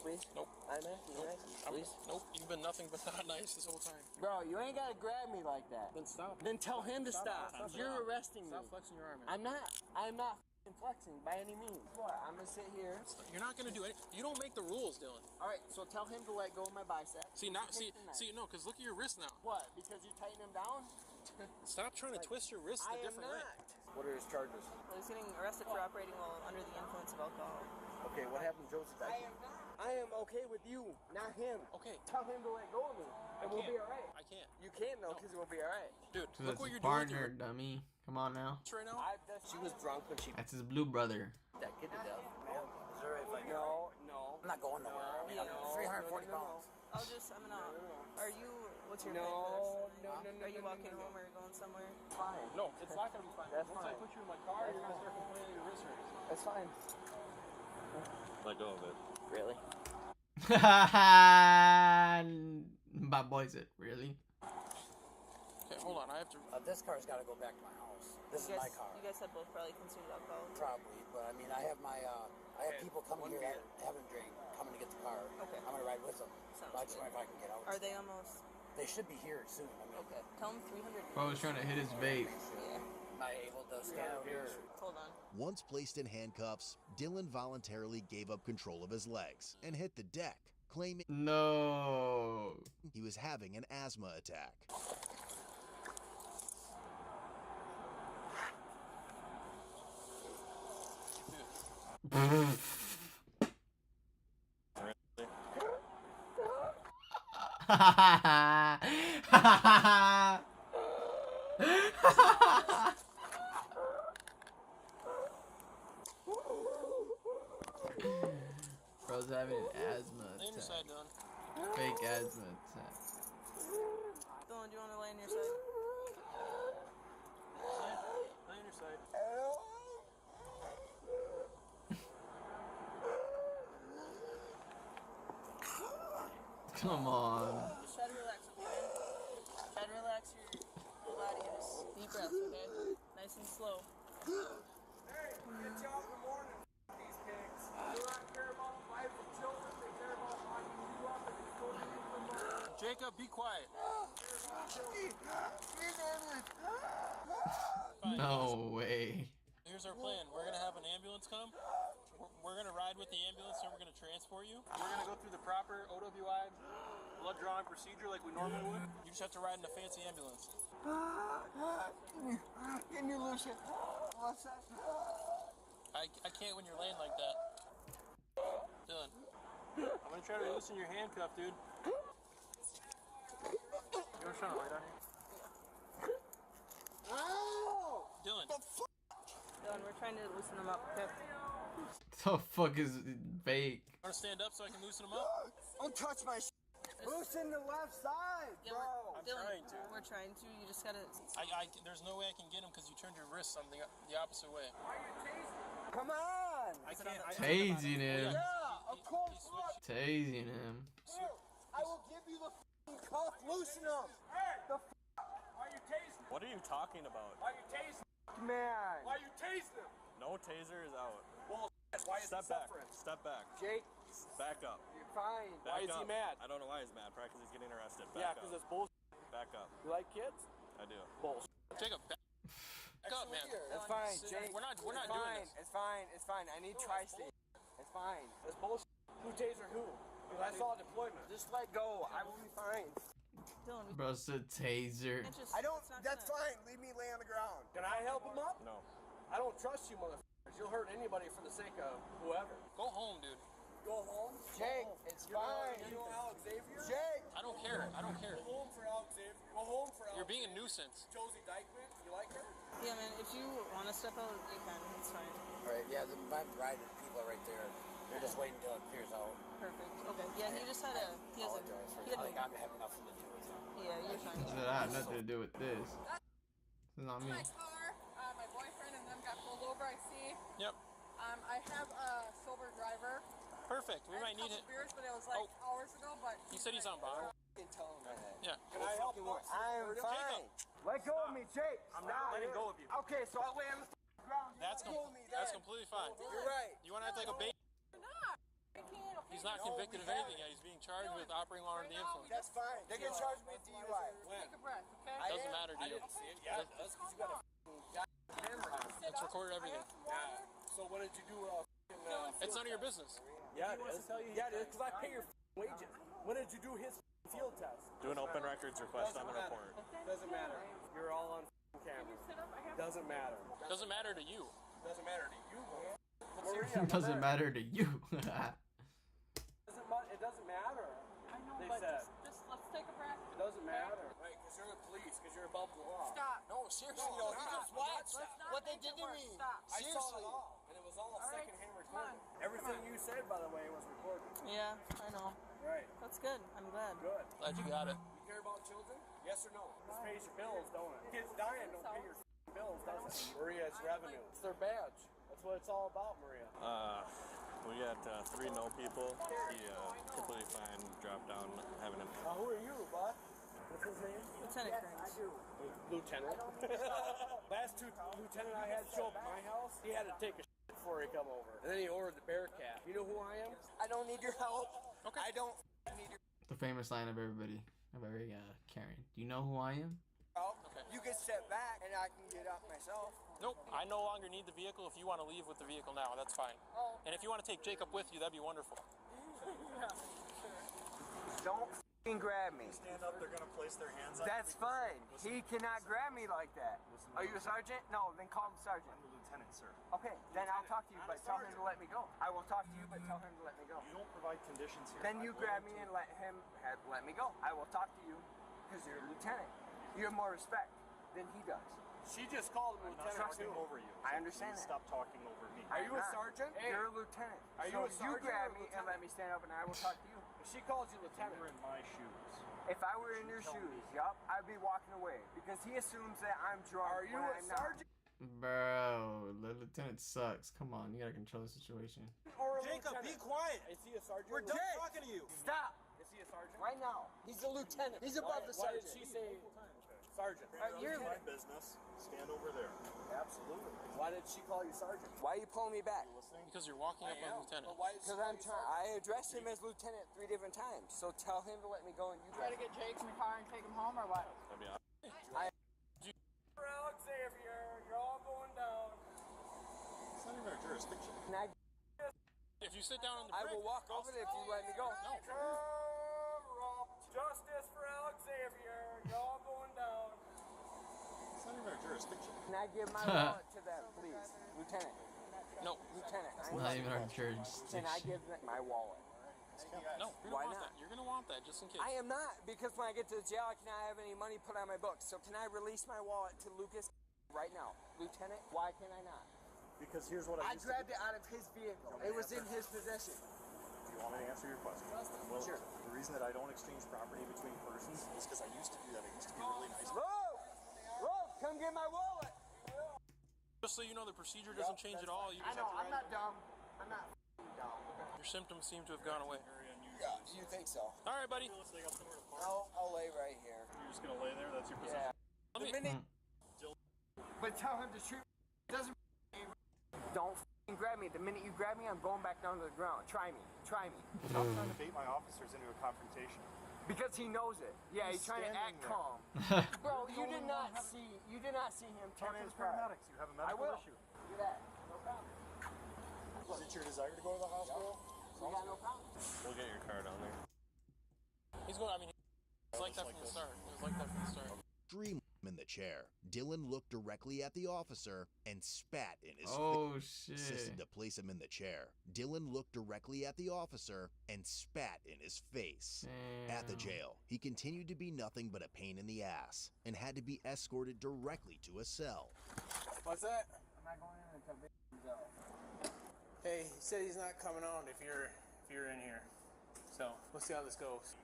Please? Nope. I'm asking you nicely. Please? Nope. You've been nothing but not nice this whole time. Bro, you ain't gotta grab me like that. Then stop. Then tell him to stop. You're arresting me. Stop flexing your arm. Man. I'm not flexing by any means. What? I'm gonna sit here. You're not gonna do it. You don't make the rules, Dylan. All right, so tell him to let go of my bicep. No, because look at your wrist now. What? Because you tighten him down? Stop trying to twist your wrist a different way. What are his charges? Well, he's getting arrested for operating while under the influence of alcohol. Okay, what happened to Joseph? I am okay with you, not him. Okay. Tell him to let go of me, and we'll be all right. I can't. You can't, though, because we'll be all right. Dude, Look what you're doing. Partner, dummy. Come on now. Right now? She was drunk when she... That's his blue brother. That kid to death. Man, is there if I... No. I'm not going nowhere. I mean, I'm 340 pounds. What's your plan for this? Are you walking home or going somewhere? Fine. No, it's not going to be fine. That's Once fine. I put you in my car, you're going to start complaining your wrist hurts. That's fine. Let go of it. Really? My boy said, really? Okay, hold on. I have to... this car's got to go back to my house. This is my car. You guys have both probably consumed alcohol. Probably, but I mean, I have my, I have people coming here that haven't drank, coming to get the car. Okay. I'm gonna ride with them. Sounds I just good. wonder if I can get out. Are they almost? They should be here soon. I mean, Okay. Tell them 300. Bro was trying to hit his vape. Yeah. Am I able to stand out here? Hold on. Once placed in handcuffs, Dylan voluntarily gave up control of his legs and hit the deck, claiming he was having an asthma attack. Bro's having an asthma Lay on your side, attack. Dylan. Fake asthma attack. Dylan, do you want to lay on your side? Lay on your side. Come on. Just try to relax, okay? Try to relax your body. Just deep breaths, okay? Nice and slow. Hey, good job in the morning, these pigs. They don't care about the life of children. They care about locking you up and extorting you for money. Jacob, be quiet. No way. Here's our plan. We're going to have an ambulance come. We're going to ride with the ambulance and we're going to transport you. We're going to go through the proper OWI blood drawing procedure like we normally would. You just have to ride in a fancy ambulance. Can you lose it? What's that? I can't when you're laying like that. Dylan, I'm going to try to loosen your handcuff, dude. You want to shine a light on here? Dylan. Dylan, we're trying to loosen them up, okay? The fuck is fake? Want to stand up so I can loosen them up? Don't touch my shit. Loosen the left side, bro. Dylan, we're trying to. You just gotta. There's no way I can get him because you turned your wrists on the opposite way. Come on! I can't. Tasing him. Yeah, of course. Tasing him. I will give you the cuff. Loosen him. The Why are you tasing him? What are you talking about? Why are you tasing him? Man. Why are you tasing him? No taser is out. Well, why is Step he suffering? Step back. Jake. Back up. You're fine. Back Why is he up. mad? I don't know why he's mad. Probably because he's getting arrested. Yeah, Back because up. it's bullshit. Back up. You like kids? I do. Bullshit. Jacob, back up, man. It's fine, Jake. We're not doing this. It's fine. It's fine. I need tri-state. It's fine. It's bullshit. Who taser who? I saw a deployment. Just let go. I will be fine. Bro said taser. I don't. That's fine. Leave me lay on the ground. Can I help him up? No. I don't trust you, motherfuckers. You'll hurt anybody for the sake of whoever. Go home, dude. Go home? Jake, it's fine. You know Alex Xavier? Jake! I don't care. I don't care. Go home for Alex Xavier. Go home for Alex. You're being a nuisance. Josie Dykeman, you like her? Yeah, man. If you want to step out, you can. It's fine. Alright, yeah, my rider people are right there. They're just waiting until it clears out. Perfect. Okay. Yeah, he just had a. He has a. He had I'm having nothing to do with it. Yeah, you're fine. He said I have nothing to do with this. This is not me. My car, my boyfriend and them got pulled over, I see. Yep. I have a sober driver. Perfect. We might need it. Beers, but it was like hours ago, but... He said he's on bond. Yeah. Can I help you? I'm fine. Let go of me, Jake. I'm not letting go of you. Okay, so I'll lay on the ground. That's completely fine. You're right. You want to act like a baby? He's not convicted of anything yet. He's being charged with operating while under the influence. That's fine. They're going to charge me with DUI. Take a breath, okay? Doesn't matter to you. Yeah, it does, because you got a camera on. It's recorded everything. Yeah. So what did you do? It's none of your business. Yeah, it is. Yeah, it is, because I pay your wages. When did you do his field test? Do an open records request on the report. Doesn't matter. You're all on camera. Doesn't matter. Doesn't matter to you. Doesn't matter to you. Doesn't matter to you. It doesn't matter. I know, They but said. just let's take a breath. It doesn't matter. Right, because you're the police, because you're above the law. Stop. No, seriously, though, you just watched what they did to me. Stop. I saw it all, and it was all secondhand recording. Everything you said, by the way, was recorded. Yeah, I know. Right. That's good. I'm glad. Good. Glad you got it. You care about children? Yes or no? This pays your bills, don't it? Kids dying don't pay your bills, does it? Maria, it's revenue. It's their badge. That's what it's all about, Maria. We got 3 no people. He completely fine, dropped down, having him. Who are you, bud? What's his name? Lieutenant Crunch. Lieutenant. Last lieutenant I had show up at my house, he had to take a shit before he come over. And then he ordered the Bearcat. You know who I am? I don't need your help. Okay. I don't need your The famous line of everybody, of every Karen. Do you know who I am? help. Okay. You can step back and I can get up myself. Nope. I no longer need the vehicle. If you want to leave with the vehicle now, that's fine. Oh. And if you want to take Jacob with you, that'd be wonderful. Don't f***ing grab me. Stand up, they're gonna place their hands on That's fine. He cannot grab me like that. Are you a sergeant? No, then call him sergeant. I'm the lieutenant, sir. Okay, then I'll talk to you, but tell him to let me go. I will talk to you, but tell him to let me go. You don't provide conditions here. Then you grab me and let me go. I will talk to you because you're a lieutenant. You have more respect than he does. She just called him lieutenant. I'm not talking over you. I understand that. Stop talking over me. Are you a sergeant? You're a lieutenant. Are you a sergeant? You grab me and let me stand up and I will talk to you. She calls you lieutenant. You're in my shoes. If I were in your shoes, yup, I'd be walking away because he assumes that I'm drunk. Are you a sergeant? Bro, the lieutenant sucks. Come on, you gotta control the situation. Jacob, be quiet. Is he a sergeant? We're done talking to you. Stop. Is he a sergeant? Right now. He's a lieutenant. He's above the sergeant. Why did she say sergeant? You're my business. Stand over there. Absolutely. Why did she call you sergeant? Why are you pulling me back? Because you're walking up on lieutenant. Because I addressed him as lieutenant 3 different times. So tell him to let me go and you Try to get Jake in the car and take him home, or what? That'd be For Alex Xavier, you're all going down. It's not even our jurisdiction. If you sit down on the I will walk over there if you let me go. No. Justice for Alex Xavier, you're all going down. It's not even our jurisdiction. Can I give my wallet to them, please? Lieutenant. No. Lieutenant. It's not even our Can I jurisdiction. give them my wallet? No. Why want not? that. You're gonna want that just in case. I am not, because when I get to the jail, I cannot have any money put on my books. So can I release my wallet to Lucas right now? Lieutenant, why can I not? Because here's what I grabbed it out of his vehicle. It was in his possession. You want me to answer your question? Well, sure. The reason that I don't exchange property between persons is because I used to do that. I used to be really nice. Whoa, come get my wallet. Just so you know, the procedure doesn't change at all. You I know, I'm not dumb. I'm not dumb. Your symptoms seem to have gone away. Yeah, you think so? All right, buddy. I'll lay right here. You're just gonna lay there? That's your position? Yeah. The minute, but tell him to shoot. Doesn't. Don't grab me. The minute you grab me, I'm going back down to the ground. Try me. Try me. I'm trying to bait my officers into a confrontation. Because he knows it. Yeah, he's trying to act calm. Bro, you did not see him turn his paramedics. You have a medical issue. Do that. No problem. Is it your desire to go to the hospital? We got no problem. We'll get your car down there. He's going. I mean, it's like that from the start. It was like that from the start. Dream in the chair. Dylan looked directly at the officer and spat in his face. Insisted to place him in the chair. Dylan looked directly at the officer and spat in his face. Damn. At the jail, he continued to be nothing but a pain in the ass and had to be escorted directly to a cell. What's that? I'm not going in until Victor's out. Hey, he said he's not coming on if you're in here. So let's see how this goes.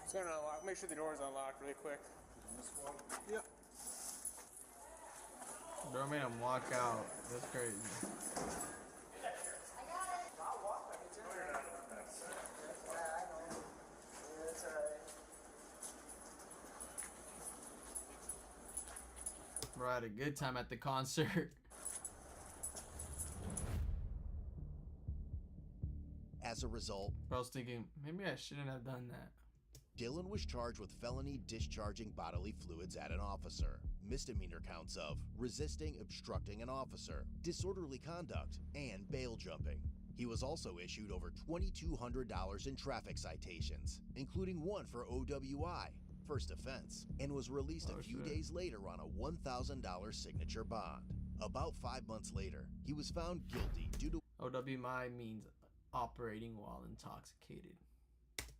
It's gonna unlock. Make sure the door's unlocked really quick. Yep. Bro made him walk out. That's crazy. Bro had a good time at the concert. As a result, I was thinking, maybe I shouldn't have done that. Dylan was charged with felony discharging bodily fluids at an officer, misdemeanor counts of resisting, obstructing an officer, disorderly conduct, and bail jumping. He was also issued over $2,200 in traffic citations, including one for OWI, first offense, and was released a few days later on a $1,000 signature bond. About 5 months later, he was found guilty due to OWI means operating while intoxicated.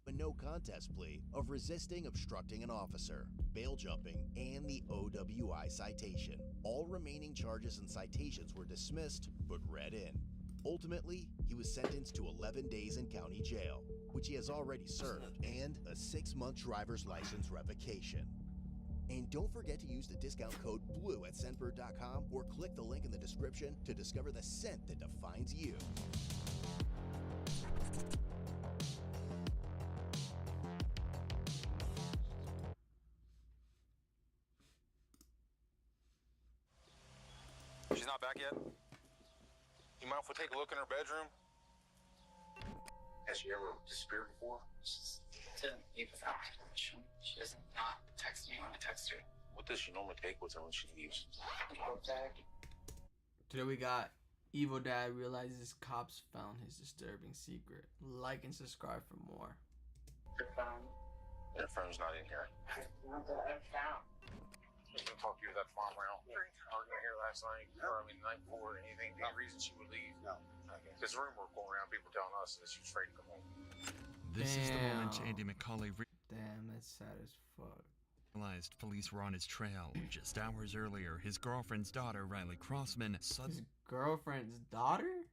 a no contest plea of resisting, obstructing an officer, bail jumping, and the OWI citation. All remaining charges and citations were dismissed but read in. Ultimately, he was sentenced to 11 days in county jail, which he has already served, and a 6-month driver's license revocation. And don't forget to use the discount code BLUE at Scentbird.com or click the link in the description to discover the scent that defines you. She's not back yet? You mind if we take a look in her bedroom? Has she ever disappeared before? She's didn't leave without permission. She doesn't not text me when I text her. What does she normally take with her when she leaves? Tag. Today we got Evil Dad realizes cops found his disturbing secret. Like and subscribe for more. Your phone. Your phone's not in here. Not that I found. I was gonna talk to you with that farm around. Arguing here last night, or I mean the night before, anything, any reason she would leave? No. There's a rumor going around, people telling us that she was afraid to come home. This is the moment Andy McCauley Damn, that's sad as fuck. realized police were on his trail. Just hours earlier, his girlfriend's daughter, Riley Crossman, suddenly girlfriend's daughter?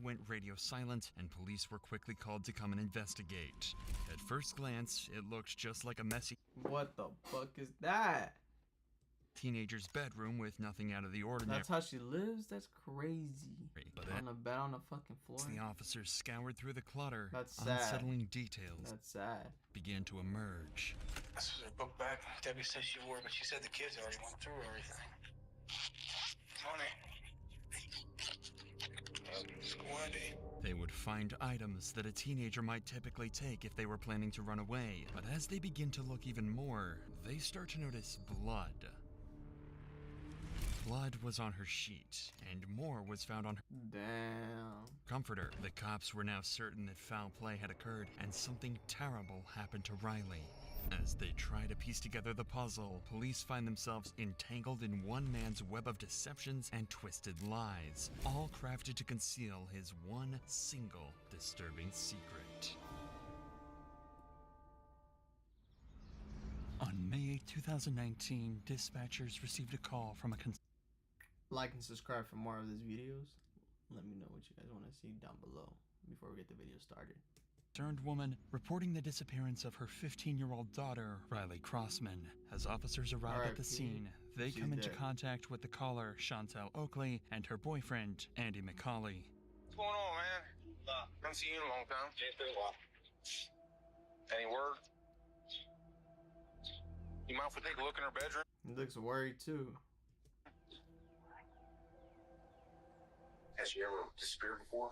went radio silent, and police were quickly called to come and investigate. At first glance, it looked just like a messy What the fuck is that? teenager's bedroom with nothing out of the ordinary. That's how she lives? That's crazy. But On a bed on the fucking floor? as the officers scoured through the clutter, That's sad. unsettling details That's sad. began to emerge. This was her book bag. Debbie said she wore it, but she said the kids already went through everything. Squatty. They would find items that a teenager might typically take if they were planning to run away. But as they begin to look even more, they start to notice blood. Blood was on her sheet, and more was found on her comforter. The cops were now certain that foul play had occurred, and something terrible happened to Riley. As they try to piece together the puzzle, police find themselves entangled in one man's web of deceptions and twisted lies, all crafted to conceal his one single disturbing secret. On May 8, 2019, dispatchers received a call from a Like and subscribe for more of these videos. Let me know what you guys want to see down below. before we get the video started. Concerned woman reporting the disappearance of her 15-year-old daughter, Riley Crossman. As officers arrive at the scene, they come into contact with the caller, Chantel Oakley, and her boyfriend, Andy McCauley. What's going on, man? Haven't seen you in a long time. It's been a while. Any word? You mind if we take a look in her bedroom? He looks worried too. Has she ever disappeared before?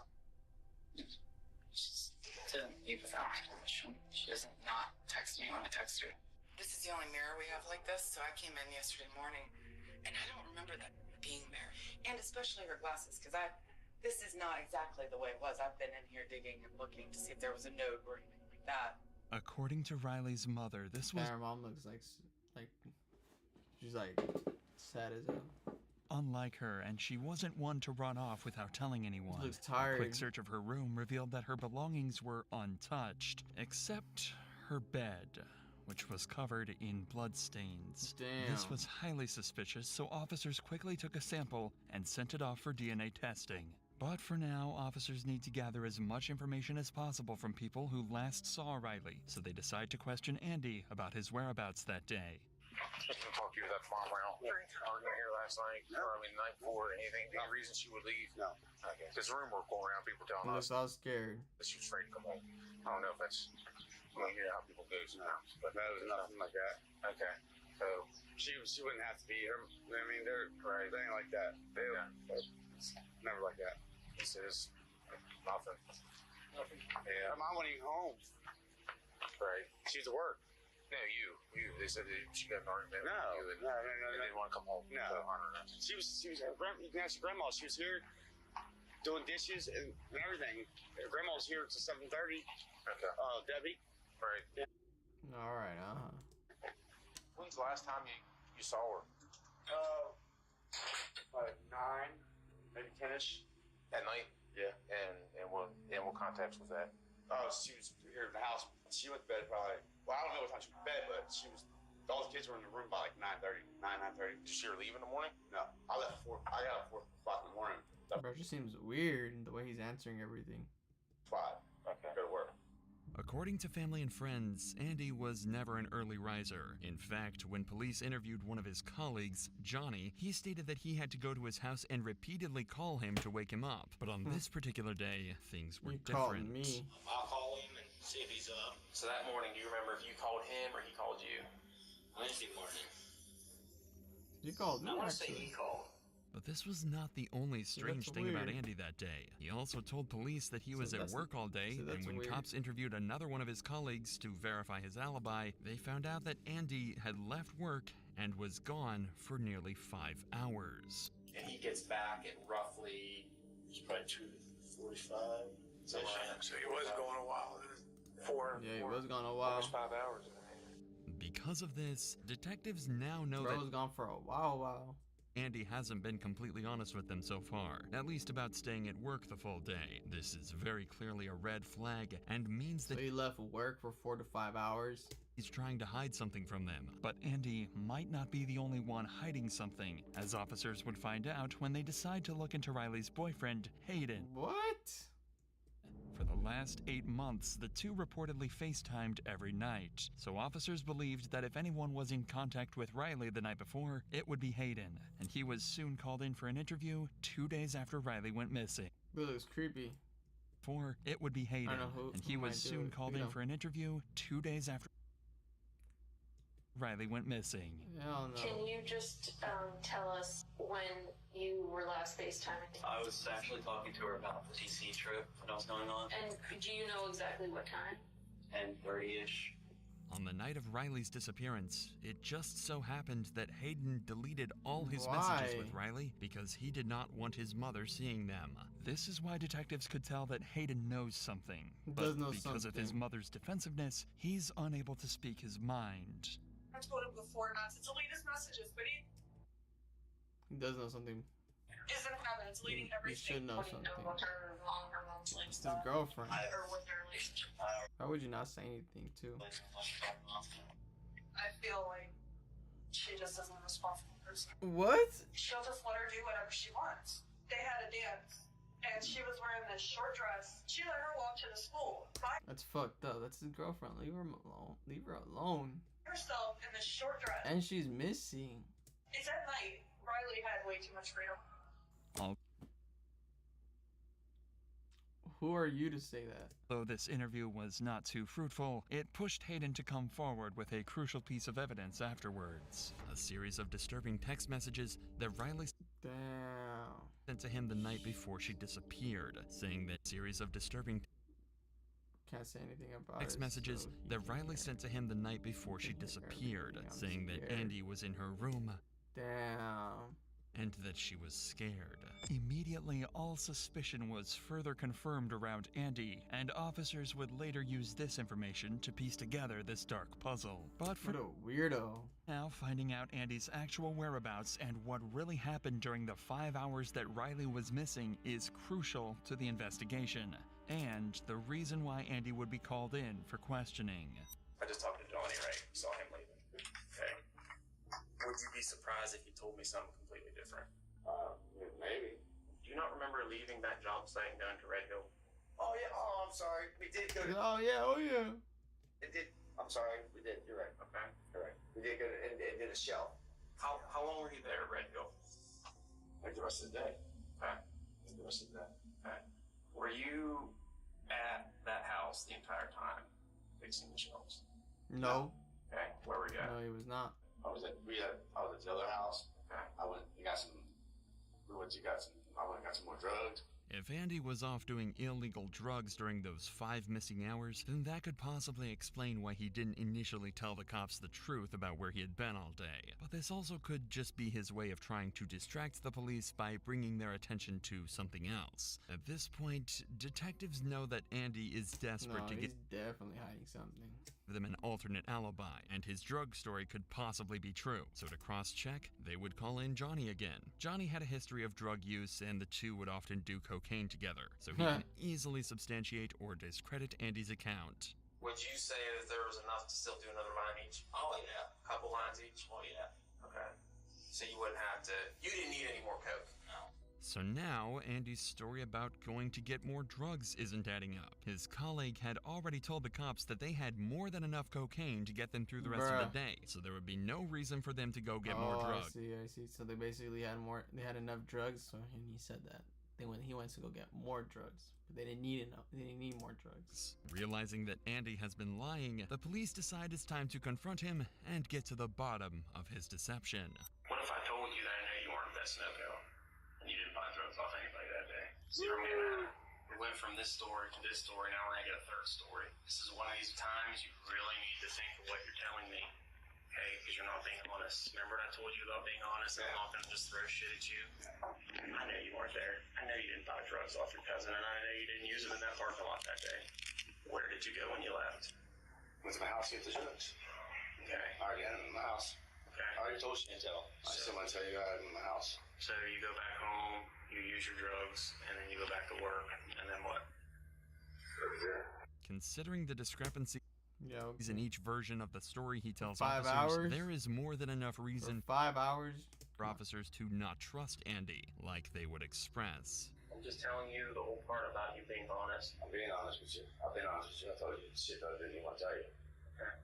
She's didn't leave without my permission. She doesn't not text me when I text her. This is the only mirror we have like this, so I came in yesterday morning, and I don't remember that being there. And especially her glasses, because this is not exactly the way it was. I've been in here digging and looking to see if there was a note or anything like that. According to Riley's mother, this was... Her mom looks like she's like sad as hell. Unlike her, and she wasn't one to run off without telling anyone. She looks tired. A quick search of her room revealed that her belongings were untouched, except her bed, which was covered in bloodstains. Damn. This was highly suspicious, so officers quickly took a sample and sent it off for DNA testing. But for now, officers need to gather as much information as possible from people who last saw Riley, so they decide to question Andy about his whereabouts that day. Just gonna talk to you that farm around. Arguing here last night, or I mean, the night before, anything, any reason she would leave? No. Okay. There's a rumor going around, people telling us. I was scared. That she was afraid to come home. I don't know if that's, you know how people go sometimes. But that was nothing like that. Okay. So, she wouldn't have to be here. I mean, they're right. They ain't like that. It's never like that. This is nothing. Nothing. Yeah. My mom went even home. Right. She's at work. No, you. They said that she got an argument with you and didn't want to come home. No. She was you can ask your grandma. She was here doing dishes and everything. Her grandma was here till 7:30. Okay. Debbie. Right. Yeah. All right. When's the last time you saw her? Like 9, maybe 10ish. At night? Yeah. And what context was that? Oh, she was here in the house. She went to bed probably. Well, I don't know what time she went to bed, but all the kids were in the room by like 9:30. Did she leave in the morning? No. I got up 4 o'clock in the morning. Bro, she seems weird in the way he's answering everything. 5. Okay. Go to work. According to family and friends, Andy was never an early riser. In fact, when police interviewed one of his colleagues, Johnny, he stated that he had to go to his house and repeatedly call him to wake him up. But on this particular day, things were different. Me. I'll call him and see if he's up. So that morning, do you remember if you called him or he called you? Wednesday morning. You called me, I want to say actually. he called. But this was not the only strange thing about Andy that day. He also told police that he was at work all day, and when cops interviewed another one of his colleagues to verify his alibi, they found out that Andy had left work and was gone for nearly 5 hours. And he gets back at roughly, it's probably 2:45. So he was going a while. He was gone a while. 5 hours. Because of this, detectives now know Bro that was gone for a while. Andy hasn't been completely honest with them so far, at least about staying at work the full day. This is very clearly a red flag and means that So he left work for 4 to 5 hours. He's trying to hide something from them. But Andy might not be the only one hiding something, as officers would find out when they decide to look into Riley's boyfriend, Hayden. What? For the last 8 months, the two reportedly FaceTimed every night, so officers believed that if anyone was in contact with Riley the night before, it would be Hayden, and he was soon called in for an interview 2 days after Riley went missing. It looks creepy. It would be Hayden, and he was soon called in for an interview 2 days after Riley went missing. Hell no. Can you just tell us when you were last FaceTiming? I was actually talking to her about the DC trip that was going on. And do you know exactly what time? 10:30-ish. On the night of Riley's disappearance, it just so happened that Hayden deleted all his messages with Riley because he did not want his mother seeing them. This is why detectives could tell that Hayden knows something. But because of his mother's defensiveness, he's unable to speak his mind. I told him before not to delete his messages, but he does know something. isn't having it, deleting everything. He should know something. It's It's his girlfriend. Or with their relationship. How would you not say anything to? I feel like she just isn't a responsible person. What? She'll just let her do whatever she wants. They had a dance and she was wearing this short dress. She let her walk to the school by That's fucked up. That's his girlfriend. Leave her alone. Leave her alone. herself in this short dress. And she's missing. It's at night. Riley had way too much freedom. Oh. Who are you to say that? Though this interview was not too fruitful, it pushed Hayden to come forward with a crucial piece of evidence afterwards. A series of disturbing text messages that Riley sent to him the night before she disappeared, saying that series of disturbing Can't say anything about text it, messages so that Riley sent to him the night before she disappeared, saying that Andy was in her room. Damn. And that she was scared. Immediately, all suspicion was further confirmed around Andy, and officers would later use this information to piece together this dark puzzle. But for what a weirdo. Now, finding out Andy's actual whereabouts and what really happened during the 5 hours that Riley was missing is crucial to the investigation, and the reason why Andy would be called in for questioning. I just talked to Johnny, right? Saw him leaving. Okay. Would you be surprised if he told me something completely different? Maybe. Do you not remember leaving that job site and going to Red Hill? Oh yeah. Oh, I'm sorry. We did go to. Oh yeah. Oh yeah. It did. I'm sorry. We did. You're right. Okay. You're right. We did go to and did a show. How long were you there at Red Hill? Like the rest of the day. Okay. Like the rest of the day. Okay. Were you at that house the entire time, fixing the shelves? No. Okay. Where were you at? No, he was not. I was at the other house. Okay. I went and got some. I went and got some more drugs. If Andy was off doing illegal drugs during those 5 missing hours, then that could possibly explain why he didn't initially tell the cops the truth about where he had been all day. But this also could just be his way of trying to distract the police by bringing their attention to something else. At this point, detectives know that Andy is desperate to get definitely hiding something. them an alternate alibi, and his drug story could possibly be true. So to cross-check, they would call in Johnny again. Johnny had a history of drug use, and the two would often do cocaine together, so he can easily substantiate or discredit Andy's account. Would you say that there was enough to still do another line each? Oh yeah. A couple lines each? Oh yeah. Okay. So you wouldn't have to, you didn't need any more coke? No. So now, Andy's story about going to get more drugs isn't adding up. His colleague had already told the cops that they had more than enough cocaine to get them through the rest of the day, so there would be no reason for them to go get more drugs. I see. So they basically had enough drugs, so and he said that. He went to go get more drugs, but they didn't need enough. They didn't need more drugs. Realizing that Andy has been lying, the police decide it's time to confront him and get to the bottom of his deception. What if I told you that I know you weren't that Snowco, and you didn't buy drugs off anybody that day? Zero man. We went from this story to this story, now we're gonna get a third story. This is one of these times you really need to think of what you're telling me. Okay, because you're not being honest. Remember I told you about being honest and I'm not gonna just throw shit at you? I know you weren't there. I know you didn't buy drugs off your cousin, and I know you didn't use them in that parking lot that day. Where did you go when you left? Went to my house to get the drugs. Okay. I already had them in my house. Okay. I already told Chantel. I still want to tell you I had them in my house. So you go back home, you use your drugs, and then you go back to work, and then what? Considering the discrepancy in each version of the story he tells 5 officers, hours? there is more than enough reason for 5 hours for officers to not trust Andy like they would express. I'm just telling you the whole part about you being honest. I'm being honest with you. I've been honest with you. I told you shit that I didn't even want to tell you. Okay.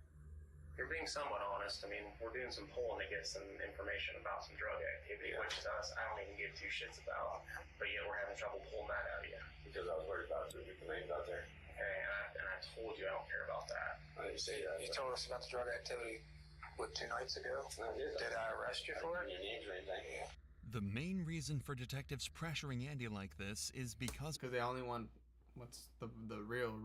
You're being somewhat honest. I mean, we're doing some polling to get some information about some drug activity, which is us. I don't even give two shits about. But yet we're having trouble pulling that out of you. Because I was worried about the names out there. Okay, and I told you I don't care about that. I didn't say that. You told us about the drug activity, 2 nights ago? Did I arrest you for it? The main reason for detectives pressuring Andy like this is because they only want what's the real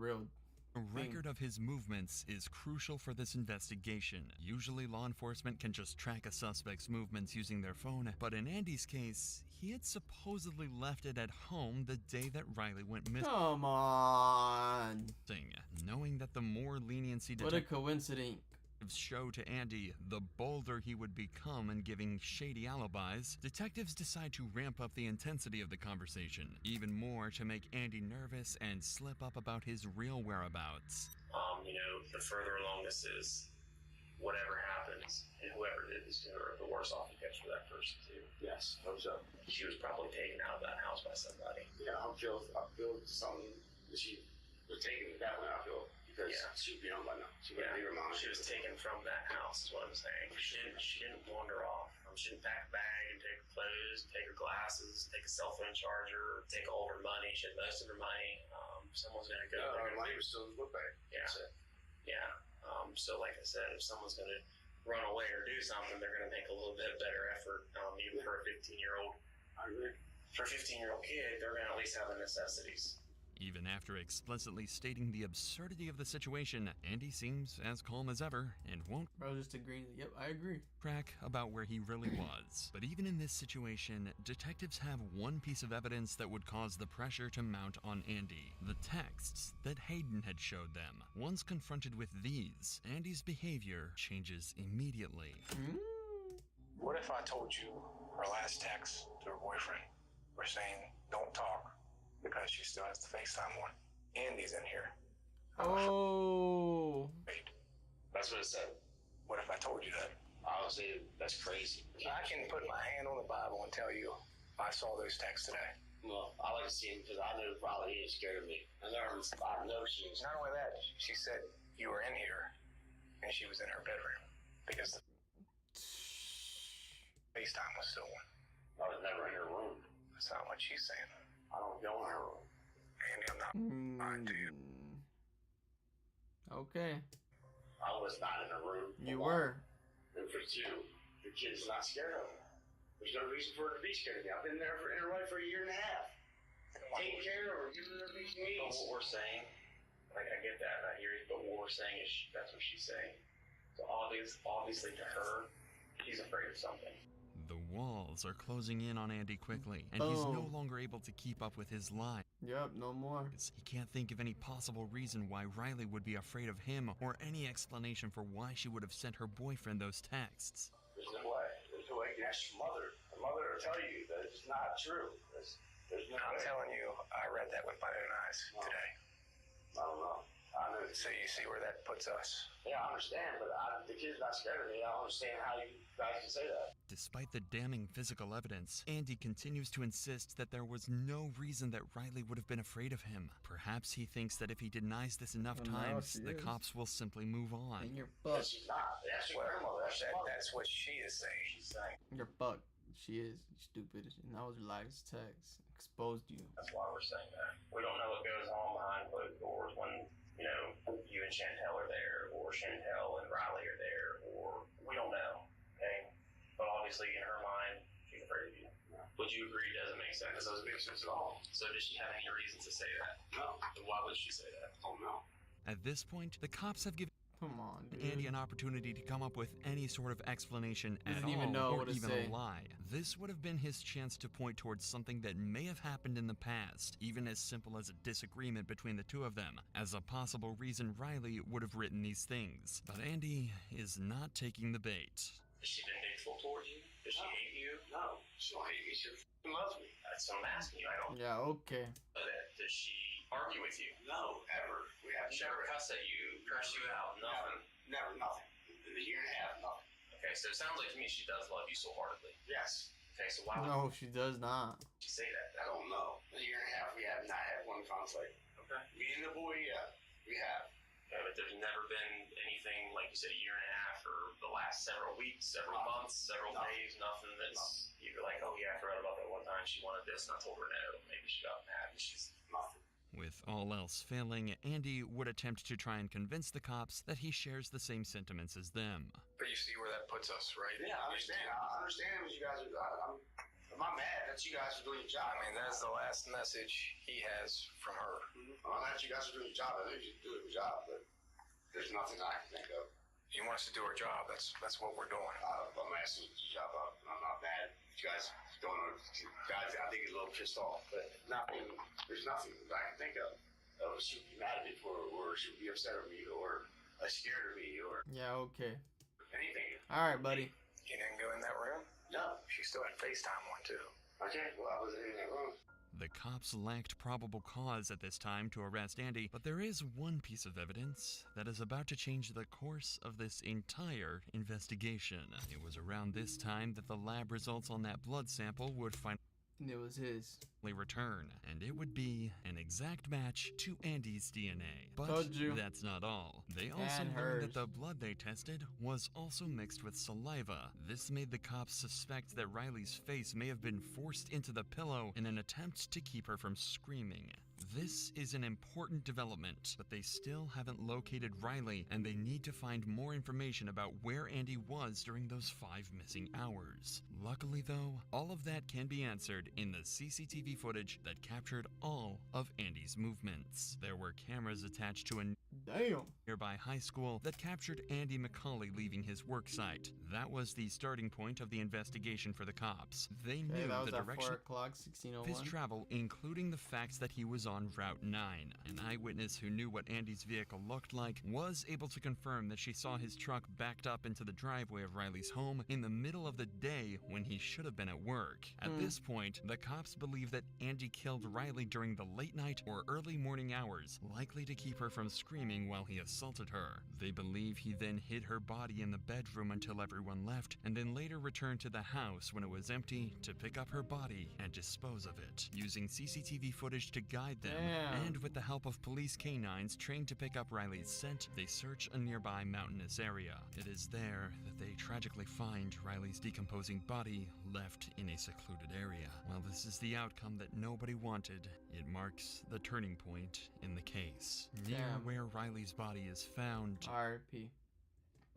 a record of his movements is crucial for this investigation. Usually law enforcement can just track a suspect's movements using their phone, but in Andy's case, he had supposedly left it at home the day that Riley went missing. Come on. Knowing that the more leniency What a coincidence. show to Andy, the bolder he would become in giving shady alibis, detectives decide to ramp up the intensity of the conversation, even more to make Andy nervous and slip up about his real whereabouts. You know, the further along this is, whatever happens, and whoever did this to her, the worse off it gets for that person too. Yes, I hope so. She was probably taken out of that house by somebody. Yeah, I feel something that she was taken definitely. I feel because she'd be on by now. She wouldn't be her mom. She was taken from that house. Is what I'm saying. She didn't wander off. She didn't pack a bag and take her clothes, take her glasses, take a cell phone charger, take all of her money. She had most of her money. Someone's gonna go. Her money was still in the book bag. Yeah. Yeah. So like I said, if someone's gonna run away or do something, they're gonna make a little bit better effort. Even for a 15-year-old. I agree. For a 15-year-old kid, they're gonna at least have the necessities. Even after explicitly stating the absurdity of the situation, Andy seems as calm as ever and won't just agreeing. Yep, I agree. Crack about where he really was. But even in this situation, detectives have one piece of evidence that would cause the pressure to mount on Andy. The texts that Hayden had showed them. Once confronted with these, Andy's behavior changes immediately. What if I told you her last text to her boyfriend were saying, don't talk, because she still has the FaceTime on. Andy's in here. Oh. Wait. That's what it said. What if I told you that? I would say that's crazy. I can put my hand on the Bible and tell you I saw those texts today. Well, I like to see him because I know probably he is scared of me. I know she is. Not only that, she said you were in here and she was in her bedroom because the FaceTime was still on. I was never in her room. That's not what she's saying. I don't go in her room. Andy, I'm not lying to you. Okay. I was not in her room. You were. And for two, the kid's not scared of me. There's no reason for her to be scared of me. I've been there in her life for a year and a half. Taking care of her, giving her everything she needs. But what we're saying, like I get that and I hear you, but what we're saying is that's what she's saying. So obviously to her, she's afraid of something. The walls are closing in on Andy quickly, and he's no longer able to keep up with his lie. Yep, no more. He can't think of any possible reason why Riley would be afraid of him or any explanation for why she would have sent her boyfriend those texts. There's no way. There's no way you can ask your mother. Her mother will tell you that it's not true. There's no I'm way. telling you, I read that with my own eyes today. I don't know. I know. So you see where that puts us. Yeah, I understand, but the kid's not scared of me. I don't understand how you guys can say that. Despite the damning physical evidence, Andy continues to insist that there was no reason that Riley would have been afraid of him. Perhaps he thinks that if he denies this enough times, the cops will simply move on. And you're buck. She's not. That's what her mother said. That's what she is saying. She's saying. You're buck. She is. You stupid. And that was Riley's text. Exposed you. That's why we're saying that. We don't know what goes on behind closed doors when, you know, you and Chantel are there, or Chantel and Riley are there, or we don't know, okay? But obviously in her mind, she's afraid of you. Would you agree it doesn't make sense? It doesn't make sense at all. So does she have any reason to say that? No. Then why would she say that? Oh, no. At this point, the cops have given Come on, dude. Andy an opportunity to come up with any sort of explanation at all, even know or what to even say. a lie. This would have been his chance to point towards something that may have happened in the past, even as simple as a disagreement between the two of them, as a possible reason Riley would have written these things. But Andy is not taking the bait. Is she vindictful toward you? Does she hate you? No. She don't hate me. She f***ing loves me. That's what I'm asking you. I don't. Yeah, okay. Does she argue with you? No, ever. We have Never cuss at you, curse you out, nothing. Never, nothing. In a year and a half, nothing. Okay, so it sounds like to me she does love you so heartedly. Yes. Okay, so why would No, she does not. she say that? I don't know. In a year and a half, we have not had one conflict. Okay. Me and the boy, yeah, we have. Okay, but there's never been anything, like you said, a year and a half or the last several weeks, several months, several days, nothing that's you're like, oh yeah, I forgot about that one time she wanted this and I told her no. Maybe she got mad and she's nothing. With all else failing, Andy would attempt to try and convince the cops that he shares the same sentiments as them. But you see where that puts us, right? Yeah, I understand. I understand what you guys are. I'm not mad that you guys are doing your job. I mean, that's the last message he has from her. I'm not that you guys are doing your job. I know you're doing your job, but there's nothing I can think of. You want us to do our job. That's what we're doing. I'm asking you to do your job. I'm not mad. You guys don't know. Guys, I think he's a little pissed off, but nothing. There's nothing that I can think of. She would be mad at me for, or she would be upset with me, or scared of me, or Yeah, okay. anything. Alright, buddy. You didn't go in that room? No. She still had FaceTime on, too. Okay, well, I wasn't in that room. The cops lacked probable cause at this time to arrest Andy, but there is one piece of evidence that is about to change the course of this entire investigation. It was around this time that the lab results on that blood sample would finally It was his. return, and it would be an exact match to Andy's DNA. But Told you. that's not all. They also And learned that hers. the blood they tested was also mixed with saliva. This made the cops suspect that Riley's face may have been forced into the pillow in an attempt to keep her from screaming. This is an important development, but they still haven't located Riley, and they need to find more information about where Andy was during those 5 missing hours. Luckily though, all of that can be answered in the CCTV footage that captured all of Andy's movements. There were cameras attached to a nearby high school that captured Andy McCauley leaving his work site. That was the starting point of the investigation for the cops. They knew that was the at direction 4 o'clock, of his 16:01. travel, including the facts that he was on Route 9. An eyewitness who knew what Andy's vehicle looked like was able to confirm that she saw his truck backed up into the driveway of Riley's home in the middle of the day when he should have been at work. At this point, the cops believe that Andy killed Riley during the late night or early morning hours, likely to keep her from screaming while he assaulted her. They believe he then hid her body in the bedroom until everyone left, and then later returned to the house when it was empty to pick up her body and dispose of it, using CCTV footage to guide them. Damn. And with the help of police canines trained to pick up Riley's scent, they search a nearby mountainous area. It is there that they tragically find Riley's decomposing body left in a secluded area. While this is the outcome that nobody wanted, it marks the turning point in the case. Near Damn. where Riley's body is found, R.I.P.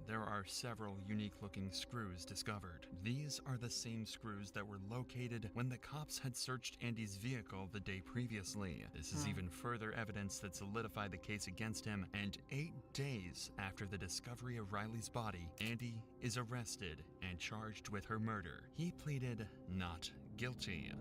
there are several unique-looking screws discovered. These are the same screws that were located when the cops had searched Andy's vehicle the day previously. This is even further evidence that solidified the case against him, and 8 days after the discovery of Riley's body, Andy is arrested and charged with her murder. He pleaded not guilty.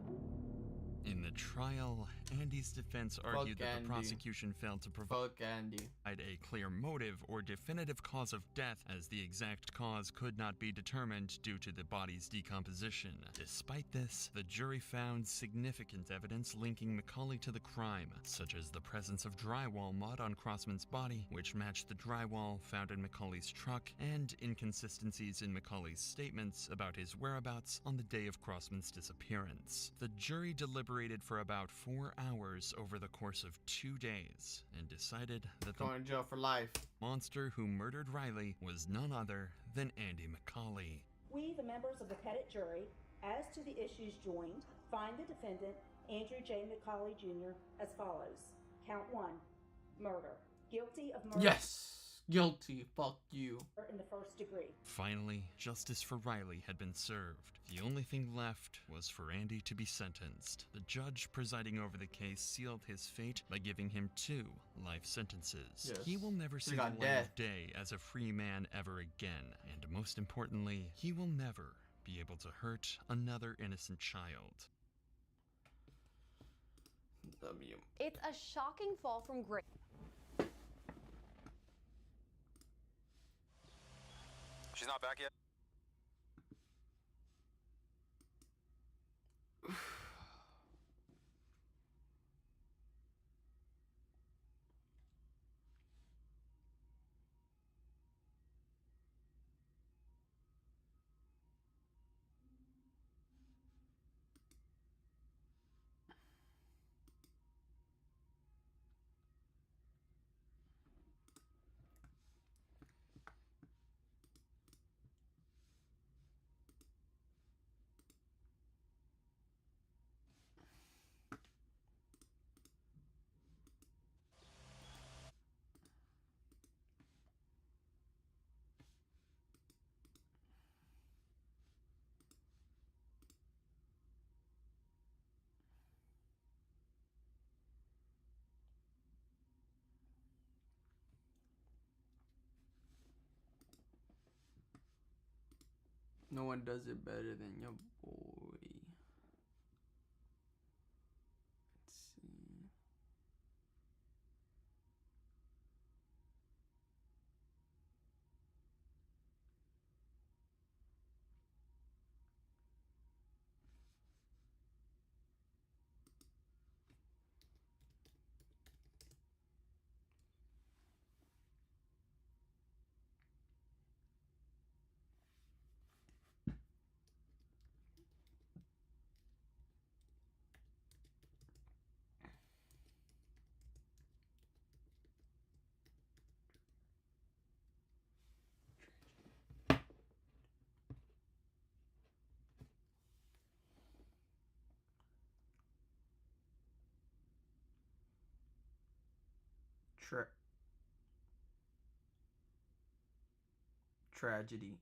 In the trial, Andy's defense argued that the Andy. prosecution failed to provide Andy. a clear motive or definitive cause of death, as the exact cause could not be determined due to the body's decomposition. Despite this, the jury found significant evidence linking McCauley to the crime, such as the presence of drywall mud on Crossman's body, which matched the drywall found in McCauley's truck, and inconsistencies in McCauley's statements about his whereabouts on the day of Crossman's disappearance. The jury deliberated for about 4 hours over the course of 2 days and decided that the Going to jail for life. monster who murdered Riley was none other than Andy McCauley. We, the members of the Pettit jury, as to the issues joined, find the defendant, Andrew J. McCauley Jr., as follows. Count 1, murder. Guilty of murder. Yes. Guilty. Fuck you. In the first degree. Finally, justice for Riley had been served. The only thing left was for Andy to be sentenced. The judge presiding over the case sealed his fate by giving him 2 life sentences. Yes. He will never see the got light death. of day as a free man ever again. And most importantly, he will never be able to hurt another innocent child. W. It's a shocking fall from grace. She's not back yet? No one does it better than your boy. Let's see. tragedy.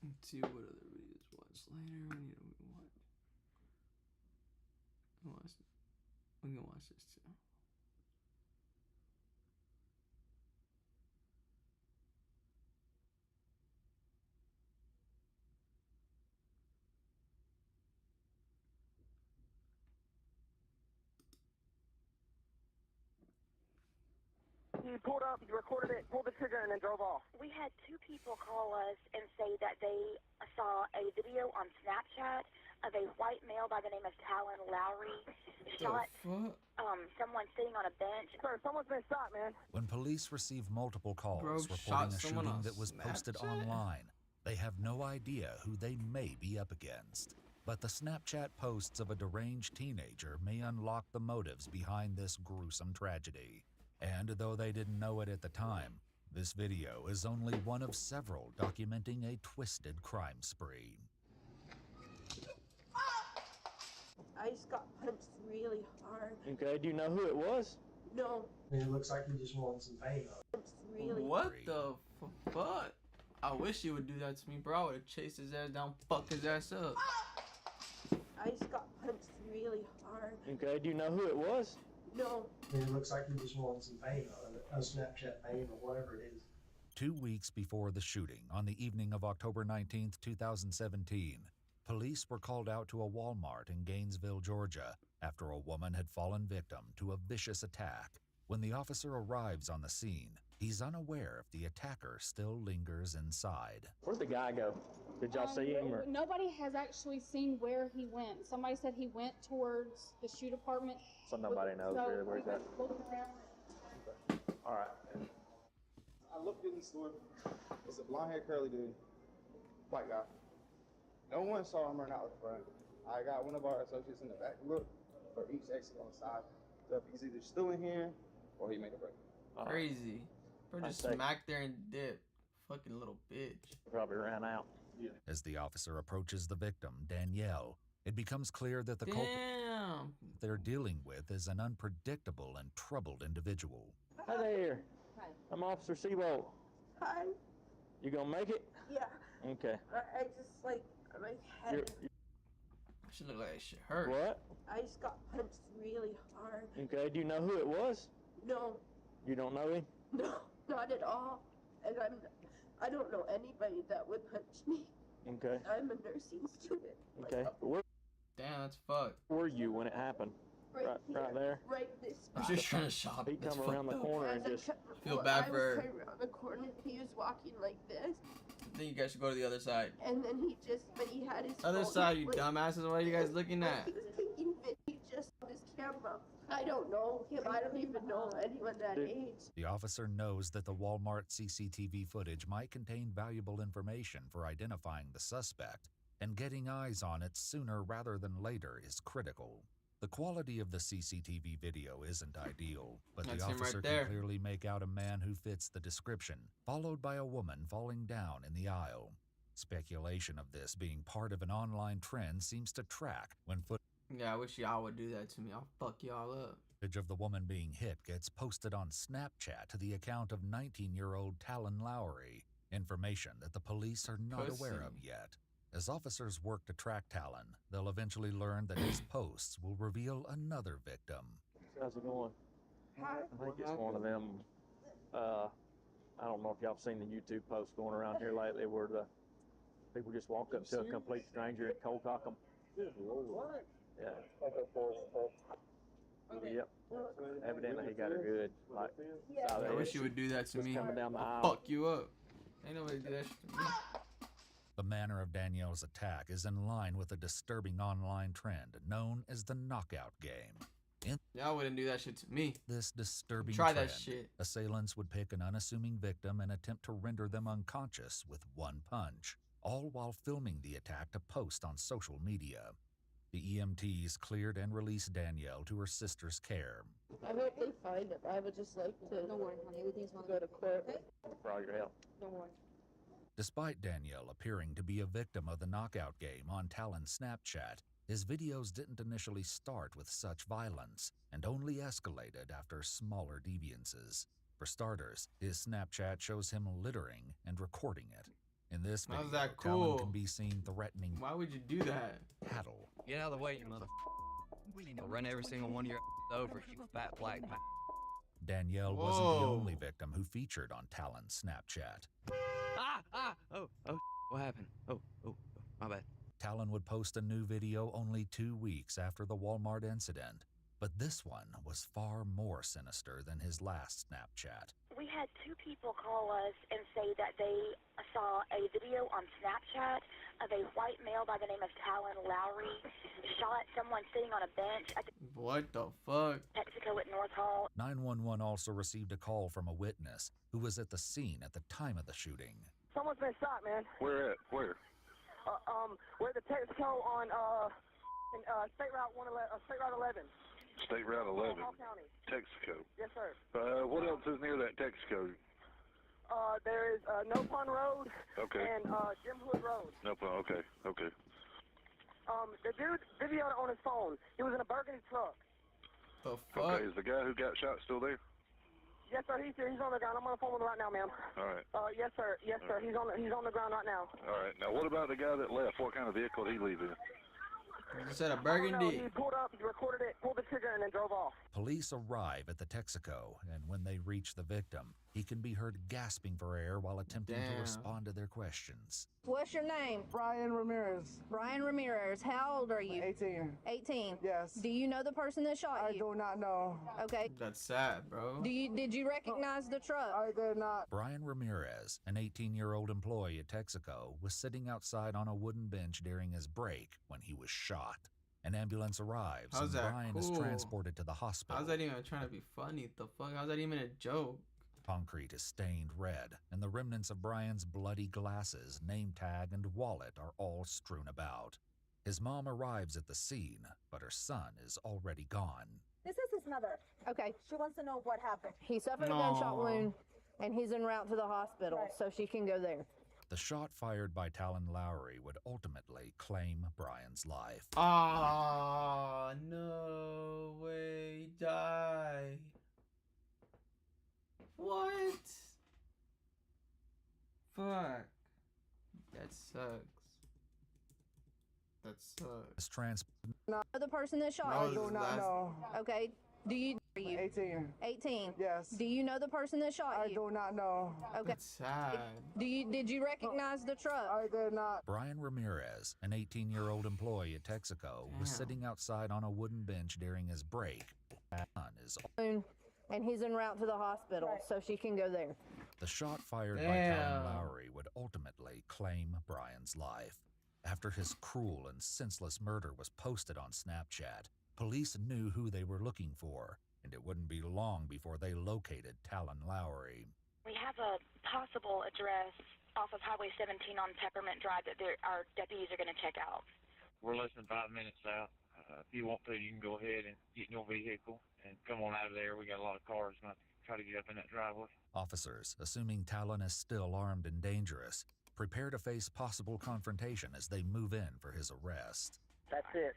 Let's see what other videos watch later. We can watch this too. He pulled up, he recorded it, pulled the trigger, and then drove off. We had 2 people call us and say that they saw a video on Snapchat of a white male by the name of Talon Lowry shot someone sitting on a bench. Sir, someone's been shot, man. When police receive multiple calls reporting a shooting that was posted online, they have no idea who they may be up against. But the Snapchat posts of a deranged teenager may unlock the motives behind this gruesome tragedy. And though they didn't know it at the time, this video is only one of several documenting a twisted crime spree. I just got punched really hard. Okay, do you know who it was? No. It looks like he just wanted some pain. Really what the fuck? I wish he would do that to me, bro. I would have chased his ass down, fuck his ass up. I just got punched really hard. Okay, do you know who it was? No. It looks like he just wanted some pain, a Snapchat pain or whatever it is. 2 weeks before the shooting, on the evening of October 19th, 2017, police were called out to a Walmart in Gainesville, Georgia, after a woman had fallen victim to a vicious attack. When the officer arrives on the scene, he's unaware if the attacker still lingers inside. Where'd the guy go? Did y'all see him? Or? Nobody has actually seen where he went. Somebody said he went towards the shoe department. So nobody knows really where he's at. Looking around. Okay. All right. I looked in the store. It's a blonde-haired curly dude, white guy. No one saw him run out the front. I got one of our associates in the back. Look for each exit on the side. So he's either still in here or he made a break. Crazy. Bro, just smacked there and dip. Fucking little bitch. Probably ran out. Yeah. As the officer approaches the victim, Danielle, it becomes clear that the culprit they're dealing with is an unpredictable and troubled individual. Hi there. Hi. I'm Officer Seabolt. Hi. You gonna make it? Yeah. Okay. I just like my head. She look like shit hurt. What? I just got punched really hard. Okay. Do you know who it was? No. You don't know him? No, not at all. And I don't know anybody that would punch me. Okay. I'm a nursing student. Okay. Where Damn, that's fucked. were you when it happened? Right there? Right this I'm spot. just trying to shop. He come around the corner and just... Feel bad for her. I was coming around the corner, he was walking like this. I think you guys should go to the other side. And then but he had his Other phone, side, you dumbasses. What are you guys looking at? He was taking video just on his camera. I don't know him. I don't even know anyone that age. The officer knows that the Walmart CCTV footage might contain valuable information for identifying the suspect, and getting eyes on it sooner rather than later is critical. The quality of the CCTV video isn't ideal, but That's the him officer right there. can clearly make out a man who fits the description, followed by a woman falling down in the aisle. Speculation of this being part of an online trend seems to track when Yeah, I wish y'all would do that to me. I'll fuck y'all up. footage of the woman being hit gets posted on Snapchat to the account of 19-year-old Talon Lowry, information that the police are not aware of yet. As officers work to track Talon, they'll eventually learn that his posts will reveal another victim. How's it going? Hi. I think it's one of them, I don't know if y'all have seen the YouTube posts going around here lately where the people just walk up to a complete stranger and cold cock them. What? Yeah. Yep. Evidently he got her good. Like, I wish you would do that to me. Coming down the I'll aisle. fuck you up. Ain't nobody do that shit to me. The manner of Danielle's attack is in line with a disturbing online trend known as the knockout game. Y'all wouldn't do that shit to me. This disturbing Try trend, that shit. assailants would pick an unassuming victim and attempt to render them unconscious with one punch, all while filming the attack to post on social media. The EMTs cleared and released Danielle to her sister's care. I hope they find him. I would just like to. Don't worry, honey. Everything's going to go to court. For all your help. Don't worry. Despite Danielle appearing to be a victim of the knockout game on Talon's Snapchat, his videos didn't initially start with such violence and only escalated after smaller deviances. For starters, his Snapchat shows him littering and recording it. In this video, How's that Talon cool? can be seen threatening Why would you do that? cattle. Get out of the way, you mother. I'll run every single one of your over, you fat black. Danielle wasn't the Whoa. only victim who featured on Talon's Snapchat. What happened? Oh, my bad. Talon would post a new video only 2 weeks after the Walmart incident, but this one was far more sinister than his last Snapchat. We had two people call us and say that they saw a video on Snapchat of a white male by the name of Talon Lowry shot someone sitting on a bench at the What the fuck? Texaco at North Hall. 911 also received a call from a witness who was at the scene at the time of the shooting. Someone's been shot, man. Where at? Where? We're at the Texaco on State Route 11. State Route 11. Hall County. Texaco. Yes, sir. What else is near that Texaco? There is No Pun Road. Okay. And Jim Hood Road. No problem. Okay. Okay. The dude videoed it on his phone. He was in a burgundy truck. The fuck? Okay. Is the guy who got shot still there? Yes, sir. He's on the ground. I'm on the phone with him right now, ma'am. All right. Yes, sir. Yes, sir. He's on the ground right now. All right. Now, what about the guy that left? What kind of vehicle did he leave in? You said a No, burgundy. he pulled up, recorded it, pulled the trigger, and then drove off. Police arrive at the Texaco, and when they reach the victim, he can be heard gasping for air while attempting Damn. to respond to their questions. What's your name? Brian Ramirez. Brian Ramirez. How old are you? 18. 18. Yes. Do you know the person that shot I you? do not know. Okay. That's sad, bro. Did you recognize the truck? I did not. Brian Ramirez, an 18-year-old employee at Texaco, was sitting outside on a wooden bench during his break when he was shot. An ambulance arrives, How's and that Brian is cool? transported to the hospital. How's that even trying to be funny? The fuck? How's that even a joke? Concrete is stained red, and the remnants of Brian's bloody glasses, name tag, and wallet are all strewn about. His mom arrives at the scene, but her son is already gone. This is his mother. Okay. She wants to know what happened. He suffered a No. gunshot wound, and he's en route to the hospital, Right. so she can go there. The shot fired by Talon Lowry would ultimately claim Brian's life. Ah, no way, die. What? Fuck. That sucks. That sucks. The person that shot No, you? this is last- Okay. Are you 18. 18? Yes. Do you know the person that shot I you? do not know. Okay. That's sad. Did you recognize the truck? I did not. Brian Ramirez, an 18-year-old employee at Texaco, was Damn. sitting outside on a wooden bench during his break. Is And he's en route to the hospital, Right. so she can go there. The shot fired by Damn. Talon Lowry would ultimately claim Brian's life. After his cruel and senseless murder was posted on Snapchat, police knew who they were looking for, and it wouldn't be long before they located Talon Lowry. We have a possible address off of Highway 17 on Peppermint Drive that our deputies are going to check out. We're less than 5 minutes out. If you want to, you can go ahead and get in your vehicle and come on out of there. We got a lot of cars not to try to get up in that driveway. Officers, assuming Talon is still armed and dangerous, prepare to face possible confrontation as they move in for his arrest. That's it.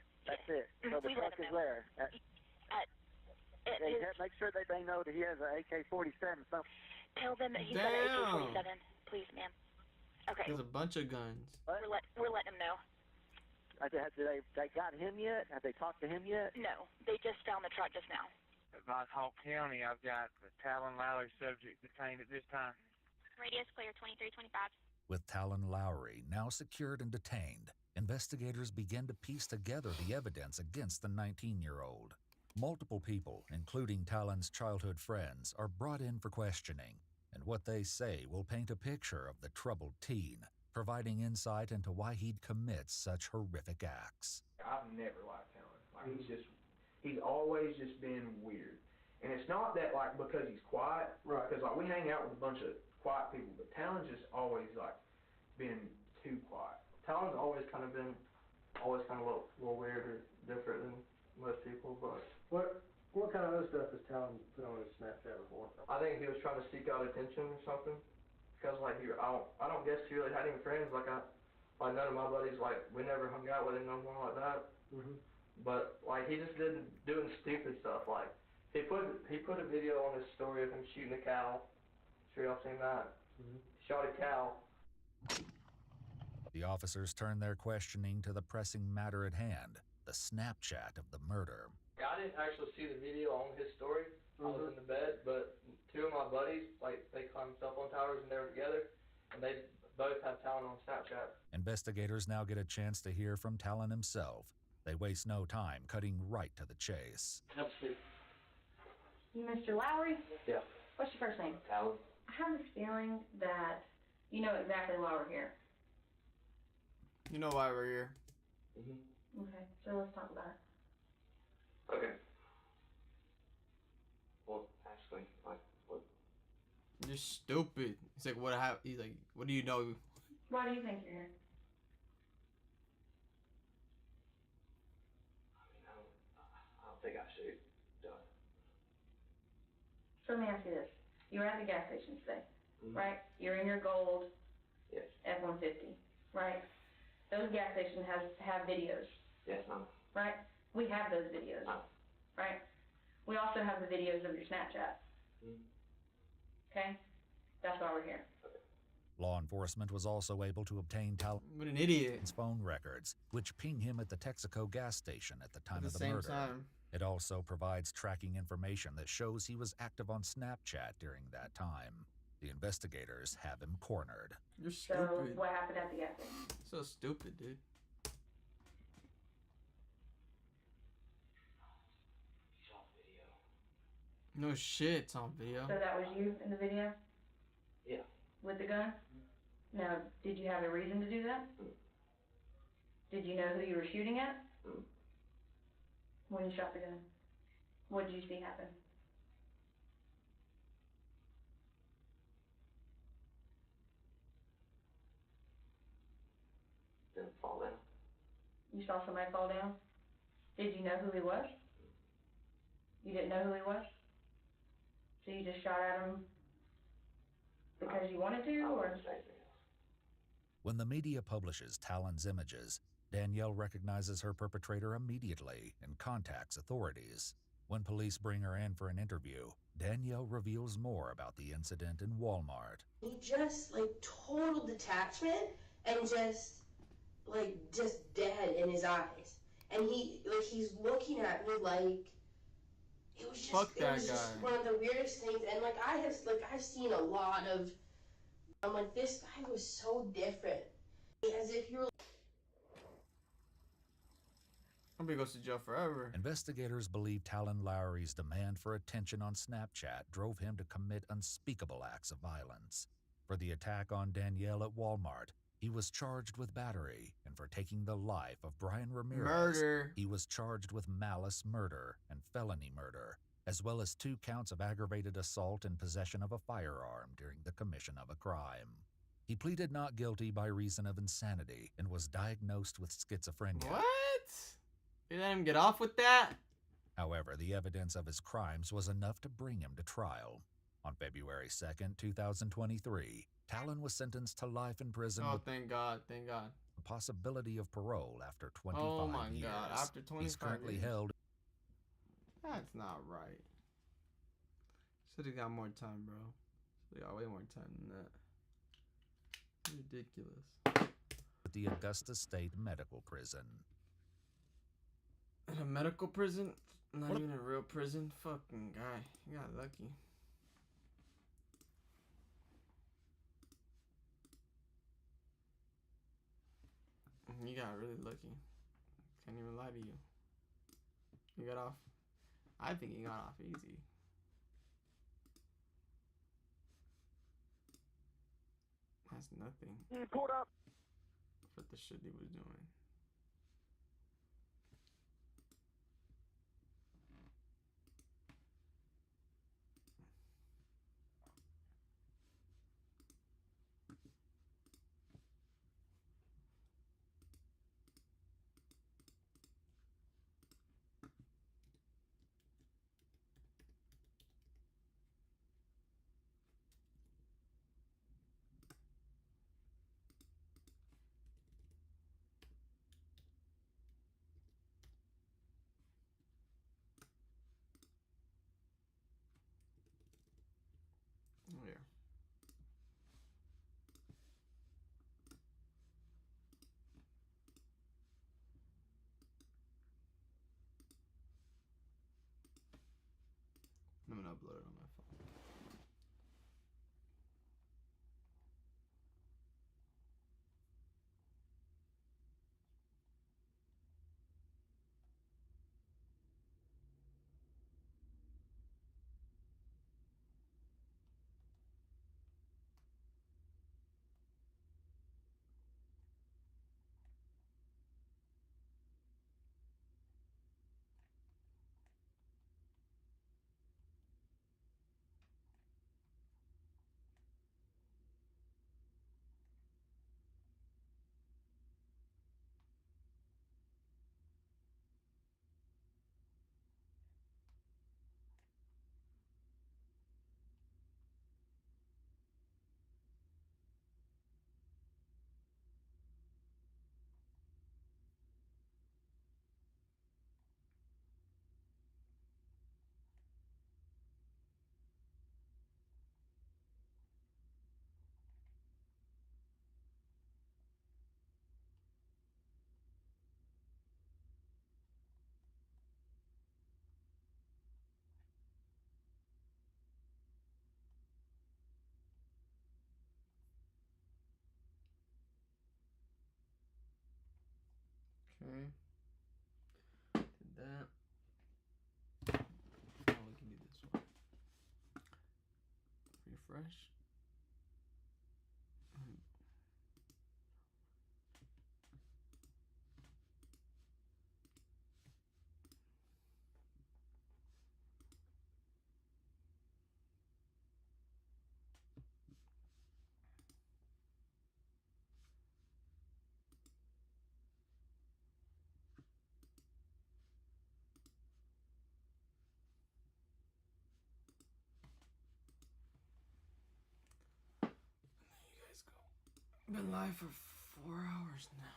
So the truck is there. Make sure that they know that he has an AK-47 something. Tell them that he's got an AK-47, please, ma'am. Okay. There's a bunch of guns. We're letting them know. They got him yet? Have they talked to him yet? No, they just found the truck just now. At Hawk County, I've got the Talon Lowry subject detained at this time. Radius clear 2325. With Talon Lowry now secured and detained, investigators begin to piece together the evidence against the 19-year-old. Multiple people, including Talon's childhood friends, are brought in for questioning, and what they say will paint a picture of the troubled teen, providing insight into why he'd commit such horrific acts. I've never liked Talon. He's always just been weird. And it's not that because he's quiet, right? Because we hang out with a bunch of quiet people, but Talon's just always been too quiet. Talon's always kind of been a little weird or different than most people, but What kind of other stuff has Talon put on his Snapchat before? I think he was trying to seek out attention or something. Because I don't guess he really had any friends. None of my buddies, we never hung out with him no more like that. Mm-hmm. But he just doing stupid stuff. He put a video on his story of him shooting a cow. Sure y'all seen that? Mm-hmm. Shot a cow. The officers turn their questioning to the pressing matter at hand, the Snapchat of the murder. I didn't actually see the video on his story. I was in the bed, but two of my buddies, they climbed cell phone towers and they were together, and they both have Talon on Snapchat. Investigators now get a chance to hear from Talon himself. They waste no time, cutting right to the chase. Mr. Lowry? Yeah. What's your first name? Talon. I have a feeling that you know exactly why we're here. You know why we're here. Mm-hmm. Okay, so let's talk about it. Okay. Well, actually, what? You're stupid. He's like, he's like, what do you know? Why do you think you're here? I don't think I should do it. So let me ask you this. You were at the gas station today, Mm-hmm. right? You're in your gold Yes. F-150, right? Those gas stations have videos, Yes, ma'am. right? We have those videos, right? We also have the videos of your Snapchat. Mm-hmm. Okay? That's why we're here. Law enforcement was also able to obtain What an idiot. Talon's phone records, which ping him at the Texaco gas station at the time of the murder. Time. It also provides tracking information that shows he was active on Snapchat during that time. The investigators have him cornered. You're stupid. So what happened at the gas station? So stupid, dude. No shit, it's on video. So that was you in the video? Yeah. With the gun? Now, did you have a reason to do that? Did you know who you were shooting at? When you shot the gun? What did you see happen? Didn't fall down. You saw somebody fall down? Did you know who he was? You didn't know who he was? So you just shot at him because you wanted to, or? When the media publishes Talon's images, Danielle recognizes her perpetrator immediately and contacts authorities. When police bring her in for an interview, Danielle reveals more about the incident in Walmart. He just, total detachment and just dead in his eyes. And he's looking at me it was just, Fuck that it was guy. just one of the weirdest things. And I've seen a lot of, I'm like, this guy was so different. As if you were. Somebody goes to jail forever. Investigators believe Talon Lowry's demand for attention on Snapchat drove him to commit unspeakable acts of violence. For the attack on Danielle at Walmart, he was charged with battery, and for taking the life of Brian Ramirez, Murder. He was charged with malice murder and felony murder, as well as 2 counts of aggravated assault and possession of a firearm during the commission of a crime. He pleaded not guilty by reason of insanity and was diagnosed with schizophrenia. What? They let him get off with that? However, the evidence of his crimes was enough to bring him to trial. On February 2nd, 2023, Talon was sentenced to life in prison Oh, with thank God, thank God. the possibility of parole after 25 Oh my years. God, after 25 He's currently years. held. That's not right. Should've got more time, bro. Should've got way more time than that. Ridiculous. At the Augusta State Medical Prison. In a medical prison? Not even a real prison? Fucking guy. You got lucky. You got really lucky. Can't even lie to you. You got off. I think he got off easy. That's nothing. He pulled up. For the shit he was doing. Oh, yeah. I'm gonna upload it on my phone. Okay. Did that. Oh, we can do this one. Refresh. Been live for 4 hours now.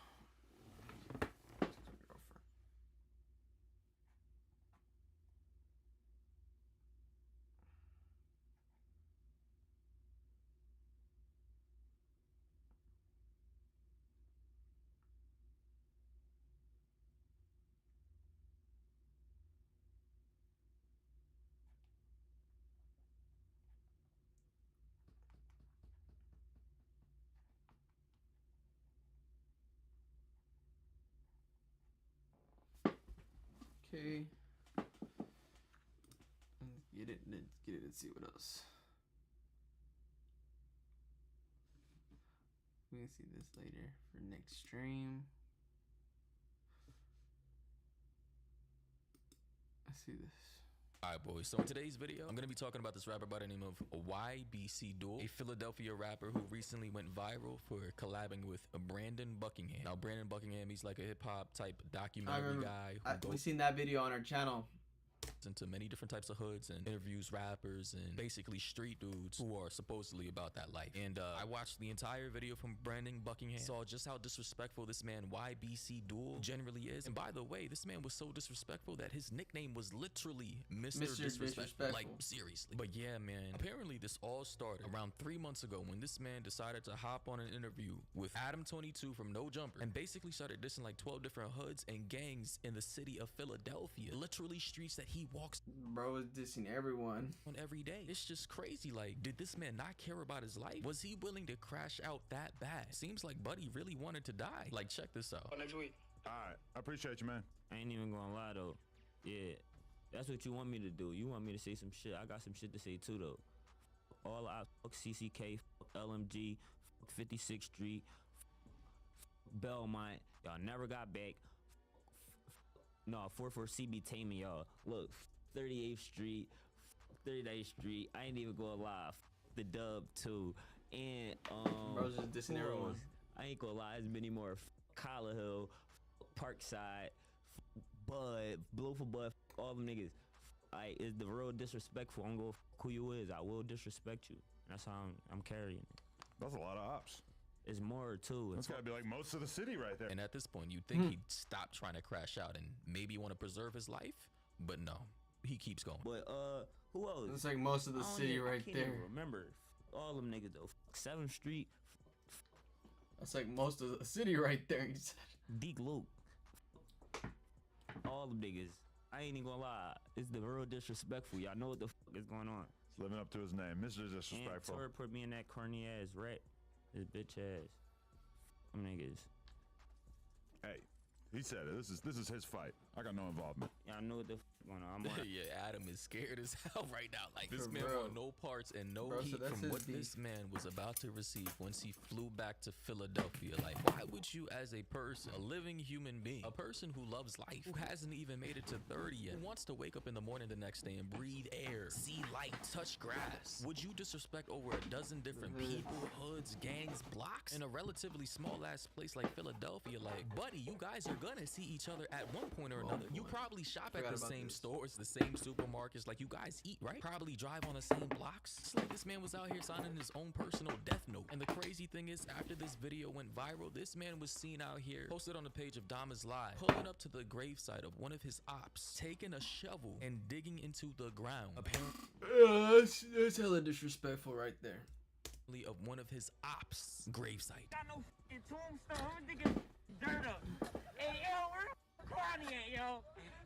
Okay. Let's get it. Let's get it and see what else. We can see this later for next stream. I see this. Alright boys, so in today's video, I'm gonna be talking about this rapper by the name of YBC Duel, a Philadelphia rapper who recently went viral for collabing with Brandon Buckingham. Now Brandon Buckingham, he's like a hip hop type documentary guy. We've seen that video on our channel. Into many different types of hoods and interviews rappers and basically street dudes who are supposedly about that life. And I watched the entire video from Brandon Buckingham, saw just how disrespectful this man YBC Duel generally is. And by the way, this man was so disrespectful that his nickname was literally Mr. Disrespectful. Like seriously. But yeah, man, apparently this all started around 3 months ago when this man decided to hop on an interview with Adam 22 from No Jumper and basically started dissing like 12 different hoods and gangs in the city of Philadelphia. Literally streets that he walks. Bro was dissing everyone on every day. It's just crazy. Like, did this man not care about his life? Was he willing to crash out that bad? Seems like Buddy really wanted to die. Like, check this out. Next week. Alright, I appreciate you, man. I ain't even gonna lie though. Yeah, that's what you want me to do. You want me to say some shit. I got some shit to say too though. All I fuck CCK, fuck LMG, fuck 56th Street, fuck Belmont. Y'all never got back. No, 44 CB taming y'all. Look, 38th Street, 39th Street. I ain't even gonna lie. The Dub too. And bro's just dissing everyone. I ain't gonna lie, there's many more. Collar Hill, Parkside, Bud, Blue for Bud, all them niggas. Is the real disrespectful. I'm gonna who you is. I will disrespect you. That's how I'm carrying it. That's a lot of ops. It's more too. That's gotta be like most of the city right there. And at this point, you'd think he'd stop trying to crash out and maybe want to preserve his life, but no, he keeps going. But who else? It's like most of the city right I can't there. Even remember all them niggas though. 7th Street. That's like most of the city right there. He said. Deke Luke. All them niggas. I ain't even gonna lie. It's the real disrespectful. Y'all know what the fuck is going on. It's living up to his name, Mr. Disrespectful. And Tor put me in that corny ass rat. His bitch ass. Them niggas. Hey, he said it. This is his fight. I got no involvement. Yeah, I know what the fuck going on. Yeah, Adam is scared as hell right now. Like this man want no parts and no heat from what this man was about to receive once he flew back to Philadelphia. Like, why would you, as a person, a living human being, a person who loves life, who hasn't even made it to 30 yet, who wants to wake up in the morning the next day and breathe air, see light, touch grass, would you disrespect over a dozen different people, hoods, gangs, blocks in a relatively small ass place like Philadelphia? Like, buddy, you guys are gonna see each other at one point or another. You probably shop at the same stores, the same supermarkets. Like, you guys eat, right? Probably drive on the same blocks. It's like this man was out here signing his own personal death note. And the crazy thing is, after this video went viral, this man was seen out here, posted on the page of Dama's Live, pulling up to the gravesite of one of his ops, taking a shovel and digging into the ground. Apparently, that's hella disrespectful right there. Of one of his ops' gravesite. Got no f***ing tombstone. I'm digging dirt up. Hey, yo, where the Carney at, yo?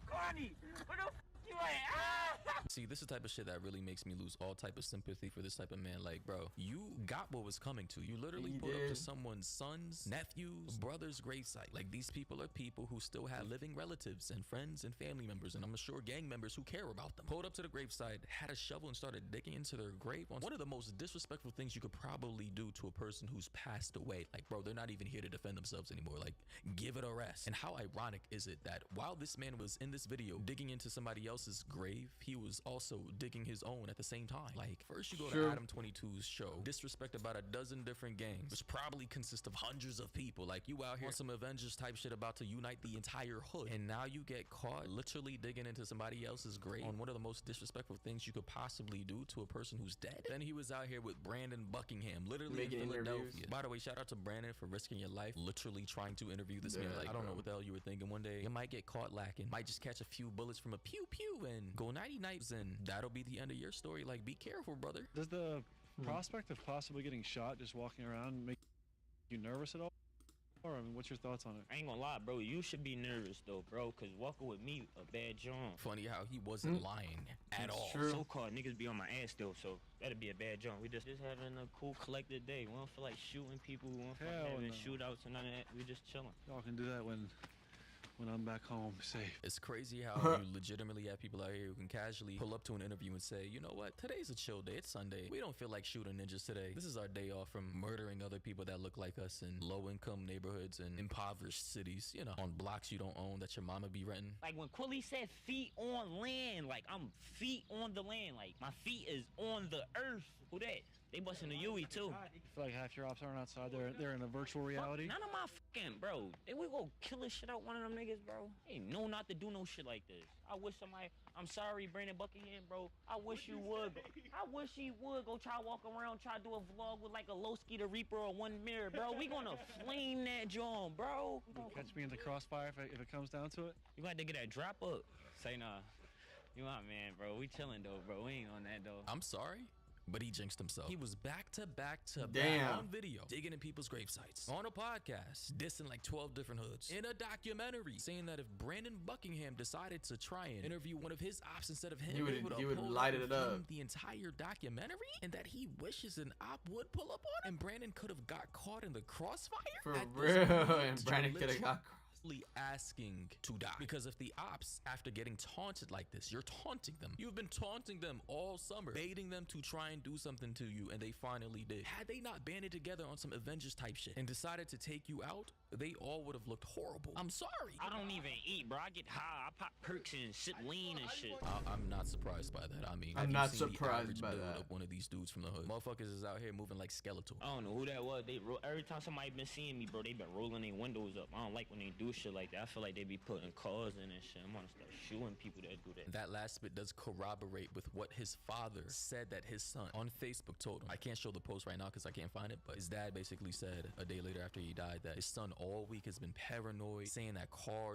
Carney, where the f*** you at? Ah! See, this is the type of shit that really makes me lose all type of sympathy for this type of man. Like, bro, you got what was coming to you. Literally pulled up to someone's son's, nephew's, brother's gravesite. Like, these people are people who still have living relatives and friends and family members, and I'm sure gang members who care about them. Pulled up to the gravesite, had a shovel and started digging into their grave. One of the most disrespectful things you could probably do to a person who's passed away. Like, bro, they're not even here to defend themselves anymore. Like, give it a rest. And how ironic is it that while this man was in this video digging into somebody else's grave, he was also digging his own at the same time. Like, first you go to Adam 22's show, disrespect about a dozen different gangs, which probably consist of hundreds of people. Like, you out here on some Avengers type shit about to unite the entire hood, and now you get caught literally digging into somebody else's grave on one of the most disrespectful things you could possibly do to a person who's dead. Then he was out here with Brandon Buckingham, literally in Philadelphia. By the way, shout out to Brandon for risking your life, literally trying to interview this man. Like, I don't know what the hell you were thinking. One day you might get caught lacking, might just catch a few bullets from a pew pew and go nighty nights, and that'll be the end of your story. Like, be careful, brother. Does the prospect of possibly getting shot just walking around make you nervous at all? Or, I mean, what's your thoughts on it? I ain't gonna lie, bro. You should be nervous though, bro, cause walking with me a bad jump. Funny how he wasn't lying at all. So-called niggas be on my ass still, so that'd be a bad jump. We just having a cool collected day. We don't feel like shooting people. We don't feel like having shootouts and none of that. We just chilling. Y'all can do that when when I'm back home safe. It's crazy how you legitimately have people out here who can casually pull up to an interview and say, you know what, today's a chill day, it's Sunday. We don't feel like shooting ninjas today. This is our day off from murdering other people that look like us in low-income neighborhoods and impoverished cities, you know, on blocks you don't own that your mama be renting. Like when Quilly said feet on land, like I'm feet on the land, like my feet is on the earth. Who that? They busting the Yui too. I feel like half your ops aren't outside. They're in a virtual reality. None of my fucking bro. They would go killing shit out one of them niggas, bro. Ain't no not to do no shit like this. I wish somebody. I'm sorry, Brandon Buckingham, bro. I wish you would. I wish he would go try walk around, try to do a vlog with like a Lowski the Reaper or One Mirror, bro. We gonna flame that joint, bro. Catch me in the crossfire if it comes down to it. You gonna have to get that drop up. Say nah. You my man, bro. We chilling though, bro. We ain't on that though. I'm sorry, but he jinxed himself. He was back to back on video, digging in people's grave sites, on a podcast, dissing like 12 different hoods, in a documentary, saying that if Brandon Buckingham decided to try and interview one of his ops instead of him, he would light it up. The entire documentary, and that he wishes an op would pull up on him, and Brandon could have got caught in the crossfire. For real, and Brandon could have got asking to die, because if the ops, after getting taunted like this, you're taunting them, you've been taunting them all summer, baiting them to try and do something to you, and they finally did. Had they not banded together on some Avengers type shit and decided to take you out, they all would have looked horrible. I'm sorry. I don't even eat, bro. I get high. I pop perks and sip lean and shit. I'm not surprised by that. I mean, I'm not surprised by that. One of these dudes from the hood, motherfuckers is out here moving like Skeletor. I don't know who that was. Every time somebody been seeing me, bro, they been rolling their windows up. I don't like when they do shit like that. I feel like they be putting cars in and shit. I'm gonna start shooting people that do that. That last bit does corroborate with what his father said that his son on Facebook told him. I can't show the post right now because I can't find it, but his dad basically said a day later after he died that his son all week has been paranoid, saying that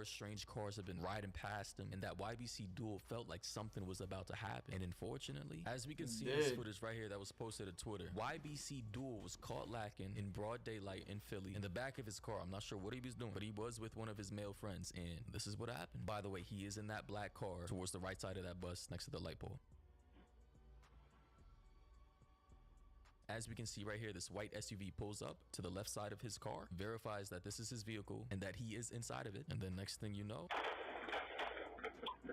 strange cars have been riding past him, and that YBC Duel felt like something was about to happen. And unfortunately, as we can see in this footage right here that was posted to Twitter, YBC Duel was caught lacking in broad daylight in Philly in the back of his car. I'm not sure what he was doing, but he was with one of his male friends, and this is what happened. By the way, he is in that black car towards the right side of that bus next to the light pole. As we can see right here, this white SUV pulls up to the left side of his car, verifies that this is his vehicle and that he is inside of it. And then next thing you know,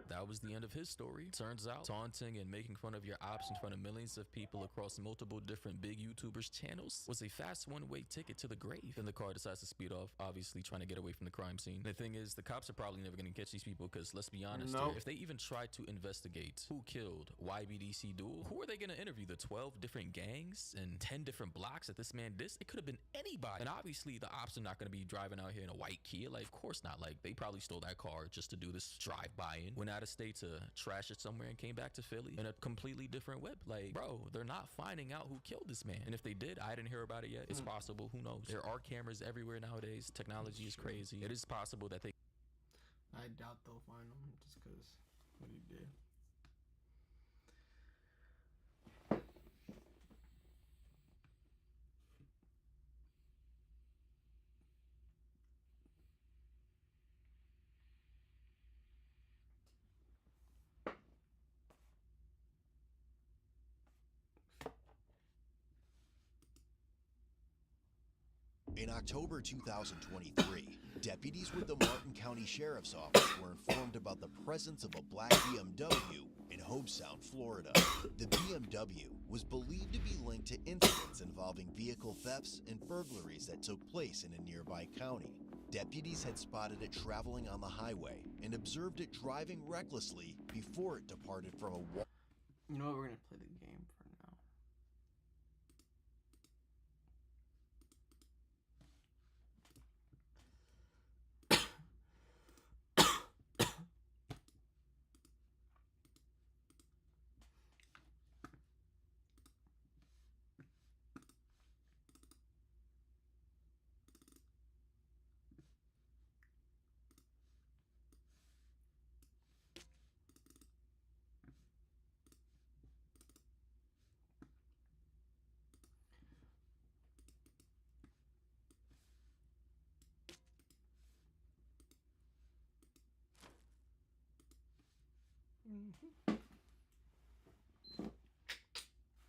that was the end of his story. Turns out, taunting and making fun of your ops in front of millions of people across multiple different big YouTubers' channels was a fast one-way ticket to the grave. Then the car decides to speed off, obviously trying to get away from the crime scene. The thing is, the cops are probably never going to catch these people because, let's be honest, if they even try to investigate who killed YBDC Duel, who are they going to interview? The 12 different gangs and 10 different blocks that this man dissed? It could have been anybody. And obviously, the ops are not going to be driving out here in a white Kia. Like, of course not. Like, they probably stole that car just to do this drive-by-in. Went out of state to trash it somewhere and came back to Philly in a completely different whip. Like, bro, they're not finding out who killed this man. And if they did, I didn't hear about it yet. It's possible. Who knows? There are cameras everywhere nowadays. Technology is crazy. It is possible that they... I doubt they'll find him just because what he did. In October 2023, deputies with the Martin County Sheriff's Office were informed about the presence of a black BMW in Hobe Sound, Florida. The BMW was believed to be linked to incidents involving vehicle thefts and burglaries that took place in a nearby county. Deputies had spotted it traveling on the highway and observed it driving recklessly before it departed from a wall. You know what? We're gonna play the game for now.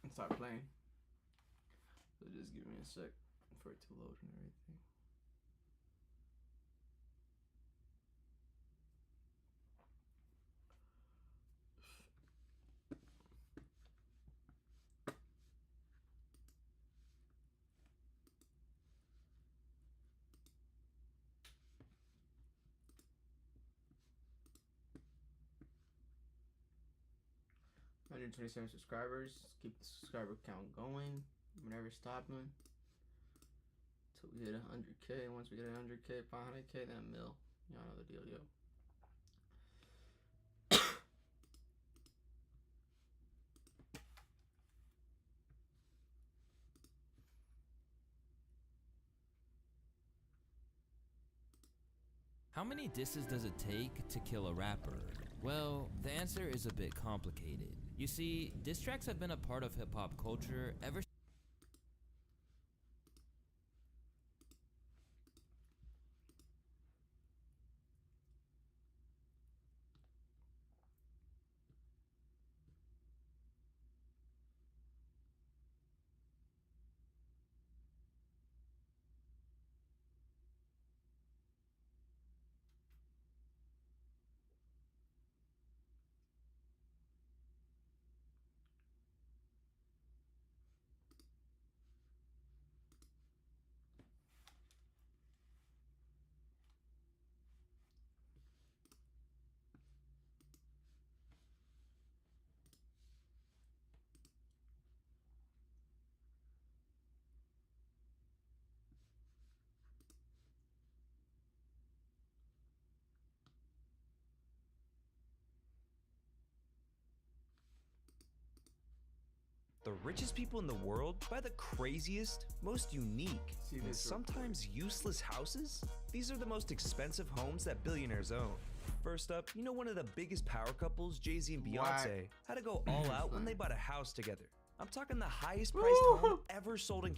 And start playing. So just give me a sec for it to load and everything. 127 subscribers. Keep the subscriber count going. We're never stopping until we hit 100K. Once we get 100K, 500K, then a mil. Y'all know the deal, yo. How many disses does it take to kill a rapper? Well, the answer is a bit complicated. You see, diss tracks have been a part of hip-hop culture ever The richest people in the world buy the craziest, most unique, and sometimes useless houses? These are the most expensive homes that billionaires own. First up, you know one of the biggest power couples, Jay-Z and Beyonce, had to go all out when they bought a house together. I'm talking the highest priced home ever sold in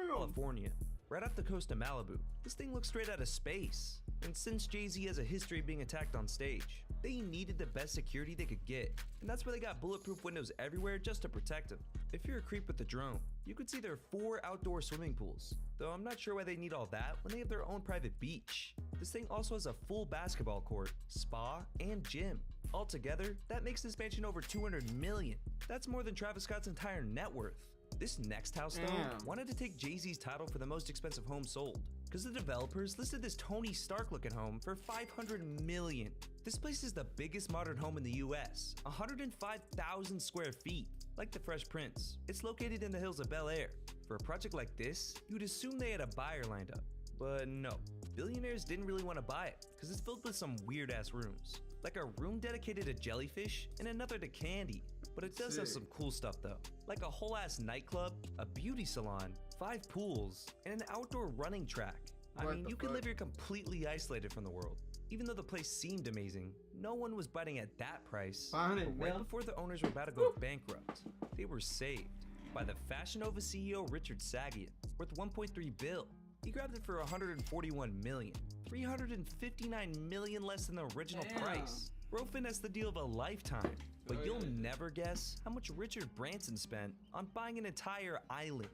California, right off the coast of Malibu. This thing looks straight out of space. And since Jay-Z has a history of being attacked on stage, they needed the best security they could get. And that's why they got bulletproof windows everywhere just to protect them. If you're a creep with the drone, you could see their 4 outdoor swimming pools. Though I'm not sure why they need all that when they have their own private beach. This thing also has a full basketball court, spa, and gym. Altogether, that makes this mansion over $200 million. That's more than Travis Scott's entire net worth. This next house, though, wanted to take Jay-Z's title for the most expensive home sold, because the developers listed this Tony Stark-looking home for $500 million. This place is the biggest modern home in the US, 105,000 square feet, like the Fresh Prince. It's located in the hills of Bel Air. For a project like this, you'd assume they had a buyer lined up. But no, billionaires didn't really want to buy it, because it's filled with some weird-ass rooms. Like a room dedicated to jellyfish and another to candy. But it does have some cool stuff though. Like a whole ass nightclub, a beauty salon, 5 pools, and an outdoor running track. I mean, you could live here completely isolated from the world. Even though the place seemed amazing, no one was biting at that price. But right before the owners were about to go bankrupt, they were saved by the Fashion Nova CEO Richard Sagian, worth $1.3 billion. He grabbed it for $141 million, $359 million less than the original price. Bro finessed the deal of a lifetime, but you'll never guess how much Richard Branson spent on buying an entire island.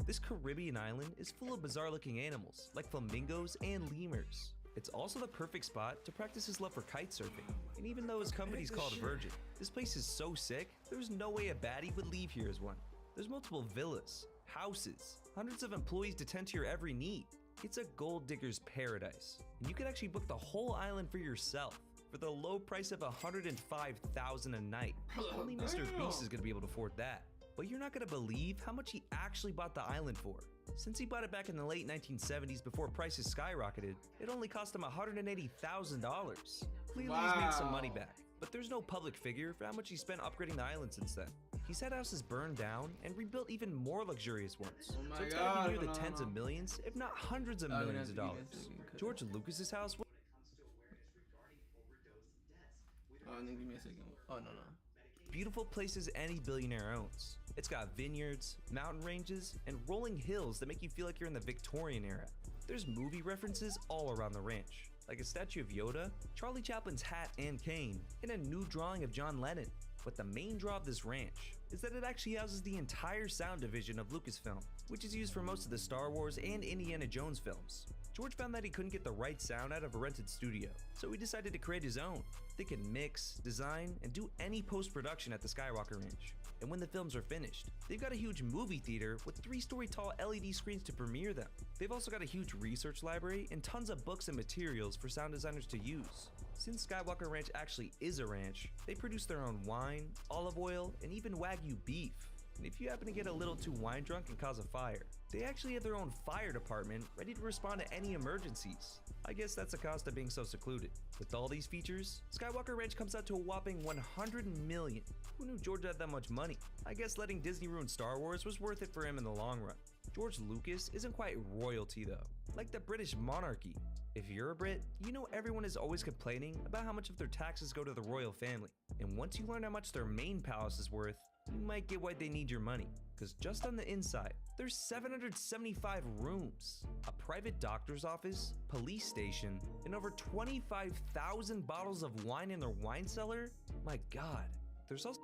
This Caribbean island is full of bizarre-looking animals, like flamingos and lemurs. It's also the perfect spot to practice his love for kite surfing. And even though his company's called Virgin, this place is so sick, there's no way a baddie would leave here as one. There's multiple villas, houses, hundreds of employees to tend to your every need. It's a gold digger's paradise, and you can actually book the whole island for yourself for the low price of $105,000 a night. Only Mr. Beast is gonna be able to afford that. But you're not gonna believe how much he actually bought the island for. Since he bought it back in the late 1970s before prices skyrocketed, it only cost him $180,000. Clearly he's made some money back, but there's no public figure for how much he spent upgrading the island since then. He's had houses burned down and rebuilt even more luxurious ones. So it's gotta be near the tens of millions, if not hundreds of millions of dollars. George Lucas's house. Give me a second. Oh, no. Beautiful places any billionaire owns. It's got vineyards, mountain ranges, and rolling hills that make you feel like you're in the Victorian era. There's movie references all around the ranch, like a statue of Yoda, Charlie Chaplin's hat and cane, and a new drawing of John Lennon. But the main draw of this ranch is that it actually houses the entire sound division of Lucasfilm, which is used for most of the Star Wars and Indiana Jones films. George found that he couldn't get the right sound out of a rented studio, so he decided to create his own. They can mix, design, and do any post-production at the Skywalker Ranch. And when the films are finished, they've got a huge movie theater with 3-story tall LED screens to premiere them. They've also got a huge research library and tons of books and materials for sound designers to use. Since Skywalker Ranch actually is a ranch, they produce their own wine, olive oil, and even Wagyu beef. And if you happen to get a little too wine drunk and cause a fire, they actually have their own fire department ready to respond to any emergencies. I guess that's the cost of being so secluded. With all these features, Skywalker Ranch comes out to a whopping $100 million. Who knew George had that much money? I guess letting Disney ruin Star Wars was worth it for him in the long run. George Lucas isn't quite royalty though, like the British monarchy. If you're a Brit, you know everyone is always complaining about how much of their taxes go to the royal family. And once you learn how much their main palace is worth, you might get why they need your money. Cause just on the inside, there's 775 rooms, a private doctor's office, police station, and over 25,000 bottles of wine in their wine cellar. My God, there's also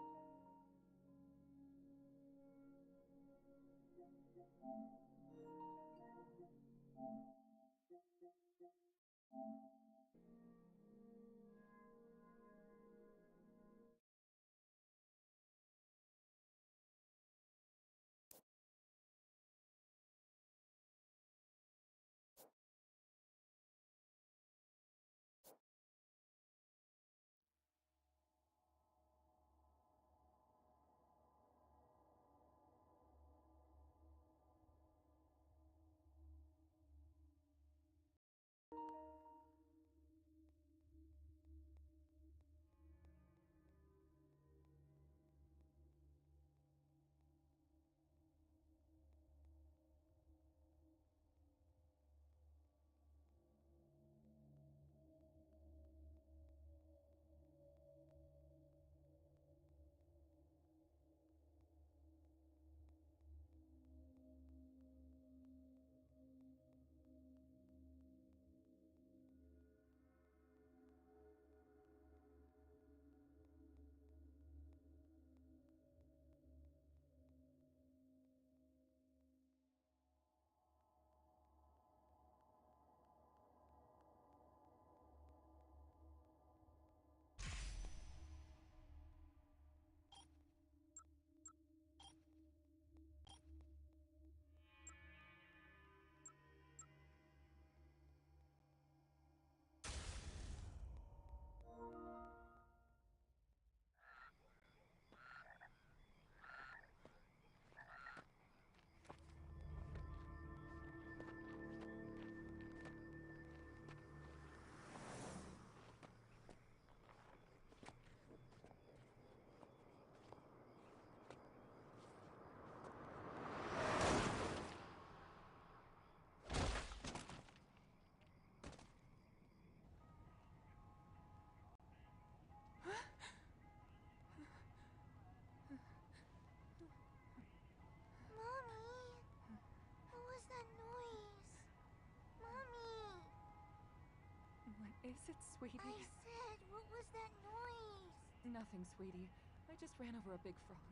Is it, sweetie? I said, what was that noise? Nothing, sweetie. I just ran over a big frog.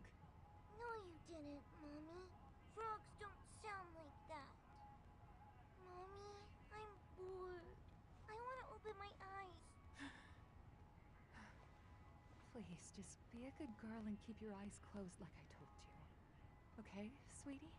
No, you didn't, Mommy. Frogs don't sound like that. Mommy, I'm bored. I want to open my eyes. Please, just be a good girl and keep your eyes closed like I told you. Okay, sweetie?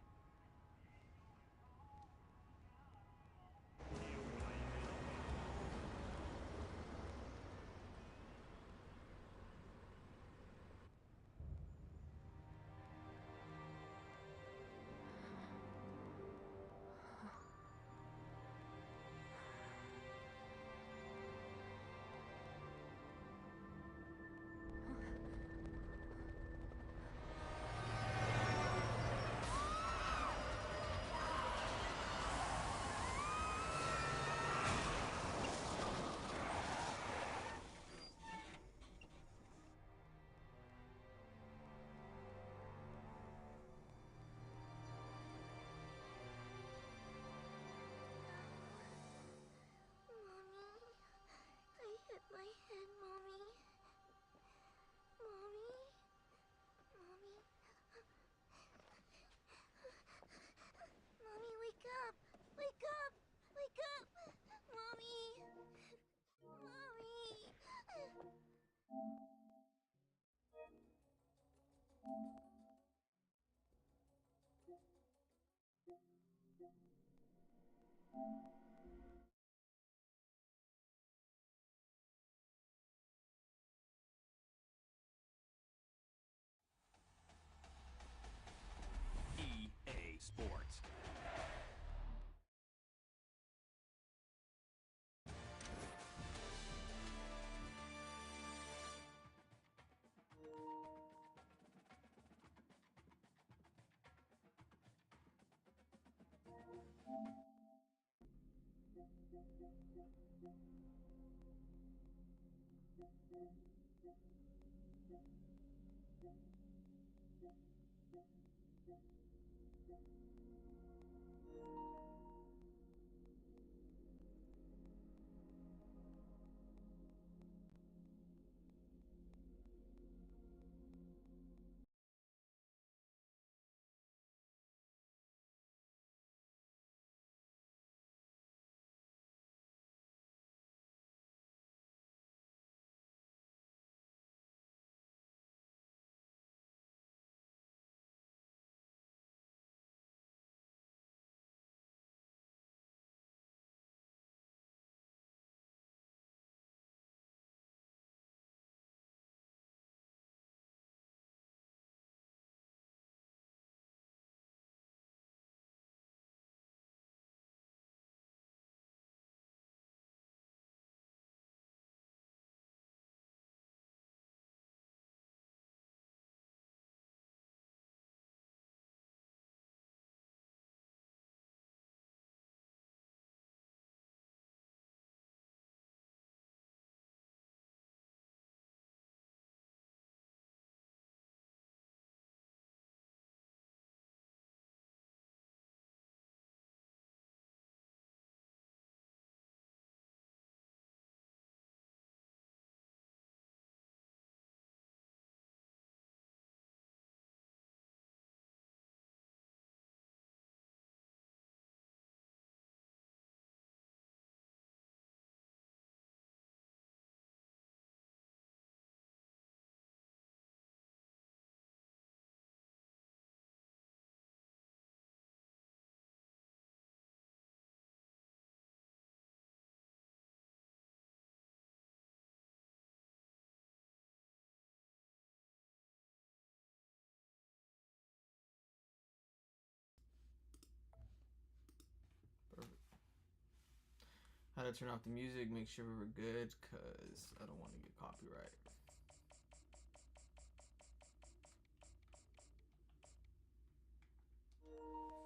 How to turn off the music, make sure we're good, cause I don't want to get copyright.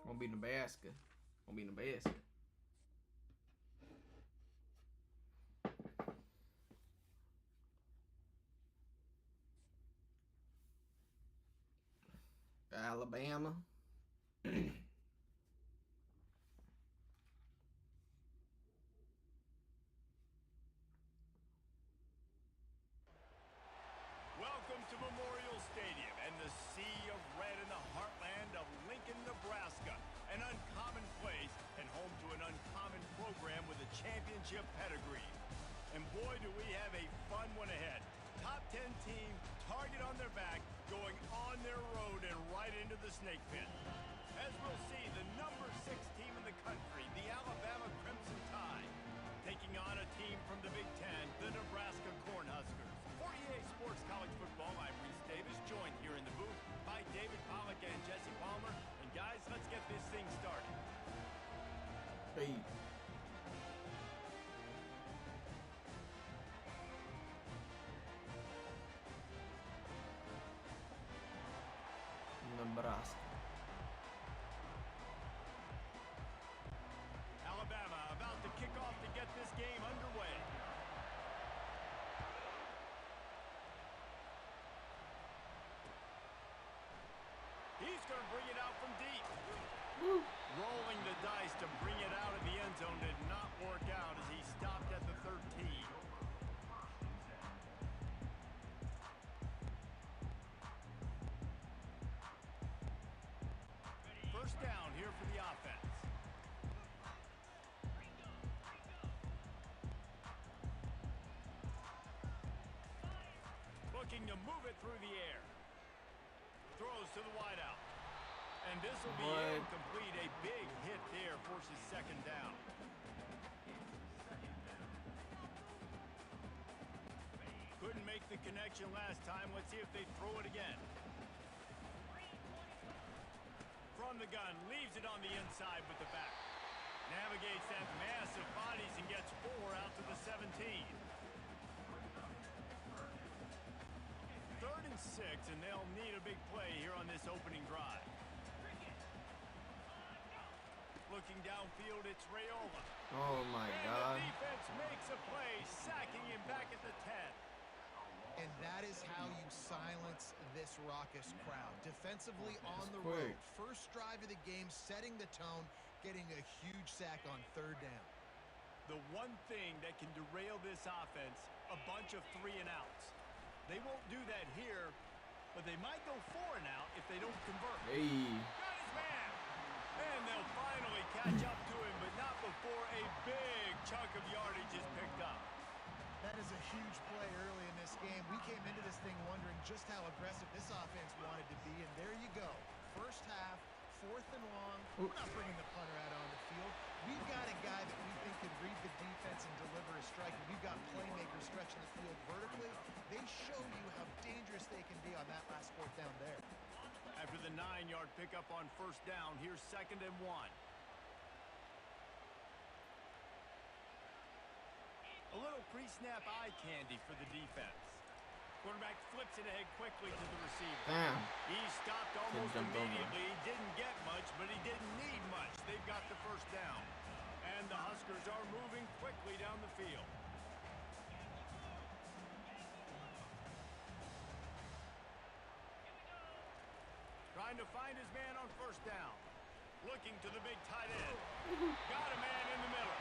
Won't be Nebraska. Won't be Nebraska. Alabama. Welcome to Memorial Stadium and the sea of red in the heartland of Lincoln, Nebraska. An uncommon place and home to an uncommon program with a championship pedigree. And boy, do we have a fun one ahead. Top 10 team, target on their back, going on their road and right into the snake pit. As we'll see, the number 6 team in the country, the Alabama Crimson Tide, taking on a team from the Big Ten, the Nebraska Cornhuskers. 48 Sports College Football, I'm Reese Davis, joined here in the booth by David Pollack and Jesse Palmer. And guys, let's get this thing started. Hey. Nebraska. Alabama about to kick off to get this game underway. He's going to bring it out from deep. Woo. Rolling the dice to bring it out of the end zone did not work out as he stopped at the 13. First down here for the offense. Looking to move it through the air. Throws to the wideout. And this will be incomplete. A big hit there forces second down. Couldn't make the connection last time. Let's see if they throw it again. From the gun, leaves it on the inside with the back. Navigates that mass of bodies and gets 4 out to the 17. 3rd and 6, and they'll need a big play here on this opening drive. Looking downfield, it's Raiola. Oh my God. And the defense makes a play, sacking him back at the 10. is how you silence this raucous crowd. Defensively on the quick. road. First drive of the game, setting the tone, getting a huge sack on third down. The one thing that can derail this offense, a bunch of 3 and outs. They won't do that here, but they might go 4 and out if they don't convert. Hey. Got his man. And they'll finally catch up to him, but not before a big chunk of yardage is picked up. That is a huge play early in this game. We came into this thing wondering just how aggressive this offense wanted to be, and there you go. First half, 4th and long. We're not bringing the punter out on the field. We've got a guy that we think can read the defense and deliver a strike, and we've got playmakers stretching the field vertically. They show you how dangerous they can be on that last 4th down there. After the 9-yard pickup on first down, here's 2nd and 1. A little pre-snap eye candy for the defense. Quarterback flips it ahead quickly to the receiver. Damn. He stopped almost immediately. He didn't get much, but he didn't need much. They've got the first down. And the Huskers are moving quickly down the field. Trying to find his man on first down. Looking to the big tight end. Got a man in the middle.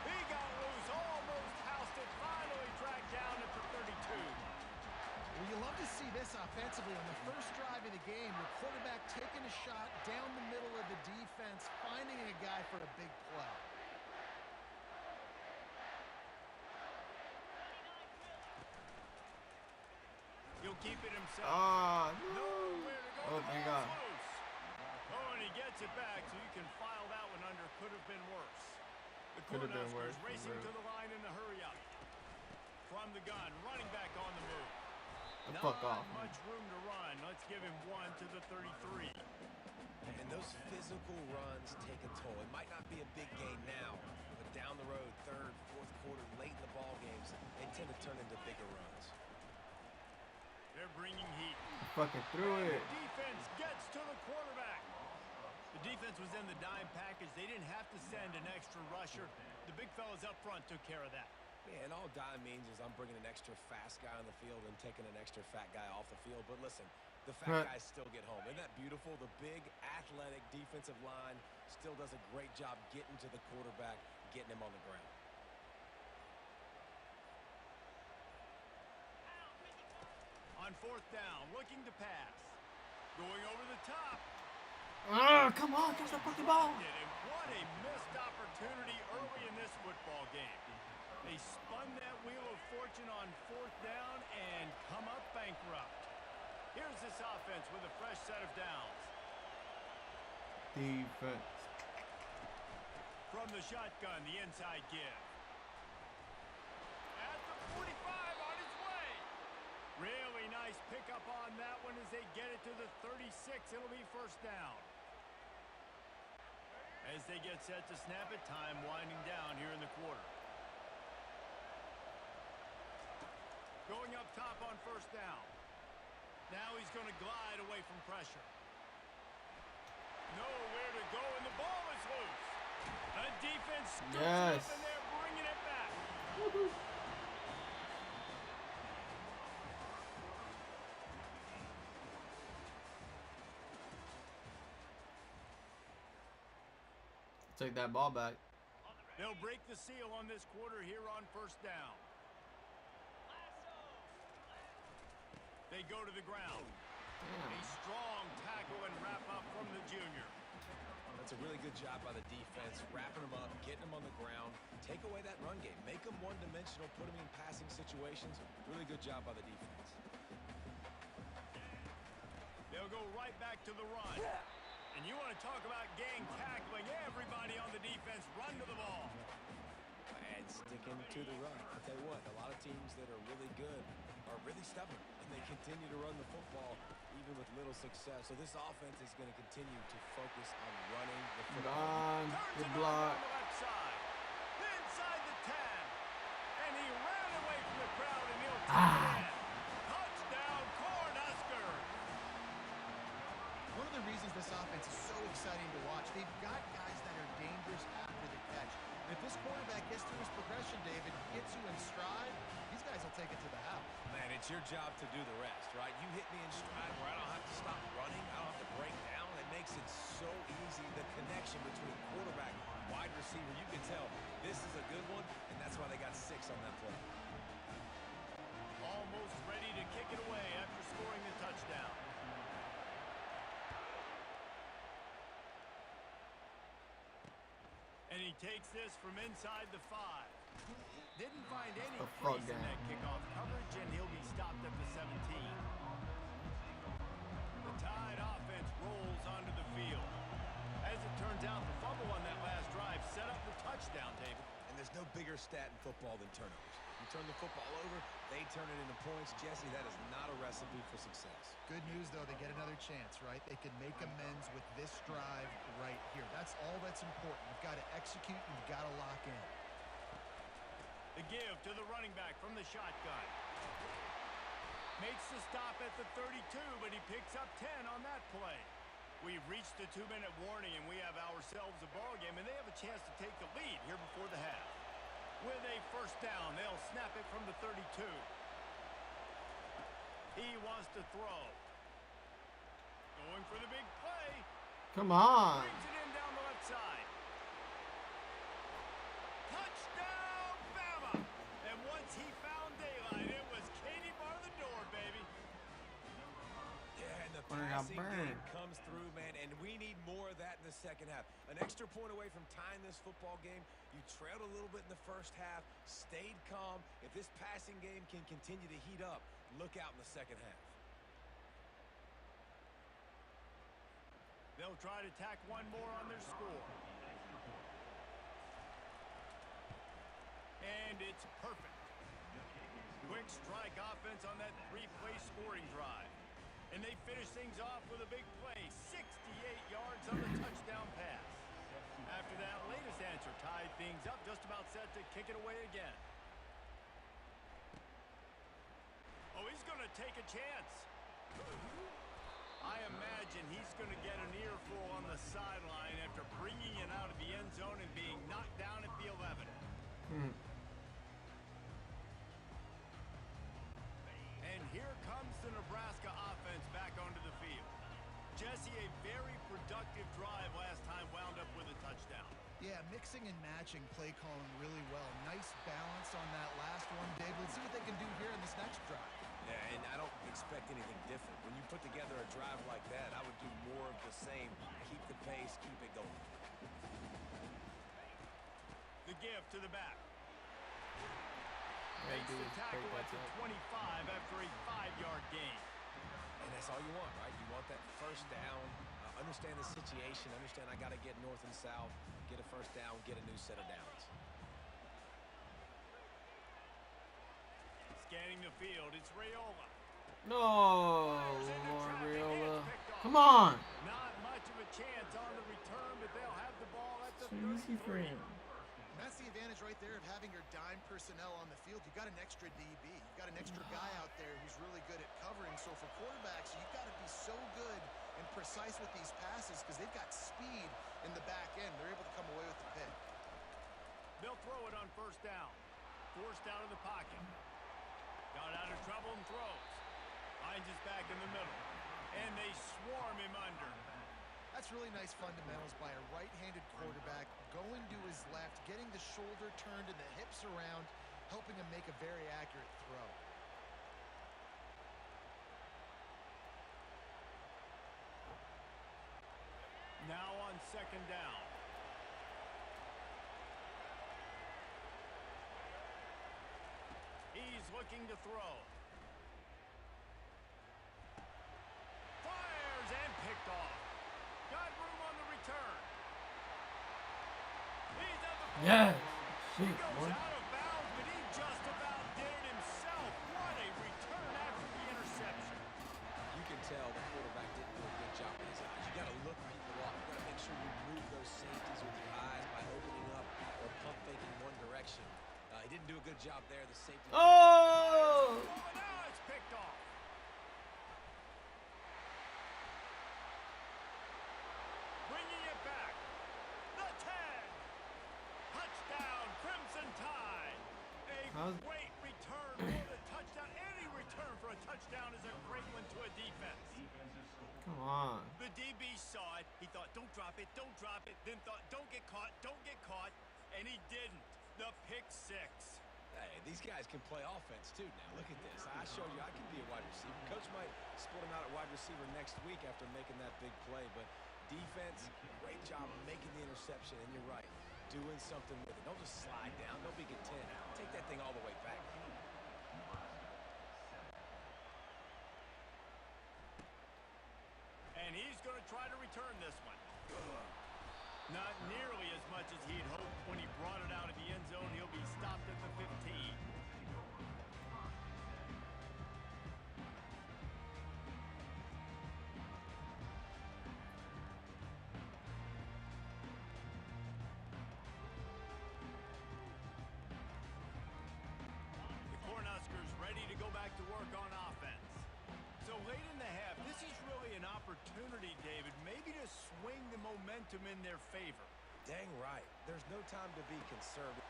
He got loose, almost housed it, finally tracked down at the 32. Well, you love to see this offensively. On the first drive of the game, your quarterback taking a shot down the middle of the defense, finding a guy for a big play. He'll keep it himself. Ah, no. Nowhere to go. Oh, thank God. Loose. Oh, and he gets it back, so you can file that one under. Could have been worse. The Cornhuskers racing to the line in the hurry-up. From the gun, running back on the move. Fuck off. Not much room to run. Let's give him 1 to the 33. And those physical runs take a toll. It might not be a big gain now, but down the road, 3rd, 4th quarter, late in the ball games, they tend to turn into bigger runs. They're bringing heat. Fucking threw it. The defense gets to the quarterback. The defense was in the dime package. They didn't have to send an extra rusher. The big fellas up front took care of that. Yeah, and all dime means is I'm bringing an extra fast guy on the field and taking an extra fat guy off the field. But listen, the fat guys still get home. Isn't that beautiful? The big, athletic defensive line still does a great job getting to the quarterback, getting him on the ground. On 4th down, looking to pass. Going over the top. Oh, come on, catch the fucking ball. What a missed opportunity early in this football game. They spun that wheel of fortune on 4th down and come up bankrupt. Here's this offense with a fresh set of downs. Defense. From the shotgun, the inside give. At the 45, on his way. Really nice pickup on that one as they get it to the 36. It'll be first down. As they get set to snap it, time winding down here in the quarter. Going up top on first down. Now he's going to glide away from pressure. Nowhere to go, and the ball is loose. The defense scoops up, and they're bringing it back. Take that ball back. They'll break the seal on this quarter here on first down. They go to the ground. A strong tackle and wrap up from the junior. That's a really good job by the defense, wrapping them up, getting them on the ground. Take away that run game. Make them one-dimensional, put them in passing situations. Really good job by the defense. They'll go right back to the run. And you want to talk about gang tackling. Everybody on the defense run to the ball. And sticking to the run. I'll tell you what, a lot of teams that are really good are really stubborn. And they continue to run the football even with little success. So this offense is going to continue to focus on running the football. Good block. On the left side. Inside the 10. And he ran away from the crowd and he'll take it in. Touchdown, Cornhuskers. One of the reasons this offense is so exciting to watch, they've got guys that are dangerous after the catch. And if this quarterback gets through his progression, David, gets you in stride, these guys will take it to the house. Man, it it's your job to do the rest, right? You hit me in stride where I don't have to stop running. I don't have to break down. It makes it so easy. The connection between quarterback and wide receiver, you can tell this is a good one, and that's why they got 6 on that play. Almost ready to kick it away after scoring the touchdown. And he takes this from inside the 5. Didn't find any place in that kickoff coverage, and he'll be stopped at the 17. The Tide offense rolls onto the field. As it turns out, the fumble on that last drive set up the touchdown, David. And there's no bigger stat in football than turnovers. You turn the football over, they turn it into points. Jesse, that is not a recipe for success. Good news, though, they get another chance, right? They can make amends with this drive right here. That's all that's important. You've got to execute, and you've got to lock in. The give to the running back from the shotgun. Makes the stop at the 32, but he picks up 10 on that play. We've reached the 2-minute warning, and we have ourselves a ball game, and they have a chance to take the lead here before the half. With a first down, they'll snap it from the 32. He wants to throw. Going for the big play. Come on. Brings it in down the left side. Touchdown, Bama! And once he found daylight, it was Katie bar the door, baby. Yeah, and the passing game comes through, man, and we need more of that in the second half. An extra point away from tying this football game. You trailed a little bit in the first half, stayed calm. If this passing game can continue to heat up, look out in the second half. They'll try to tack one more on their score. And it's perfect. Quick strike offense on that 3-play scoring drive. And they finish things off with a big play. 68 yards on the touchdown pass. After that latest answer tied things up, just about set to kick it away again. Oh, he's going to take a chance. I imagine he's going to get an earful on the sideline after bringing it out of the end zone and being knocked down at the 11. And here comes the Nebraska offense back onto the field. Jesse, a very productive drive last time, wound up with a touchdown. Yeah, mixing and matching play calling really well. Nice balance on that last one, Dave. Let's see what they can do here in this next drive. Yeah, and I don't expect anything different. When you put together a drive like that, I would do more of the same. Keep the pace, keep it going. The give to the back. Makes the tackle at the 25 after a 5-yard gain. And that's all you want, right? You want that first down. Understand the situation. Understand I got to get north and south, get a first down, get a new set of downs. Scanning the field, it's Raiola. No, Raiola. Come on. Not much of a chance on the return, but they'll have the ball at the 33. Easy for him. That's the advantage right there of having your dime personnel on the field. You've got an extra DB. You've got an extra guy out there who's really good at covering. So for quarterbacks, you've got to be so good and precise with these passes because they've got speed in the back end. They're able to come away with the pick. They'll throw it on first down. Forced out of the pocket. Got out of trouble and throws. Finds his back in the middle. And they swarm him under. That's really nice fundamentals by a right-handed quarterback, going to his left, getting the shoulder turned and the hips around, helping him make a very accurate throw. Now on second down. He's looking to throw. Fires and picked off. Got room on the return. He's at the point. Yes. He goes out of bounds, but he just about did it himself. What a return after the interception. You can tell the quarterback didn't do a good job with his eyes. You got to look people up. You got to make sure you move those safeties with your eyes by opening up or pump faking one direction. He didn't do a good job there. The safety. Oh! Now it's picked off. Bringing it back. The 10. Touchdown, Crimson Tide. A great return for the touchdown. Any return Come on. The DB saw it. He thought, don't drop it, don't drop it. Then thought, don't get caught, don't get caught. And he didn't. The pick six. Hey, these guys can play offense too now. Look at this. I showed you I can be a wide receiver. Coach might split him out at wide receiver next week after making that big play. But defense, great job making the interception. And you're right, doing something with it. Don't just slide down. Don't be content. Take that thing all the way back. And he's going to try to return this one. Not nearly as much as he'd hoped when he brought it out of the end zone. He'll be stopped at the 15. The Cornhuskers ready to go back to work on offense. So late in the half, this is really an opportunity, David, maybe to swing the momentum in their favor. Dang right. There's no time to be conservative.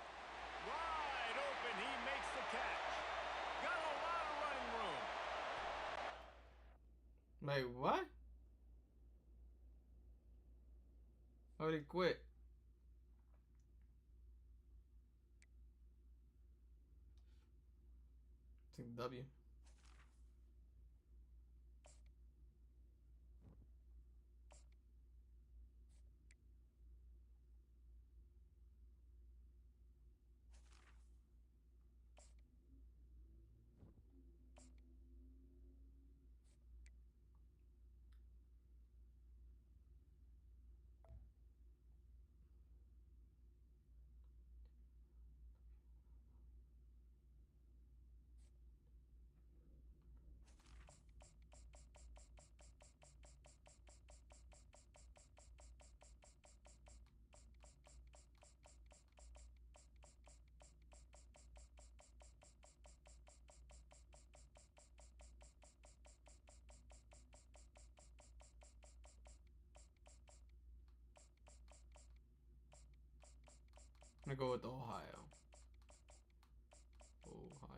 Wide open, he makes the catch. Got a lot of running room. Wait, what? Oh, he quit. Take the W. I'm gonna go with Ohio. Ohio.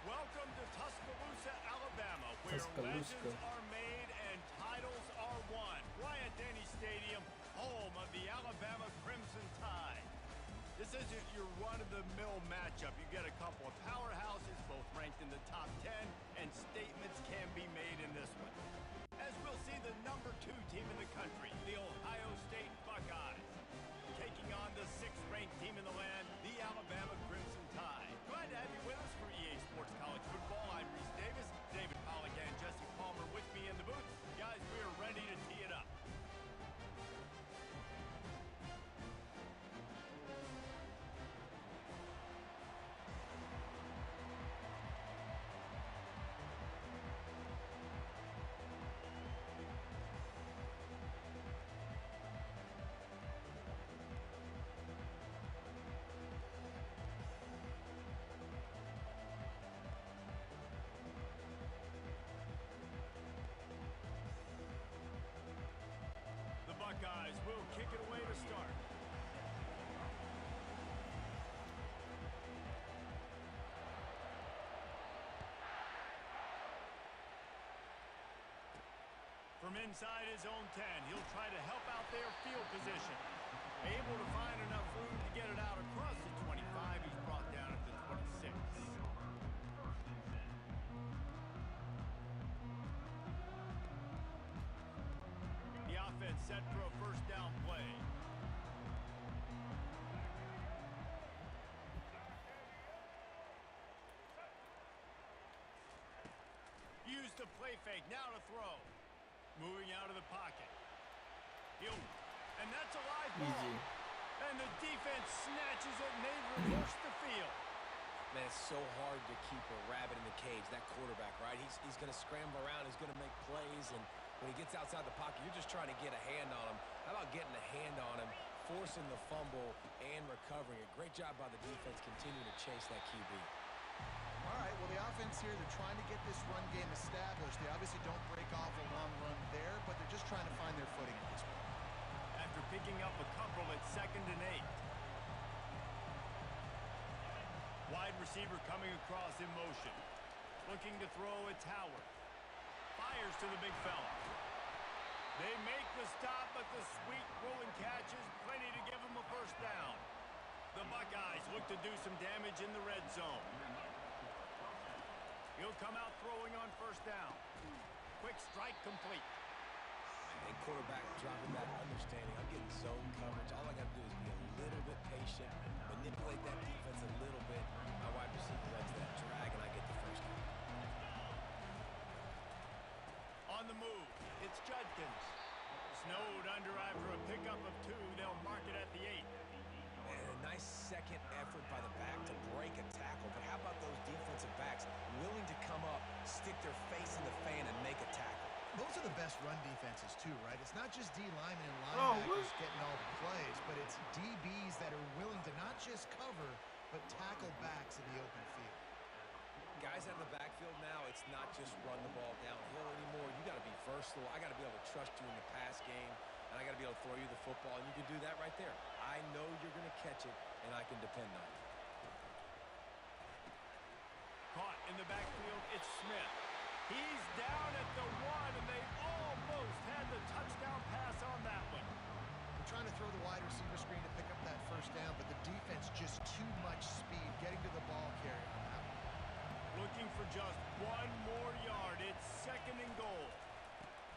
Welcome to Tuscaloosa, Alabama, where legends are made and titles are won. Bryant-Denny Stadium, home of the Alabama Crimson Tide. This isn't your run-of-the-mill matchup. You get a couple of powerhouses, both ranked in the top 10, and statements can be made in this one. As we'll see the number 2 team in the country, the Ohio State Buckeyes, taking on the 6th-ranked team in the land, the Alabama Crimson Tide. Glad to have you with us for EA Sports College Football. I'm Reese Davis, David Pollack and Jesse Palmer with me in the booth. Guys, we are ready to tee it up. Buckeyes will kick it away to start. From inside his own 10, he'll try to help out their field position. Able to find enough room to get it out across the 25. He's brought down at the 26. The offense set for a first down play. the play fake. Now to throw. Moving out of the pocket. And that's a live ball. Easy. And the defense snatches it, and they reverse the field. Man, it's so hard to keep a rabbit in the cage, that quarterback, right? He's going to scramble around, he's going to make plays, and when he gets outside the pocket, you're just trying to get a hand on him. How about getting a hand on him, forcing the fumble, and recovering it? Great job by the defense continuing to chase that QB. All right, well, the offense here, they're trying to get this run game established. They obviously don't break off a long run there, but they're just trying to find their footing at this point. After picking up a couple at 2nd and 8. Wide receiver coming across in motion. Looking to throw, it's Howard. Fires to the big fella. They make the stop, but the sweet rolling catch is plenty to give them a first down. The Buckeyes look to do some damage in the red zone. He'll come out throwing on first down. Quick strike complete. And quarterback dropping that understanding. I'm getting zone coverage. All I got to do is be a little bit patient, manipulate that defense a little bit. My wide receiver lets that drag, and I get the first down. On the move, it's Judkins. Snowed under after a pickup of 2. They'll mark it at the 8. And a nice second effort by the back to break a tackle. But how about those defensive backs willing to come up, stick their face in the fan, and make a tackle? Those are the best run defenses, too, right? It's not just D linemen and linebackers getting all the plays, but it's DBs that are willing to not just cover, but tackle backs in the open field. Guys out of the backfield now, it's not just run the ball downhill anymore. You got to be versatile. I got to be able to trust you in the pass game, and I got to be able to throw you the football, and you can do that right there. I know you're going to catch it, and I can depend on it. Caught in the backfield, it's Smith. He's down at the 1, and they almost had the touchdown pass on that one. They're trying to throw the wide receiver screen to pick up that first down, but the defense just too much speed getting to the ball carrier on that one. Looking for just 1 more yard. It's 2nd and goal.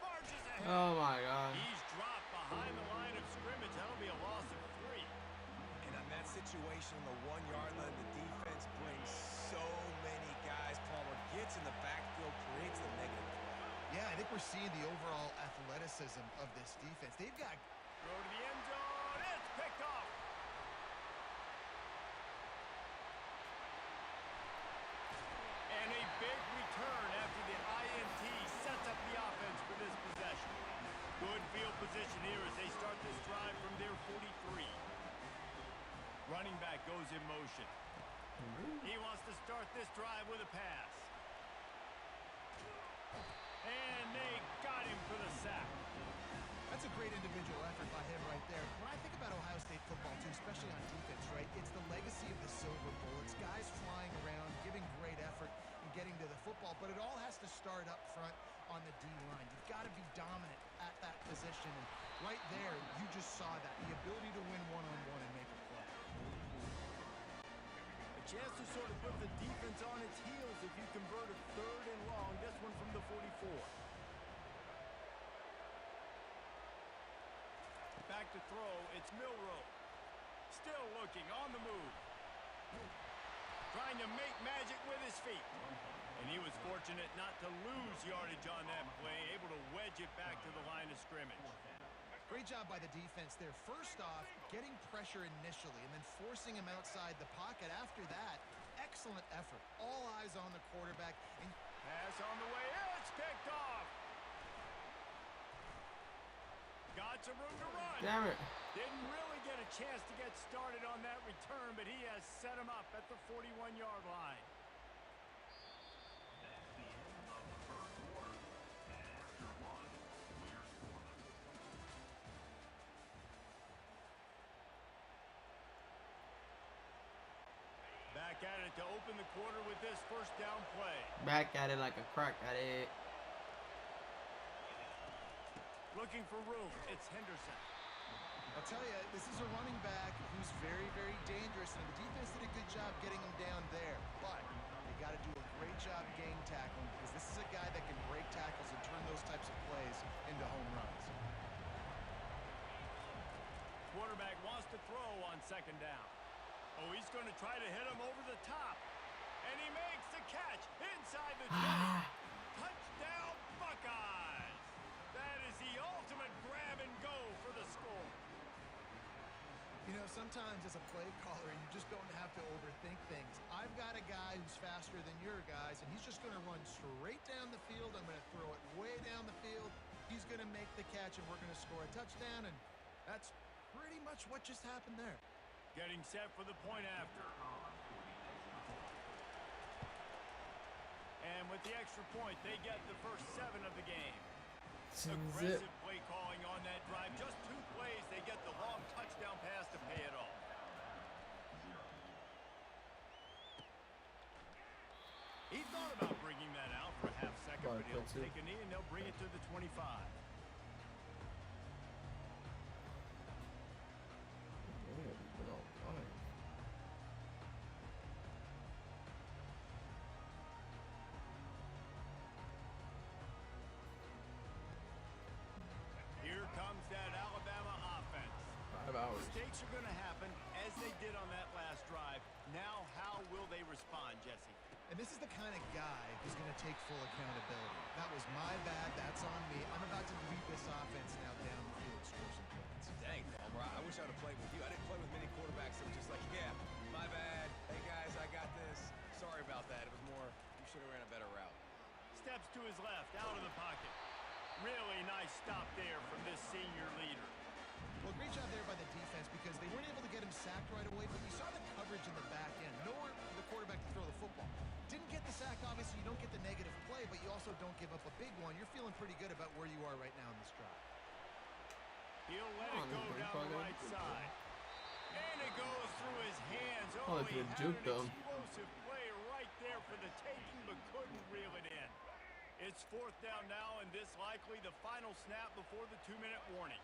Barges ahead. Oh my God. He's dropped behind the line of scrimmage. That'll be a loss of 3. And on that situation, on the 1-yard line, the defense brings so many guys. Palmer gets in the backfield, creates the negative play. Yeah, I think we're seeing the overall athleticism of this defense. They've got... Throw to the end zone. It's picked off. And a big return after the INT sets up the offense for this possession. Good field position here as they start this drive from their 43. Running back goes in motion. He wants to start this drive with a pass. And they got him for the sack. That's a great individual effort by him right there. When I think about Ohio State football, too, especially on defense, right, it's the legacy of the Silver Bullets, guys flying around, giving great effort and getting to the football, but it all has to start up front on the D-line. You've got to be dominant at that position, and right there, you just saw that, the ability to win one-on-one and make a play. A chance to sort of put the defense on its heels if you convert a 3rd and long, this one from the 44. Back to throw, it's Milroe. Still looking, on the move. Trying to make magic with his feet. And he was fortunate not to lose yardage on that play, able to wedge it back to the line of scrimmage. Great job by the defense there. First off, getting pressure initially and then forcing him outside the pocket. After that, excellent effort. All eyes on the quarterback. And pass on the way, it's picked off. Got some room to run. Damn it. Didn't really get a chance to get started on that return, but he has set him up at the 41-yard line. Back at it to open the quarter with this first down play. Back at it like a crack at it. Looking for room, it's Henderson. I'll tell you, this is a running back who's very, very dangerous, and the defense did a good job getting him down there. But they got to do a great job gang tackling, because this is a guy that can break tackles and turn those types of plays into home runs. Quarterback wants to throw on 2nd down. Oh, he's going to try to hit him over the top. And he makes the catch inside the 20. Touchdown, Buckeyes! That is the ultimate grab and go for the score. You know, sometimes as a play caller, you just don't have to overthink things. I've got a guy who's faster than your guys, and he's just going to run straight down the field. I'm going to throw it way down the field. He's going to make the catch, and we're going to score a touchdown, and that's pretty much what just happened there. Getting set for the point after. And with the extra point, they get the first 7 of the game. Aggressive play calling on that drive. Just 2 plays, they get the long touchdown pass to pay it off. He thought about bringing that out for a half second, but he'll take a knee and they'll bring it to the 25. Mistakes are going to happen as they did on that last drive. Now, how will they respond, Jesse? And this is the kind of guy who's going to take full accountability. That was my bad. That's on me. I'm about to lead this offense now down the field, score some points. Dang, Palmer, I wish I would have played with you. I didn't play with many quarterbacks that were just like, yeah, my bad. Hey, guys, I got this. Sorry about that. It was more, you should have ran a better route. Steps to his left, out of the pocket. Really nice stop there from this senior leader. Well, great job there by the defense because they weren't able to get him sacked right away, but you saw the coverage in the back end. Nowhere for the quarterback to throw the football. Didn't get the sack, obviously. You don't get the negative play, but you also don't give up a big one. You're feeling pretty good about where you are right now in this drive. He'll let it go down the right side. And it goes through his hands. Oh, if you juke them. Explosive play right there for the taking, but couldn't reel it in. It's 4th down now, and this likely the final snap before the 2-minute warning.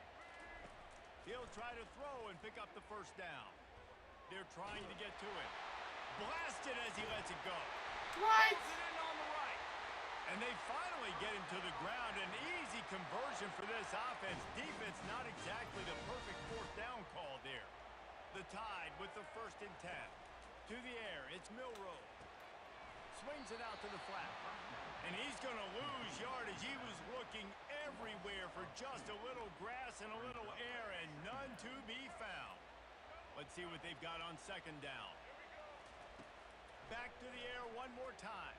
He'll try to throw and pick up the first down. They're trying to get to it. Blasted as he lets it go. Right. Puts it in on the right. And they finally get him to the ground. An easy conversion for this offense. Defense not exactly the perfect 4th down call there. The Tide with the 1st and 10. To the air, it's Milroe. Swings it out to the flat. And he's going to lose yardage. He was looking everywhere for just a little grass and a little air, and none to be found. Let's see what they've got on 2nd down. Back to the air one more time.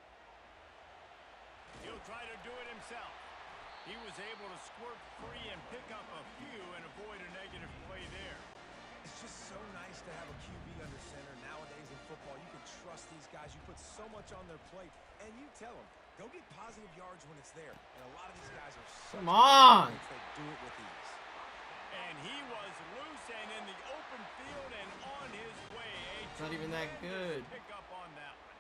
He'll try to do it himself. He was able to squirt free and pick up a few and avoid a negative play there. It's just so nice to have a QB under center. Nowadays in football, you can trust these guys. You put so much on their plate, and you tell them, go get positive yards when it's there. And a lot of these guys are so Come on. They do it with ease. And he was loose and in the open field and on his way. It's not even that good. Pick up on that one.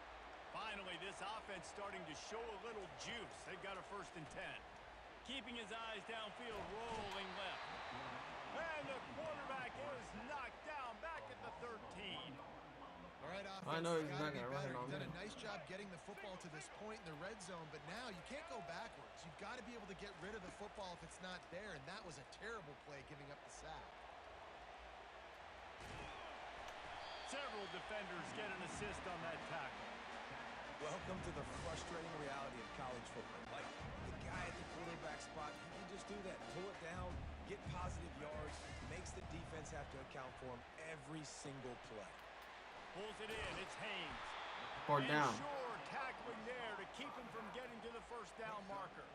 Finally, this offense starting to show a little juice. They've got a 1st and 10. Keeping his eyes downfield, rolling left. And the quarterback is knocked down back at the 13. All right, offense, I know he's not gotta be gonna run better. it on You've done me. a nice job getting the football to this point in the red zone, but now you can't go backwards. You've got to be able to get rid of the football if it's not there, and that was a terrible play giving up the sack. Several defenders get an assist on that tackle. Welcome to the frustrating reality of college football. Like, the guy at the quarterback spot, he can just do that. Pull it down, get positive yards, makes the defense have to account for him every single play. Pulls it in, it's Haynes. 4th down. Sure, tackling there to keep him from getting to the 1st down marker.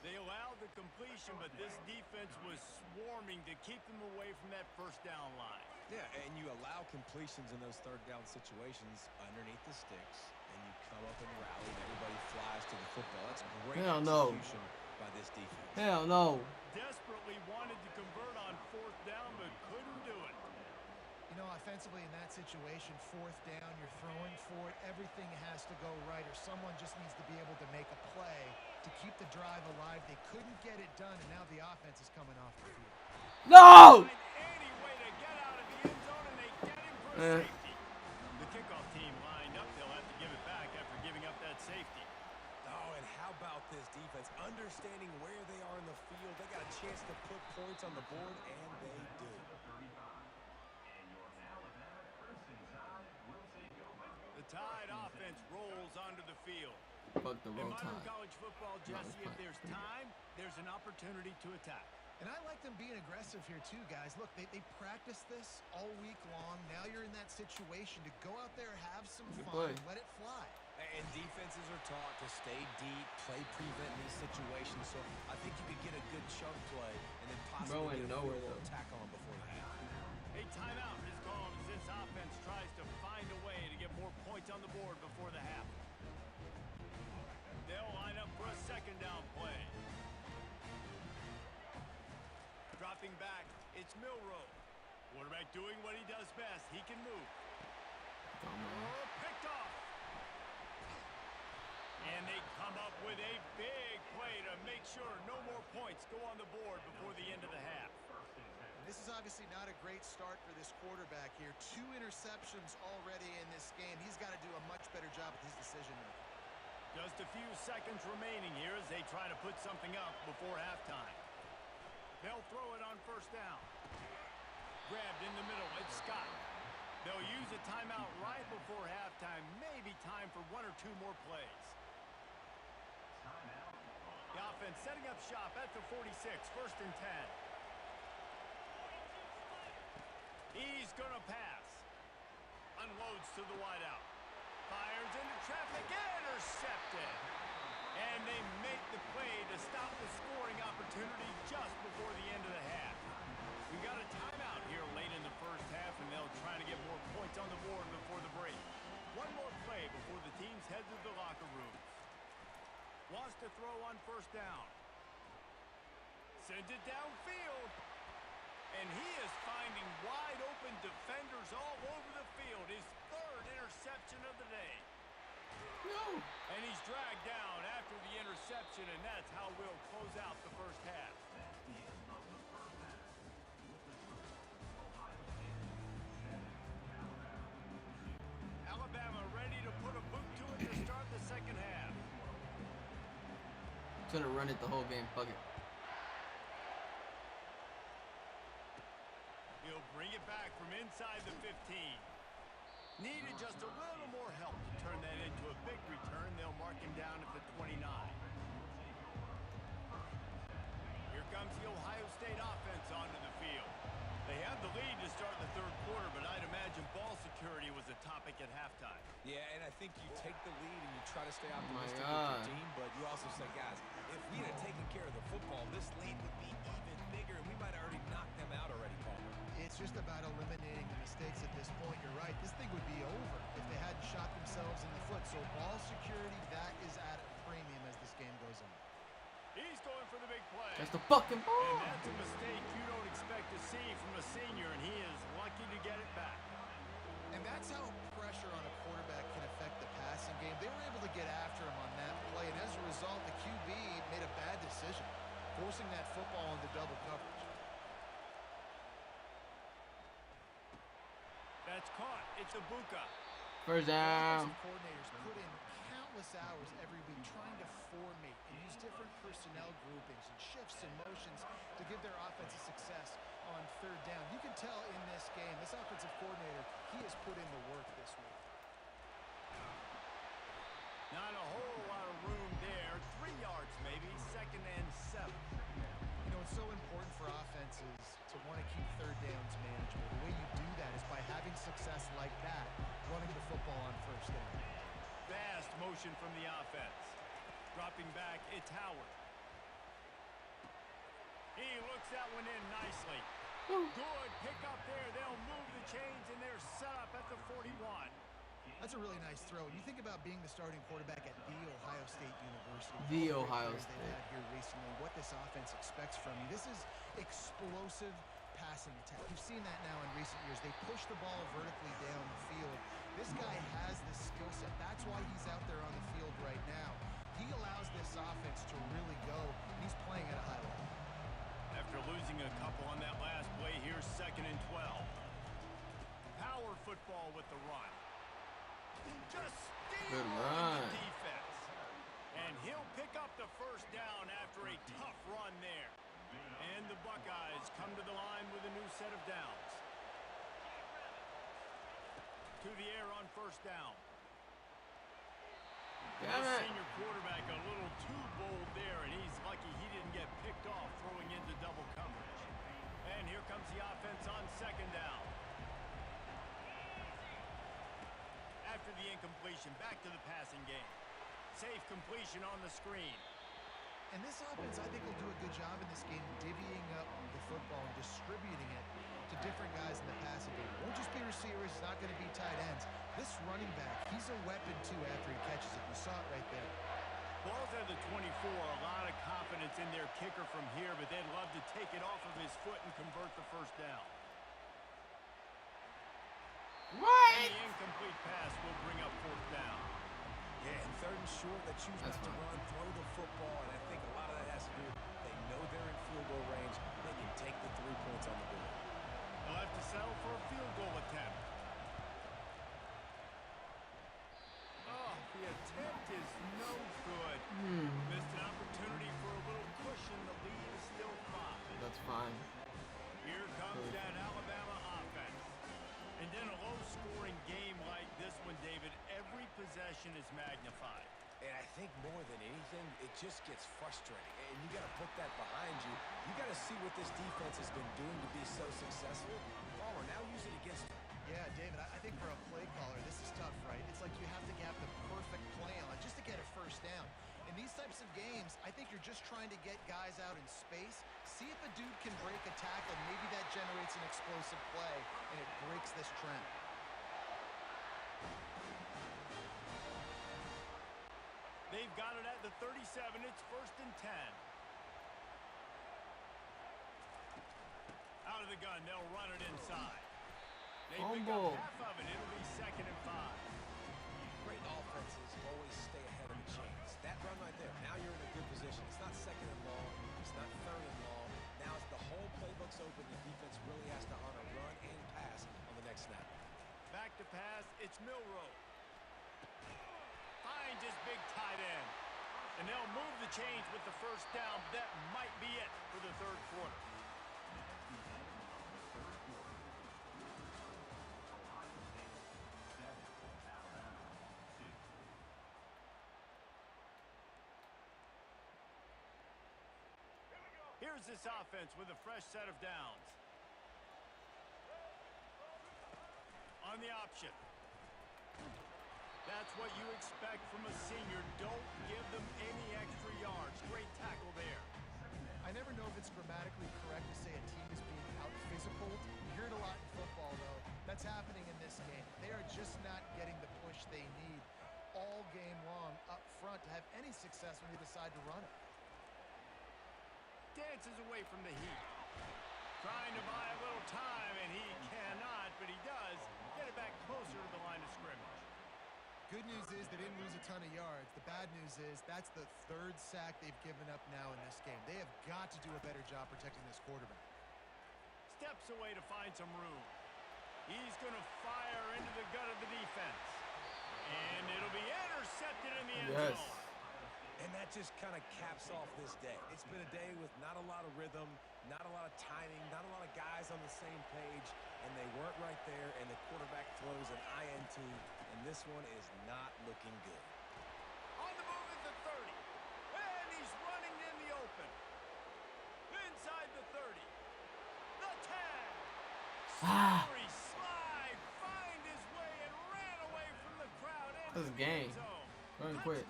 They allowed the completion, but this defense was swarming to keep them away from that 1st down line. Yeah, and you allow completions in those 3rd down situations underneath the sticks, and you come up and rally, and everybody flies to the football. That's great execution by this defense. Hell no. Desperately wanted to convert on 4th down, but couldn't do it. You know, offensively in that situation, 4th down, you're throwing for it. Everything has to go right, or someone just needs to be able to make a play to keep the drive alive. They couldn't get it done, and now the offense is coming off the field. No! Any way to get out of the end zone, and they get him for safety. The kickoff team lined up. They'll have to give it back after giving up that safety. Oh, and how about this defense? Understanding where they are in the field. They got a chance to put points on the board, and they do. The Tide offense rolls onto the field. Fuck the roll In modern tide. college football, Jesse, if there's time, there's an opportunity to attack. And I like them being aggressive here too, guys. Look, they practiced this all week long. Now you're in that situation to go out there, have some fun, let it fly. And defenses are taught to stay deep, play prevent in these situations. So I think you could get a good chunk play and then possibly get a field goal attack on before the half. A timeout is called as this offense tries to find a way to get more points on the board before the half. They'll line up for a second down play. Dropping back, it's Milroe. Quarterback doing what he does best. He can move. Oh, picked off. And they come up with a big play to make sure no more points go on the board before the end of the half. This is obviously not a great start for this quarterback here. 2 interceptions already in this game. He's got to do a much better job with his decision making. Just a few seconds remaining here as they try to put something up before halftime. They'll throw it on first down. Grabbed in the middle, it's Scott. They'll use a timeout right before halftime. Maybe time for 1 or 2 more plays. The offense setting up shop at the 46, 1st and 10. He's going to pass. Unloads to the wideout. Fires into traffic, intercepted. And they make the play to stop the scoring opportunity just before the end of the half. We got a timeout here late in the first half, and they'll try to get more points on the board before the break. 1 more play before the teams head to the locker room. Wants to throw on first down. Sends it downfield. And he is finding wide open defenders all over the field. His 3rd interception of the day. No. And he's dragged down after the interception, and that's how we'll close out the first half. Alabama ready to put a boot to it to start the second half. He's gonna run it the whole game. Fuck it. He'll bring it back from inside the 15. Needed just a little more help to turn that into a big return. They'll mark him down at the 29. Here comes the Ohio State offense onto the field. They have the lead to start the 3rd quarter, but I'd imagine ball security was a topic at halftime. Yeah, and I think you take the lead and you try to stay optimistic with your team, but you also say, guys, if we had taken care of the football, this lead would be even bigger, and we might have already knocked them out already, Palmer. It's just about eliminating the mistakes at this point. You're right. This thing would be over if they hadn't shot themselves in the foot. So ball security, that is at a premium as this game goes on. He's going for the big play. That's the fucking ball. And that's a mistake you don't expect to see from a senior, and he is lucky to get it back. And that's how pressure on a quarterback can affect the passing game. They were able to get after him on that play, and as a result, the QB made a bad decision, forcing that football into double coverage. That's caught. It's Ibuka. First down. Coordinators put in countless hours every week trying to formate and use different personnel groupings and shifts and motions to give their offense success on 3rd down. You can tell in this game, this offensive coordinator, he has put in the work this week. Not a whole lot of room there. 3 yards maybe. 2nd and 7. You know, it's so important for offenses to want to keep 3rd downs manageable. The way you do that is by having success like that, running the football on 1st down. Fast motion from the offense. Dropping back, it's Howard. He looks that one in nicely. Good pick up there. They'll move the chains, and they're set up at the 41. That's a really nice throw. You think about being the starting quarterback at The Ohio State University. The Ohio State. They've had here recently, what this offense expects from you. This is explosive passing attack. You've seen that now in recent years. They push the ball vertically down the field. This guy has the skill set. That's why he's out there on the field right now. He allows this offense to really go, and he's playing at a high level. After losing a couple on that last play, here's 2nd and 12. Power football with the run. Just stealing the defense. And he'll pick up the 1st down after a tough run there. And the Buckeyes come to the line with a new set of downs. To the air on 1st down. Senior quarterback a little too bold there, and he's lucky he didn't get picked off throwing into double coverage. And here comes the offense on second down. After the incompletion, back to the passing game. Safe completion on the screen. And this offense, I think, will do a good job in this game divvying up the football and distributing it to different guys in the passing game. It won't just be receivers. It's not going to be tight ends. This running back, he's a weapon, too, after he catches it. You saw it right there. Ball's at the 24. A lot of confidence in their kicker from here, but they'd love to take it off of his foot and convert the first down. What? And the incomplete pass will bring up fourth down. Yeah, and third and short, they choose not to run, throw the football, and I think a lot of that has to do, they know they're in field goal range, they can take the 3 points on the board. They'll have to settle for a field goal attempt. Oh, the attempt is no good. Missed an opportunity for a little cushion. The lead is still 5. That's fine. Here comes that Alabama offense. And in a low-scoring game like this one, David, every possession is magnified. And I think more than anything, it just gets frustrating. And you got to put that behind you. You got to see what this defense has been doing to be so successful. Farmer, now use it against them. Yeah, David, I think for a play caller, this is tough, right? It's like you have to have the perfect play on just to get a first down. In these types of games, I think you're just trying to get guys out in space, see if a dude can break a tackle. Maybe that generates an explosive play, and it breaks this trend. They've got it at the 37. It's 1st and 10. Out of the gun. They'll run it inside. They pick up half of it. It'll be 2nd and 5. Great offenses always stay ahead of the chains. That run right there, now you're in a good position. It's not 2nd and long. It's not 3rd and long. Now as the whole playbook's open, the defense really has to honor run and pass on the next snap. Back to pass. It's Milroe. Finds his big tight end. And they'll move the chains with the first down. That might be it for the third quarter. Here's this offense with a fresh set of downs. On the option. That's what you expect from a senior. Don't give them any extra yards. Great tackle there. I never know if it's grammatically correct to say a team is being out-physical. You hear it a lot in football, though. That's happening in this game. They are just not getting the push they need all game long up front to have any success when they decide to run it. Dances away from the heat. Trying to buy a little time, and he cannot, but he does get it back closer to the line of scrimmage. Good news is they didn't lose a ton of yards. The bad news is that's the 3rd sack they've given up now in this game. They have got to do a better job protecting this quarterback. Steps away to find some room. He's going to fire into the gut of the defense. And it'll be intercepted in the end zone. And that just kind of caps off this day. It's been a day with not a lot of rhythm, not a lot of timing, not a lot of guys on the same page, and they weren't right there, and the quarterback throws an INT, and this one is not looking good. On the move at the 30, and he's running in the open. Inside the 30, the 10. Slippery slide, find his way, and ran away from the crowd. This is game. Go ahead and quit.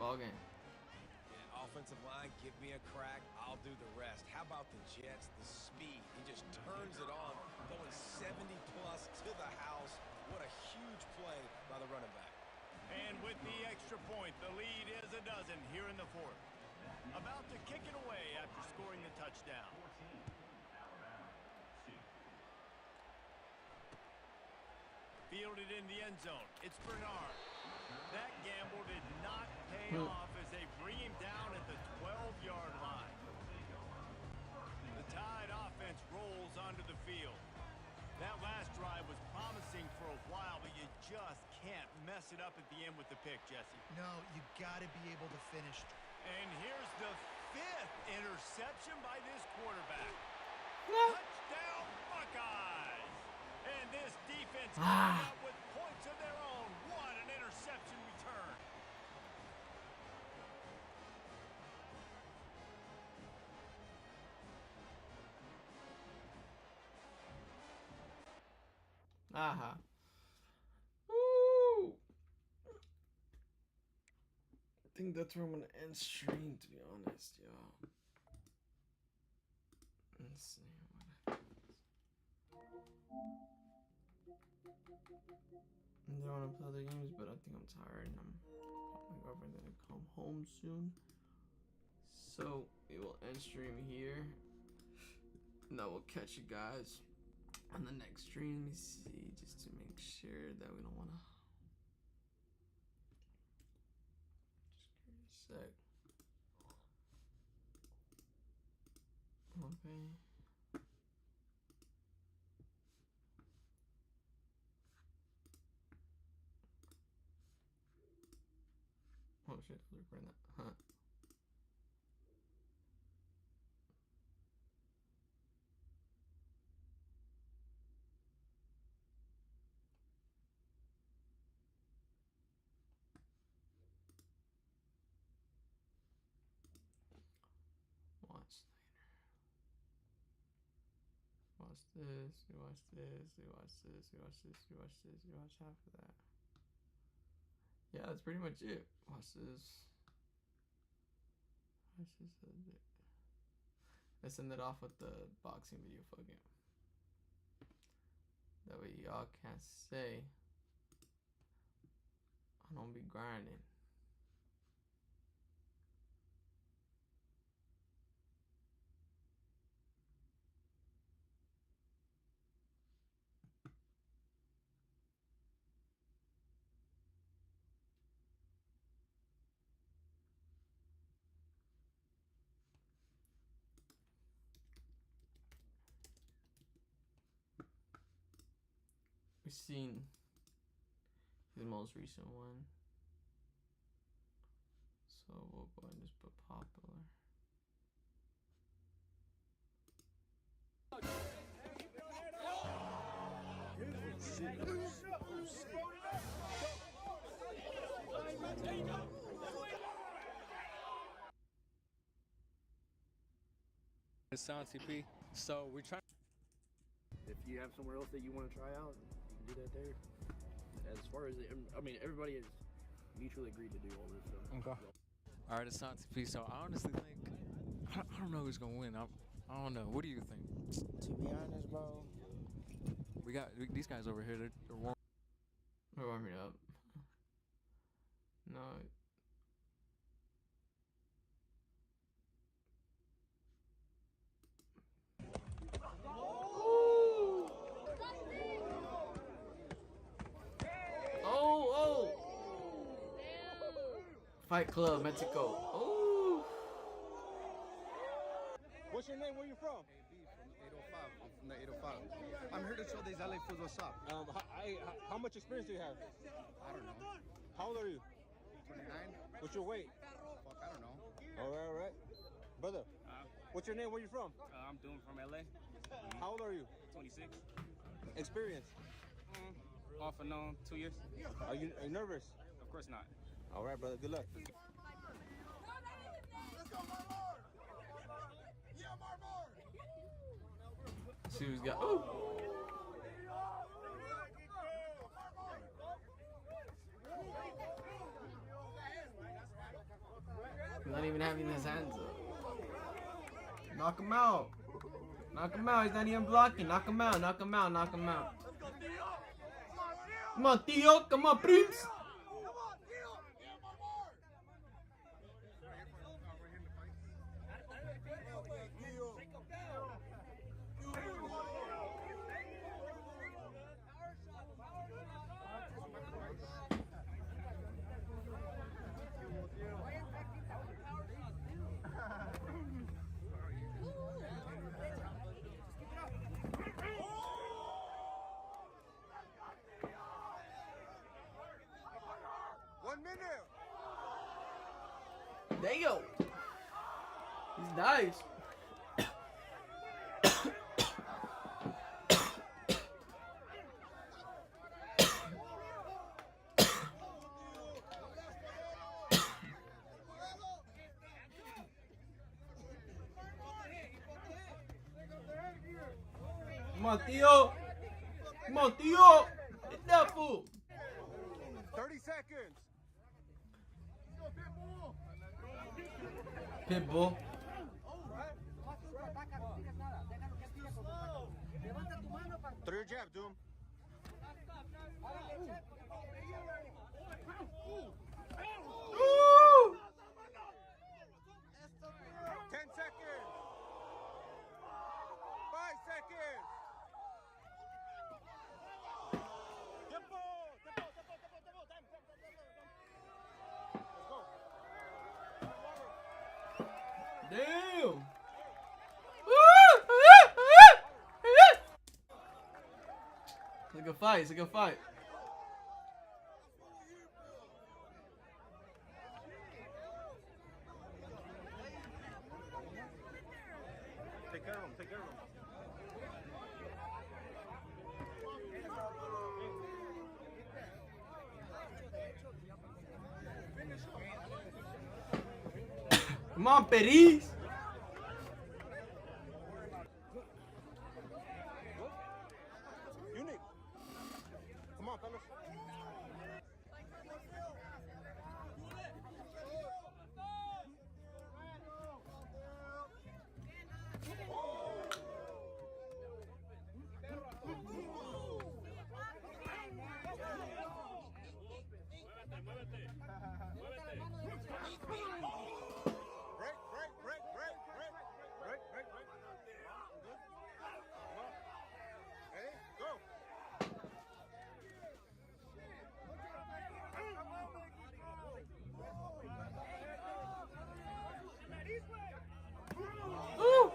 Ball game. Yeah, offensive line, give me a crack. I'll do the rest. How about the Jets? The speed. He just turns it on, going 70-plus to the house. What a huge play by the running back. And with the extra point, the lead is a dozen here in the 4th. About to kick it away after scoring the touchdown. Fielded in the end zone. It's Bernard. That gamble did not pay off as they bring him down at the 12-yard line. The Tide offense rolls onto the field. That last drive was promising for a while, but you just can't mess it up at the end with the pick, Jesse. No, you got to be able to finish. And here's the 5th interception by this quarterback. Touchdown, Buckeyes! And this defense coming up with points of their own. What an interception Aha. Woo! I think that's where I'm gonna end stream, to be honest, y'all. Let's see what happens. I don't want to play other games, but I think I'm tired and my girlfriend's gonna come home soon. So we will end stream here. And I will catch you guys on the next stream. Let me see, just to make sure that we don't wanna. Just give me a sec. Okay. Oh shit, I was recording that. Huh. Watch later. Watch this, you watch this, you watch this, you watch this, you watch this, you watch half of that. Yeah, that's pretty much it. Watch this. Watch this. Let's end it off with the boxing video. Fuck it. That way y'all can't say I don't be grinding. We've seen his most recent one. So we'll go ahead and just put popular. It's Sound TP. So we're trying. If you have somewhere else that you want to try out, you can do that there. As far as I mean, everybody has mutually agreed to do all this. So. Okay. All right, it's Sound TP. So I honestly think I don't know who's gonna win. I don't know. What do you think? To be honest, bro, we got these guys over here. They're warm. We're warming up. No. Oh! Fight Club, Mexico. Oh! What's your name? Where you from? AB from 805. I'm from the 805. I'm here to show these LA fools what's up. How much experience do you have? I don't know. How old are you? 29. What's your weight? Fuck, I don't know. All right. Brother, what's your name? Where you from? I'm doing from LA. How old are you? 26. Experience? Off and on, 2 years. Are you nervous? Of course not. All right, brother. Good luck. Let's go, Marmar! Yeah, Marmar! See who's got. Oh! Not even having his hands up. Knock him out. Knock him out. He's not even blocking. Knock him out. Knock him out. Knock him out. Come on, Tio. Come on, Prince. There you go. He's nice. Come on, Theo. Come on, Theo. Hit that fool. 30 seconds. Pitbull. Throw your jab, Doom. Woo! 10 seconds. 5 seconds. Tempo. Let's go. Damn. It's a good fight. It's a good fight. Take care of him. Take care of him. Come on, Peris. Unique. Come on, fellas. Ready? Go. Woo.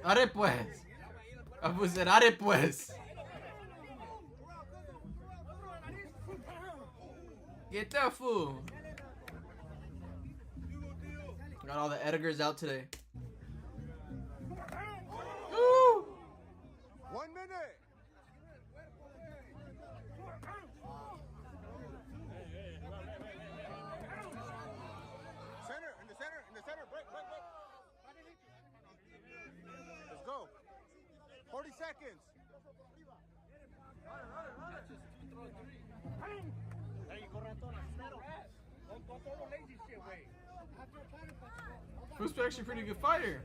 Are pues. Abu said, are pues. Get that fool. Got all the Edgars out today. Woo. 1 minute. Center, in the center, break. Let's go. 40 seconds. Who's actually a pretty good fighter.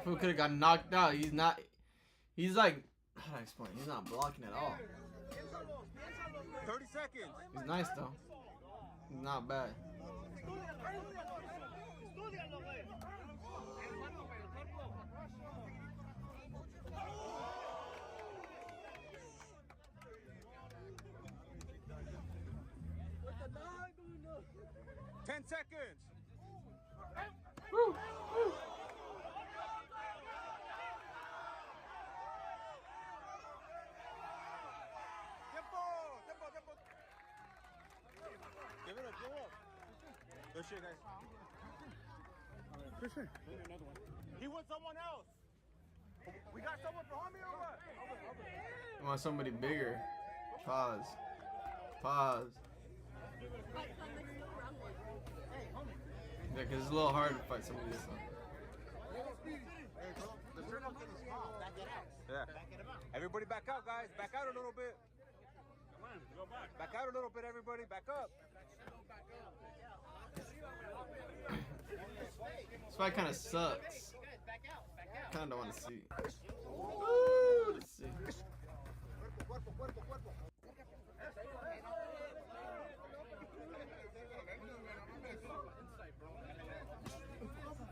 Who could have got knocked out? He's not. He's like. How do I explain? He's not blocking at all. 30 seconds. He's nice though. He's not bad. Ten seconds. Woo, woo. Tempo. Give it up. Good shit, guys. Good shit. He wants someone else. We got someone for homie or what? I want somebody bigger. Pause. Yeah, because it's a little hard to fight somebody this one. Yeah. Everybody back out, guys. Back out a little bit. Back out a little bit, everybody. Back up. This fight kind of sucks. Kind of don't want to see. Woo, let's see.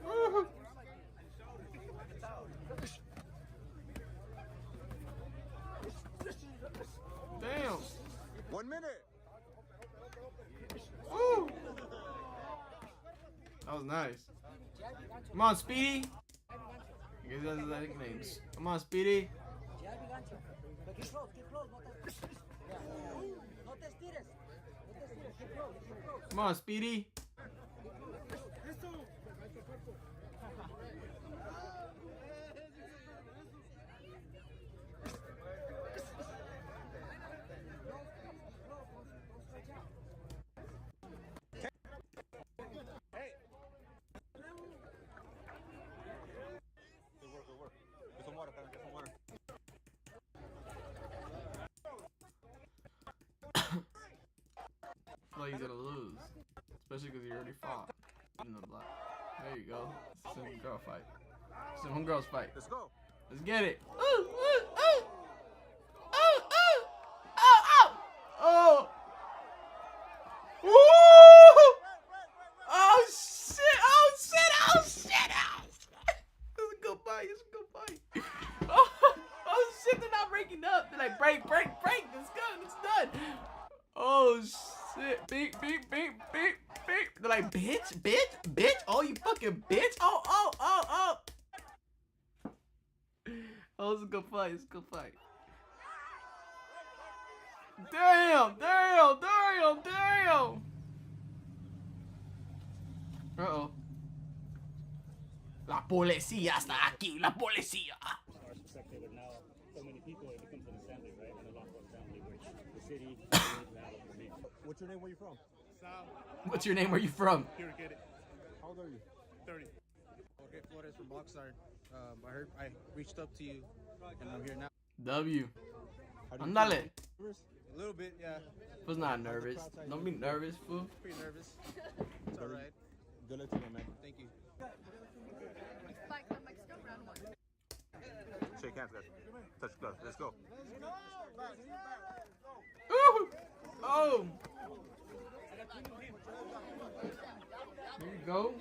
Woo. Damn. 1 minute. Woo. That was nice. Come on, Speedy. I guess that's his nicknames. Come on, Speedy. Come on, Speedy. Especially because he already fought in the block. There you go. It's a girl fight. It's a homegirls fight. Let's go. Let's get it. Ooh, ooh, ooh. Oh, oh, oh, oh, oh. Woo! Oh shit! Oh shit! Oh shit! Oh shit! It's a good fight. It's a good fight. Oh shit! They're not breaking up. They're like break. It's good. It's done. Oh shit! Beep. They're like bitch. Oh you fucking bitch. Oh. Oh, it's a good fight. It's a good fight. Damn. Uh-oh. La policía está aquí, la policía. Our perspective, and now so many people, it becomes an assembly, right? And a lot of family, which the city What's your name? Where you from? Sal. What's your name? Where you from? Here, get it. How old are you? 30. Okay, Flores from Oxnard. I reached up to you, and I'm here now. W. Andale. A little bit, yeah. Was not nervous. Don't be nervous, fool. Pretty nervous. It's all right. Good luck to you, man. Thank you. Shake hands, guys. Touch gloves. Let's go. Ooh. Oh. There you go.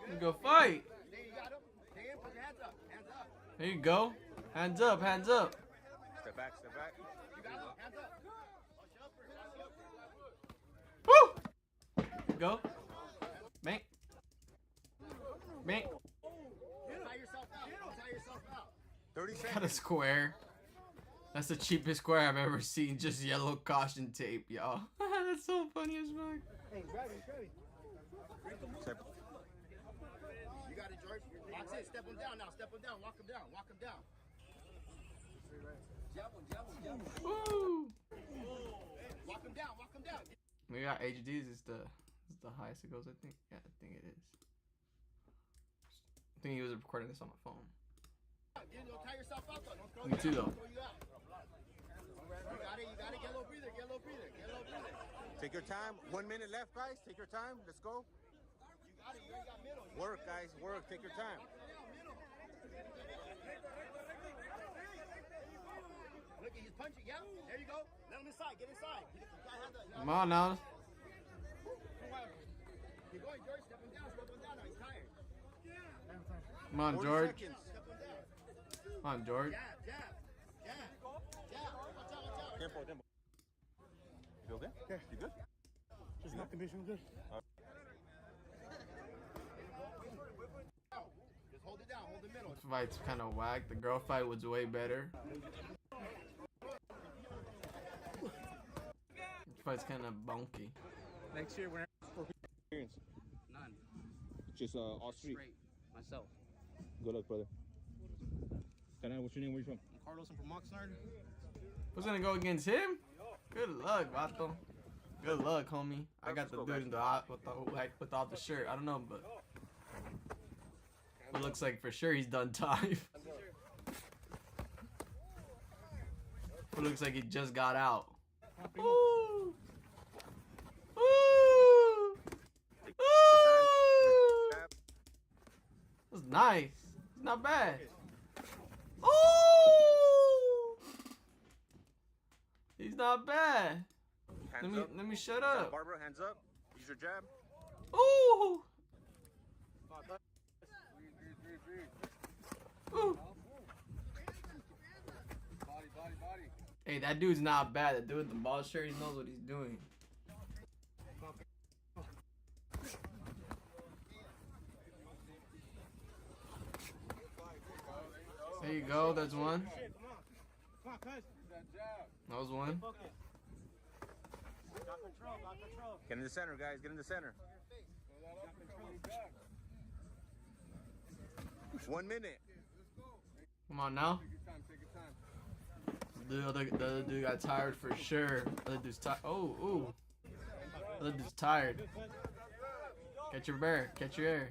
You go fight. There you go. Hands up. Step back. Woo! There you go. Bang. Tie yourself out. 30 seconds. Got a square. That's the cheapest square I've ever seen. Just yellow caution tape, y'all. That's so funny as fuck. Hey, grab it. You got it, George. Box in. Step him down now. Walk him down. Jab him. Woo! Walk him down. We got HDs. Is the highest it goes, I think. Yeah, I think it is. I think he was recording this on my phone. Tie yourself out, though. Me too, though. You got it. Get a little breather. Take your time. 1 minute left, guys. Take your time. Let's go. You got it. You already got middle. Work, guys. Take your time. Look, he's punching. Yeah. There you go. Let him inside. Get inside. Come on now. Keep going, George. Step him down. Now he's tired. Come on, George. Seconds. Come on, George. Jab. Watch out. Tempo. You okay? Yeah. You good? Just not condition good. Just hold it down. Hold the middle. This fight's kind of whack. The girl fight was way better. This fight's kind of bonky. Next year, whenever Experience. none. Just all street. Straight. Myself. Good luck, brother. What's your name? Where you from? I'm Carlos. I'm from Oxnard. Who's gonna go against him? Good luck, Vato. Good luck, homie. I got the dude in the without the shirt. I don't know, but it looks like for sure he's done time. It looks like he just got out. Ooh. That's nice. It's not bad. Ooh. He's not bad. Let me shut up. Barbara, hands up. Use your jab. Ooh. Ooh. Body. Hey, that dude's not bad. The dude with the ball shirt, he knows what he's doing. There you go. That's one. That was one. Get in the center, guys. Get in the center. 1 minute. Come on now. The other dude got tired for sure. The other dude's tired. Oh, ooh. The other dude's tired. Catch your bear. Catch your air.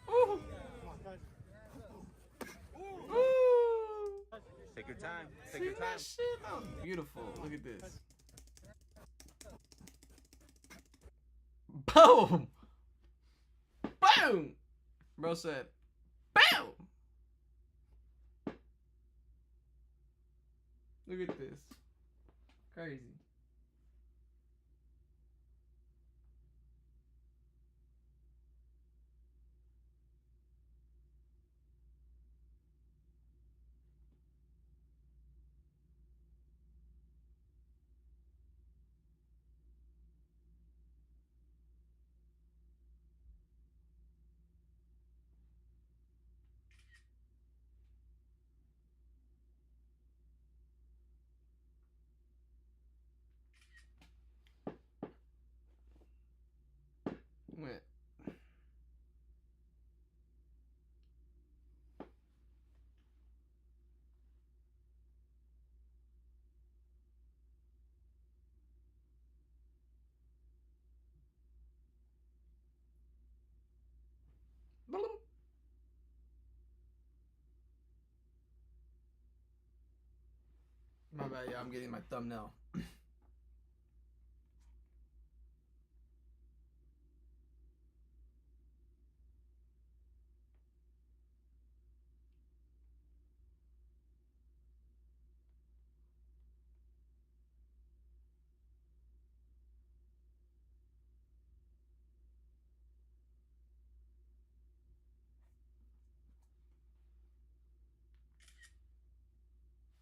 Ooh. Ooh. your time. Take See your time. that shit? That was beautiful. Look at this. Boom! Boom! Bro said, boom! Look at this. Crazy. Went. My bad, yeah, I'm getting my thumbnail.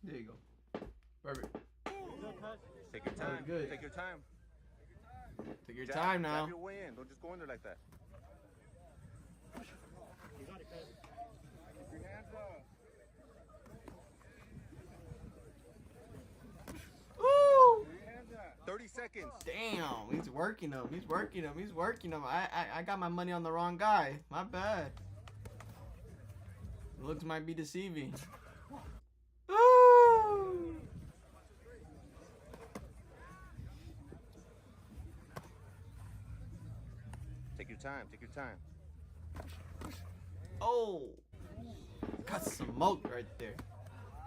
There you go. Perfect. Take your time. Good. Take your time. Take your time now. Jab your way in. Don't just go in there like that. You got it, cuz. Keep your hands up. Woo! 30 seconds. Damn, he's working him. He's working him. He's working him. I got my money on the wrong guy. My bad. Looks might be deceiving. Woo! Take your time. Take your time. Oh, got smoked right there.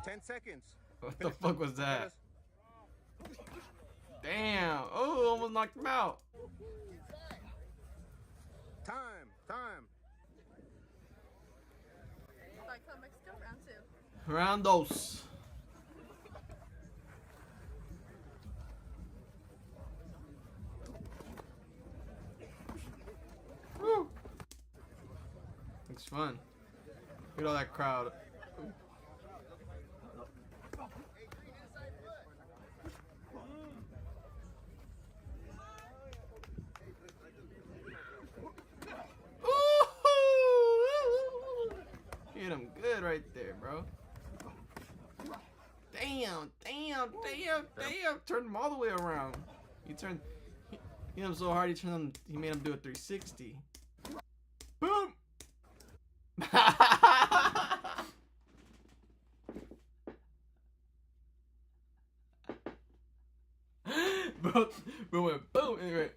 10 seconds. What the fuck was that? Damn. Oh, almost knocked him out. Time. Time. Mexico, round 2. Roundos. Woo. Looks fun. Look at all that crowd. Hit him good right there, bro. Damn, damn, damn, damn. Turned him all the way around. He turned, he hit him so hard he made him do a 360. Boom! bro went boom and went.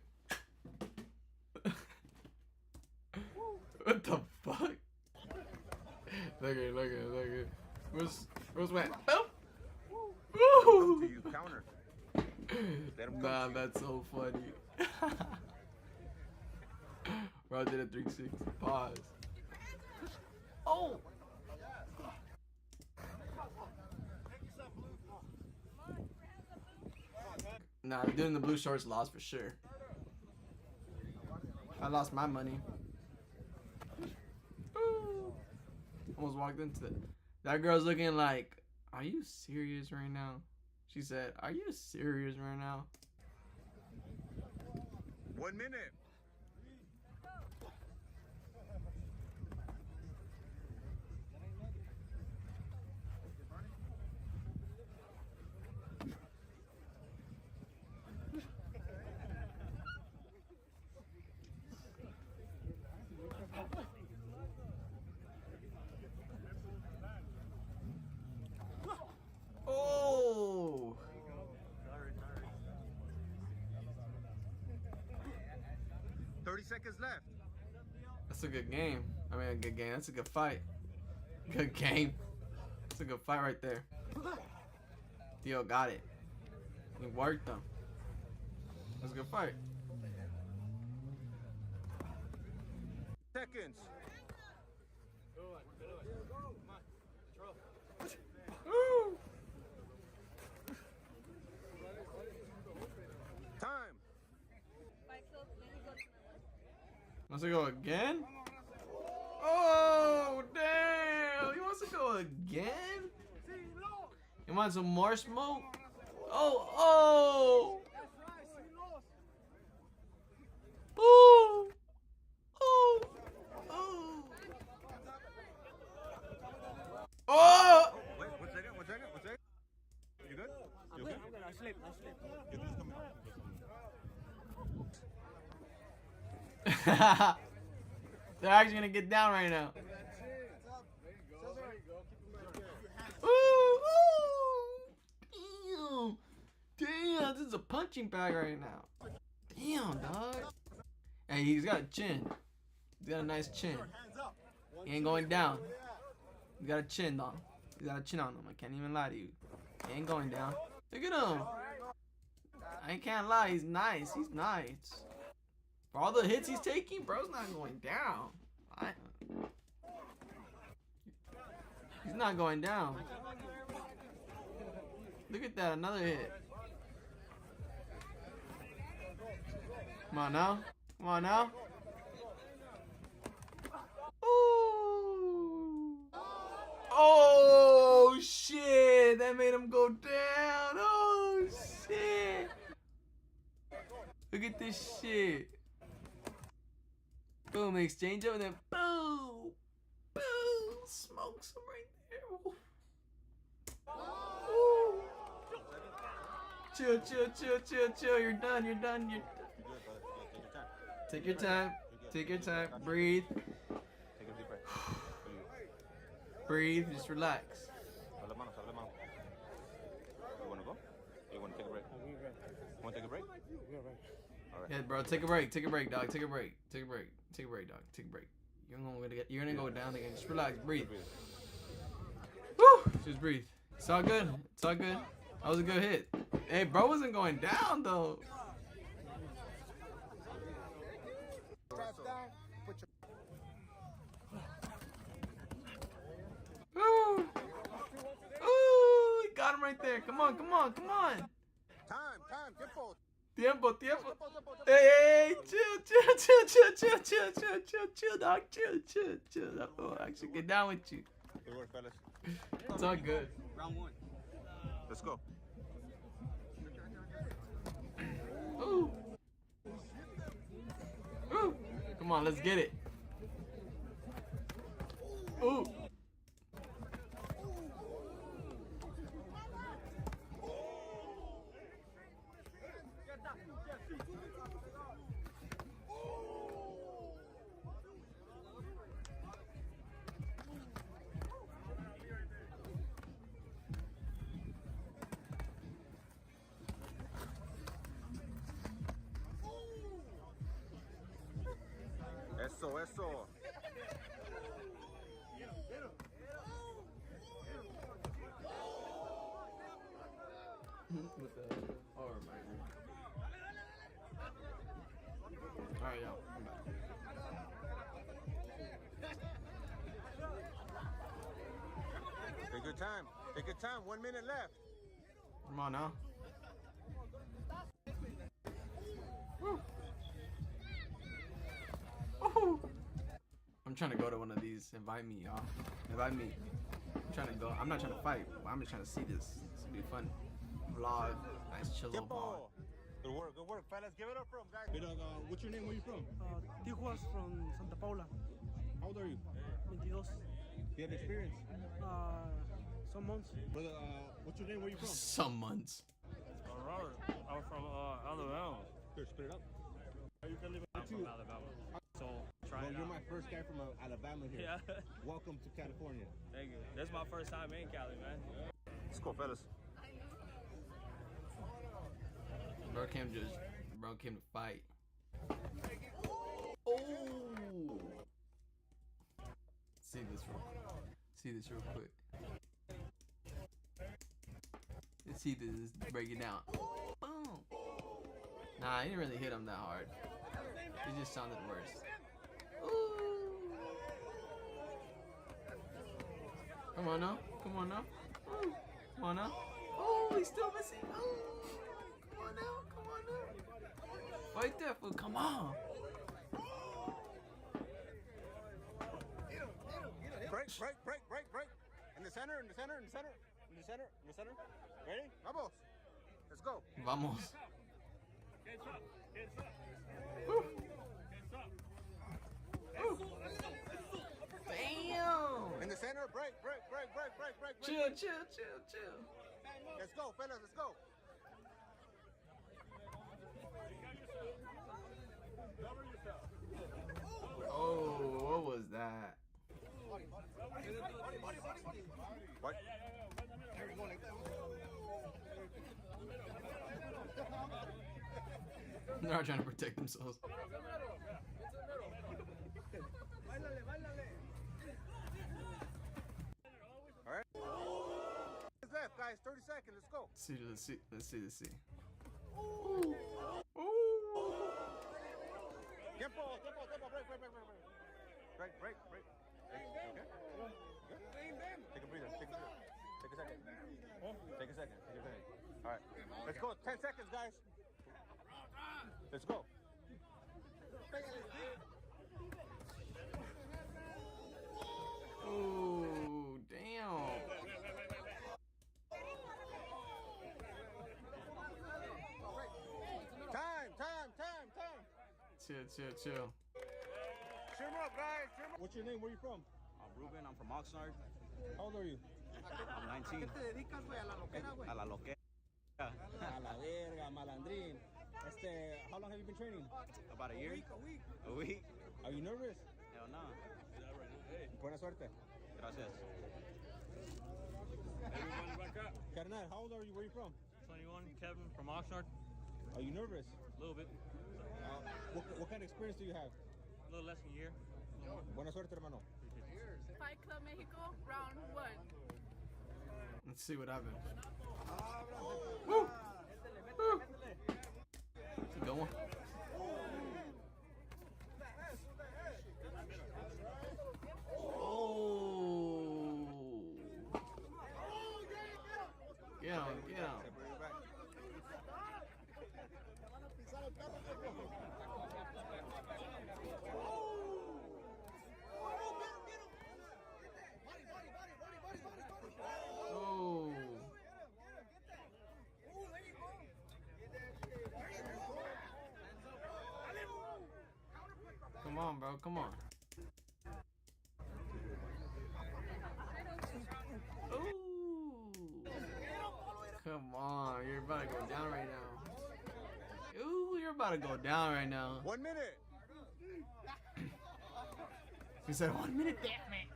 What the fuck? Look at it, look at it, look at it. Bruce went boom. Woo! To you, counter. Nah, that's so funny. Bro, I did a 360. Pause. Oh! Nah, doing the blue shorts lost for sure. I lost my money. Ooh. Almost walked into it. That girl's looking like, are you serious right now? She said, are you serious right now? 1 minute. Oh! 30 seconds left. That's a good game. I mean, a good game. That's a good fight. Good game. That's a good fight right there. Theo got it. He worked them. That was a good fight. Seconds. Woo! Time. Wants to go again? Oh, damn! He wants to go again? You want some more smoke? Oh, oh! Oh! Oh! Oh! Oh! Wait, one second. You good? You okay? I'm good. I sleep. They're actually gonna get down right now. Ooh, ooh. Damn, this is a punching bag right now. Damn, dog. Hey, he's got a chin. He's got a nice chin. He ain't going down. He got a chin, dog. He got a chin on him. I can't even lie to you. He ain't going down. Look at him. I can't lie. He's nice. He's nice. For all the hits he's taking, bro's not going down. He's not going down. Look at that, another hit. Come on now. Come on now. Ooh. Oh, shit. That made him go down. Oh, shit. Look at this shit. Boom, exchange up and then boom. Boom. Smokes him right there. Ooh. Chill. You're done. Take your time. Breathe. Take a deep breath. Breathe. Just relax. You wanna go? You wanna take a break? Wanna take a break? All right. Yeah, bro. Take a break, dog. Take a break, dog. Take a break. You're gonna go down again. Just relax. Breathe. Woo! Just breathe. It's all good. That was a good hit. Hey, bro wasn't going down though. Ooh, he got him right there. Come on. Time, tiempo. Tiempo. Hey, chill, dog. Chill. I'll actually get down with you. Good work, fellas. It's all good. Round 1. Let's go. Ooh. Come on, let's get it. Ooh. Eso. With the arm right here. Alright, yo. I'm back. Take your time. 1 minute left. Come on now. Woo. Woo. I'm trying to go to one of these. Invite me, y'all. Invite me. I'm trying to go. I'm not trying to fight. I'm just trying to see this. This will be fun. Vlog. Nice chill little ball. Good work, fellas. Give it up for him, guys. Hey, dog, what's your name? Where you from? Tijuas from Santa Paula. How old are you? 22. Do you have experience? Some months. Brother, what's your name? Where you from? Some months. Robert. I'm from Alabama. Here, spit it up. You can live I'm from Alabama. So try Bro, it you're out. my first guy from Alabama here. Yeah. Welcome to California. Thank you. This is my first time in Cali, man. Let's go, fellas. Bro came to fight. Oh! See this real quick. teeth is breaking down. Boom. Nah, I didn't really hit him that hard. It just sounded worse. Ooh. Come on now. Come on now. Ooh. Come on now. Oh, he's still missing. Ooh. Come on now. Come on now. Fight that fool. Come on. Break. In the center. Ready? Vamos. Let's go. Vamos. Damn. In the center. Break. Chill. Let's go, fellas. Let's go. Oh, what was that? What? They're not trying to protect themselves. All right. What's left, guys? 30 seconds. Let's go. Let's see. Tiempo. Break. Okay? Take a breather. Take a second. All right. Let's go. 10 seconds, guys. Let's go. Oh, damn. Time. Chill. Cheer 'em up, guys. What's your name? Where are you from? I'm Ruben. I'm from Oxnard. How old are you? I'm 19. A la loquera. A la verga, malandrín. How long have you been training? About a year. A week. Are you nervous? Hell no. Buena suerte. Gracias. Carnal, how old are you? Where are you from? 21, Kevin from Oxnard. Are you nervous? A little bit. What kind of experience do you have? A little less than a year. Buena suerte, hermano. Fight Club Mexico, round 1. Let's see what happens. Woo! It's a good one. Oh! Get him. Oh. Come on, bro. Come on. Ooh. Come on. You're about to go down right now. Ooh, you're about to go down right now. 1 minute. You said 1 minute? Damn it.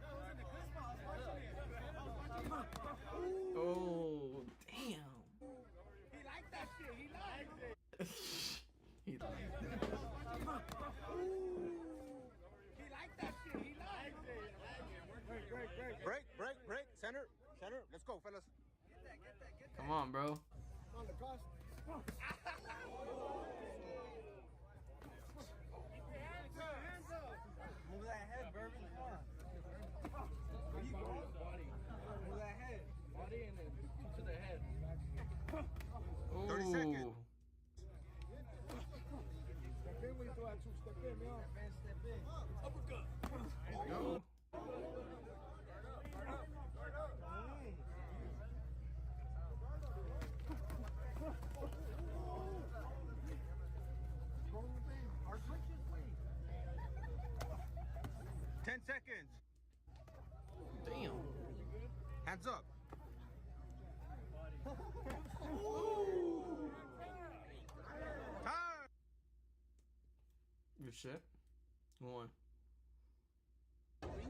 Oh, damn. He liked that shit. He liked it. He liked it. He liked that shit. He liked it. Break. Center. Let's go, fellas. Come on, bro. On the cross. Move that head, Bourbon. Come on. Where you going? Move that head. Body and then to the head. 30 seconds. Step in when you throw that two. Step in, man. Step in. Uppercut. Go. 10 seconds. Damn. Hands up. Time. Good shit. Go on.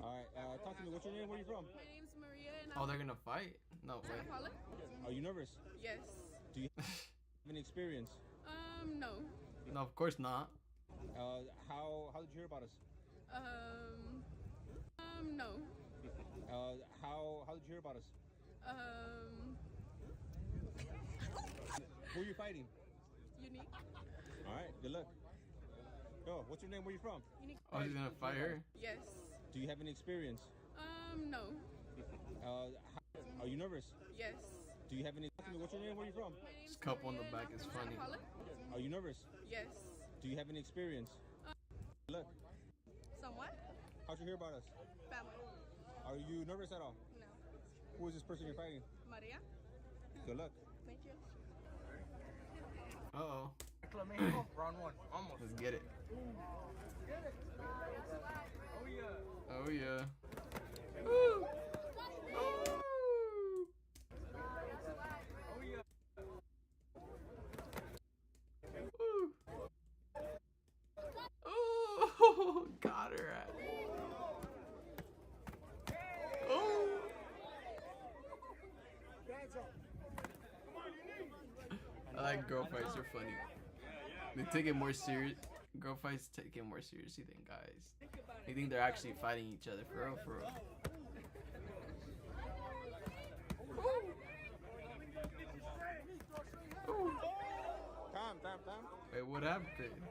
Alright, talk to me. What's your name? Where are you from? My name's Maria and Oh, they're gonna fight? No way. Paula? Are you nervous? Yes. Do you have any experience? No. No, of course not. How did you hear about us? No. How did you hear about us? Who are you fighting? Unique. All right, good luck. Yo, what's your name? Where you from? Unique. Oh, he's gonna fight her? Yes. Do you have any experience? No. Are you nervous? Yes. Do you have any? What's your name? Where you from? This couple in the back is funny. Are you nervous? Yes. Do you have any experience? Good luck. Somewhat. How'd you hear about us? Family. Are you nervous at all? No. Who is this person you're fighting? Maria. Good luck. Thank you. Uh-oh. Round one. Almost. Let's get it. Oh yeah. Oh yeah. Woo! Oh yeah. Woo! Oh, got her at. Oh. I like girl fights, are funny. They take it more serious. Girl fights take it more seriously than guys. They think they're actually fighting each other for real, for real. Ooh. Time. Wait, what happened?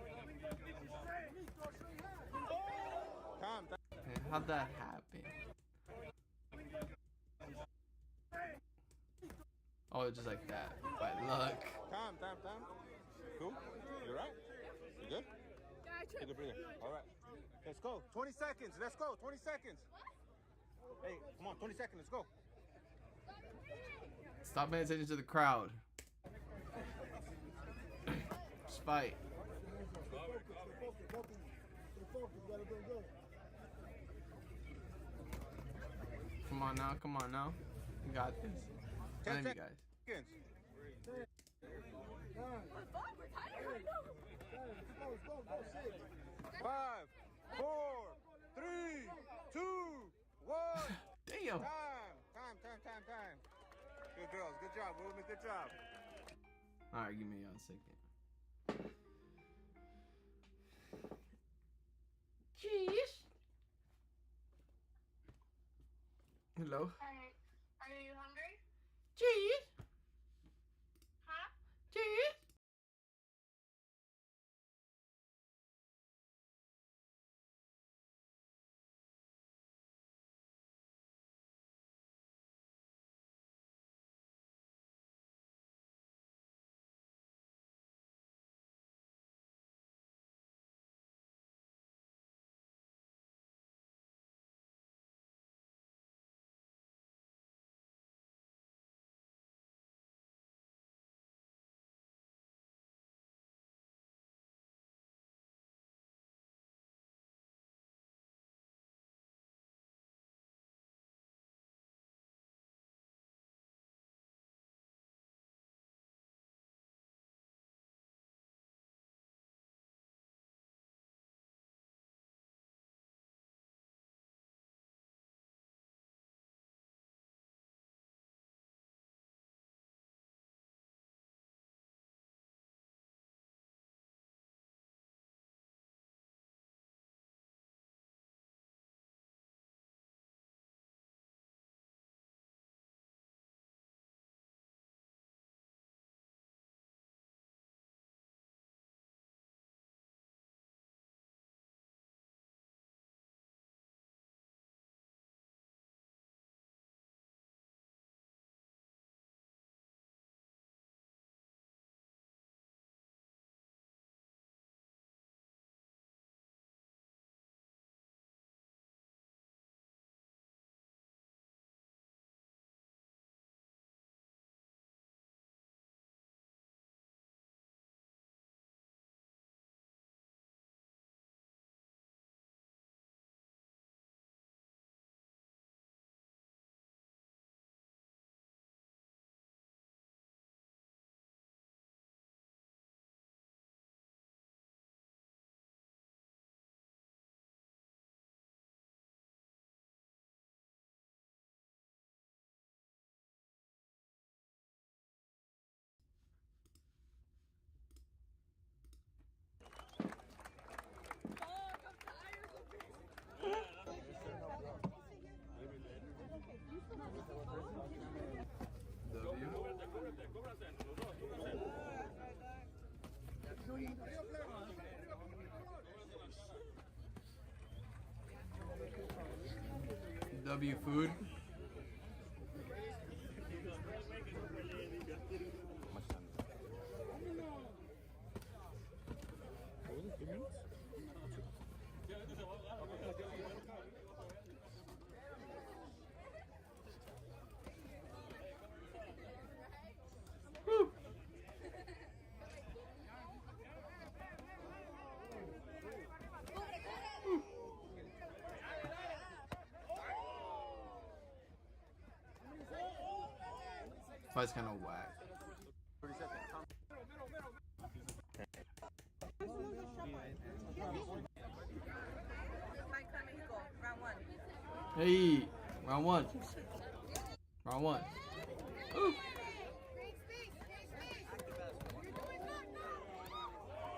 Time. Man, how'd that happen? Oh, just like that, by luck. Time. Cool? You right? You good? Take a breather. All right. Let's go. 20 seconds. Let's go. 20 seconds. Hey, come on. 20 seconds. Let's go. Stop paying attention to the crowd. Just fight. Come on now. You got this. I love you guys. Seconds. Five, 4, 3, 2, 1. Damn. Time. Good girls. Good job, women. Good job. Alright, give me a second. Cheese. Hello. Are you hungry? Cheese. Huh? Cheese. BMW food. Woo. Fight's kind of whack. Hey, round one. Round one. Ooh.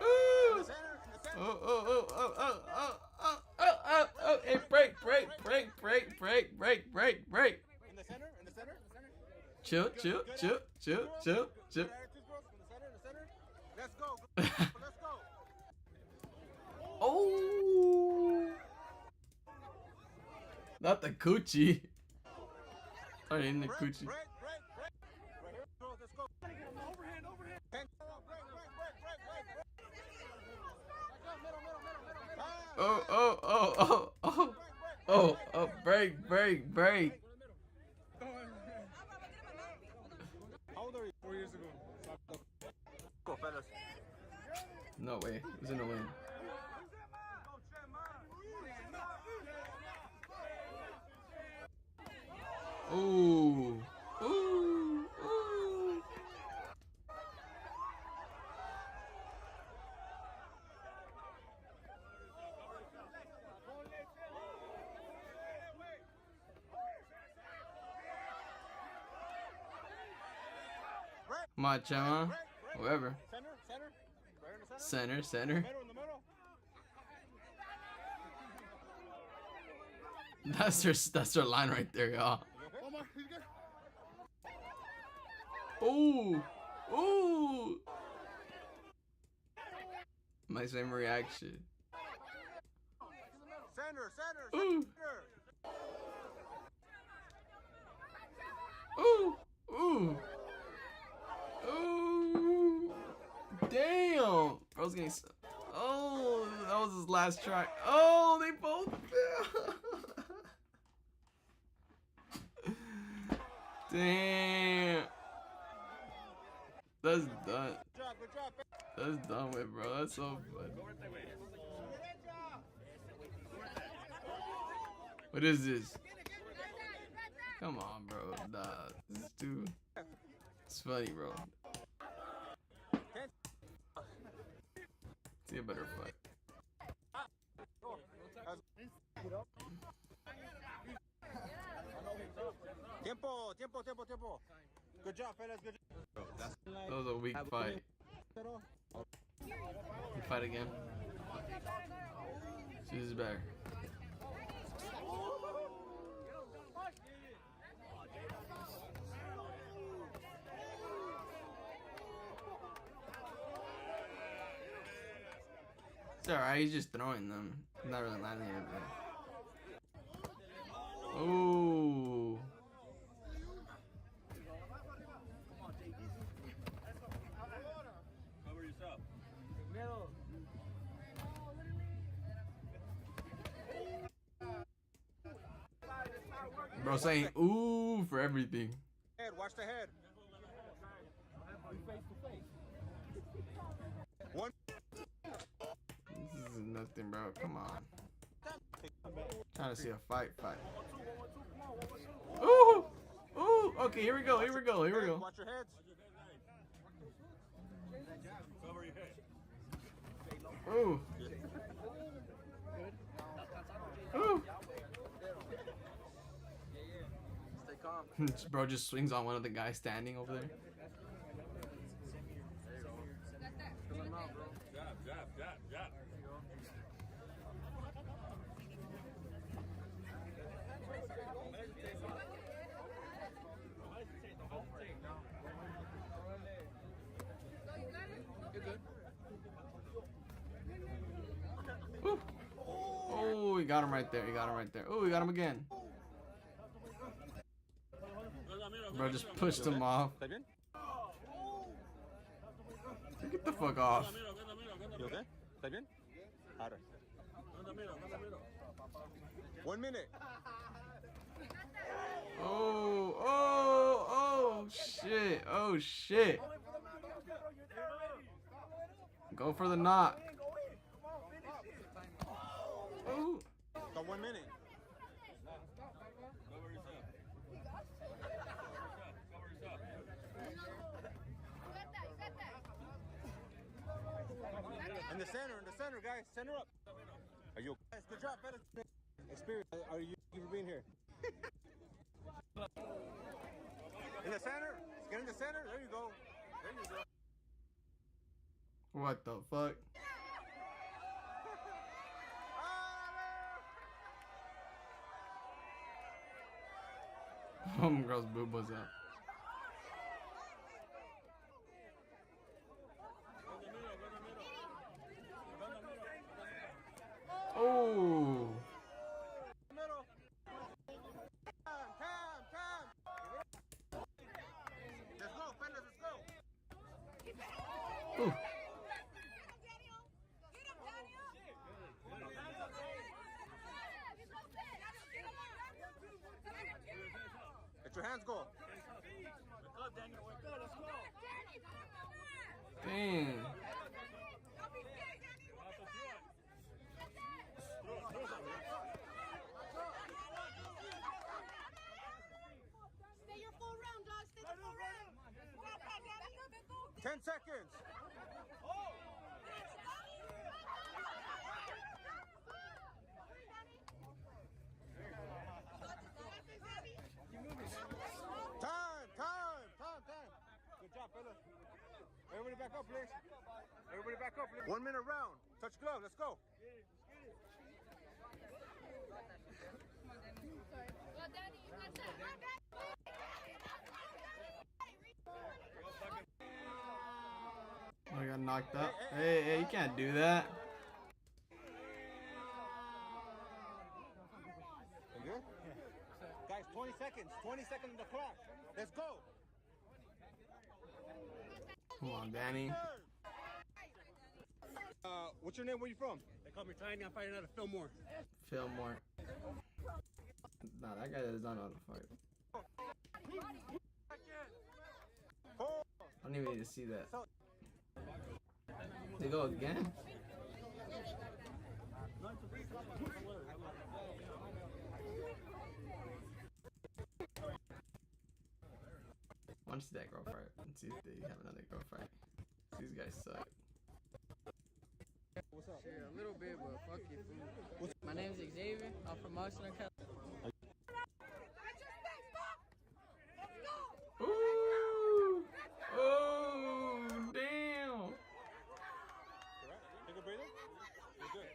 Ooh. Oh, hey, break. In the center, in the center. Chill. Let's go. Let's go. Oh. Not the coochie. Sorry, in the coochie. Break. Right here. Let's go. Overhand. Break. Oh, break. How old are you? 4 years ago. Go, fellas. No way. There's no way. Ooh. Come on, Chema. Whoever. Center. In the middle. That's their line right there, y'all. Ooh. My same reaction. Center. Ooh. Damn. Bro's getting. Oh, that was his last try. Oh, they both fell. Damn. That's done. That's done with, bro. That's so funny. What is this? Come on, bro. Nah, this is too. It's funny, bro. See a better fight. Tiempo. Good job, fellas. Good job. That was a weak fight. Fight again. See who's better. It's alright, he's just throwing them. Not really landing anything. Oh. Cover yourself. Bro saying ooh for everything. Head, watch the head. One. This is nothing, bro. Come on. Trying to see a fight. Ooh! Okay, here we go. Watch your heads. Cover your head. Ooh. Stay calm. Bro just swings on one of the guys standing over there. Jab. Ooh. Oh, he got him right there. Oh, he got him again. Bro just pushed him off. Get the fuck off. You okay? ¿Estás bien? Ahora. 1 minute. Oh shit. Oh shit. Go for the knot. Ooh. Got 1 minute. In the center, guys. Center up. Are you okay? Good job, fellas. Experience. Are you for being here? In the center. Get in the center. There you go. There you go. What the fuck? Homegirl's boob was out. Oh. Let's go, fellas. Let's go. Ooh. Let your hands go. Dang. Stay your full round, dog. Stay your full round. 10 seconds. Time. Good job, fellas. Everybody back up, please. Everybody back up, please. 1 minute round. Touch glove. Let's go. I got knocked out. Hey, you can't do that. You good? Guys, 20 seconds. 20 seconds on the clock. Let's go. Come on, Danny. What's your name? Where you from? They call me Tiny. I'm fighting out of Fillmore. Fillmore. Nah, that guy does not know how to fight. I don't even need to see that. They go again? Watch that girl fight and see if they have another girl fight. These guys suck. What's up? Shit, a little bit, but fuck you, fool. My name's Xavier. I'm from Oxnard, California. Ooh! Oh, damn! Take a breather. You're good.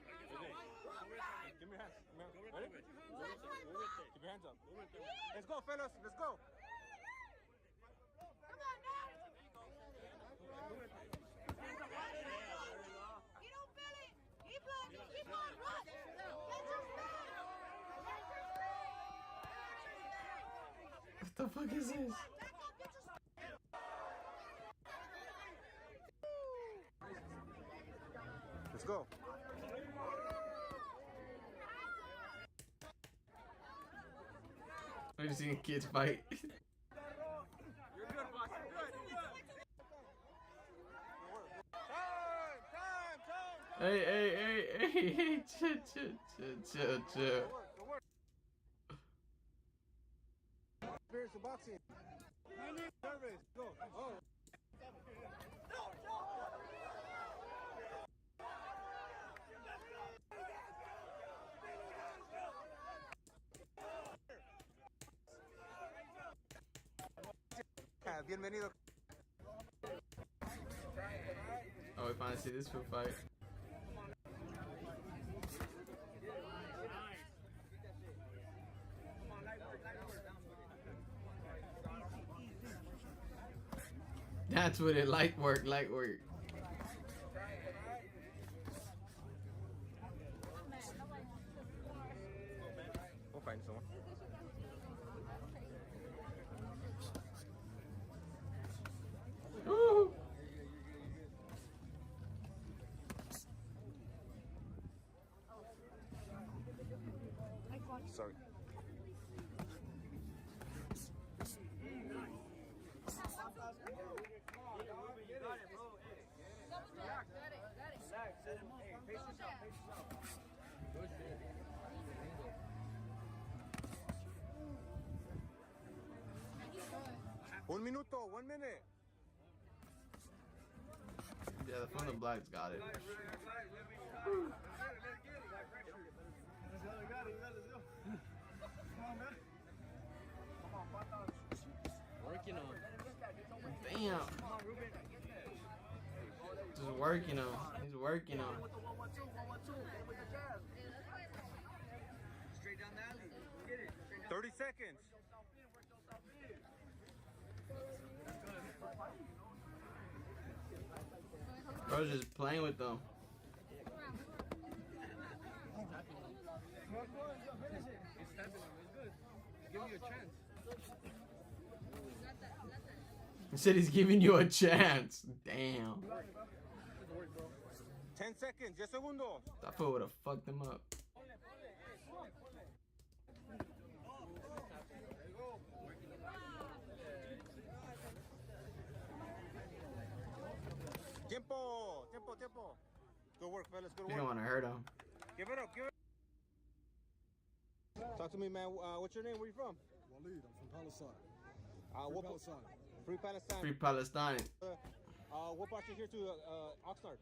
Give me your hands. Ready? Keep your hands up. Let's go, fellas. Let's go. What the fuck is this? Let's go. I just seen kids fight. You're good, boss. You're good. Hey, chill. Experience of boxing. Service. Go. Oh. Bienvenido. Oh, we finally see this food fight. That's what it light work. We'll find someone. Un minuto, 1 minute. Yeah, the front of the Blacks got it. Working on. Damn. Just working on. He's working on. 30 seconds. Bro's just playing with them. He said he's giving you a chance. Damn. 10 seconds, 10 segundos. That fool would have fucked him up. Tiempo. Good work, fellas. Good You work. don't want to hurt him. Give it up. Talk to me, man. What's your name? Where you from? Waleed. I'm from Palestine. Palestine. Free Palestine. Free Palestine. What brought you here to Oxnard?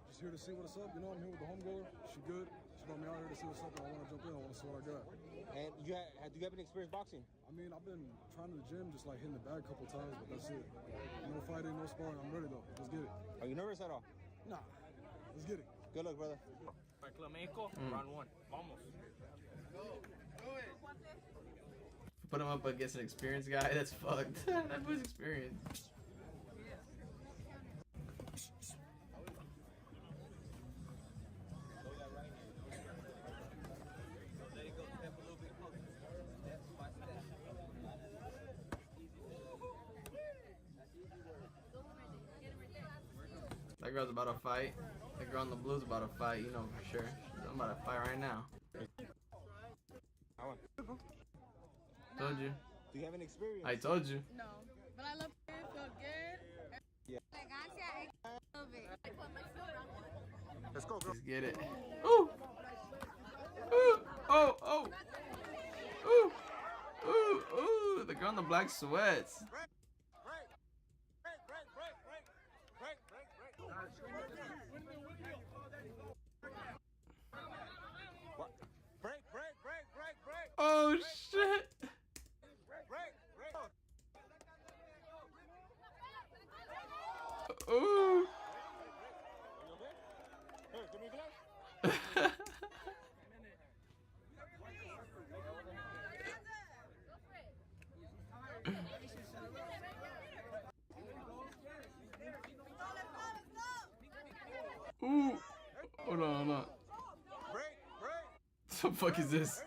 Just here to see what's up. You know, I'm here with the homegirl. She good. She brought me out here to see what's up, and I want to jump in. I want to see what I got. And do you have any experience boxing? I mean, I've been trying to the gym, just like hitting the bag a couple times, but that's it. No fighting, no sparring. I'm ready though. Let's get it. Are you nervous at all? Nah. Let's get it. Good luck, brother. Flamenco, round one. Vamos. Put him up against an experienced guy. That's fucked. That was experienced. That girl's about to fight. The girl on the blue's about to fight, you know for sure. I'm about to fight right now. Told you. Do you have any experience? I told you. No, but I love it. Feel good. Yeah. Love it. Let's go, girl. Let's get it. Ooh! Ooh! Oh! Oh! Ooh! Ooh! Ooh! The girl in the black sweats. Oh shit! Ooh! Ooh! Hold on. What the fuck is this?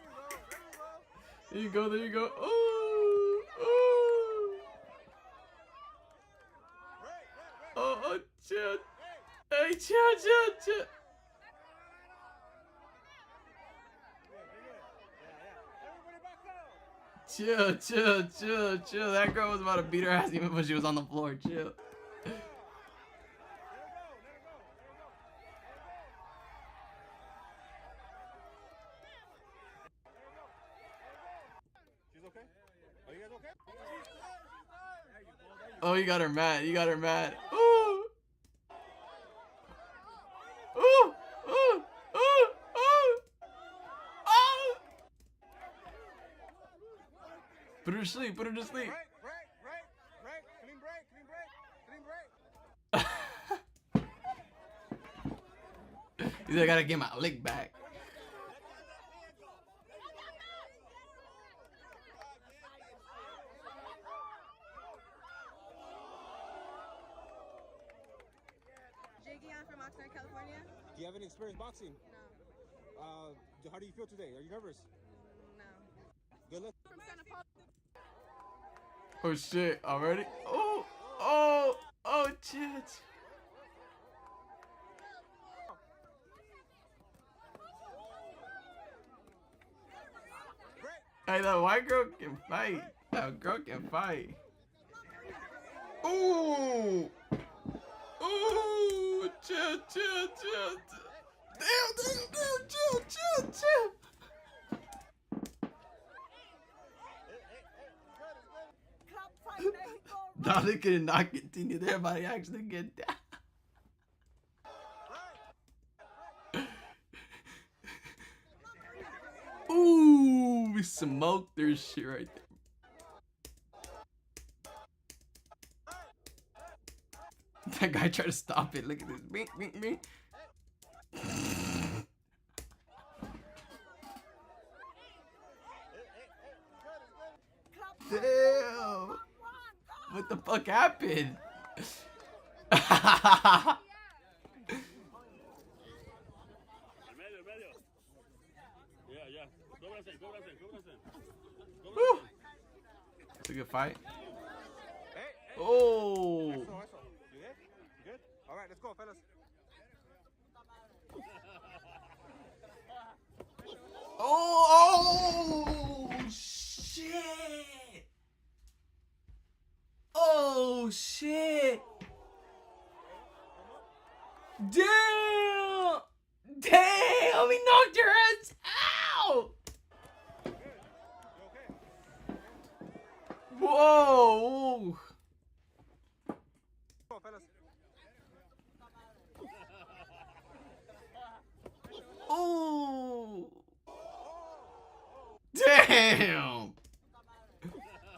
There you go. Ooh! Ooh! Oh, chill. Hey, chill. Chill. That girl was about to beat her ass even when she was on the floor. Chill. She's okay? Are you guys okay? Oh, you got her mad. Ooh! Ooh! Put her to sleep. Break. Clean break. He's like, I gotta get my lick back. From Oxnard, California. Do you have any experience boxing? No. How do you feel today? Are you nervous? No. Good luck. From Santa Paula. Oh shit, already? Oh, shit. Hey, that white girl can fight. Ooh! Ooh! Chill. Chill. No, they could not continue there, but I actually get down. Ooh, we smoked their shit right there. That guy tried to stop it. Look at this. Me. Damn. What the fuck happened? It's a good fight. Oh. You good? All right, let's go, fellas. Oh, shit. Oh, shit. Damn. Damn, he knocked your ass out. Whoa. Go, fellas. Oh. Damn.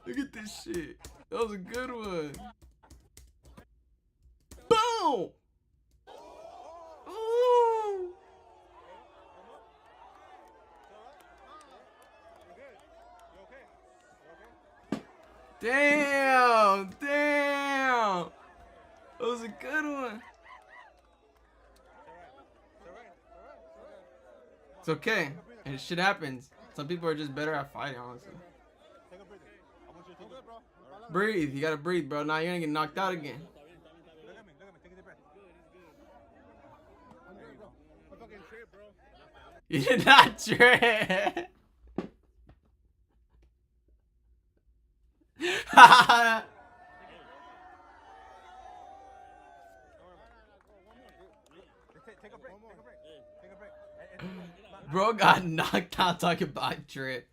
Look at this shit. That was a good one. Boom. Ooh. Damn. Damn. That was a good one. It's okay. And shit happens. Some people are just better at fighting, honestly. Breathe. You gotta breathe, bro. Now you're gonna get knocked out again. You did not trip. Bro got knocked out talking about trip.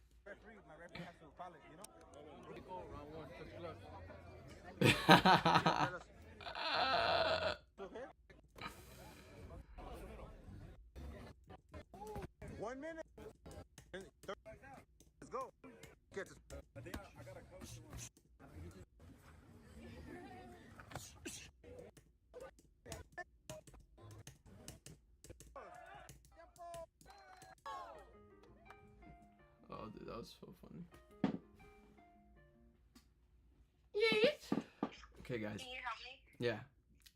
One minute. Let's go. Get this. Oh, dude, that was so funny. Yes. Okay, guys. Can you help me? Yeah,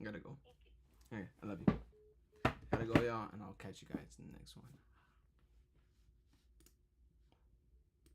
I gotta go. Okay, I love you. Gotta go, y'all, and I'll catch you guys in the next one.